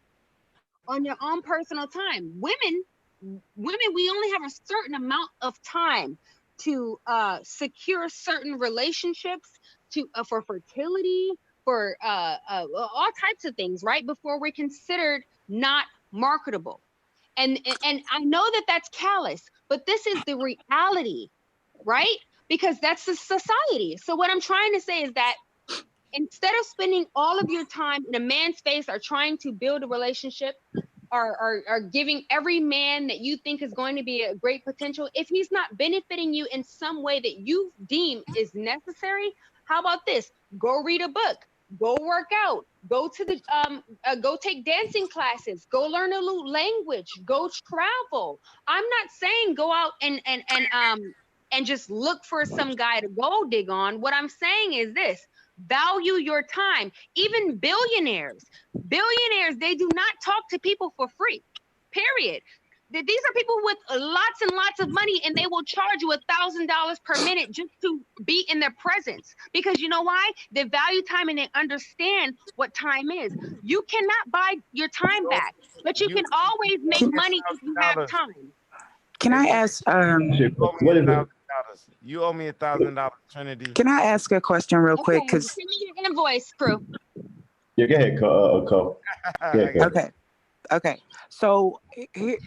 on your own personal time? Women, we only have a certain amount of time to secure certain relationships, for fertility, for all types of things, right? Before we're considered not marketable. And I know that that's callous, but this is the reality, right? Because that's the society. So what I'm trying to say is that instead of spending all of your time in a man's face or trying to build a relationship, are giving every man that you think is going to be a great potential, if he's not benefiting you in some way that you deem is necessary, how about this? Go read a book, go work out, go to the go take dancing classes, go learn a new language, go travel. I'm not saying go out and just look for some guy to gold dig on. What I'm saying is this: value your time. Even billionaires, they do not talk to people for free, period. These are people with lots and lots of money, and they will charge you $1,000 per minute just to be in their presence, because you know why? They value time and they understand what time is. You cannot buy your time back, but you can always make money if you have time. Can I ask you owe me $1,000, Trinity. Can I ask a question real quick? Because send me your invoice, crew. Yeah, go ahead, Cole. Okay. So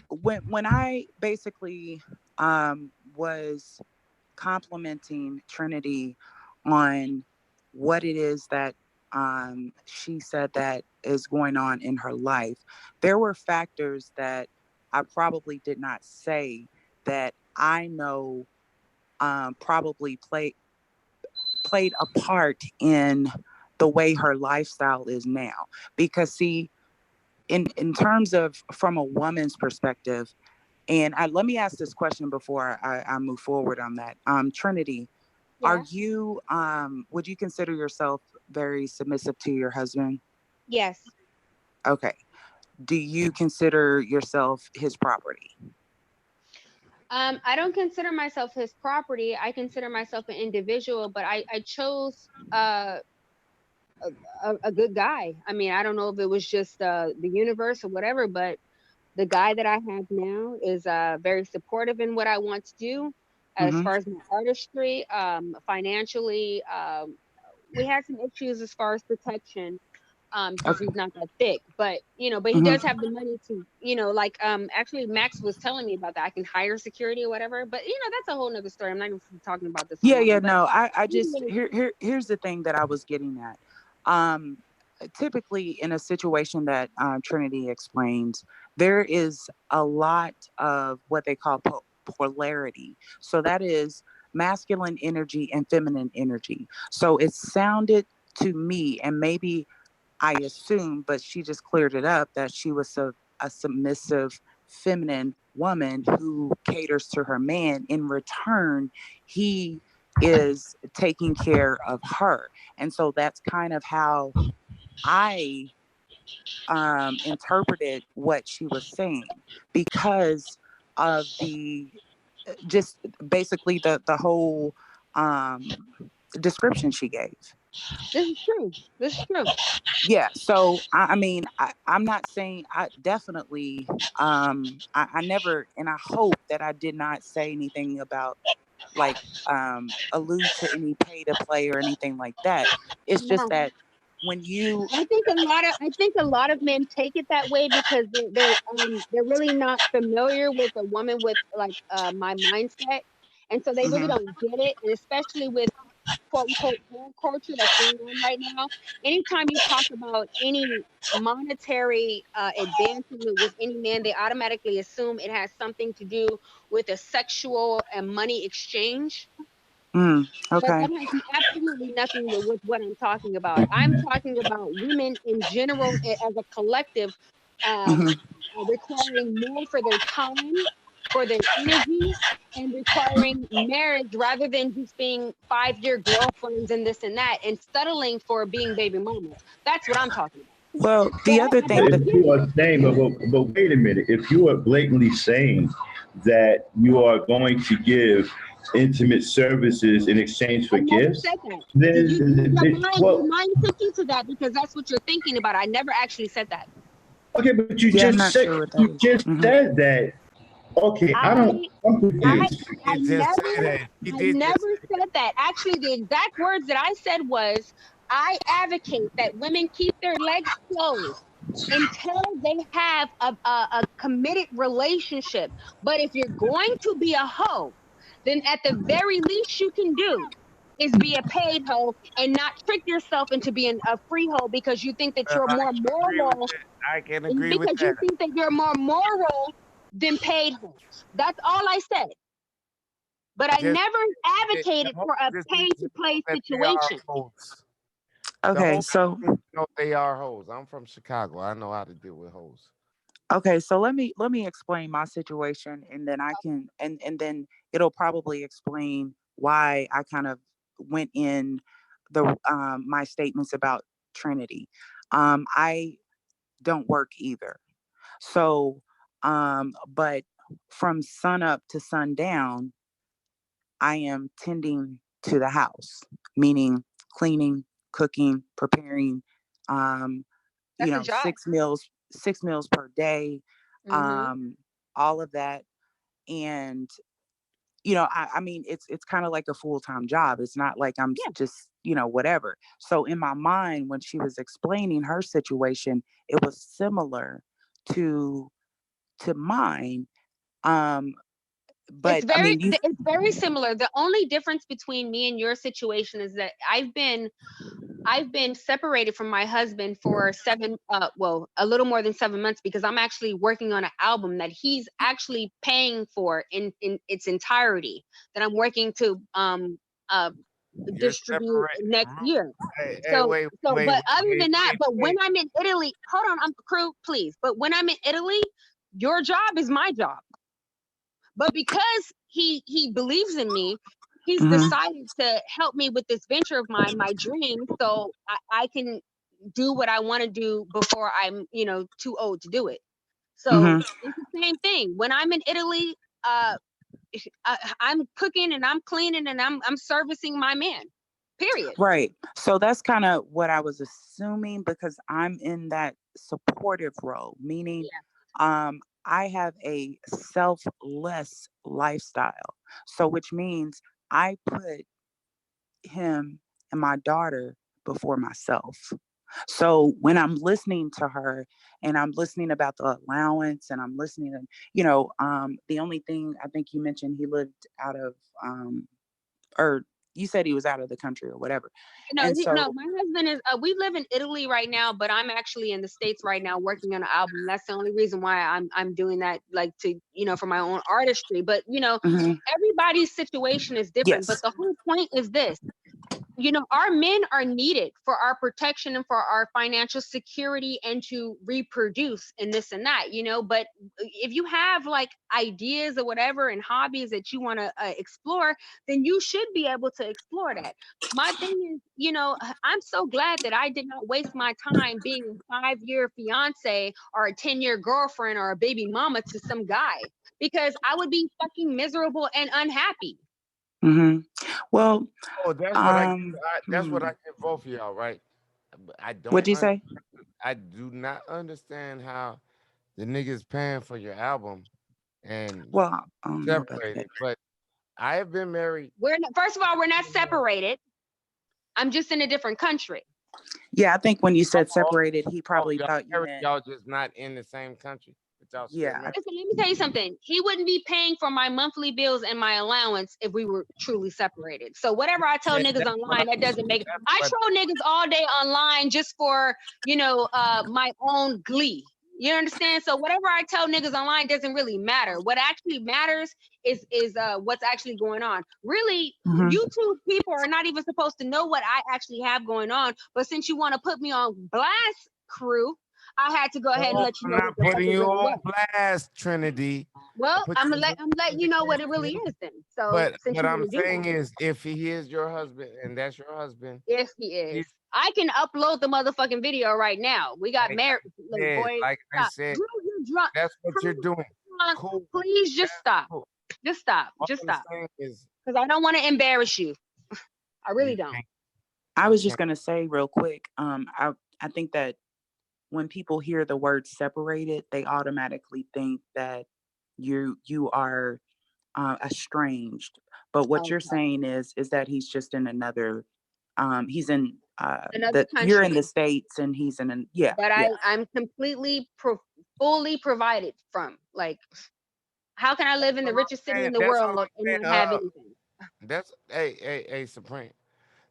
when I basically was complimenting Trinity on what it is that she said that is going on in her life. There were factors that I probably did not say that I know probably played a part in the way her lifestyle is now. Because see, in terms of from a woman's perspective, and let me ask this question before I move forward on that. Trinity, are Yeah. you would you consider yourself very submissive to your husband? Yes. Okay. Do you consider yourself his property? I don't consider myself his property. I consider myself an individual, but I chose a good guy. I mean, I don't know if it was just the universe or whatever, but the guy that I have now is very supportive in what I want to do as Mm-hmm. far as my artistry, financially. We had some issues as far as protection, because Okay. he's not that thick, but but he does Mm-hmm. have the money to, like, actually Max was telling me about that. I can hire security or whatever, but that's a whole nother story. I'm not even talking about this Yeah, online, yeah, but no. I just anyway, here's the thing that I was getting at. Um Typically in a situation that Trinity explains, there is a lot of what they call polarity. So that is masculine energy and feminine energy. So it sounded to me, and maybe I assumed, but she just cleared it up, that she was a submissive, feminine woman who caters to her man. In return, he is taking care of her. And so that's kind of how I interpreted what she was saying, because of the just basically the whole um, description she gave. this is true. This is true. Yeah, so I mean, I'm not saying, I definitely I never, and I hope that I did not say anything about, like, allude to any pay to play or anything like that. It's just No, that when you I think a lot of men take it that way because they're really not familiar with a woman with like my mindset, and so they really Mhm. don't get it, and especially with quote unquote "cancel culture" that's going on right now. Anytime you talk about any monetary advancement with any man, they automatically assume it has something to do with a sexual and money exchange. Mm, But okay. that has absolutely nothing with what I'm talking about. I'm talking about women in general as a collective, um, Mhm. requiring more for their time, for their energy, and requiring marriage rather than just being 5-year girlfriends and this and that, and settling for being baby mamas. That's what I'm talking about. Well, So the other I But thing if that don't get you it. are saying, but wait a minute, if you are blatantly saying that you are going to give intimate services in exchange I for never gifts, said that. then Your well, mind took you to that because that's what you're thinking about. I never actually said that. okay, but yeah, I'm not sure what that you is. just Mhm. said that. Okay, I I'm I confused. I He just never say that. He I did just never say said that. Actually, the exact words that I said was I advocate that women keep their legs closed until they have a committed relationship. But if you're going to be a hoe, then at the very least you can do is be a paid hoe and not trick yourself into being a free hoe because you think that that. you're I more can agree with moral, that. I can and agree with because you that. think that you're more moral than paid hoes. That's all I said. But I Just never the advocated hoes for a just need pay to to know play that they are situation. hoes. The Okay, hoes so need to know they are hoes. I'm from Chicago. I know how to deal with hoes. let me explain my situation, and then I can, and then it'll probably explain why I kind of went in the my statements about Trinity. I don't work either. So but from sun up to sundown, I am tending to the house, meaning cleaning, cooking, preparing, um, That's a job. six meals per day, Hmm. um, all of that. And I mean, it's kind of like a full-time job. It's not like I'm Yeah. just, whatever. So in my mind, when she was explaining her situation, it was similar to mine. Um, But I mean, you. It's very similar. The only difference between me and your situation is that I've been separated from my husband for a little more than 7 months, because I'm actually working on an album that he's actually paying for in its entirety, that I'm working to You're distribute separated. next year. Hey, wait, But other than that, but when wait. I'm in Italy, hold on, I'm crew, please. But when I'm in Italy, your job is my job. But because he believes in me, he's Mhm. decided to help me with this venture of mine, my dream, so I can do what I want to do before I'm, too old to do it. So Mhm. it's the same thing. When I'm in Italy, I'm cooking and I'm cleaning and I'm servicing my man. Period. Right. So that's kind of what I was assuming, because I'm in that supportive role, meaning I have a selfless lifestyle. So which means I put him and my daughter before myself. So when I'm listening to her and I'm listening about the allowance and I'm listening and the only thing I think you mentioned, he lived out of or you said he was out of the country or whatever. And so My husband is. We live in Italy right now, but I'm actually in the States right now working on an album. That's the only reason why I'm doing that, like to for my own artistry. But Mhm. everybody's situation is different. But Yes. the whole point is this: our men are needed for our protection and for our financial security and to reproduce and this and that, but if you have like ideas or whatever and hobbies that you want to explore, then you should be able to explore that. My thing is, I'm so glad that I did not waste my time being a 5-year fiance or a 10-year girlfriend or a baby mama to some guy, because I would be fucking miserable and unhappy. Mhm. Well, Oh, that's what I give both of y'all, right? But what'd you say? I do not understand how the niggas paying for your album and Well, I don't know about that. separated. But I have been married. First of all, we're not separated. I'm just in a different country. Yeah, I think when you said Oh, separated, he probably y'all thought you married, meant, y'all just not in the same country, but y'all still yeah. married. Listen, let me tell you something. He wouldn't be paying for my monthly bills and my allowance if we were truly separated. So whatever I tell niggas That's what online, that doesn't make. that's I what troll niggas all day online just for my own glee. You understand? So whatever I tell niggas online doesn't really matter. What actually matters is what's actually going on. Really, Mhm. YouTube people are not even supposed to know what I actually have going on. But since you want to put me on blast, crew, I had to go ahead and No, let you I'm know what not the fuck putting it you really on was. blast, Trinity. Well, Put I'm you on letting you know what it really is then. So But since what you I'm want to do saying that, is, if he is your husband and that's your husband, yes, he you is. I can upload the motherfucking video right now. We got like married. Like, boy, like I stop. said, Drew, you're drunk. that's what you're Drew, doing. Cool. please just That's stop. cool. Just stop. All Just I'm stop. saying is, Because I don't want to embarrass you. I really you don't. can't. I You was just can't. gonna say real quick. I think that when people hear the word separated, they automatically think that you are estranged. But what you're Okay. saying is that he's just in another. He's in Another you're in the country. States and he's in yeah, But yeah. I'm completely fully provided from. Like, how can I live in the richest city in the That's all world I'm and saying. not have anything? That's hey, Supreme.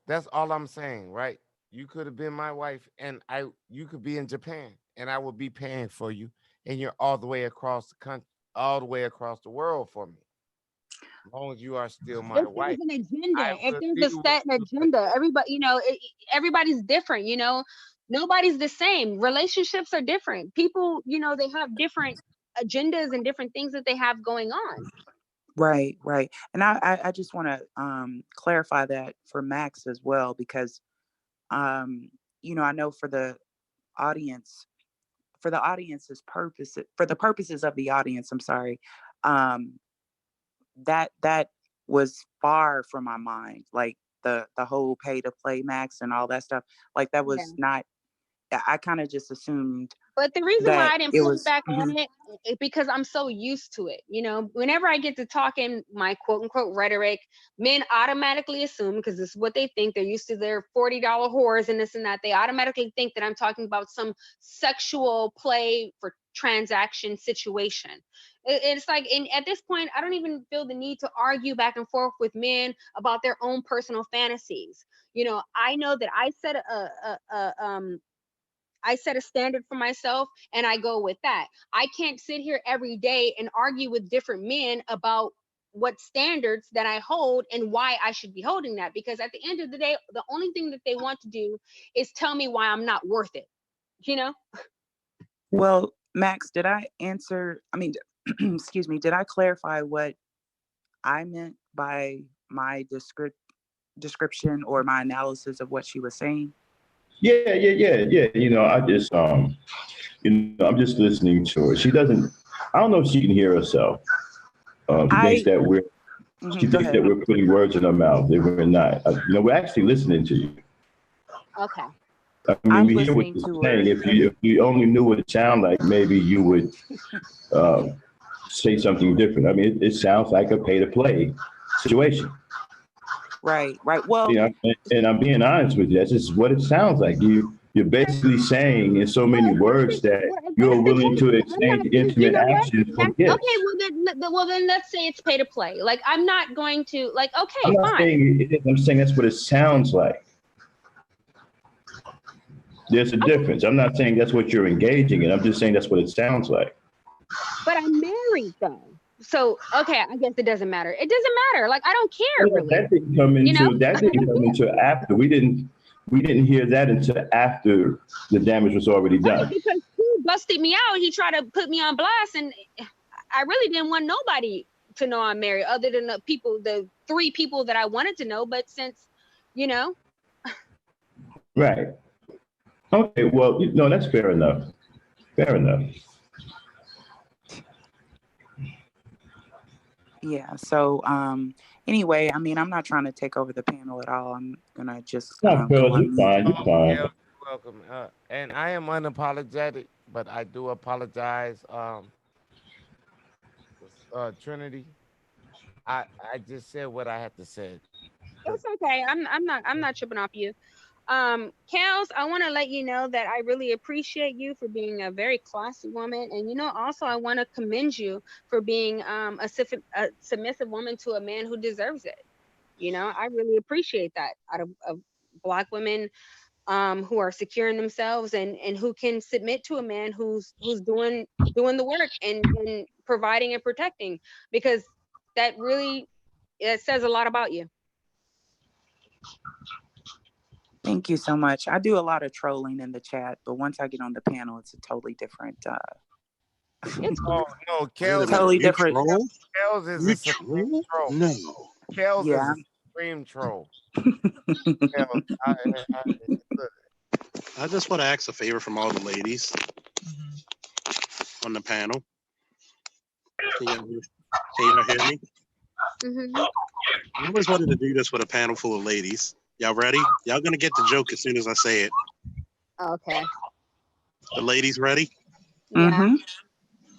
That's all I'm saying, right? You could have been my wife, and you could be in Japan, and I would be paying for you, and you're all the way across the country, all the way across the world for me. As long as you are still my If wife, there's an agenda, I if will there's be a with set you like agenda, that. everybody, everybody's different. Nobody's the same. Relationships are different. People, they have different agendas and different things that they have going on. Right, right. And I just want to clarify that for Max as well, because I know audience, for the audience's purpose, for the purposes of the audience, I'm sorry, um, that was far from my mind. Like the whole pay to play Max and all that stuff. Like that Yeah. was not. I kind of just assumed But the reason why that I didn't it push was. back Mhm. on it is because I'm so used to it. Whenever I get to talking my quote unquote rhetoric, men automatically assume, because this is what they think, they're used to their $40 whores and this and that. They automatically think that I'm talking about some sexual play for transaction situation. It's like, and at this point, I don't even feel the need to argue back and forth with men about their own personal fantasies. You know, I know that I set a standard for myself and I go with that. I can't sit here every day and argue with different men about what standards that I hold and why I should be holding that, because at the end of the day, the only thing that they want to do is tell me why I'm not worth it. You know? Well, Max, did I answer? I mean, excuse me, did I clarify what I meant by my description or my analysis of what she was saying? Yeah. You know, I just you know, I'm just listening to her. She doesn't. I don't know if she can hear herself. She thinks that we're. She Go thinks ahead. that we're putting words in her mouth. That we're not. You know, we're actually listening to you. Okay. I mean, I'm we hear what listening you're to saying. her. If you only knew what it sounded like, maybe you would say something different. I mean, it sounds like a pay-to-play situation. Right. Well, You know, and I'm being honest with you. That's just what it sounds like. You're basically saying in so many words that If you're that's the willing to case, I'm exchange not. You intimate know what? actions for That's gifts. okay. Well then, let's say it's pay to play. Like, I'm not going to, like. I'm Okay, not fine. saying it is. I'm saying that's what it sounds like. There's a difference. I'm not saying that's what you're engaging in. I'm just saying that's what it sounds like. But I'm married though. So okay, I guess it doesn't matter. It doesn't matter. Like, I don't care Well, really. that didn't come You know? into after. We didn't hear that until after the damage was already Right, done. because he busted me out. He tried to put me on blast, and I really didn't want nobody to know I'm married, other than the 3 people that I wanted to know. But since, you know, Right. Okay. Well, no, that's fair enough. Fair enough. yeah. So, anyway, I mean, I'm not trying to take over the panel at all. I'm gonna just No, go Phil, on you're mute. fine. You're fine. You're welcome. And I am unapologetic, but I do apologize. Trinity, I just said what I had to say. it's okay. I'm not tripping off you. Kels, I want to let you know that I really appreciate you for being a very classy woman, and also I want to commend you for being a submissive woman to a man who deserves it. I really appreciate that out of Black women who are secure in themselves and who can submit to a man who's doing the work and providing and protecting, because that really, it says a lot about you. Thank you so much. I do a lot of trolling in the chat, but once I get on the panel, it's a totally different. It's cool. No, Wait a Kels, minute, totally you different. troll? Kels is You a supreme troll? troll. No. Kels is Yeah. a supreme troll. Kels, look, I just want to ask a favor from all the ladies on the panel. Can y'all hear me? Mm-hmm. I always wanted to do this with a panel full of ladies. Y'all ready? Y'all gonna get the joke as soon as I say it. Okay. The ladies ready? Yeah. Mm-hmm.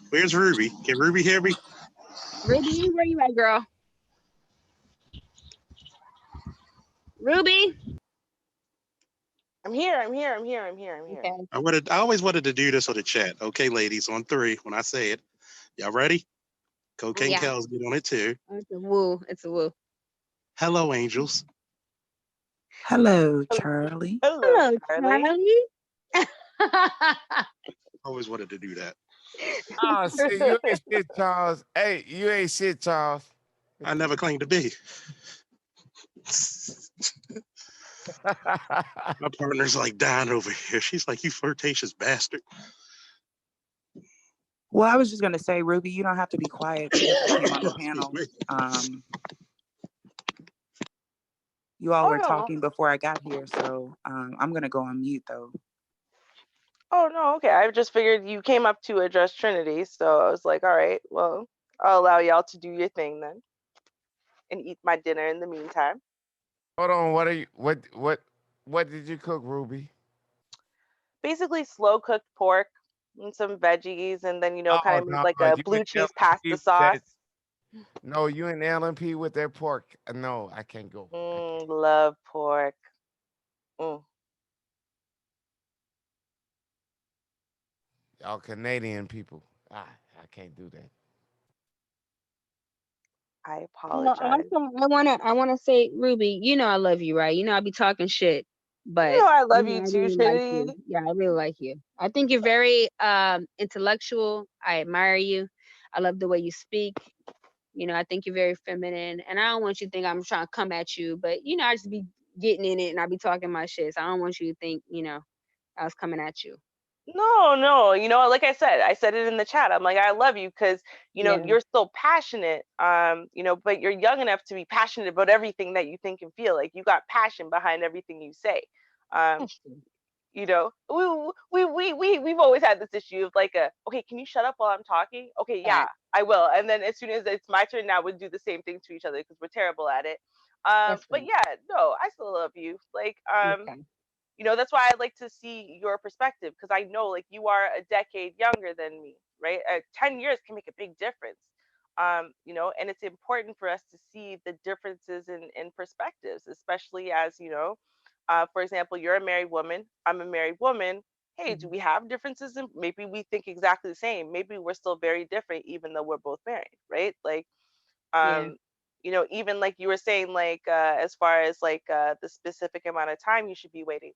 Where's Ruby? Can Ruby hear me? Ruby, where you at, girl? Ruby. I'm here. Okay. I always wanted to do this with a chat. Okay, ladies, on 3 when I say it. Y'all ready? Cocaine Yeah. Kells get on it too. It's a woo. It's a woo. Hello, angels. Hello, Charlie. Hello, Charlie. Charlie. Always wanted to do that. oh, see, you ain't shit, Charles. Hey, you ain't shit, Charles. I never claimed to be. My partner's like dying over here. She's like, you flirtatious bastard. Well, I was just gonna say, Ruby, you don't have to be quiet because I came on the panel. You all Oh were no. talking before I got here, so I'm gonna go on mute though. Oh no, okay. I just figured you came up to address Trinity, so I was like, all right, well, I'll allow y'all to do your thing then, and eat my dinner in the meantime. Hold on, what did you cook, Ruby? Basically, slow cooked pork and some veggies, and then Oh kind of made no, like a you blue and cheese LMP pasta with sauce. that. No, you and LMP with that pork. No, I can't go. Love pork. Y'all Canadian people. I can't do that. I Well, apologize. I wanna say, Ruby, you know I love you, right? You know I be talking shit, You but know I you love know you I too, really like you. Trinity. Yeah, I really like you. I think you're very intellectual. I admire you. I love the way you speak. You know, I think you're very feminine, and I don't want you to think I'm trying to come at you, but you know I just be getting in it and I be talking my shit. So I don't want you to think, you know, I was coming at you. No, no, like I said it in the chat. I'm like, I love you because, Yeah, you're so passionate, but you're young enough to be passionate about everything that you think and feel. Like you got passion behind everything you say. Um, that's true. we've always had this issue of like okay, can you shut up while I'm talking? Okay, yeah, That I will. And then as soon as it's my turn now, we'll do the same thing to each other because we're terrible at it. that's But right. yeah, no, I still love you. Like, Okay. that's why I'd like to see your perspective because I know like you are a decade younger than me, right? 10 years can make a big difference. And it's important for us to see the differences in perspectives, especially as, for example, you're a married woman, I'm a married woman. Hey, do Mhm. we have differences? In maybe we think exactly the same. Maybe we're still very different, even though we're both married, right? Like, Yeah. um, even like you were saying, like as far as like the specific amount of time you should be waiting,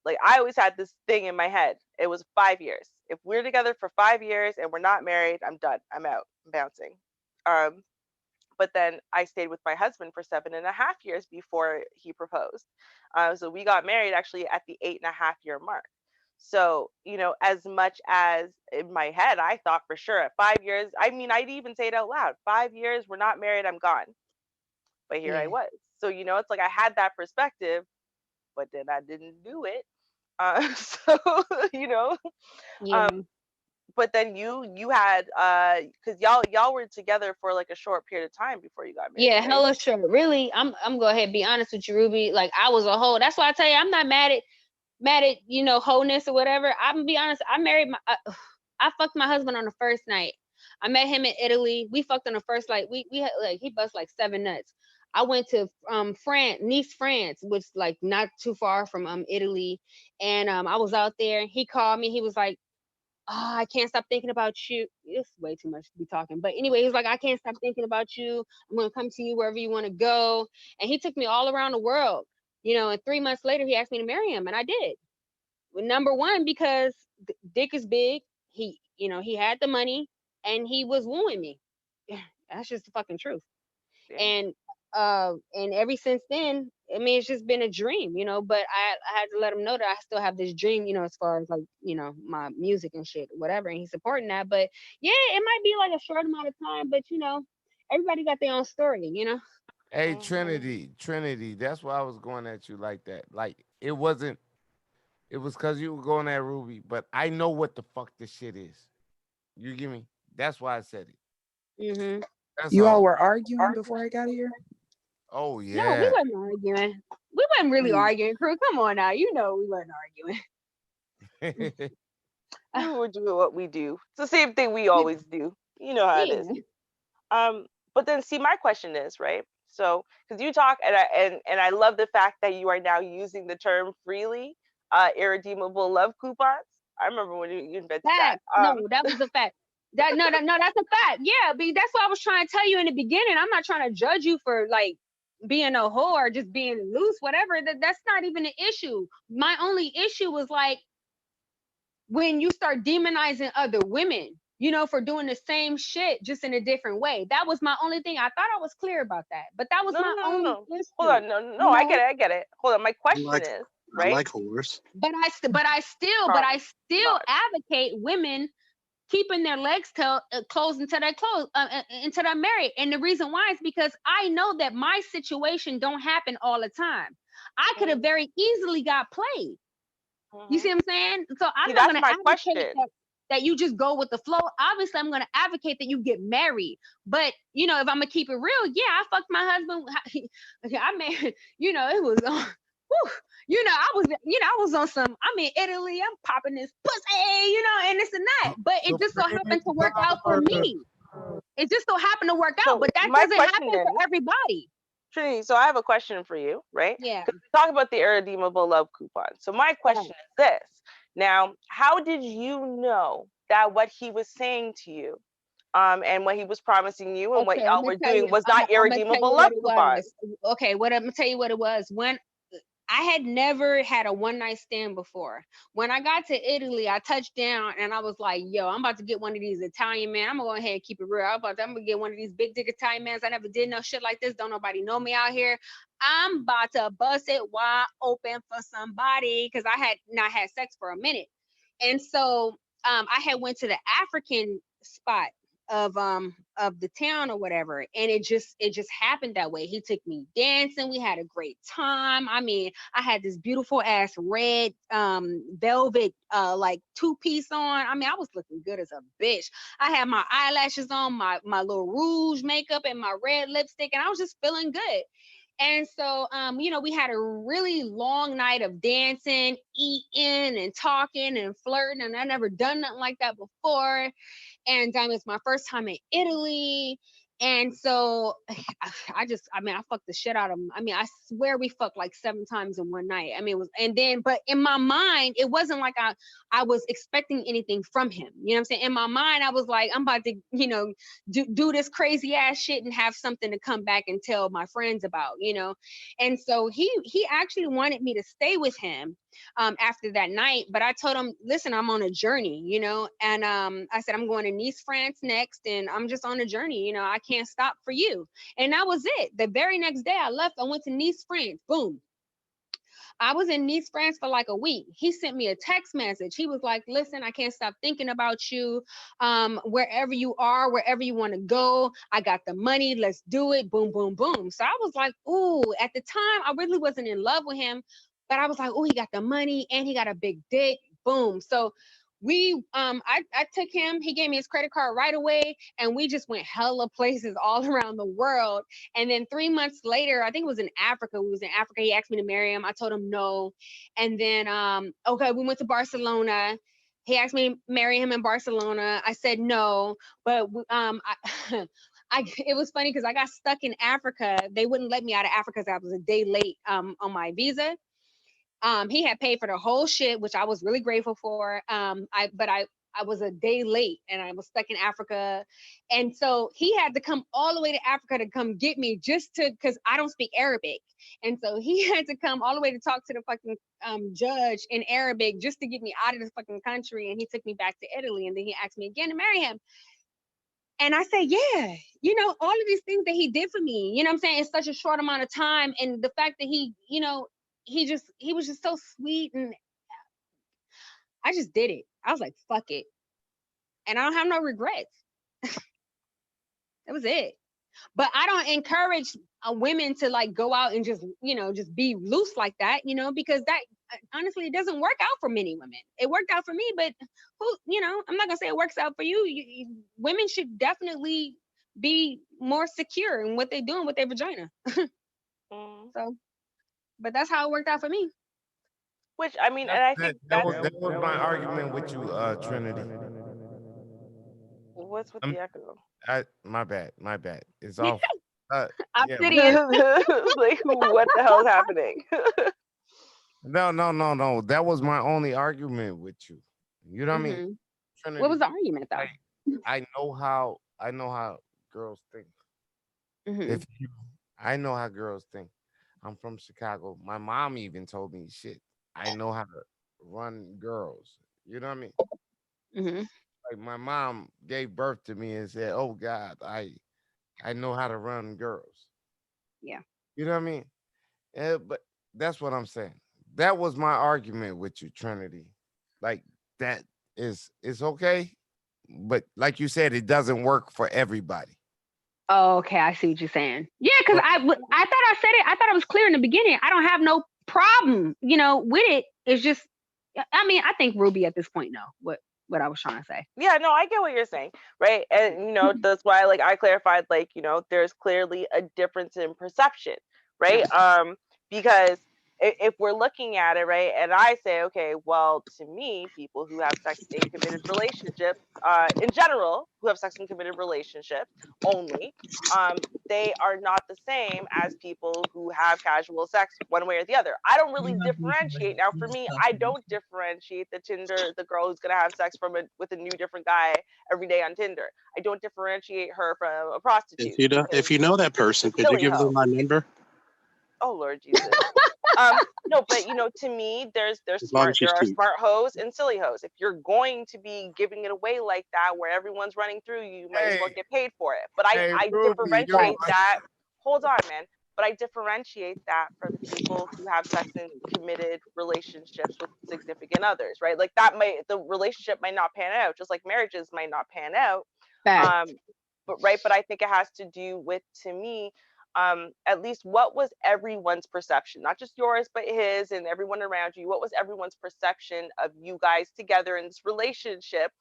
like I always had this thing in my head. It was 5 years. If we're together for 5 years and we're not married, I'm done. I'm out. I'm bouncing. um but then I stayed with my husband for 7.5 years before he proposed. So we got married actually at the 8.5 year mark. So, as much as in my head I thought for sure at 5 years, I mean I'd even say it out loud, 5 years, we're not married, I'm gone. But here I Yeah. was. So, it's like I had that perspective, but then I didn't do it. So, you know, um, Yeah. but then you had because y'all were together for like a short period of time before you got married, Yeah, right? hella sure. Really, I'm go ahead and be honest with you, Ruby. Like I was a hoe. That's why I tell you I'm not mad at wholeness or whatever. I'm gonna be honest. I married my I fucked my husband on the first night. I met him in Italy. We fucked on the first like we had like he bust like 7 nuts. I went to France, Nice, France, which like not too far from Italy, and I was out there. He called me. He was like, oh, I can't stop thinking about you. It's way too much to be talking. But anyway, he's like, I can't stop thinking about you. I'm going to come to you wherever you want to go. And he took me all around the world. And 3 months later, he asked me to marry him. And I did. Well, number one, because Dick is big. He had the money and he was wooing me. That's just the fucking truth. Yeah. And ever since then, I mean, it's just been a dream, but I had to let him know that I still have this dream, as far as like, my music and shit, whatever, and he's supporting that. But yeah, it might be like a short amount of time, but everybody got their own story. Hey, Hmm. Trinity, that's why I was going at you like that. Like it wasn't. It was because you were going at Ruby, but I know what the fuck this shit is. You give me. That's why I said it. Mhm. That's You all all. were arguing before I got here? Oh No, we yeah. wasn't arguing. We wasn't really Mm. arguing, crew. Come on now, we wasn't arguing. We were doing what we do. It's the same thing we always do. You know how it is. Yeah. Um, but then see, my question is, right? So, because you talk, and I love the fact that you are now using the term freely, irredeemable love coupons. I remember when you invented that. Fact. No, that was a fact. No, that's a fact. Yeah, but that's what I was trying to tell you in the beginning. I'm not trying to judge you for like being a whore or just being loose, whatever. That's not even an issue. My only issue was like when you start demonizing other women, for doing the same shit just in a different way. That was my only thing. I thought I was clear about that, but that was No, no, my no, no, only no. Hold issue. on, no, no, You I know, get it, I get it. Hold on, my I question like is, I right? like horse. but I still God, advocate women keeping their legs closed until they're closed, until they're married. And the reason why is because I know that my situation don't happen all the time. I could have mm-hmm, very easily got played. You mm-hmm. see what I'm saying? So I'm See, not that's going to my advocate question. that you just go with the flow. Obviously, I'm going to advocate that you get married. But if I'm gonna keep it real, yeah, I fucked my husband. I mean, it was on. I was on some. I'm in Italy. I'm popping this pussy, and this and that. But it just so Supreme happened to work out for power. me. It just so happened to work out. So But that my doesn't question happen for is, everybody. Trinity, so I have a question for you, right? Yeah. Because we talk about the irredeemable love coupon. So my question is this. Now, how did you know that what he was saying to you and what he was promising you and what Okay, I'm y'all gonna were tell doing you. was I'm not gonna tell irredeemable you love what it coupons. was. Okay, I'm gonna tell you what it was. When I had never had a one night stand before. When I got to Italy, I touched down and I was like, yo, I'm about to get one of these Italian men. I'm gonna go ahead and keep it real. I'm gonna get one of these big dick Italian mans. I never did no shit like this. Don't nobody know me out here. I'm about to bust it wide open for somebody because I had not had sex for a minute. And so I had went to the African spot of the town or whatever, and it just happened that way. He took me dancing, we had a great time. I mean, I had this beautiful ass red velvet like two-piece on. I mean, I was looking good as a bitch. I had my eyelashes on, my little rouge makeup and my red lipstick, and I was just feeling good. And so, we had a really long night of dancing, eating, and talking and flirting, and I never done nothing like that before. And it's my first time in Italy. And so I fucked the shit out of him. I mean, I swear we fucked like 7 times in one night. I mean, it was, and then, but in my mind, it wasn't like I was expecting anything from him. You know what I'm saying? In my mind, I was like, I'm about to, do this crazy ass shit and have something to come back and tell my friends about. And so he actually wanted me to stay with him after that night, but I told him, listen, I'm on a journey, and I said, I'm going to Nice, France next, and I'm just on a journey, I can't stop for you. And that was it. The very next day I left, I went to Nice, France. Boom. I was in Nice, France for like a week. He sent me a text message. He was like, listen, I can't stop thinking about you. Wherever you are, wherever you want to go, I got the money. Let's do it. Boom, boom, boom. So I was like, ooh, at the time, I really wasn't in love with him, but I was like, oh, he got the money and he got a big dick. Boom. So I took him, he gave me his credit card right away, and we just went hella places all around the world. And then 3 months later, I think it was in Africa. We was in Africa. He asked me to marry him. I told him no. And then okay, we went to Barcelona. He asked me to marry him in Barcelona. I said no, but it was funny because I got stuck in Africa. They wouldn't let me out of Africa because I was a day late on my visa. He had paid for the whole shit, which I was really grateful for. I was a day late and I was stuck in Africa. And so he had to come all the way to Africa to come get me because I don't speak Arabic. And so he had to come all the way to talk to the fucking judge in Arabic just to get me out of this fucking country. And he took me back to Italy, and then he asked me again to marry him. And I said, yeah, all of these things that he did for me, I'm saying, in such a short amount of time. And the fact that he was just so sweet, and I just did it. I was like, fuck it. And I don't have no regrets. That was it. But I don't encourage women to like go out and just be loose like that, because that honestly, it doesn't work out for many women. It worked out for me, but I'm not gonna say it works out for you. Women should definitely be more secure in what they're doing with their vagina. So, but that's how it worked out for me. Which I mean, and I think that was my argument with you, Trinity. What's with the echo? My bad. It's off. Obsidian. Like, what the hell is happening? No. That was my only argument with you. You know what I mean? Trinity, what was the argument though? I know how girls think. I know how girls think. I'm from Chicago. My mom even told me, shit, I know how to run girls. You know what I mean? Like my mom gave birth to me and said, oh God, I know how to run girls. Yeah. You know what I mean? But that's what I'm saying. That was my argument with you, Trinity. Like that is okay. But like you said, it doesn't work for everybody. Oh, okay. I see what you're saying. Yeah, because I thought I said it. I thought it was clear in the beginning. I don't have no problem, with it. It's just, I mean, I think Ruby at this point know what I was trying to say. Yeah, no, I get what you're saying, right? And that's why, like, I clarified, like, there's clearly a difference in perception, right? Because if we're looking at it, right, and I say, okay, well, to me, people who have sex in committed relationships, in general, who have sex in committed relationships only, they are not the same as people who have casual sex one way or the other. I don't really differentiate. Now, for me, I don't differentiate the girl who's gonna have sex with a new different guy every day on Tinder. I don't differentiate her from a prostitute. If you know that person, could you Silly give them hoe. my number? Oh Lord Jesus. No, but to me, As long as she's there are cute. smart hoes and silly hoes. If you're going to be giving it away like that, where everyone's running through you, you might as well Hey, get paid for it. But hey, I Ruby, yo, differentiate that. Hold on, man. But I differentiate that from people who have sex in committed relationships with significant others, right? Like the relationship might not pan out, just like marriages might not pan out. Fact. But I think it has to do with, to me, at least what was everyone's perception, not just yours but his and everyone around you. What was everyone's perception of you guys together in this relationship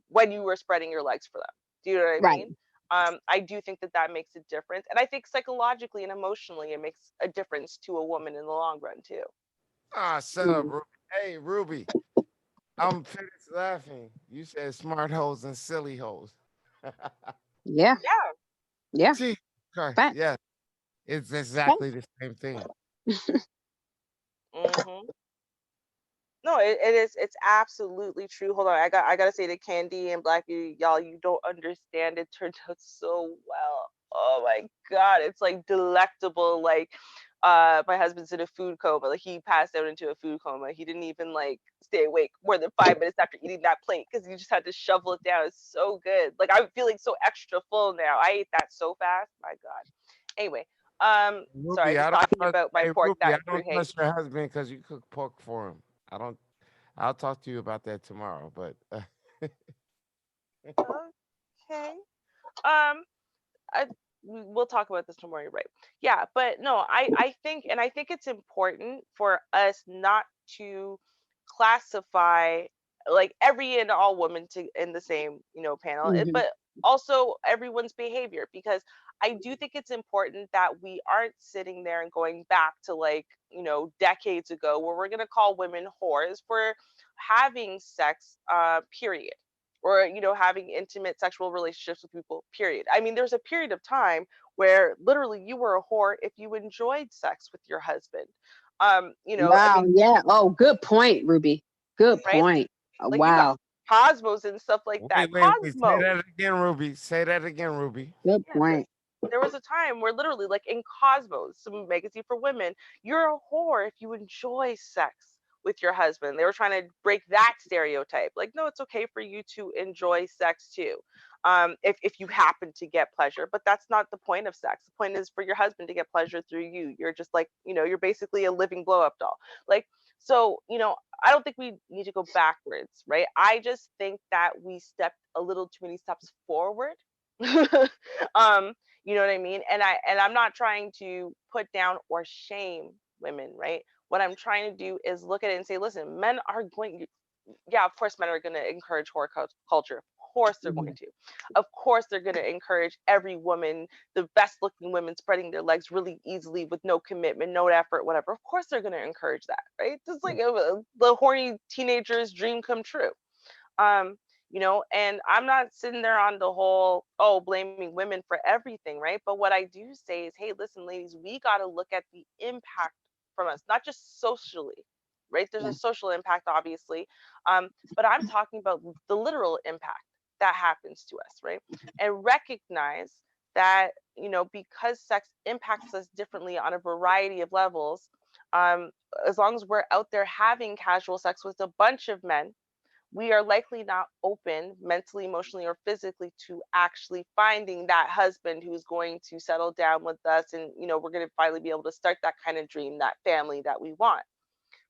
when you were spreading your legs for them? Do you know what I Right. mean? I do think that makes a difference, and I think psychologically and emotionally it makes a difference to a woman in the long run too. shut up, Ruby. Hey, Ruby, I'm finished laughing. You said smart hoes and silly hoes. Yeah. Yeah. Yeah. Gee, Christ, Fact. yeah, it's exactly the same thing. Mm-hmm. No, it is. It's absolutely true. Hold on, I gotta say to Candy and Blackie, y'all, you don't understand. It turned out so well. Oh my God, it's like delectable. Like, my husband's in a food coma. Like he passed out into a food coma. He didn't even like stay awake more than 5 minutes after eating that plate because he just had to shovel it down. It's so good. Like I'm feeling so extra full now. I ate that so fast. My God. Anyway, sorry, Ruby, just I don't talking trust. about my Hey, pork Ruby, I that don't prehates. trust your husband because you cook pork for him. I don't. I'll talk to you about that tomorrow. But Okay. Um, we'll talk about this tomorrow, you're right? Yeah, but no, I think, and I think it's important for us not to classify like every and all women to in the same panel, Mhm. but also everyone's behavior, because I do think it's important that we aren't sitting there and going back to like decades ago where we're gonna call women whores for having sex, period, or having intimate sexual relationships with people, period. I mean, there's a period of time where literally you were a whore if you enjoyed sex with your husband. I Wow. mean, Yeah. Oh, good point, Ruby. Good right? point. Like you got Wow. Cosmos and stuff like that. wait. Say Cosmos. that again, Ruby. Say that again, Ruby. Good Yeah, point. there was a time where literally, like in Cosmos, some magazine for women, you're a whore if you enjoy sex with your husband. They were trying to break that stereotype. Like, no, it's okay for you to enjoy sex too, if you happen to get pleasure. But that's not the point of sex. The point is for your husband to get pleasure through you. You're just like, you're basically a living blow up doll. Like, so, I don't think we need to go backwards, right? I just think that we stepped a little too many steps forward. um you know what I mean? And I'm not trying to put down or shame women, right? What I'm trying to do is look at it and say, listen, men are going, yeah, of course men are going to encourage culture. Of course they're going Mhm. to. Of course they're going to encourage every woman, the best looking women, spreading their legs really easily with no commitment, no effort, whatever. Of course they're going to encourage that, right? Just like the horny teenager's dream come true. um and I'm not sitting there on the whole, oh, blaming women for everything, right? But what I do say is, hey, listen, ladies, we got to look at the impact from us, not just socially, right? There's Yeah. a social impact, obviously, but I'm talking about the literal impact that happens to us, right? And recognize that, because sex impacts us differently on a variety of levels, um as long as we're out there having casual sex with a bunch of men, we are likely not open mentally, emotionally, or physically to actually finding that husband who's going to settle down with us. And, we're going to finally be able to start that kind of dream, that family that we want.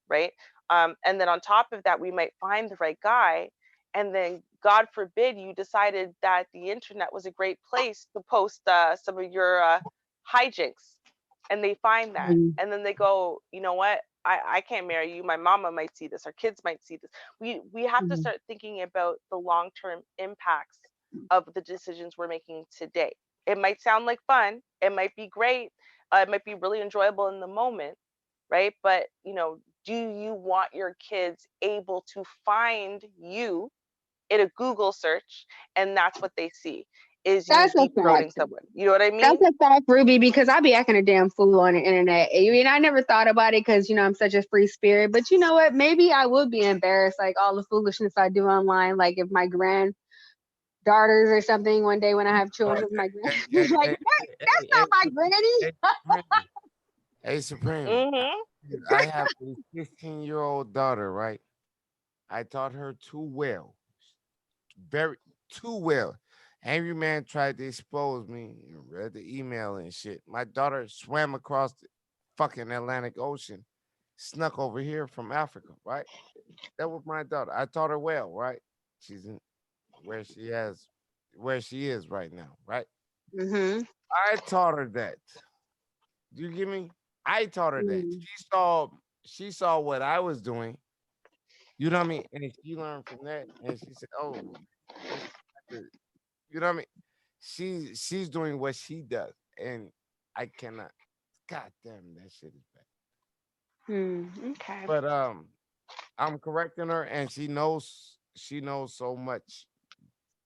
Right. And then on top of that, we might find the right guy. And then, God forbid, you decided that the internet was a great place to post some of your hijinks, and they find that. Mhm. And then they go, you know what? I can't marry you. My mama might see this. Our kids might see this. We have to Mhm. start thinking about the long-term impacts of the decisions we're making today. It might sound like fun. It might be great. It might be really enjoyable in the moment, right? But do you want your kids able to find you in a Google search, and that's what they see is you That's a deep throating fact. someone? You know what I That's mean? a fact, Ruby, because I be acting a damn fool on the internet. I mean, I never thought about it because, I'm such a free spirit. But you know what? Maybe I would be embarrassed, like all the foolishness I do online. Like if my granddaughters or something one day when I have children, my Hey, grand hey, like hey, that's hey, not hey, my hey, granny. Supreme. Hey, Supreme. Mm-hmm. I have a 15-year-old daughter, right? I taught her too well, very too well. Angry man tried to expose me, read the email and shit. My daughter swam across the fucking Atlantic Ocean, snuck over here from Africa, right? That was my daughter. I taught her well, right? She's in where she is right now, right? Mm-hmm. I taught her that. Do you get me? I taught her that. Mm. She saw what I was doing. You know what I mean? And she learned from that, and she said, "Oh, this, you know what I mean?" She's doing what she does, and I cannot. God damn, that shit is bad. Okay. But I'm correcting her, and she knows so much.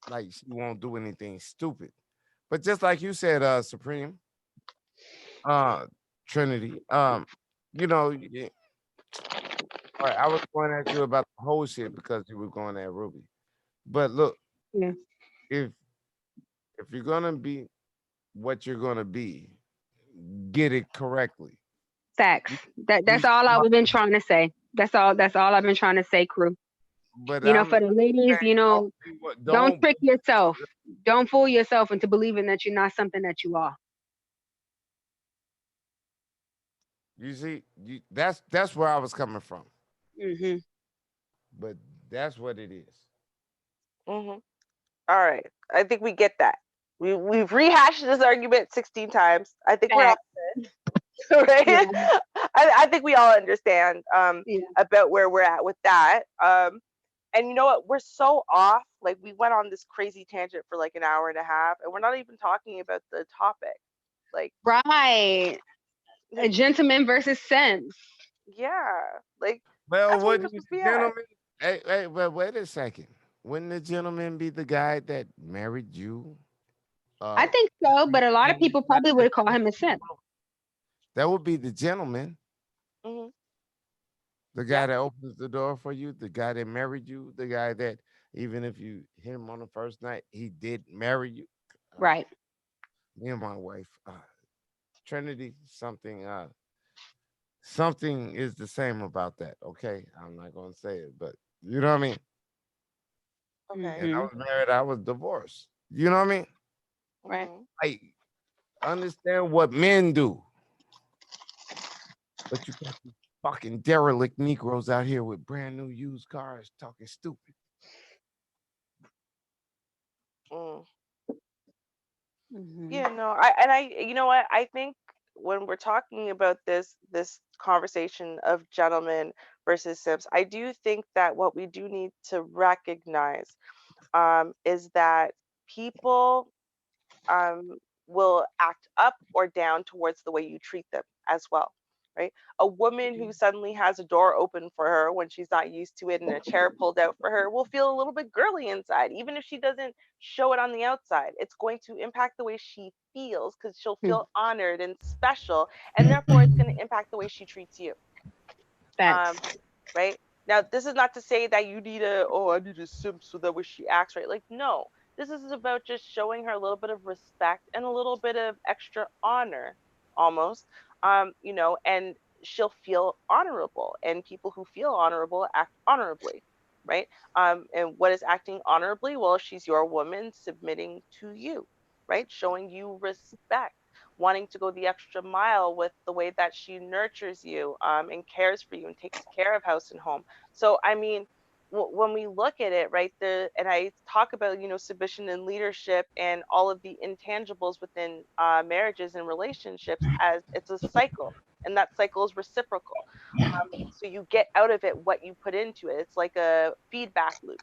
Like she won't do anything stupid. But just like you said, Supreme, uh, Trinity, all right, I was going at you about the whole shit because you were going at Ruby. But look, Yeah. if if you're gonna be what you're gonna be, get it correctly. Facts. You, That's you all I've been trying to say. That's all I've been trying to say, crew. but I'm For the ladies, saying don't don't trick yourself. Don't fool yourself into believing that you're not something that you are. you see that's where I was coming from. Mm-hmm. But that's what it is. Mm-hmm. All right. I think we get that. We've rehashed this argument 16 times. I think we're all Facts. right. Yeah. I think we all understand Yeah. about where we're at with that. And you know what? We're so off. Like we went on this crazy tangent for like an hour and a half, and we're not even talking about the topic. Like, Right. A like gentleman versus simps. yeah, like Well, that's where we're wouldn't supposed the to be at. gentleman? Hey, but wait a second. Wouldn't the gentleman be the guy that married you? I Uh, think so, and but a lot of and you people got probably that would call him a simp. that would be the gentleman, Hmm. the Yeah. guy that opens the door for you, the guy that married you, the guy that even if you hit him on the first night, he did marry you. Uh, Right. Me and my wife, Trinity, something is the same about that. Okay, I'm not gonna say it, but you know what I mean. Okay. And I Mm-hmm. was married, I was divorced. You know what I mean? Right. Hmm. I understand what men do, but you got these fucking derelict Negroes out here with brand new used cars talking stupid. Mm. Mm-hmm. Yeah. No. I. You know what? I think when we're talking about this conversation of gentlemen versus simps, I do think that what we do need to recognize is that people um, will act up or down towards the way you treat them as well, right? A woman who suddenly has a door open for her when she's not used to it and a chair pulled out for her will feel a little bit girly inside, even if she doesn't show it on the outside. It's going to impact the way she feels because she'll feel honored and special, and therefore it's going to impact the way she treats you. Facts. Um, right? Now, this is not to say that you need I need a simp so that way she acts right. Like, no, this is about just showing her a little bit of respect and a little bit of extra honor, almost. And she'll feel honorable, and people who feel honorable act honorably, right? And what is acting honorably? Well, she's your woman submitting to you, right? Showing you respect, wanting to go the extra mile with the way that she nurtures you and cares for you and takes care of house and home. So, I mean, when we look at it, right, and I talk about, submission and leadership and all of the intangibles within marriages and relationships as it's a cycle, and that cycle is reciprocal. So you get out of it what you put into it. It's like a feedback loop.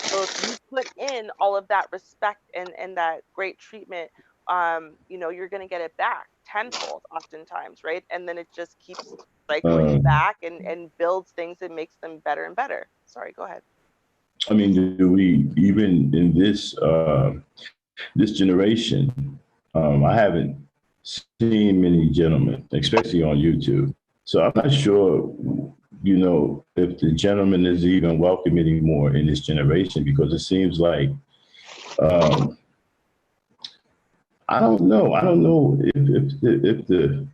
So if you put in all of that respect and that great treatment, you're going to get it back tenfold oftentimes, right? And then it just keeps cycling back and builds things and makes them better and better. Sorry, go ahead. I mean, do we even in this generation? I haven't seen many gentlemen, especially on YouTube. So I'm not sure, if the gentleman is even welcome anymore in this generation, because it seems like I don't know. I don't know if the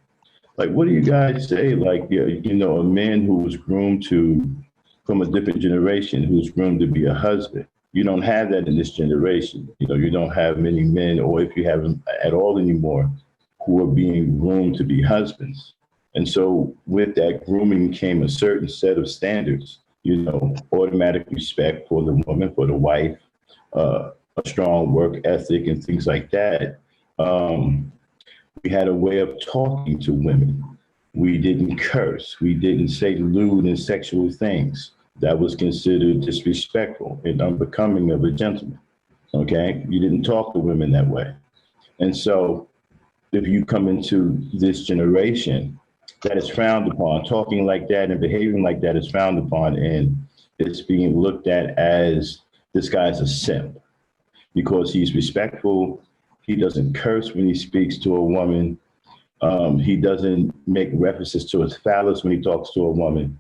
like, what do you guys say? Like, a man who was groomed from a different generation, who's groomed to be a husband. You don't have that in this generation. You don't have many men, or if you have them at all anymore, who are being groomed to be husbands. And so with that grooming came a certain set of standards, automatic respect for the woman, for the wife, a strong work ethic and things like that. We had a way of talking to women. We didn't curse. We didn't say lewd and sexual things. That was considered disrespectful and unbecoming of a gentleman. Okay? You didn't talk to women that way. And so if you come into this generation, that is frowned upon. Talking like that and behaving like that is frowned upon, and it's being looked at as this guy's a simp because he's respectful. He doesn't curse when he speaks to a woman. He doesn't make references to his phallus when he talks to a woman.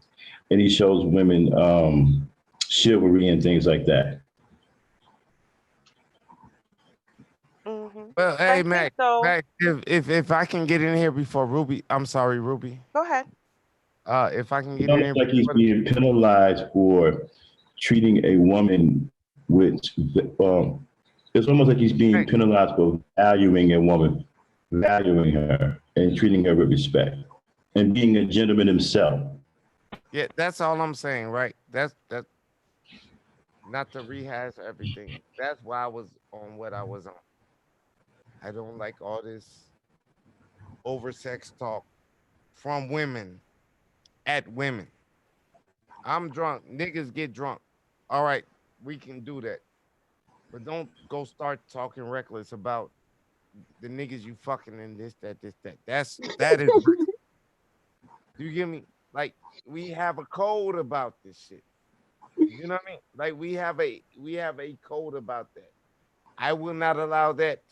And he shows women chivalry and things like that. Well, hey, Mac, if I can get in here before Ruby, I'm sorry, Ruby. Go ahead. If I can get in here. It's like he's being penalized for treating a woman with, it's almost like he's being penalized for valuing a woman, valuing her and treating her with respect and being a gentleman himself. Yeah, that's all I'm saying, right? That's not to rehash everything. That's why I was on what I was on. I don't like all this oversex talk from women at women. I'm drunk. Niggas get drunk. All right, we can do that. But don't go start talking reckless about the niggas you fucking and this, that. That is do you get me? Like, we have a code about this shit. You know what I mean? Like, we have a code about that. I will not allow that.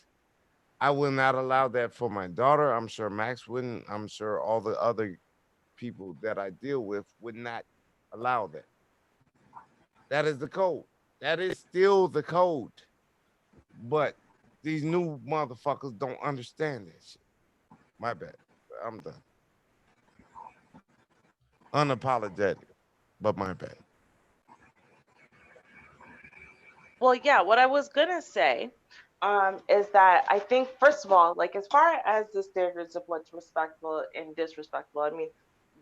I will not allow that for my daughter. I'm sure Max wouldn't. I'm sure all the other people that I deal with would not allow that. That is the code. That is still the code. But these new motherfuckers don't understand that shit. My bad. I'm done. Unapologetic, but my bad. Well, yeah, what I was gonna say is that I think, first of all, like, as far as the standards of what's respectful and disrespectful, I mean,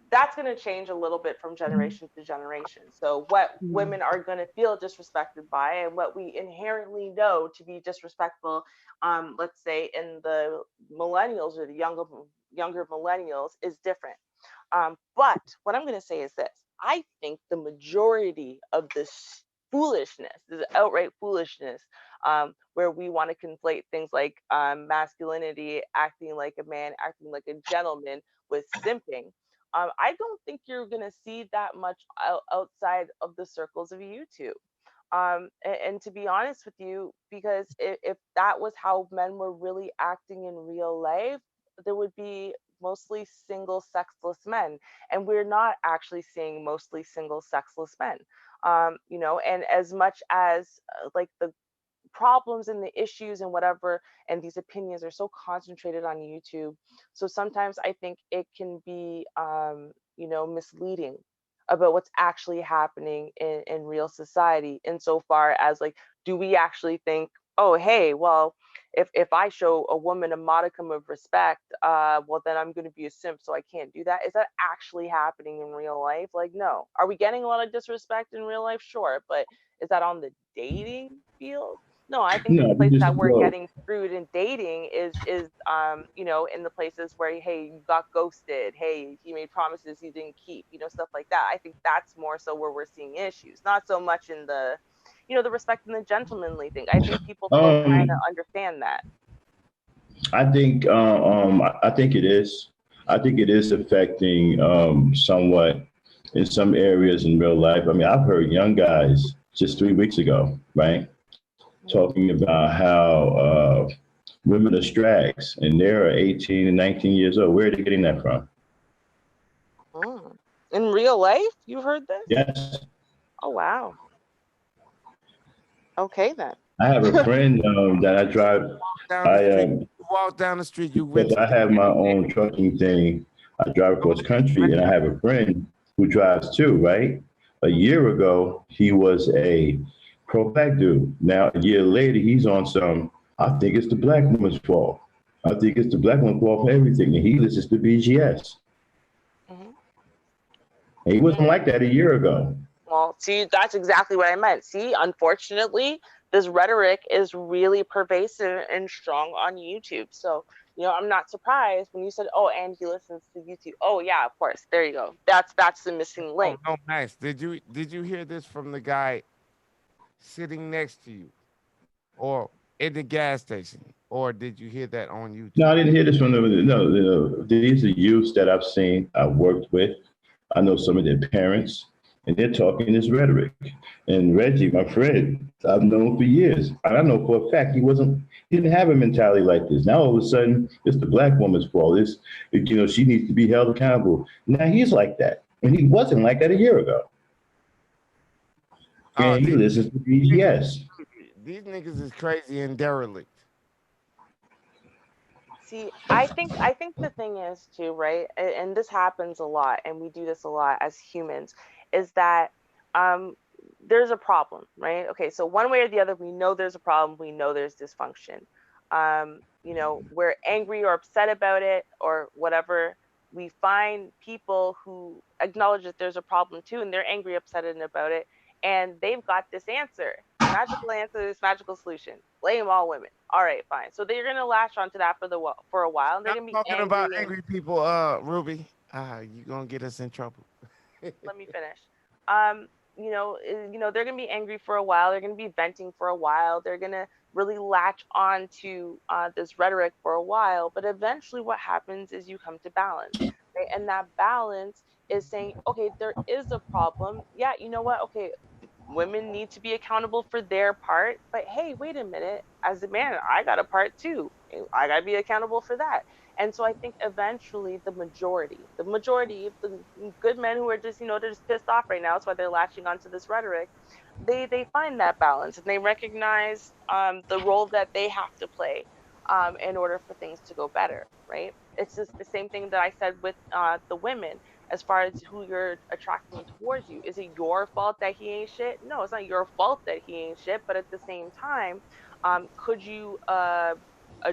that's going to change a little bit from generation to generation. So what women are going to feel disrespected by and what we inherently know to be disrespectful, let's say in the millennials or the younger millennials, is different. But what I'm going to say is this: I think the majority of this foolishness, this outright foolishness, where we want to conflate things like masculinity, acting like a man, acting like a gentleman, with simping. I don't think you're going to see that much outside of the circles of YouTube. And to be honest with you, because if that was how men were really acting in real life, there would be mostly single sexless men, and we're not actually seeing mostly single sexless men. And as much as like the problems and the issues and whatever and these opinions are so concentrated on YouTube, so sometimes I think it can be misleading about what's actually happening in real society, insofar as, like, do we actually think, oh, hey, well, if I show a woman a modicum of respect, well, then I'm going to be a simp, so I can't do that? Is that actually happening in real life? Like, no. Are we getting a lot of disrespect in real life? Sure. But is that on the dating field? No, I think No, the place that we're well, getting screwed in dating is in the places where, hey, you got ghosted, hey, he made promises he didn't keep, stuff like that. I think that's more so where we're seeing issues, not so much in the respect and the gentlemanly thing. I think people still kind of understand that. I think it is. I think it is affecting somewhat in some areas in real life. I mean, I've heard young guys just 3 weeks ago, right, talking about how women are strags and they're 18 and 19 years old. Where are they getting that from? In real life, you've heard this? Yes. Oh wow. Okay then. I have a friend that I drive. Down the I street, you walk down the street, you went because I to have my own trucking thing. I drive across country, and I have a friend who drives too. Right. A year ago, he was a pro-black dude. Now a year later, he's on some. I think it's the black woman's fault. I think it's the black woman's fault for everything, and he listens to BGS. Mhm. And he wasn't like that a year ago. Well, see, that's exactly what I meant. See, unfortunately, this rhetoric is really pervasive and strong on YouTube. So, I'm not surprised when you said, "Oh, and he listens to YouTube." Oh, yeah, of course. There you go. That's the missing Oh link. no, nice. Did you hear this from the guy sitting next to you, or in the gas station, or did you hear that on YouTube? No, I didn't hear this from them. No, these are youths that I've seen, I've worked with. I know some of their parents, and they're talking this rhetoric. And Reggie, my friend, I've known for years. And I know for a fact he didn't have a mentality like this. Now all of a sudden, it's the black woman's fault. She needs to be held accountable. Now he's like that, and he wasn't like that a year ago. Oh, And he listens to BGS. these niggas is crazy and derelict. See, I think the thing is too, right? And this happens a lot, and we do this a lot as humans, is that um there's a problem, right? Okay, so one way or the other, we know there's a problem, we know there's dysfunction. We're angry or upset about it or whatever. We find people who acknowledge that there's a problem too, and they're angry, upset about it, and they've got this magical answer, this magical solution. Blame all women. All right, fine. So they're gonna latch onto that for a while, and they're Stop gonna be talking about angry. angry people, Ruby. You gonna get us in trouble. Let me finish. They're gonna be angry for a while. They're gonna be venting for a while. They're gonna really latch on to this rhetoric for a while. But eventually, what happens is you come to balance, right? And that balance is saying, okay, there is a problem. Yeah, you know what? Okay, women need to be accountable for their part, but hey, wait a minute, as a man, I got a part too. I got to be accountable for that. And so I think eventually the majority of the good men who are just, they're just pissed off right now, that's why they're latching onto this rhetoric. They find that balance, and they recognize the role that they have to play in order for things to go better, right? It's just the same thing that I said with the women, as far as who you're attracting towards you. Is it your fault that he ain't shit? No, it's not your fault that he ain't shit. But at the same time, could you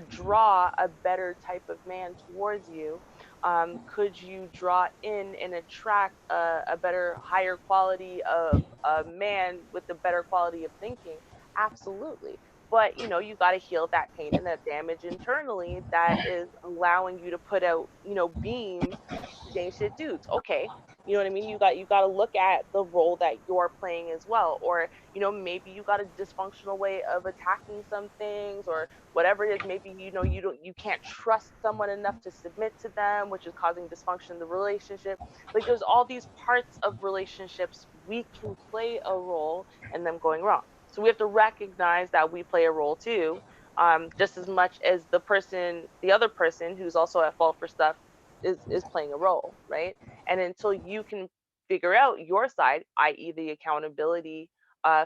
draw a better type of man towards you? Could you draw in and attract a better, higher quality of a man with a better quality of thinking? Absolutely. But you got to heal that pain and that damage internally that is allowing you to put out beams to these shit dudes. Okay, you know what I mean? You got to look at the role that you're playing as well. Or maybe you got a dysfunctional way of attacking some things, or whatever it is. Maybe you can't trust someone enough to submit to them, which is causing dysfunction in the relationship. Like, there's all these parts of relationships we can play a role in them going wrong. So we have to recognize that we play a role too, just as much as the other person who's also at fault for stuff is playing a role, right? And until you can figure out your side, i.e., the accountability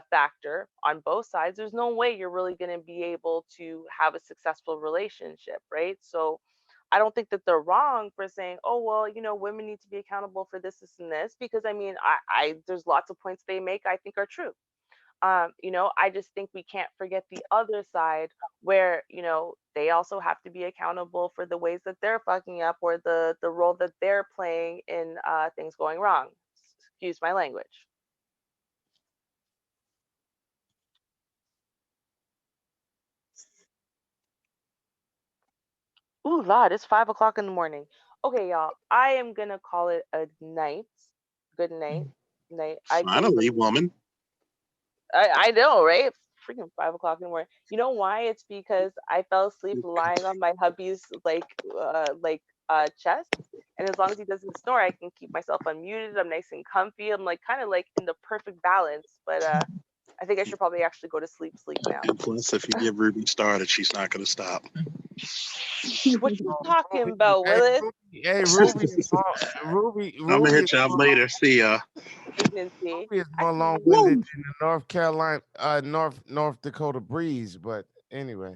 factor on both sides, there's no way you're really going to be able to have a successful relationship, right? So I don't think that they're wrong for saying, oh, well, women need to be accountable for this, and this, because I mean, I there's lots of points they make I think are true. I just think we can't forget the other side where, they also have to be accountable for the ways that they're fucking up, or the role that they're playing in things going wrong. Excuse my language. Ooh, Lord, it's 5 o'clock in the morning. Okay, y'all, I am gonna call it a night. Good night. Night. Finally, woman. I know, right? Freaking 5 o'clock in the morning. You know why? It's because I fell asleep lying on my hubby's chest, And as long as he doesn't snore, I can keep myself unmuted. I'm nice and comfy. I'm like kind of like in the perfect balance. But I think I should probably actually go to sleep now. And plus, if you get Ruby started, she's not going to stop. What you talking about, Willis? Ruby. I'm going to hit y'all later. See ya. Ruby is more long-winded than the North Carolina, North Dakota breeze. But anyway,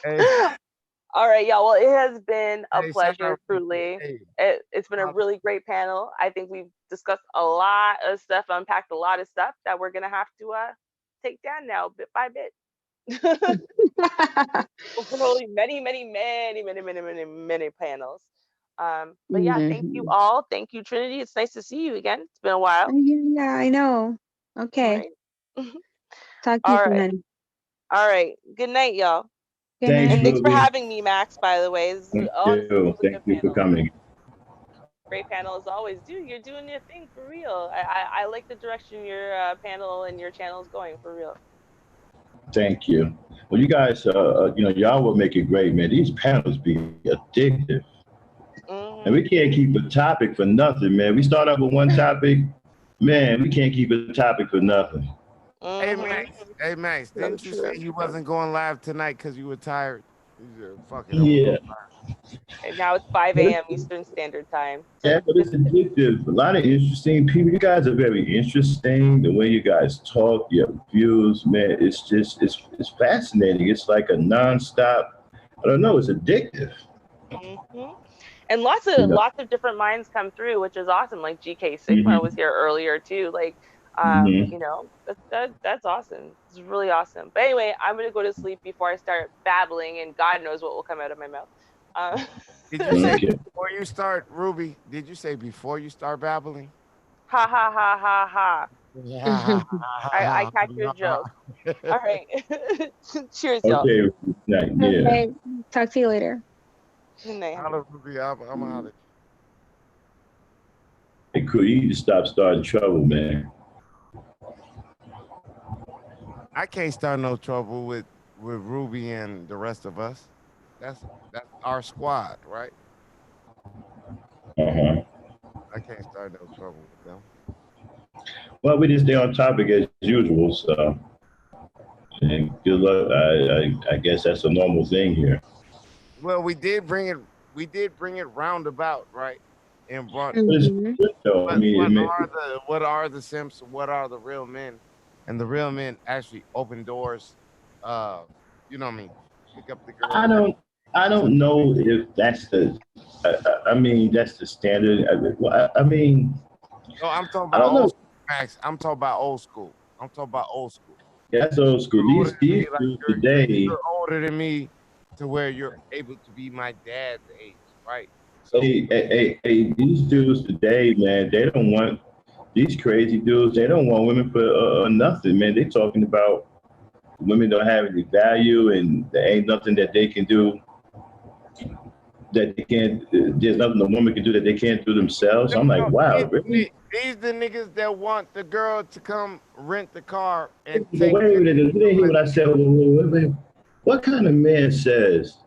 Hey. All right, y'all. Well, it has been a pleasure, truly. It's been a really great panel. I think we've discussed a lot of stuff, unpacked a lot of stuff that we're going to have to take down now, bit by bit. Probably many panels. But yeah, thank you all. Thank you, Trinity. It's nice to see you again. It's been a while. Yeah, I know. Okay. Right. Talk to you soon, honey. All right. Good night, y'all. Thanks for having me, Max, by the way. Thank you for coming. Great panel as always. Dude, you're doing your thing for real. I like the direction your panel and your channel is going, for real. Thank you. Well, you guys, y'all will make it great, man. These panels be addictive. And we can't keep a topic for nothing, man. We start off with one topic, man, we can't keep a topic for nothing. Hey Max, didn't you say you wasn't going live tonight because you were tired? Yeah. And now it's 5 a.m. Eastern Standard Time. Yeah, but it's addictive. A lot of interesting people. You guys are very interesting. The way you guys talk, your views, man, it's just it's fascinating. It's like a nonstop. I don't know. It's addictive. And lots of different minds come through, which is awesome. Like GK Sigma was here earlier too. Like, that's awesome. It's really awesome. But anyway, I'm gonna go to sleep before I start babbling, and God knows what will come out of my mouth. Did you say before you start, Ruby? Did you say before you start babbling? Ha ha ha ha ha. Yeah. I catch your joke. All right. Cheers, y'all. Okay. Yeah. Okay. Talk to you later. Ruby, I'm out. Hey, cool. You need to stop starting trouble, man. I can't start no trouble with Ruby and the rest of us. That's our squad, right? I can't start no trouble with them. Well, we just stay on topic as usual, so and good luck. I guess that's a normal thing here. Well, we did bring it roundabout, right? And brought what are the simps? What are the real men? And the real men actually open doors. You know what I mean? Pick up the girl. I don't know if that's the. I mean, that's the standard. I mean. No, I'm talking about old school, Max. I'm talking about old school. Yeah, that's old school. These dudes today. You're older than me, to where you're able to be my dad's age, right? So, hey, these dudes today, man, they don't want these crazy dudes. They don't want women for nothing, man. They're talking about women don't have any value, and there ain't nothing that they can do. That they can't. There's nothing a woman can do that they can't do themselves. I'm like, wow, really? These the niggas that want the girl to come rent the car and take. Wait a minute, you didn't hear what I said. Wait. What kind of man says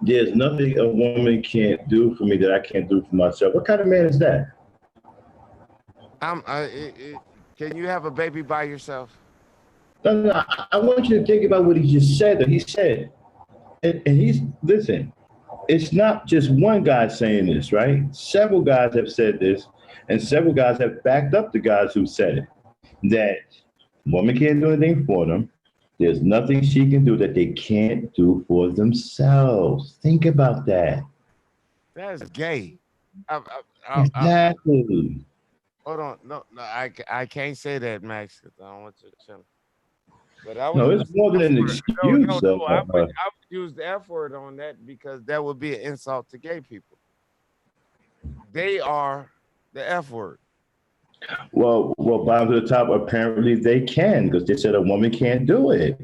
there's nothing a woman can't do for me that I can't do for myself? What kind of man is that? Can you have a baby by yourself? No, I want you to think about what he just said. He said, and listen. It's not just one guy saying this, right? Several guys have said this, and several guys have backed up the guys who said it. That woman can't do anything for them. There's nothing she can do that they can't do for themselves. Think about that. That's gay. Exactly. Hold on. No, I can't say that, Max, because I don't want to. But it's more than an excuse. I would use the F word on that, because that would be an insult to gay people. They are the F word. Well, bottom to the top, apparently they can, because they said a woman can't do it.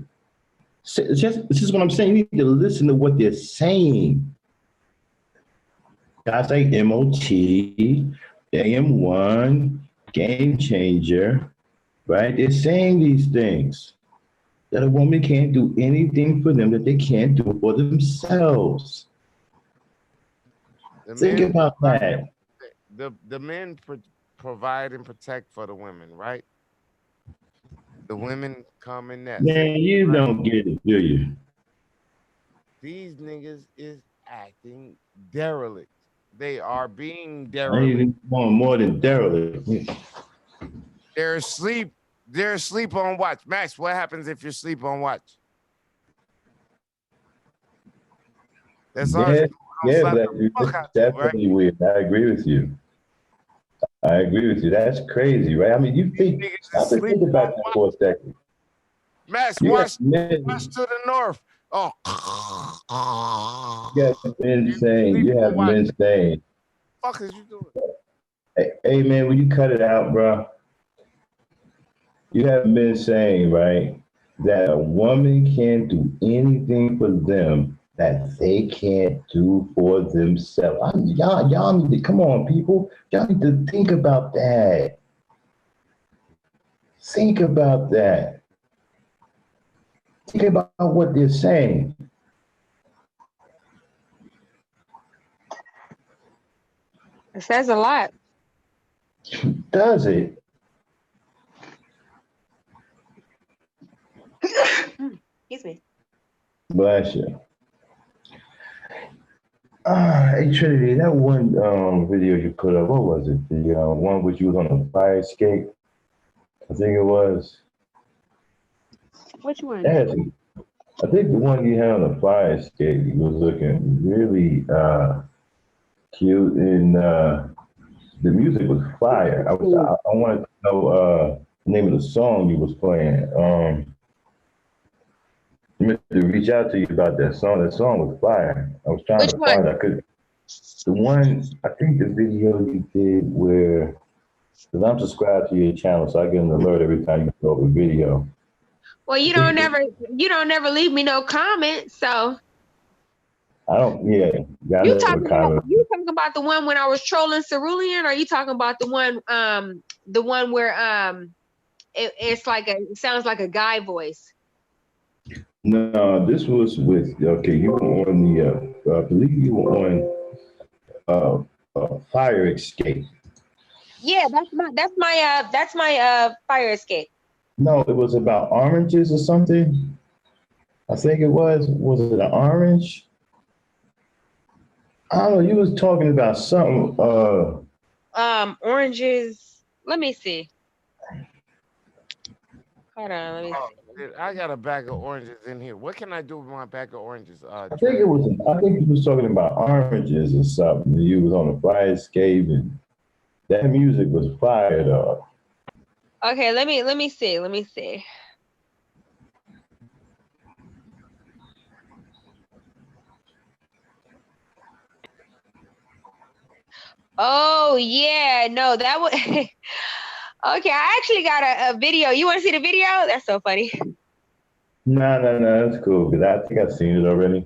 This is what I'm saying. You need to listen to what they're saying. Guys like MOT, AM1, Game Changer, right? They're saying these things. that a woman can't do anything for them that they can't do for themselves. The Think men about provide, that. the men provide and protect for the women, right? The women come in nest. Man, you Right? don't get it, do you? These niggas is acting derelict. They are being I derelict. even want more than derelict. They're asleep. They're asleep on watch. Max, what happens if you're asleep on watch? That's all. Yeah, I'll yeah, slap but the fuck it's out you, right? definitely weird. I agree with you. I agree with you. That's crazy, right? I mean, you think, Niggas is stop and think sleeping about on that watch. for a second. Max, You got watch men, to the north. Oh, you got men saying, sleep you on have watch. men saying, Fuck is you doing? hey man, will you cut it out, bro? You have men saying, right, that a woman can't do anything for them that they can't do for themselves. Y'all need to, come on, people. Y'all need to think about that. Think about that. Think about what they're saying. It says a lot. Does it? Excuse me. Bless you. Hey Trinity, that one video you put up, what was it? The one which you was on a fire escape, I think it was. Which one? That had, I think the one you had on the fire escape was looking really cute, and the music was fire. I wanted to know the name of the song you was playing. I meant to reach out to you about that song. That song was fire. I was trying Which to one? find it. I could. The one, I think the video you did where, because I'm subscribed to your channel, so I get an alert every time you throw up a video. Well, I think it was, you don't never leave me no comments. So I don't, yeah, I never comment. you talking about the one when I was trolling Cerulean, or are you talking about the one where it's like it sounds like a guy voice? No, this was with, okay, you were on the, I believe you were on Fire Escape. Yeah, that's my fire escape. No, it was about oranges or something. I think it was. Was it an orange? I don't know. You was talking about something. Oranges. Let me see. Hold on, let me Oh, see. shit, I got a bag of oranges in here. What can I do with my bag of oranges? I think it was. I think you was talking about oranges or something. You was on a fire escape, and that music was fired up. Okay, let me see. Let me see. Oh yeah, no, that was okay. I actually got a video. You want to see the video? That's so funny. No, that's cool because I think I've seen it already.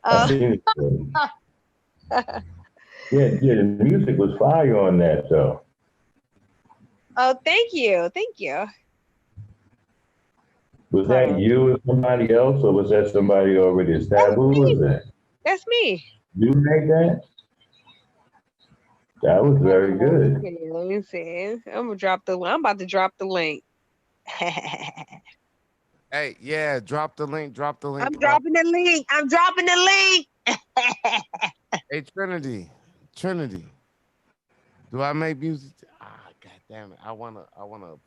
I've seen it already. Yeah, the music was fire on that though. Oh, thank you. Was that you or somebody else, or was that somebody already established? Who was that? That's me. You made that? That was very good. Okay, let me see. I'm about to drop the link. Hey, yeah, drop the link. Drop the link. I'm dropping the link. I'm dropping the link. Hey, Trinity. Do I make music? God damn it. I wanna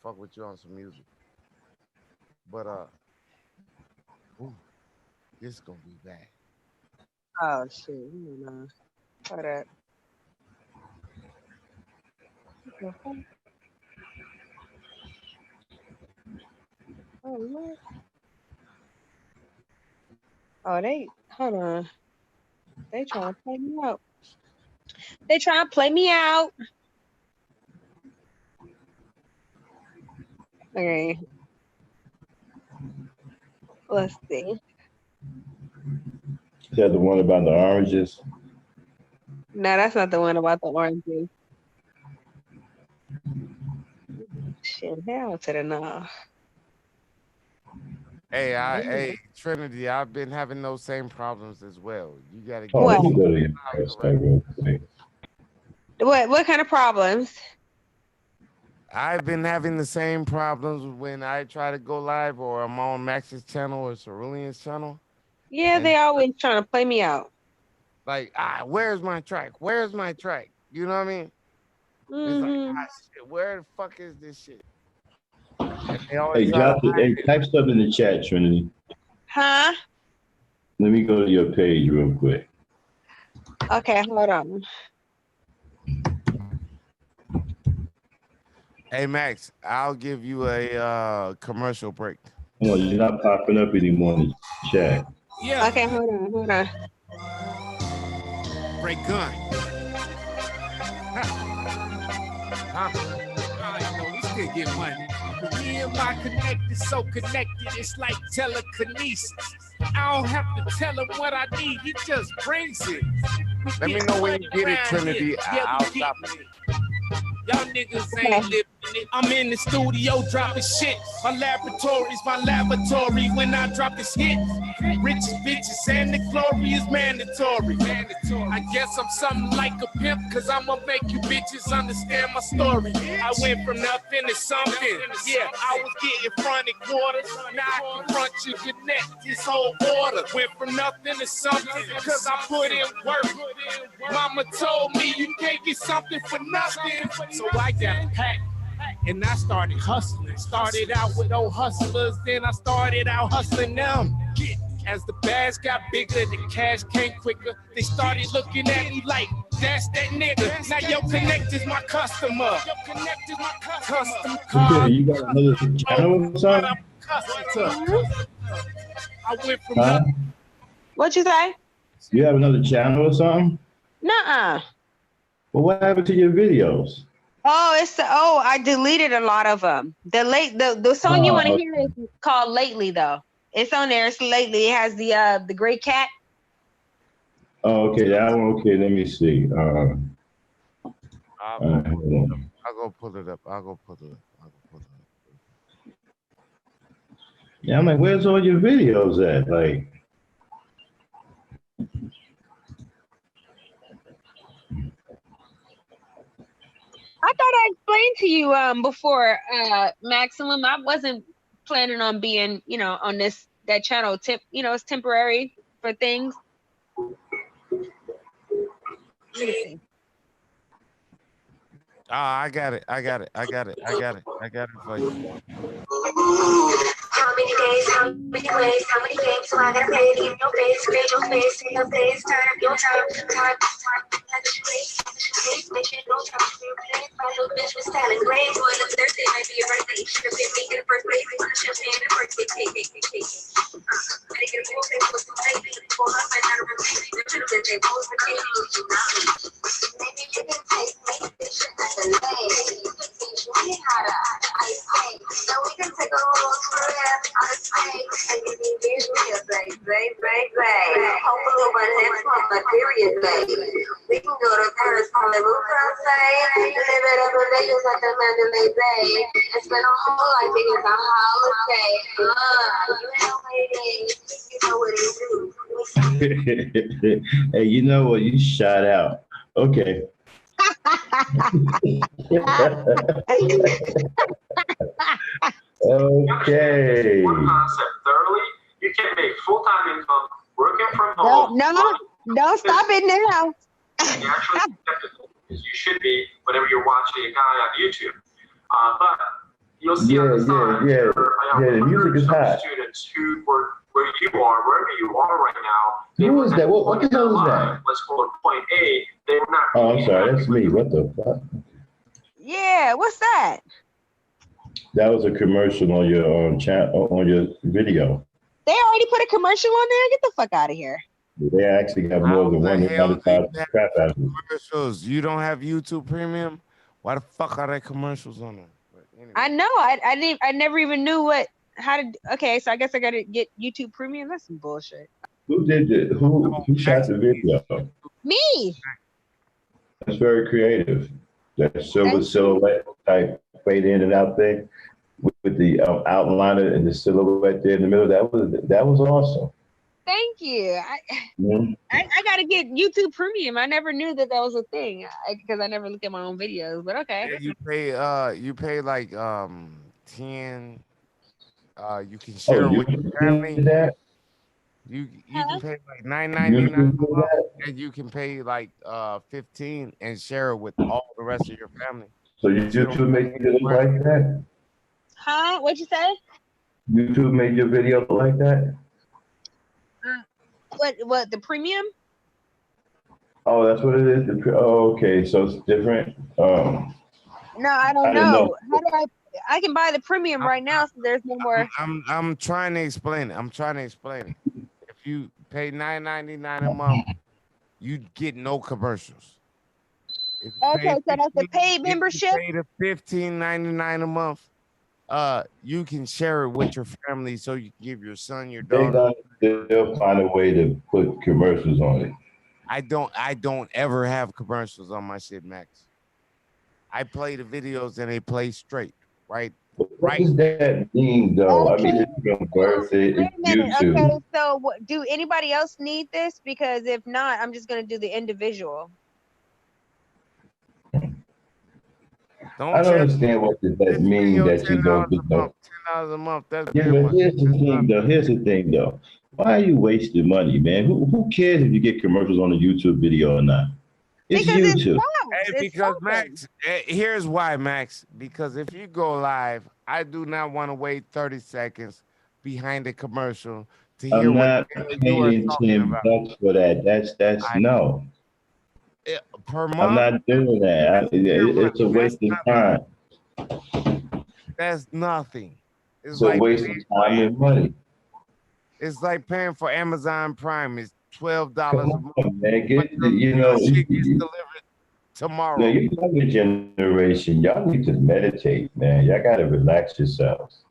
fuck with you on some music. But ooh, this gonna be bad. Oh shit. No. Hold up. Oh, what? Oh, hold on. They trying to play me out. They trying to play me out. Okay. Let's see. Is that the one about the oranges? No, that's not the one about the oranges. Shit, hell to the no. Hey, Trinity, I've been having those same problems as well. You gotta Oh, get let What? me go to your correct. website real quick. What kind of problems? I've been having the same problems when I try to go live or I'm on Max's channel or Cerulean's channel. Yeah, And they always trying to play me out. like, where's my track? Where's my track? You know what I mean? It's like, Mm-hmm. shit, where the fuck is this shit? And they always Hey, try to drop it. hide Hey, it. type stuff in the chat, Trinity. Huh? Let me go to your page real quick. Okay, hold on. Hey Max, I'll give you a commercial break. Oh, you're not popping up anymore in the chat. Yeah. Okay, hold on. Break gun. Huh? You know, we still get money. Me and my connected, so connected, it's like telekinesis. I don't have to tell him what I need, he just brings it. Let me know when you get it, Trinity. I'll stop it. Y'all niggas ain't living it. I'm in the studio dropping shit. My laboratory's my lavatory when I drop this hit. Richest bitches and the glory is mandatory. I guess I'm something like a pimp, cause I'ma make you bitches understand my story. I went from nothing to something. Yeah, I was getting fronted quarters. Now I can front you your neck, this whole order. Went from nothing to something, cause I put in work. Mama told me you can't get something for nothing. So I got a pack and I started hustling. Started out with old hustlers, then I started out hustling them. As the bags got bigger, the cash came quicker. They started looking at me like, that's that nigga. Now your connect is my customer. Your connect is my customer. Custom car. Okay, you got another channel or something? I went from Huh? nothing. What you say? You have another channel or something? Nuh-uh. Well, what happened to your videos? Oh, I deleted a lot of them. The song you want to hear is called Lately though. It's on there. It's Lately. It has the gray cat. Oh, okay, that one. Okay, let me see. I'll go pull it up. Yeah, I'm like, where's all your videos at? Like, I thought I explained to you before, Maximum. I wasn't planning on being, on that channel. It's temporary for things. Let me see. I got it for you. How many days, how many ways, how many games do I gotta play to get in your face, read your face, see your face, turn up your time, like a place, bitch, no time to be replaced. My little bitch was telling Glaze, boy, the Thursday might be your birthday. Should have been me in the first place, it's the champagne and birthday cake. I get a full thing for some baby, for her, and not a repeat. The truth that they both pretend you know. Maybe you can take me, bitch, as a lady. You can teach me how to ice cream. So we can take a little trip on a space and you can give me a baby. Hopefully my next one, my period, baby. We can go to Paris, Hollywood, live it up in Vegas at the Mandalay Bay, and spend a whole life in a holiday. You know what it do. hey, you know what? You shot out. Okay. Okay. One concept thoroughly, you can make full-time income working from home. Don't stop it now. You actually skeptical, because you should be whenever you're watching a guy on YouTube. But you'll see on the side, the music is hot. students who were where you are, wherever you are right now. Who is that? What the hell is that? Let's go to point A. They were not. Oh, I'm sorry, that's me. What the fuck? Yeah, what's that? That was a commercial on your channel, on your video. They already put a commercial on there? Get the fuck out of here. They actually got more than one crap out of it. Commercials. You don't have YouTube Premium? Why the fuck are there commercials on there? Anyway. I know. I never even knew okay, so I guess I gotta get YouTube Premium. That's some bullshit. Who did it? Who shot the video? Me. That's very creative. That silver silhouette type fade in and out thing. with the outliner and the silhouette there in the middle. That was awesome. Thank you. Mhm. I gotta get YouTube Premium. I never knew that was a thing because I never looked at my own videos. But okay. Yeah, you pay like 10. You can Oh, share it you with your family. did that? You Huh? can pay like $9.99 YouTube a did month, that? and you can pay like 15 and share it with all the rest of your family. So So you don't YouTube made pay you any look money. like that? Huh? What'd you say? YouTube made your video look like that? What the premium? Oh, that's what it is. Oh, okay. So it's different. No, I don't I didn't know. know. How do I can buy the premium I'm, right now, so there's no more. I'm trying to explain it. I'm trying to explain it. If you pay $9.99 a month, you get no commercials. If you Okay, pay so that's the 15, paid if you membership. pay the $15.99 a month, you can share it with your family, so you can give your son, your They daughter. gonna still find a way to put commercials on it. I don't ever have commercials on my shit, Max. I play the videos and they play straight, right? What Right. does that mean, though? I mean, Okay, it's even worth it. wait It's a minute. Okay, YouTube. so do anybody else need this? Because if not, I'm just gonna do the individual. I Don't don't charge understand what does that this mean video that you don't do. $10 a month. That's Yeah, very but much. here's the That's thing, though. nothing. Here's the thing, though. Why are you wasting money, man? Who cares if you get commercials on a YouTube video or not? It's Because it YouTube. sells. Hey, It's because selling. Max, here's why, Max. Because if you go live, I do not want to wait 30 seconds behind the commercial to hear I'm what not the hell you are paying talking 10 about. bucks for that. That's I no. per I'm month, not doing that. your It's money. a That's waste of nothing. time. That's nothing. It's It's a like waste of paying for time and money. it's like paying for Amazon Prime. It's $12 a Come month, on, man. but your shit gets delivered Now tomorrow. you younger generation, y'all need to meditate, man. Y'all gotta relax yourselves.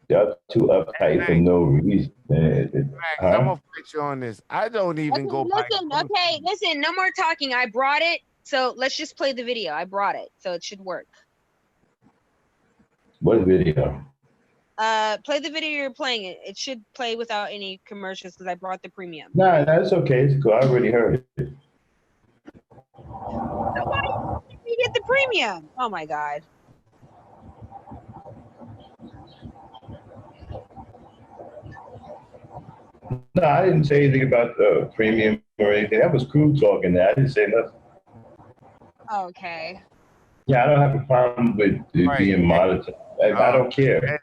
Y'all too Hey, uptight for Max, no reason. Max, I'm Huh? gonna put you on this. I don't even Okay, go buy listen. groceries. Okay, listen. No more talking. I brought it, so let's just play the video. I brought it, so it should work. What video? Play the video you're playing. It should play without any commercials because I brought the premium. Nah, that's okay. It's cool. I already heard it. So why did you get the premium? Oh my god. No, I didn't say anything about the premium or anything. That was crew talking. That I didn't say nothing. Okay. Yeah, I don't have a problem with it Right. being monitored. I don't care.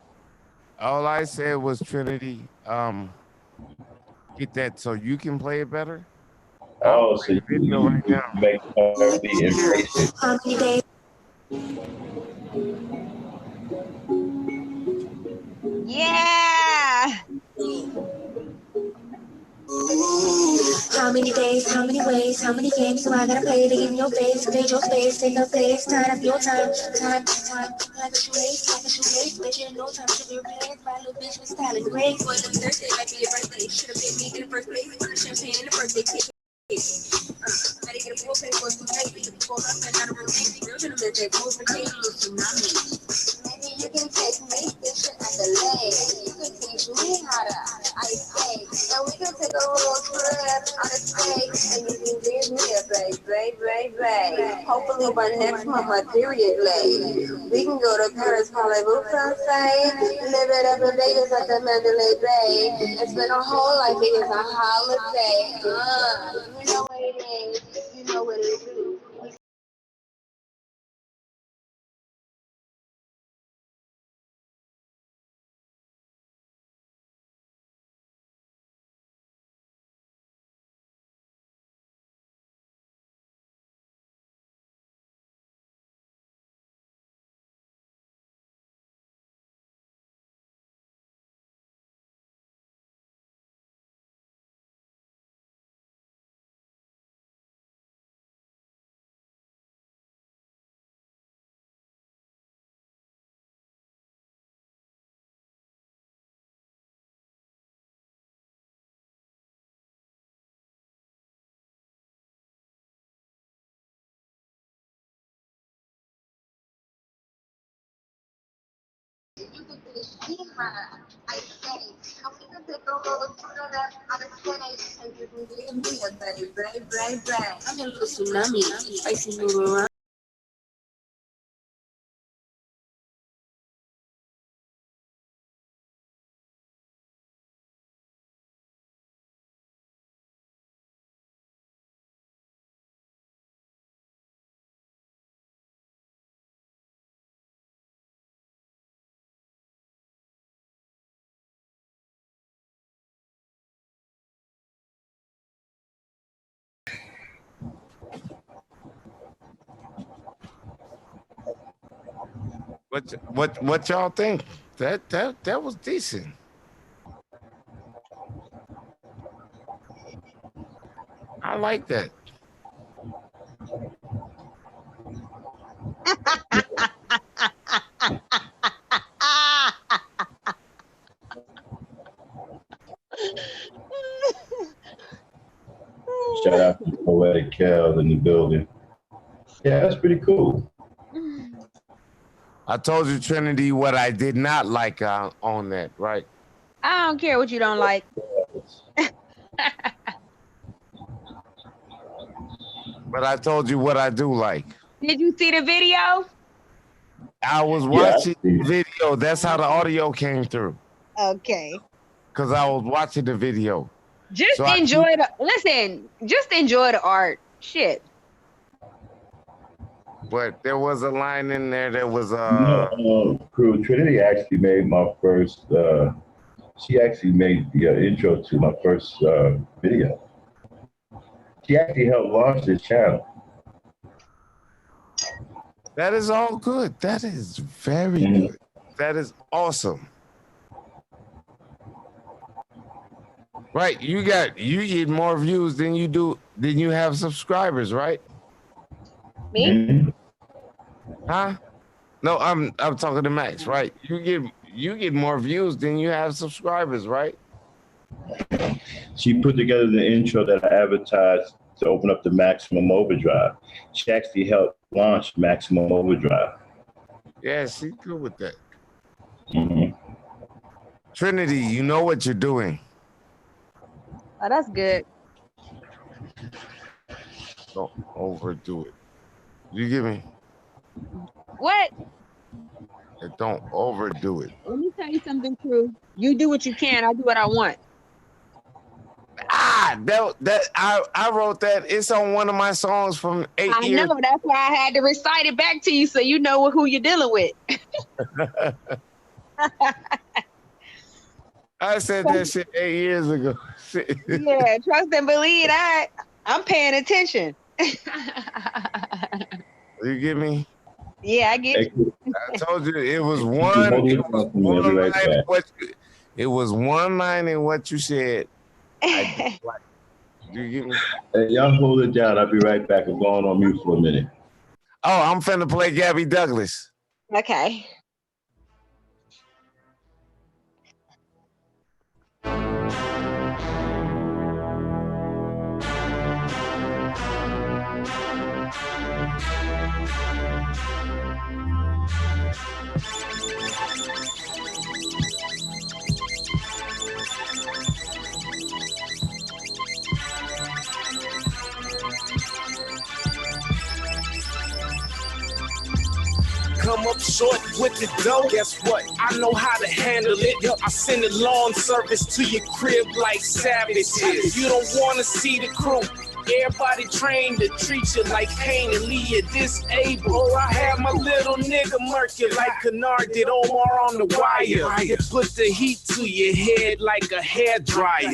All I said was Trinity, get that so you can play it better. I'll Oh, so play the video right you now. make her be Here. impatient. Yeah. How many days, how many ways, how many games do I gotta play to get in your face? Invade your space, take up space, time up your time, like a shoelace, like a shoelace, bitch, in no time to be replaced by a little bitch with style and grace. Boy, let me Thursday, might be your birthday, should've picked me in the first place, put the champagne in the birthday cake. Gotta get a full pay for some baby, before I spend out a romantic, girl, should've met that cool potato, tsunami. Maybe you can take me fishing at the lake. You can teach me how to ice skate. And we can take a road trip out of state. And you can give me a babe. Hopefully by next month my period late. We can go to Paris, Parlez-vous Francais. Live it up in Vegas at the Mandalay Bay. And spend a whole life Vegas a holiday. You know what it is. You know what it is. What y'all think? That was decent. I like that. Shout out to Poetic Kel in the building. Yeah, that's pretty cool. I told you, Trinity, what I did not like on that, right? I don't care what you don't like. But I told you what I do like. Did you see the video? I was watching the video. That's how the audio came through. Okay. Because I was watching the video. Just enjoy just enjoy the art. Shit. But there was a line in there that was Crew, Trinity actually made my first she actually made the intro to my first video. She actually helped launch this channel. That is all good. That is very good. That is awesome. Right, you get more views than you have subscribers, right? Me? Huh? No, I'm talking to Max, right? You get more views than you have subscribers, right? She put together the intro that I advertised to open up the Maximum Overdrive. She actually helped launch Maximum Overdrive. Yeah, she's good with that. Trinity, you know what you're doing. Oh, that's good. Don't overdo it. You get me? What? And don't overdo it. Let me tell you something, True. You do what you can. I do what I want. I wrote that. It's on one of my songs from 8 years. I know. That's why I had to recite it back to you so you know who you're dealing with. I said that shit 8 years ago. Yeah, trust and believe that. I'm paying attention. You get me? Yeah, I get you. I told you it was one line in what you said. I like. Do you get me? Hey, y'all hold it down. I'll be right back. I'm going on mute for a minute. Oh, I'm finna play Gabby Douglas. Okay. Come up short with the dough. Guess what? I know how to handle it. I send a lawn service to your crib like savages. You don't want to see the crew. Everybody trained to treat you like Kane and Lee, you're disabled. Oh, I had my little nigga murk you like Kennard did Omar on the wire. It put the heat to your head like a hair dryer.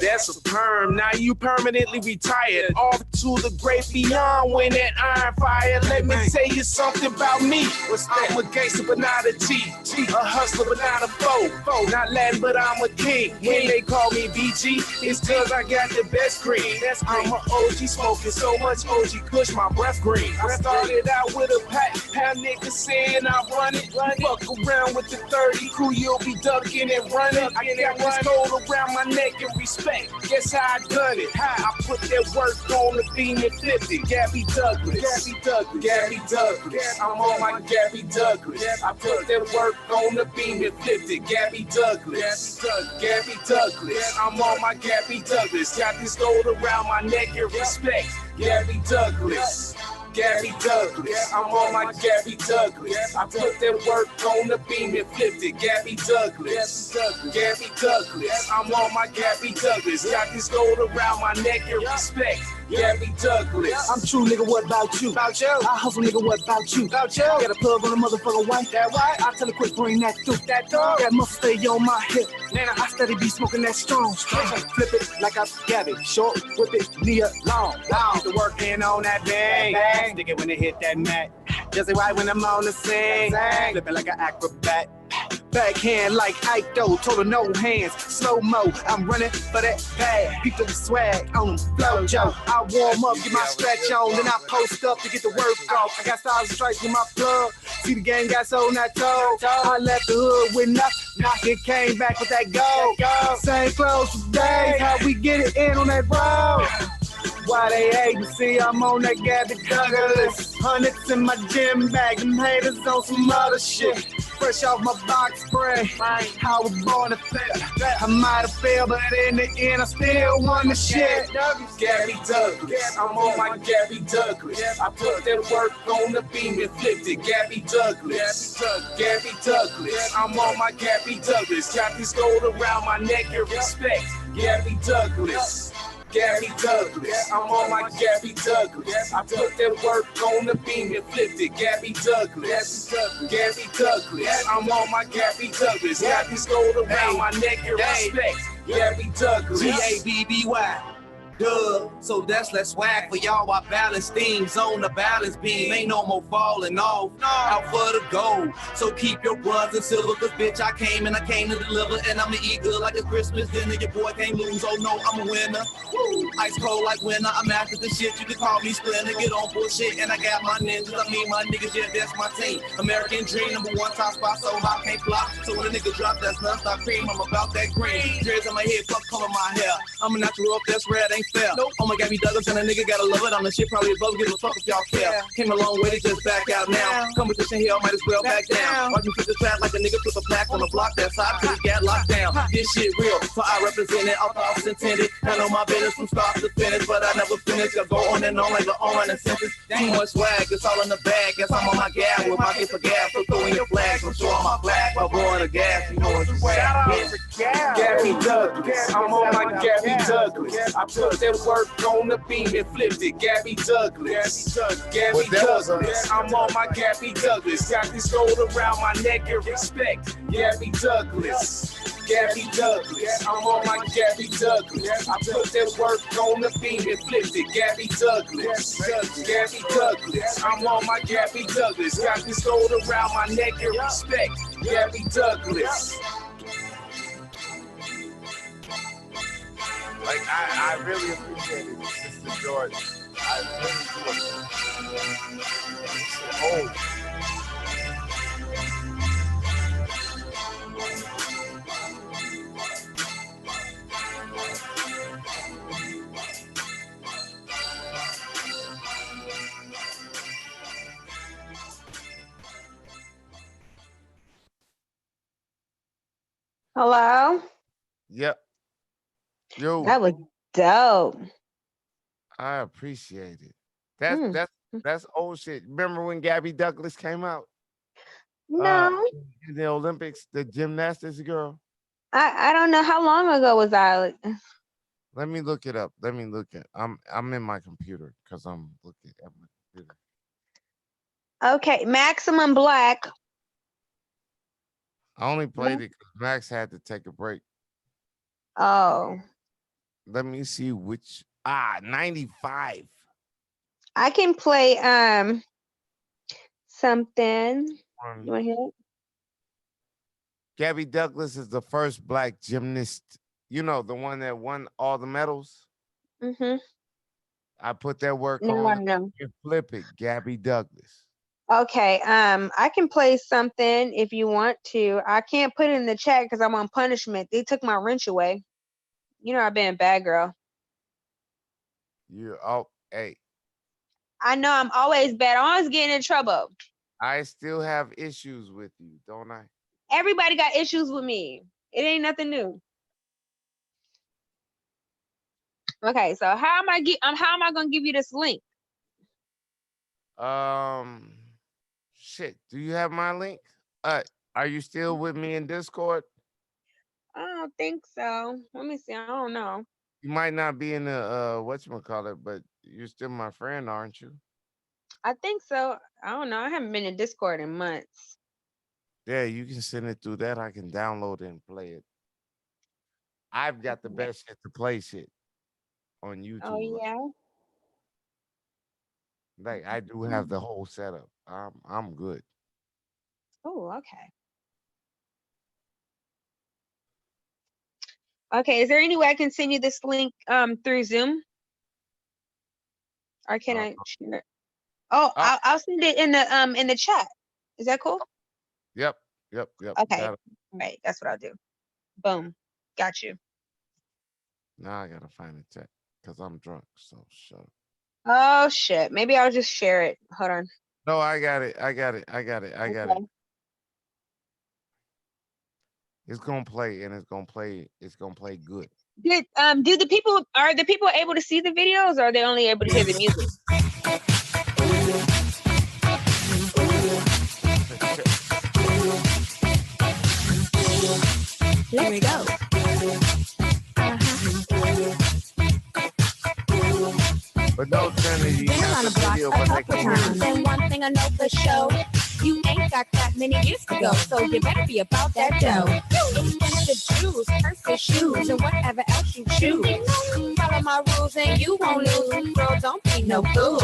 That's a perm. Now you permanently retired. Off to the great beyond when that iron fire. Let me tell you something about me. I'm a gangster but not a G. A hustler but not a foe. Not Latin but I'm a king. When they call me BG, it's cause I got the best cream. That's I'm a OG smoking so much OG Kush, my breath green. I started out with a pack, have niggas saying I run it. Fuck around with the 30 crew, you'll be ducking and running. I got this gold around my neck and respect. Guess how I done it? How I put that work on the beam at 50. Gabby Douglas, Gabby Douglas, Gabby Douglas. I'm on my Gabby Douglas. I put that work on the beam at 50. Gabby Douglas, Gabby Douglas. I'm on my Gabby Douglas. Got this gold around my neck and respect. Gabby Douglas. Gabby Douglas, I'm on my Gabby Douglas. I put that work on the beam and flipped it. Gabby Douglas, Gabby Douglas. I'm on my Gabby Douglas. Got this gold around my neck and respect. Gabby Douglas. I'm true, nigga, what about you? About you. I hustle, nigga, what about you? About you. Got a plug on the motherfucker white. That white. I tell her quick, bring that through. That dog. That must stay on my hip. Nana, I steady be smoking that strong. Flip it like I Gabby. Short, whip it, near, long. Get the work in on that bang. Stick it when it hit that mat. Just right when I'm on the scene. Flip it like an acrobat. Backhand like Ike though, total no hands, slow mo. I'm running for that bag. People with swag on them, flow Joe. I warm up, get my stretch on, then I post up to get the work off. I got stars and stripes with my plug. See the gang got so not told. I left the hood with nothing. Knocking came back with that gold. Same clothes today, how we get it in on that road. Why they hating? See, I'm on that Gabby Douglas. Hundreds in my gym bag, them haters on some other shit. Fresh off my box spray, I was born to fail. I might have failed, but in the end, I still won the shit. Gabby Douglas, I'm on my Gabby Douglas. I put that work on the beam and flipped it. Gabby Douglas, Gabby Douglas. I'm on my Gabby Douglas. Got this gold around my neck and respect. Gabby Douglas. Gabby Douglas, I'm on my Gabby Douglas. I put that work on the beam and flipped it. Gabby Douglas, Gabby Douglas. I'm on my Gabby Douglas. Got this gold around my neck and respect. Gabby Douglas. G-A-B-B-Y. Duh, so that's less swag for y'all. I balance things on the balance beam. Ain't no more falling off. Out for the gold. So keep your bronze and silver, cause bitch, I came to deliver. And I'ma eat good like a Christmas dinner. Your boy can't lose. Oh no, I'm a winner. Woo. Ice cold like winter. I'm after the shit. You can call me Splinter. Get on bullshit. And I got my ninjas. I mean my niggas, yeah, that's my team. American dream, #1 top spot, so I can't flop. So when a nigga drop, that's non-stop cream. I'm about that green. Dreads on my head, fuck color my hair. I'm a natural up, that's red, ain't fair. Nope. Oh my Gabby Douglas and a nigga gotta love it. On the shit probably above, give a fuck if y'all care. Came a long way to just back out now. Competition here, might as well back down. Watch me flip the trap like a nigga flip a plaque on the block. That side till it got locked down. This shit real, so I represent it. All thoughts intended. I know my business from start to finish, but I never finish. I go on and on like the on and sentence. Too much swag, it's all in the bag. Guess I'm on my gas with my gift for gas. So throw in your flags, I'm showing my flag. By blowing the gas, you know it's swag. Gabby Douglas, I'm on my Gabby Douglas. I put that work on the beam and flipped it. Gabby Douglas, Gabby Douglas. I'm on my Gabby Douglas. Got this gold around my neck and respect. Gabby Douglas. Gabby Douglas, I'm on my Gabby Douglas. I put that work on the beam and flipped it. Gabby Douglas, Gabby Douglas. I'm on my Gabby Douglas. Got this gold around my neck and respect. Gabby Douglas. Like I really appreciate it, Sister George. I really do. Oh. Hello? Yep. Yo. That was dope. I appreciate it. That's old shit. Remember when Gabby Douglas came out? No. In the Olympics, the gymnastics girl. I don't know how long ago was I. Let me look it up. I'm in my computer because I'm looking at my computer. Okay, Maximum Black. I only played it because Max had to take a break. Oh. Let me see which 95. I can play something. You want to hear it? Gabby Douglas is the first Black gymnast, you know, the one that won all the medals. Mm-hmm. I put that work No, on. no. You flip it, Gabby Douglas. Okay. I can play something if you want to. I can't put it in the chat because I'm on punishment. They took my wrench away. You know I've been a bad girl. Hey. I know I'm always bad. I always getting in trouble. I still have issues with you, don't I? Everybody got issues with me. It ain't nothing new. Okay, so how am I gonna give you this link? Shit. Do you have my link? Are you still with me in Discord? I don't think so. Let me see. I don't know. You might not be in the whatchamacallit, but you're still my friend, aren't you? I think so. I don't know. I haven't been in Discord in months. Yeah, you can send it through that. I can download it and play it. I've got the best shit to play shit on YouTube. Oh yeah. Like I do have the whole setup. I'm good. Oh, okay. Okay, is there any way I can send you this link through Zoom? Or can I share it? Oh, I'll send it in the chat. Is that cool? Yep. Okay. All right, that's what I'll do. Boom. Got you. Now I gotta find the chat because I'm drunk. So shut up. Oh shit. Maybe I'll just share it. Hold on. No, I got it. It's gonna play and it's gonna play good. Do the people able to see the videos or are they only able to hear the music? Here we go. But no, Trinity, Been around the block a couple times, and one thing I know for sure, you ain't got that many years to go, so you better be about that dough. Expensive jewels, purses, shoes, and whatever else you choose. Follow my rules and you won't lose. Girl, don't be no fool.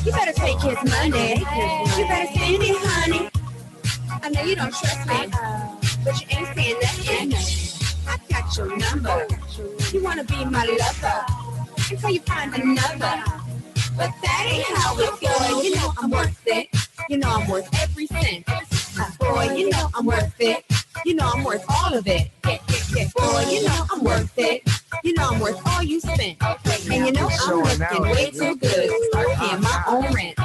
You better take his money. You better spend it, honey. I know you don't trust me, but you ain't saying nothing. I got your number. You wanna be my lover until you find another. But that ain't how it goes. You know I'm worth it. You know I'm worth every cent. Boy, you know I'm worth it. You know I'm worth all of it. Boy, you know I'm worth it. You know I'm worth all you spent. And you know I'm looking way too good to start paying my own rent.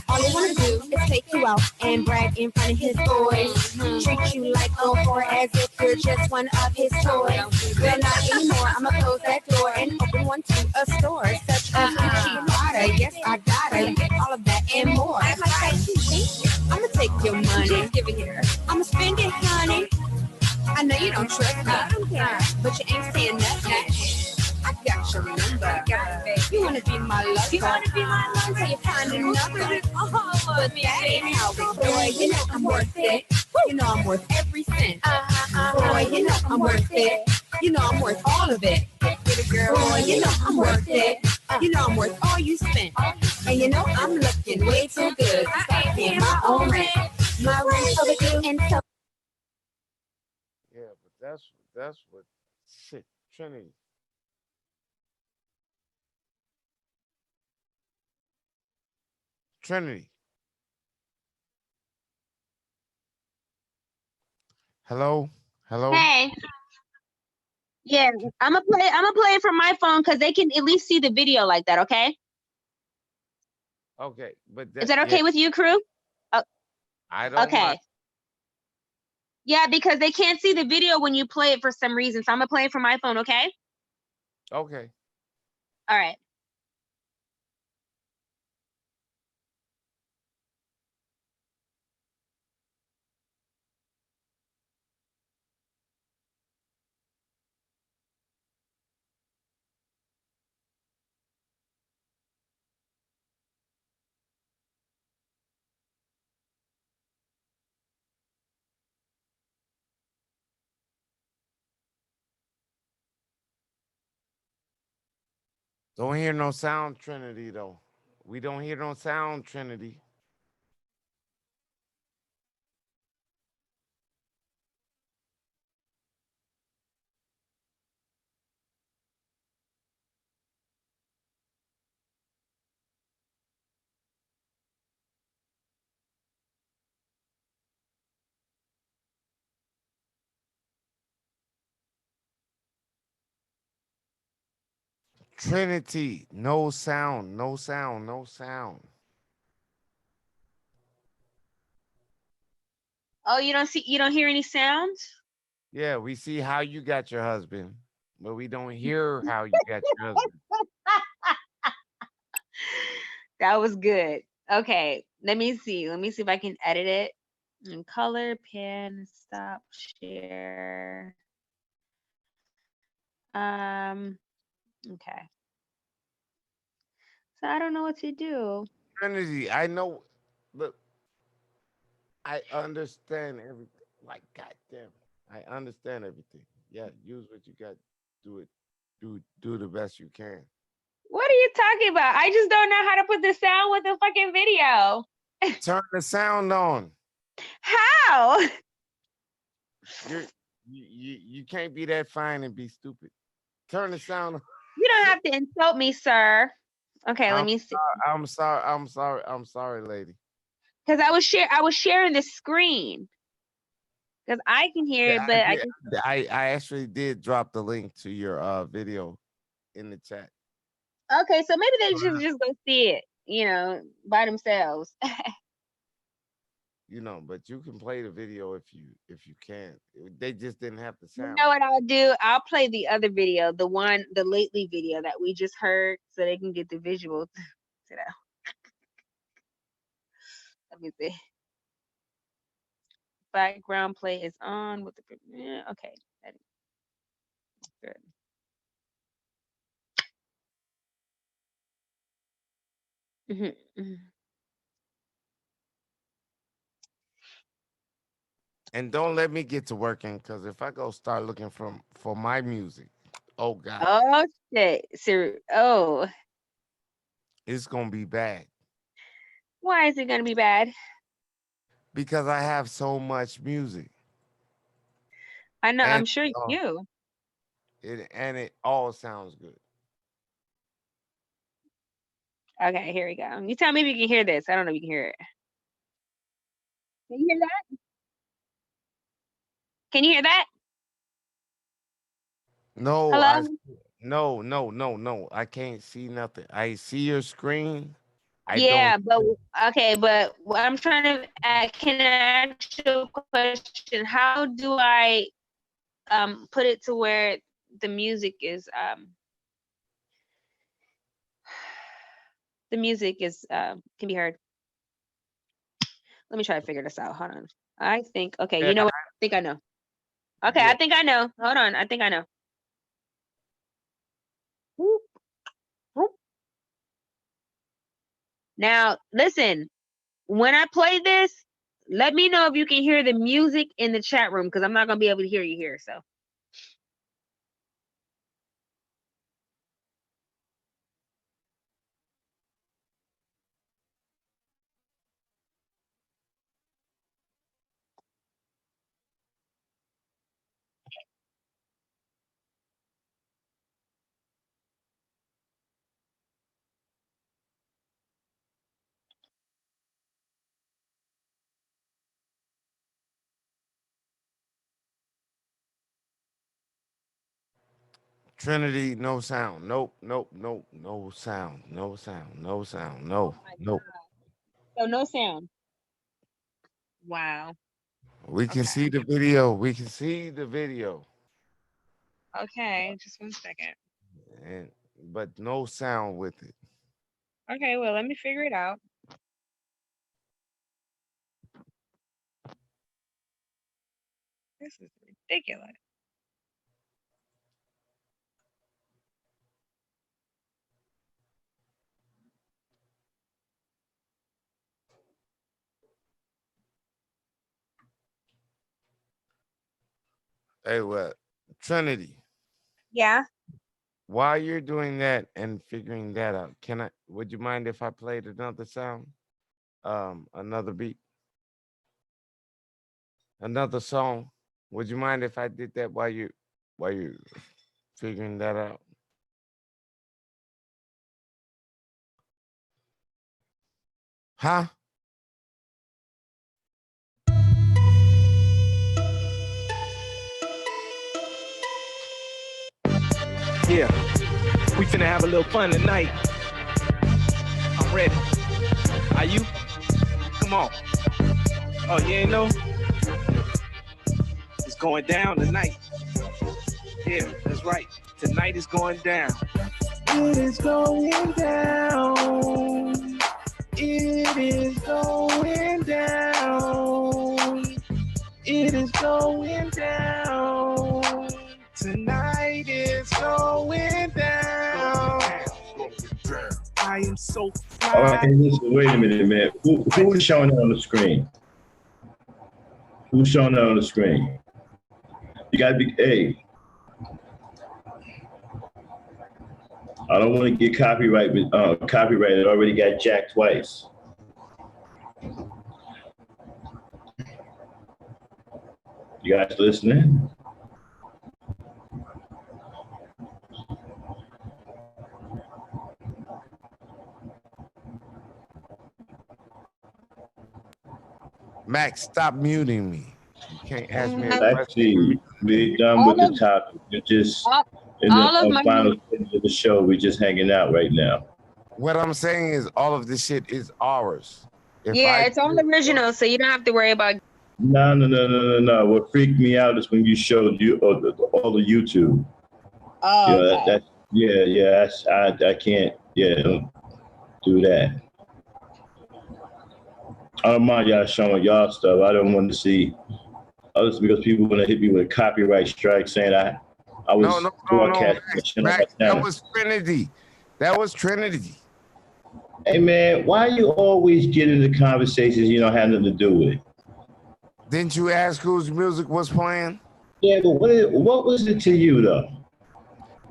All I wanna do is take you out and brag in front of his boys. Treat you like a whore as if you're just one of his toys. Well, not anymore. I'ma close that door and open one to a store. Such as Gucci Prada. Yes, I gotta get all of that and more. I'ma take your money. Give it here. I'ma spend it, honey. I know you don't trust me. I don't care. But you ain't saying nothing. I got your number. You wanna be my lover. You wanna be my lover until you find another. But that ain't how it goes. You know I'm worth it. You know I'm worth every cent. Boy, you know I'm worth it. You know I'm worth all of it. Boy, you know I'm worth it. You know I'm worth all you spent. And you know I'm looking way too good to start paying my own rent. My rent overdue and so. Yeah, but that's what shit, Trinity. Trinity. Hello? Hey. Yeah, I'm gonna play it from my phone because they can at least see the video like that, okay? Okay, but is that okay with you, crew? I don't okay. mind. Yeah, because they can't see the video when you play it for some reason. So I'm gonna play it from my phone, okay? Okay. All right. Don't hear no sound, Trinity, though. We don't hear no sound, Trinity. Trinity, no sound, no sound, no sound. Oh, you don't hear any sounds? Yeah, we see how you got your husband, but we don't hear how you got your husband. That was good. Okay, let me see. Let me see if I can edit it. In color, pen, stop, share. Okay. So I don't know what to do. Trinity, I know. Look, I understand everything. Like, goddamn, I understand everything. Yeah, use what you got. Do it. Do the best you can. What are you talking about? I just don't know how to put the sound with the fucking video. Turn the sound on. How? You can't be that fine and be stupid. Turn the sound on. You don't have to insult me, sir. Okay, let me see. I'm sorry, lady. Because I was sharing the screen. Because I can hear it, but I actually did drop the link to your video in the chat. Okay, so maybe they should just go see it, by themselves. But you can play the video if you can. They just didn't have the You sound. know what I'll do? I'll play the other video, the lately video that we just heard, so they can get the visual. Let me see. Background play is on with the okay. Good. And don't let me get to working, because if I go start looking for my music, oh God. Oh shit. Oh. It's gonna be bad. Why is it gonna be bad? Because I have so much music. I know, I'm sure you do. It all sounds good. Okay, here we go. You tell me if you can hear this. I don't know if you can hear it. Can you hear that? Can you hear that? No, hello? No. I can't see nothing. I see your screen. But okay, but what I'm trying to can I ask you a question? How do I put it to where the music is can be heard? Let me try to figure this out. Hold on. I think you know what? I think I know. Okay, yeah. I think I know. Hold on. I think I know. Whoop. Whoop. Now, listen, when I play this, let me know if you can hear the music in the chat room, because I'm not going to be able to hear you here. So. Trinity, no sound. Nope. No sound. No sound. No sound. No. Nope. So no sound. Wow. We can see the video. We can see the video. Okay, just 1 second. But no sound with it. Okay, well, let me figure it out. This is ridiculous. Hey, what? Trinity. Yeah. While you're doing that and figuring that out, would you mind if I played another sound? Another beat? Another song? Would you mind if I did that while you're figuring that out? Huh? Yeah, we finna have a little fun tonight. I'm ready. Are you? Come on. Oh, you ain't know? It's going down tonight. Yeah, that's right. Tonight is going down. It is going down. It is going down. It is going down. Tonight is going down. I am so fly. All right, hey, listen, wait a minute, man. Who is showing it on the screen? Who's showing it on the screen? You gotta be, hey. I don't want to get copyrighted. Copyrighted. Already got jacked twice. You guys listening? Max, stop muting me. You can't ask me a Let's see. We're done with the topic. We're just in the final stage of the show. We're just hanging out right now. What I'm saying is all of this shit is ours. Yeah, it's all original, so you don't have to worry about. No. What freaked me out is when you showed you all the YouTube. Oh, you know, that's, I can't. Yeah, don't do that. I don't mind y'all showing y'all stuff. I don't want to see others because people want to hit me with a copyright strike saying I was broadcasting. Max, that was Trinity. That was Trinity. Hey man, why you always get into conversations you don't have nothing to do with? Didn't you ask whose music was playing? Yeah, but what was it to you though?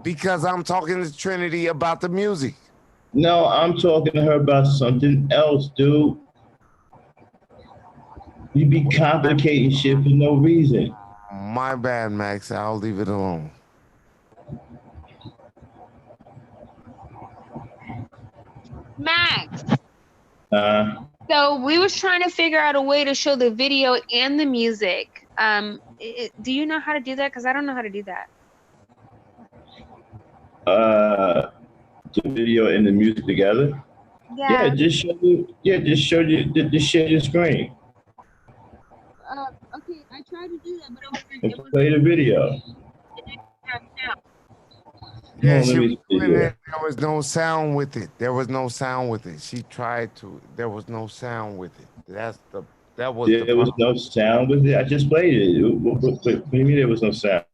Because I'm talking to Trinity about the music. No, I'm talking to her about something else, dude. You be complicating shit for no reason. My bad, Max. I'll leave it alone. Max. So we was trying to figure out a way to show the video and the music. Do you know how to do that? Because I don't know how to do that. The video and the music together. Yeah. Just show you. Yeah, just share your screen. Okay, I tried to do that, but And play the video. Yeah, there was no sound with it. There was no sound with it. She tried to. There was no sound with it. There was no sound with it. I just played it. What do you mean there was no sound?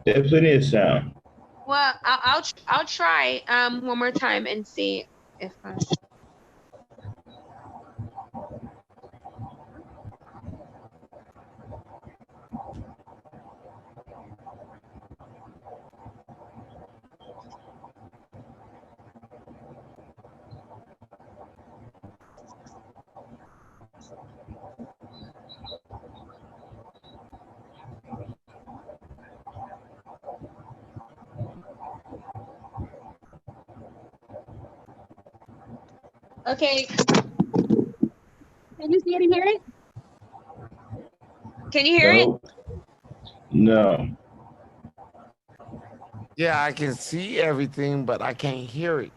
There's plenty of sound. Well, I'll try one more time and see if I. Okay. Can you see it and hear it? Can you hear it? No. Yeah, I can see everything, but I can't hear it.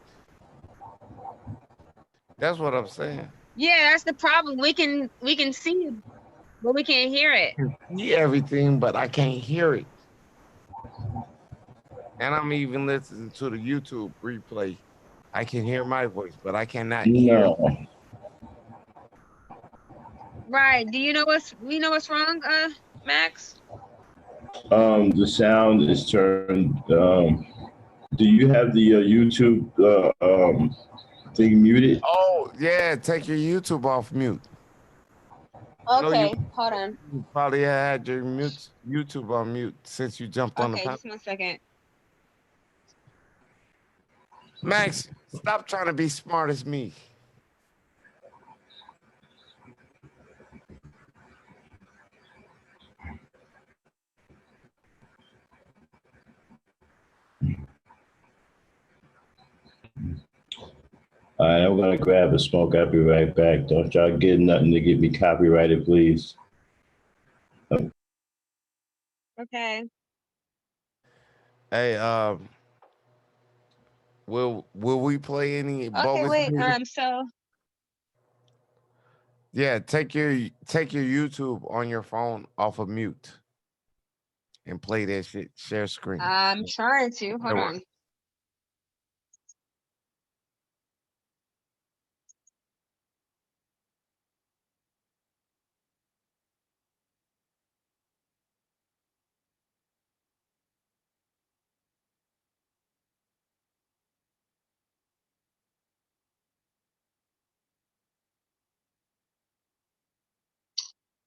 That's what I'm saying. Yeah, that's the problem. We can see it, but we can't hear it. I can see everything, but I can't hear it. And I'm even listening to the YouTube replay. I can hear my voice, but I cannot hear. Right. Do you know what's wrong, Max? The sound is turned. Do you have the YouTube thing muted? Oh yeah, take your YouTube off mute. Okay, hold on. You probably had your YouTube on mute since you jumped on the panel. Okay, just 1 second. Max, stop trying to be smart as me. All right, I'm gonna grab a smoke. I'll be right back. Don't y'all get nothing to get me copyrighted, please. Okay. Hey, will we play any Okay, bogus wait. music? So Yeah, take your YouTube on your phone off of mute and play that shit. Share screen. I'm trying to. Hold That'll work. on.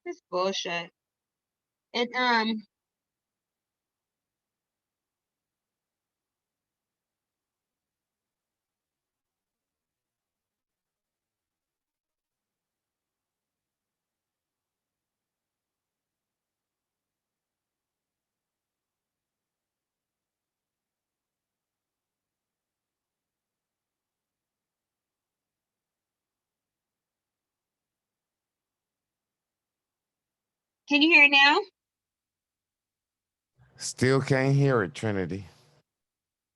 This bullshit. It can you hear it now? Still can't hear it, Trinity.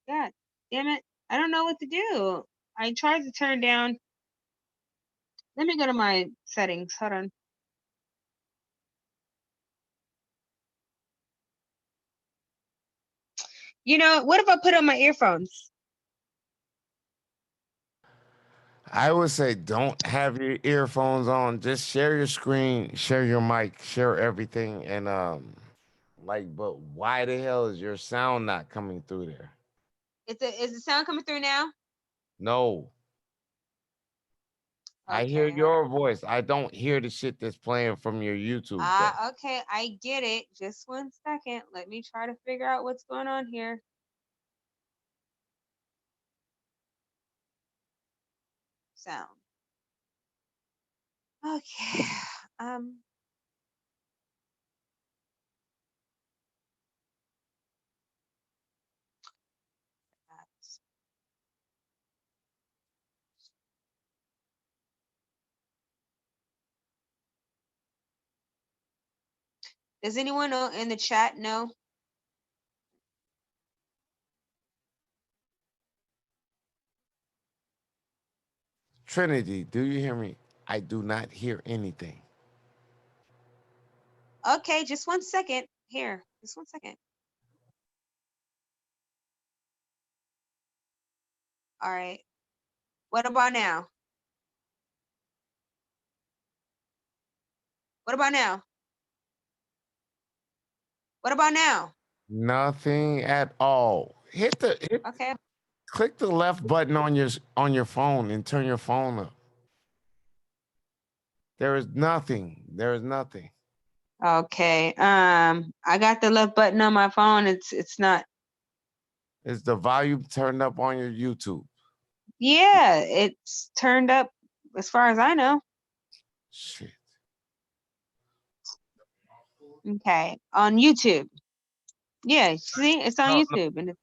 God damn it. I don't know what to do. I tried to turn down. Let me go to my settings. Hold on. You know, what if I put on my earphones? I would say don't have your earphones on. Just share your screen, share your mic, share everything, and like, but why the hell is your sound not coming through there? Is the sound coming through now? No. I hear Okay, hold your on. voice. I don't hear the shit that's playing from your YouTube though. Okay, I get it. Just 1 second. Let me try to figure out what's going on here. Sound. Okay. Um. Does anyone know in the chat know? Trinity, do you hear me? I do not hear anything. Okay, just 1 second. Here, just 1 second. All right. What about now? What about now? What about now? Nothing at all. Okay. Click the left button on your phone and turn your phone up. There is nothing. There is nothing. Okay. I got the left button on my phone. It's not. Is the volume turned up on your YouTube? Yeah, it's turned up as far as I know. Shit. Okay. On YouTube. Yeah, see, it's on No, YouTube. And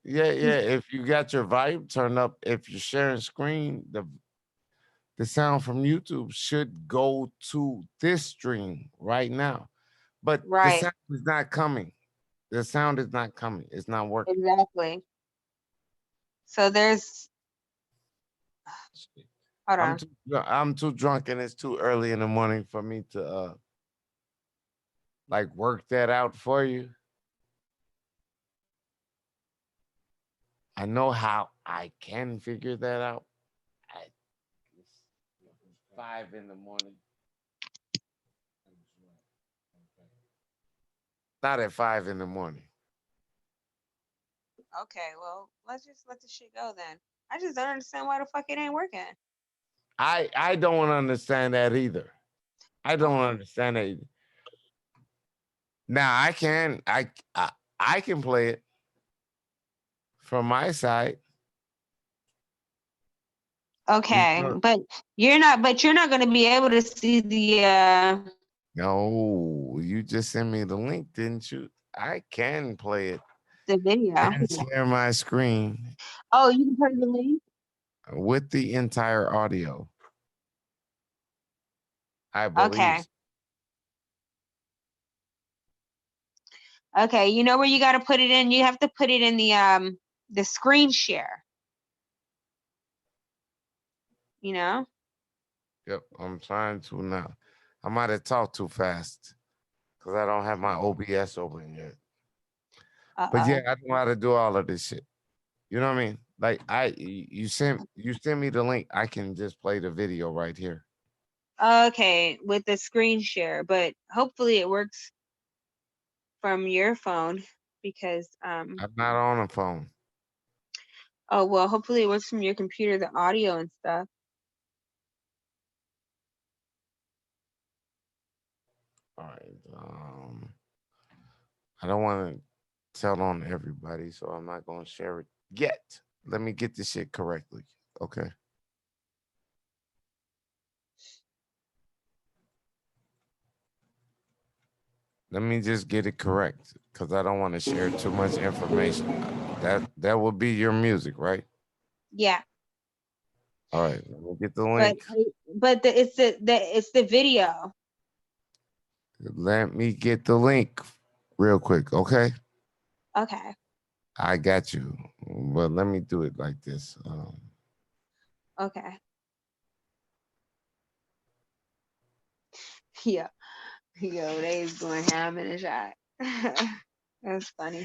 yeah. If you got your volume turned up, if you're sharing screen, the sound from YouTube should go to this stream right now. But the right. sound is not coming. The sound is not coming. It's not working. Exactly. So there's hold on. I'm too drunk and it's too early in the morning for me to like work that out for you. I know how I can figure that out at 5 in the morning. Not at 5 in the morning. Okay, well, let's just let the shit go then. I just don't understand why the fuck it ain't working. I don't understand that either. I don't understand that either. Now I can play it from my side. Okay, but you're not going to be able to see the No, you just sent me the link, didn't you? I can play it the video. and share my screen Oh, you can put the link? with the entire audio. I believe. Okay. Okay, you know where you got to put it in? You have to put it in the screen share. You know? Yep, I'm trying to now. I might have talked too fast because I don't have my OBS open yet. But yeah, I know how to do all of this shit. You know what I mean? Like you send me the link. I can just play the video right here. Okay, with the screen share, but hopefully it works from your phone because I'm not on a phone. oh well, hopefully it works from your computer, the audio and stuff. All right. I don't want to tell on everybody, so I'm not gonna share it yet. Let me get this shit correctly. Okay. Let me just get it correct because I don't want to share too much information. That will be your music, right? Yeah. All right, let me get the link. But it's the video. Let me get the link real quick, okay? Okay. I got you. But let me do it like this. Okay. Yeah. Yo, they's going ham in the shot. That's funny.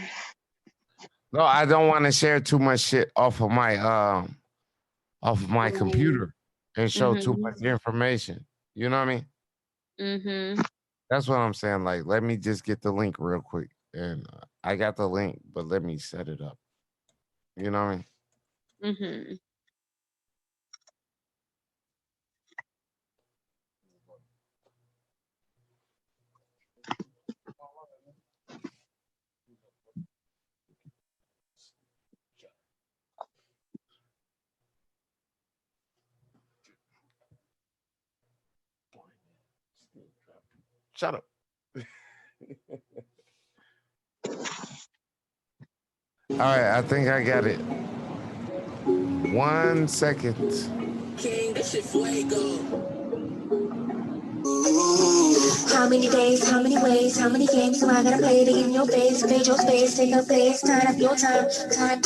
No, I don't want to share too much shit off of my computer and show too much information. You know what I mean? Mm-hmm. That's what I'm saying. Like, let me just get the link real quick. And I got the link, but let me set it up. You know what I mean? Mm-hmm. Shut up. All right, I think I got it. 1 second. King, this shit fuego. How many days, how many ways, how many games do I gotta play to get in your base? Invade your space, take up place, turn up your time, like a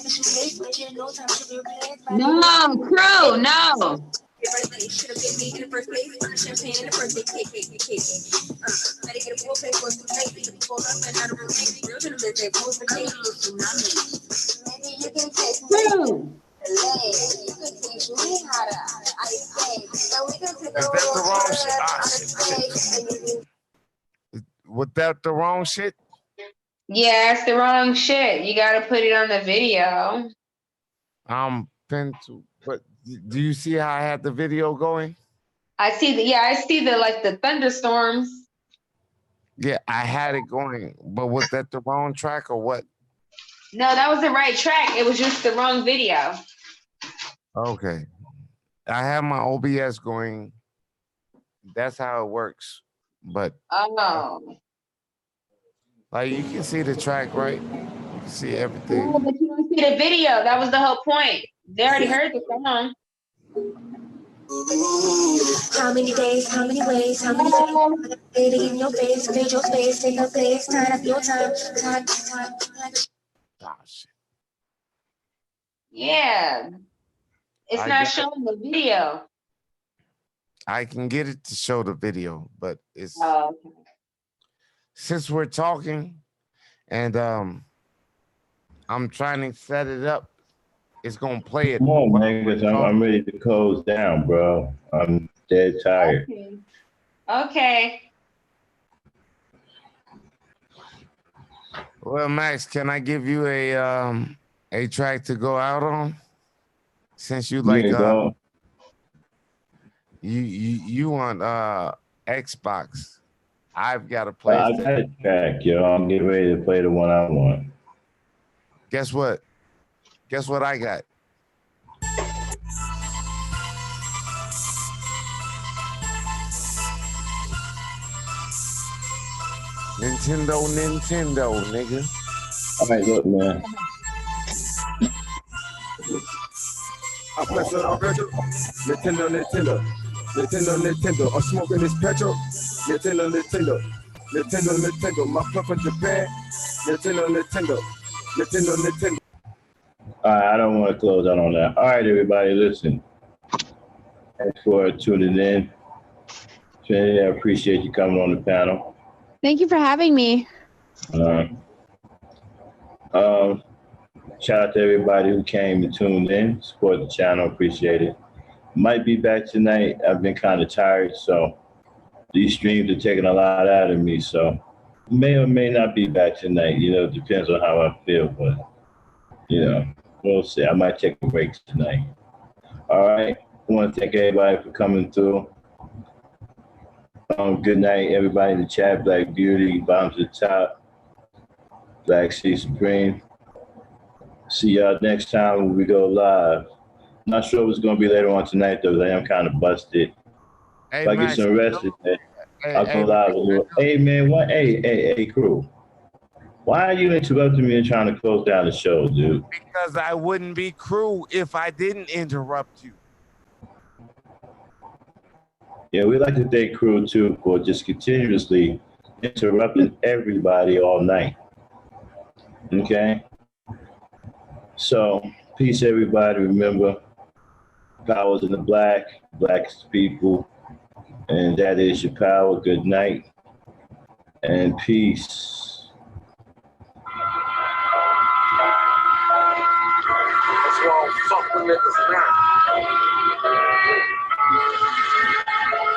charade, but you know time should be replaced. No, crew, no. Should have been me in the first place, on the champagne in the birthday cake. Better get a full face, what's too late, the people up and out of remain, real gentlemen, they pose for taking a tsunami. Maybe you can take me. You can teach me how to ice skate. So we can take Is that the wrong shit? Was that the wrong shit? Yeah, it's the wrong shit. You gotta put it on the video. But do you see how I had the video going? I see the thunderstorms. Yeah, I had it going, but was that the wrong track or what? No, that was the right track. It was just the wrong video. Okay. I have my OBS going. That's how it works. But like you can see the track, right? You can see everything. No, but you don't see the video. That was the whole point. They already heard the song. How many days, how many ways, how many days, lady in your face, invade your space, take up place, turn up your time. Oh, shit. Yeah. It's not showing the video. I can get it to show the video, but it's okay. Since we're talking and I'm trying to set it up, it's gonna play it. Come on, man, because I'm ready to close down, bro. I'm dead tired. Okay. Well, Max, can I give you a track to go out on? Since you like you want Xbox. I've got a PlayStation. I got a track, yo. I'm getting ready to play the one I want. Guess what? Guess what I got? Nintendo, nigga. All right, look, man. I press it on retro. Nintendo. I'm smoking this petrol. Nintendo. Nintendo, my friend from Japan. Nintendo. All right, I don't want to close out on that. All right, everybody, listen. Thanks for tuning in. Trinity, I appreciate you coming on the panel. Thank you for having me. Shout out to everybody who came and tuned in, support the channel, appreciate it. Might be back tonight. I've been kind of tired, so these streams are taking a lot out of me, so may or may not be back tonight. You know, it depends on how I feel, but you know, we'll see. I might take a break tonight. All right. I want to thank everybody for coming through. Good night, everybody in the chat. Black Beauty, bottom to the top. Black Sea Supreme. See y'all next time when we go live. Not sure what's going to be later on tonight, though, because I am kind of busted. Hey, if I get some rest today, I'll go live. Hey, man, what? Hey, crew. Why are you interrupting me and trying to close down the show, dude? Because I wouldn't be crew if I didn't interrupt you. Yeah, we like to thank crew, too, for just continuously interrupting everybody all night. Okay? So, peace, everybody. Remember, power's in the black is people, and that is your power. Good night and peace. What's wrong? Fuck with niggas now.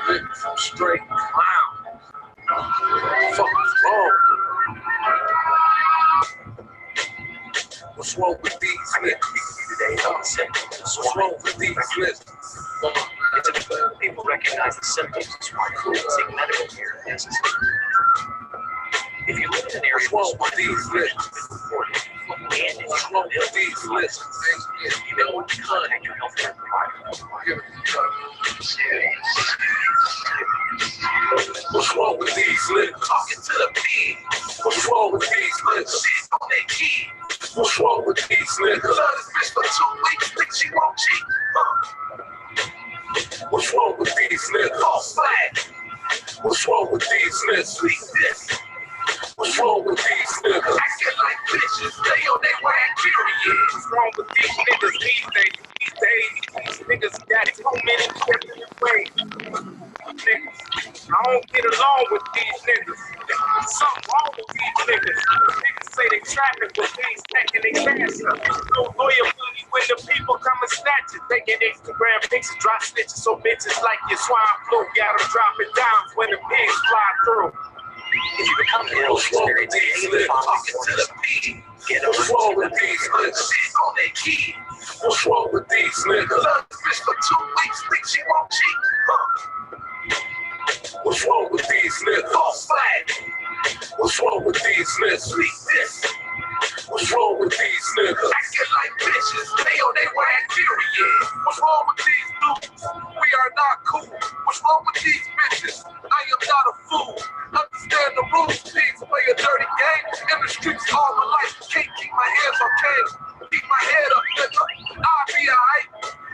Niggas straight clown. Fuck is wrong? What's wrong with these niggas? What's wrong with these niggas? People recognize the symptoms and seek medical care if necessary. If you live in an area where these niggas reported, and if what's wrong with these niggas? you may want to contact your healthcare provider. What's wrong with these niggas? Talking to the pig. What's wrong with these niggas? Shit on their kid. What's wrong with these niggas? Love this bitch for 2 weeks, think she won't cheat. What's wrong with these niggas? False flag. What's wrong with these niggas? Speak this. What's wrong with these niggas? Acting like bitches, they on their way period. What's wrong with these niggas these days? These niggas got too many different ways. I don't get along with these niggas. There's something wrong with these niggas. Niggas say they trapping, but they ain't stacking they cash up. No loyalty when the people come and snatch it. They get Instagram pictures, drop snitches, so bitches like your swine flu. Got them dropping down when the pigs fly through. If you become ill, experience any of the following symptoms. Get what's wrong with these niggas? Shit on their key. What's wrong with these niggas? Love this bitch for 2 weeks, think she won't cheat. What's wrong with these niggas? False flag. What's wrong with these niggas? Speak this. What's wrong with these niggas? Acting like bitches, they on their way period. What's wrong with these dudes? We are not cool. What's wrong with these bitches? I am not a fool. Understand the rules, pigs play a dirty game. In the streets all my life, can't keep my hands on cane. Keep my head up, nigga. I'll be alright.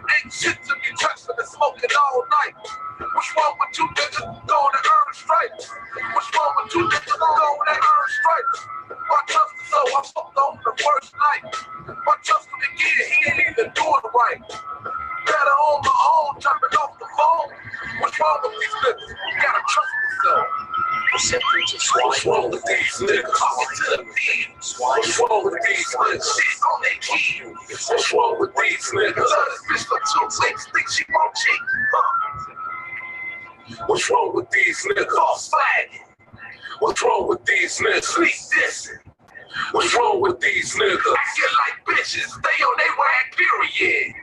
Ain't shit to be touching and smoking all night. What's wrong with you niggas going to earn stripes? What's wrong with you niggas going to earn stripes? My trust is low, I fucked on the first night. My trust him again, he ain't even doing it right. Better on my own, jumping off the phone. What's wrong with these niggas? You gotta trust yourself. What's wrong with these niggas? Talking to the pigs. What's wrong with these niggas? Shit on their kids. What's wrong with these niggas? Love this bitch for 2 weeks, think she won't cheat. What's wrong with these niggas? False flag. What's wrong with these niggas? Sleep dissing. What's wrong with these niggas? Acting like bitches, they on their way period.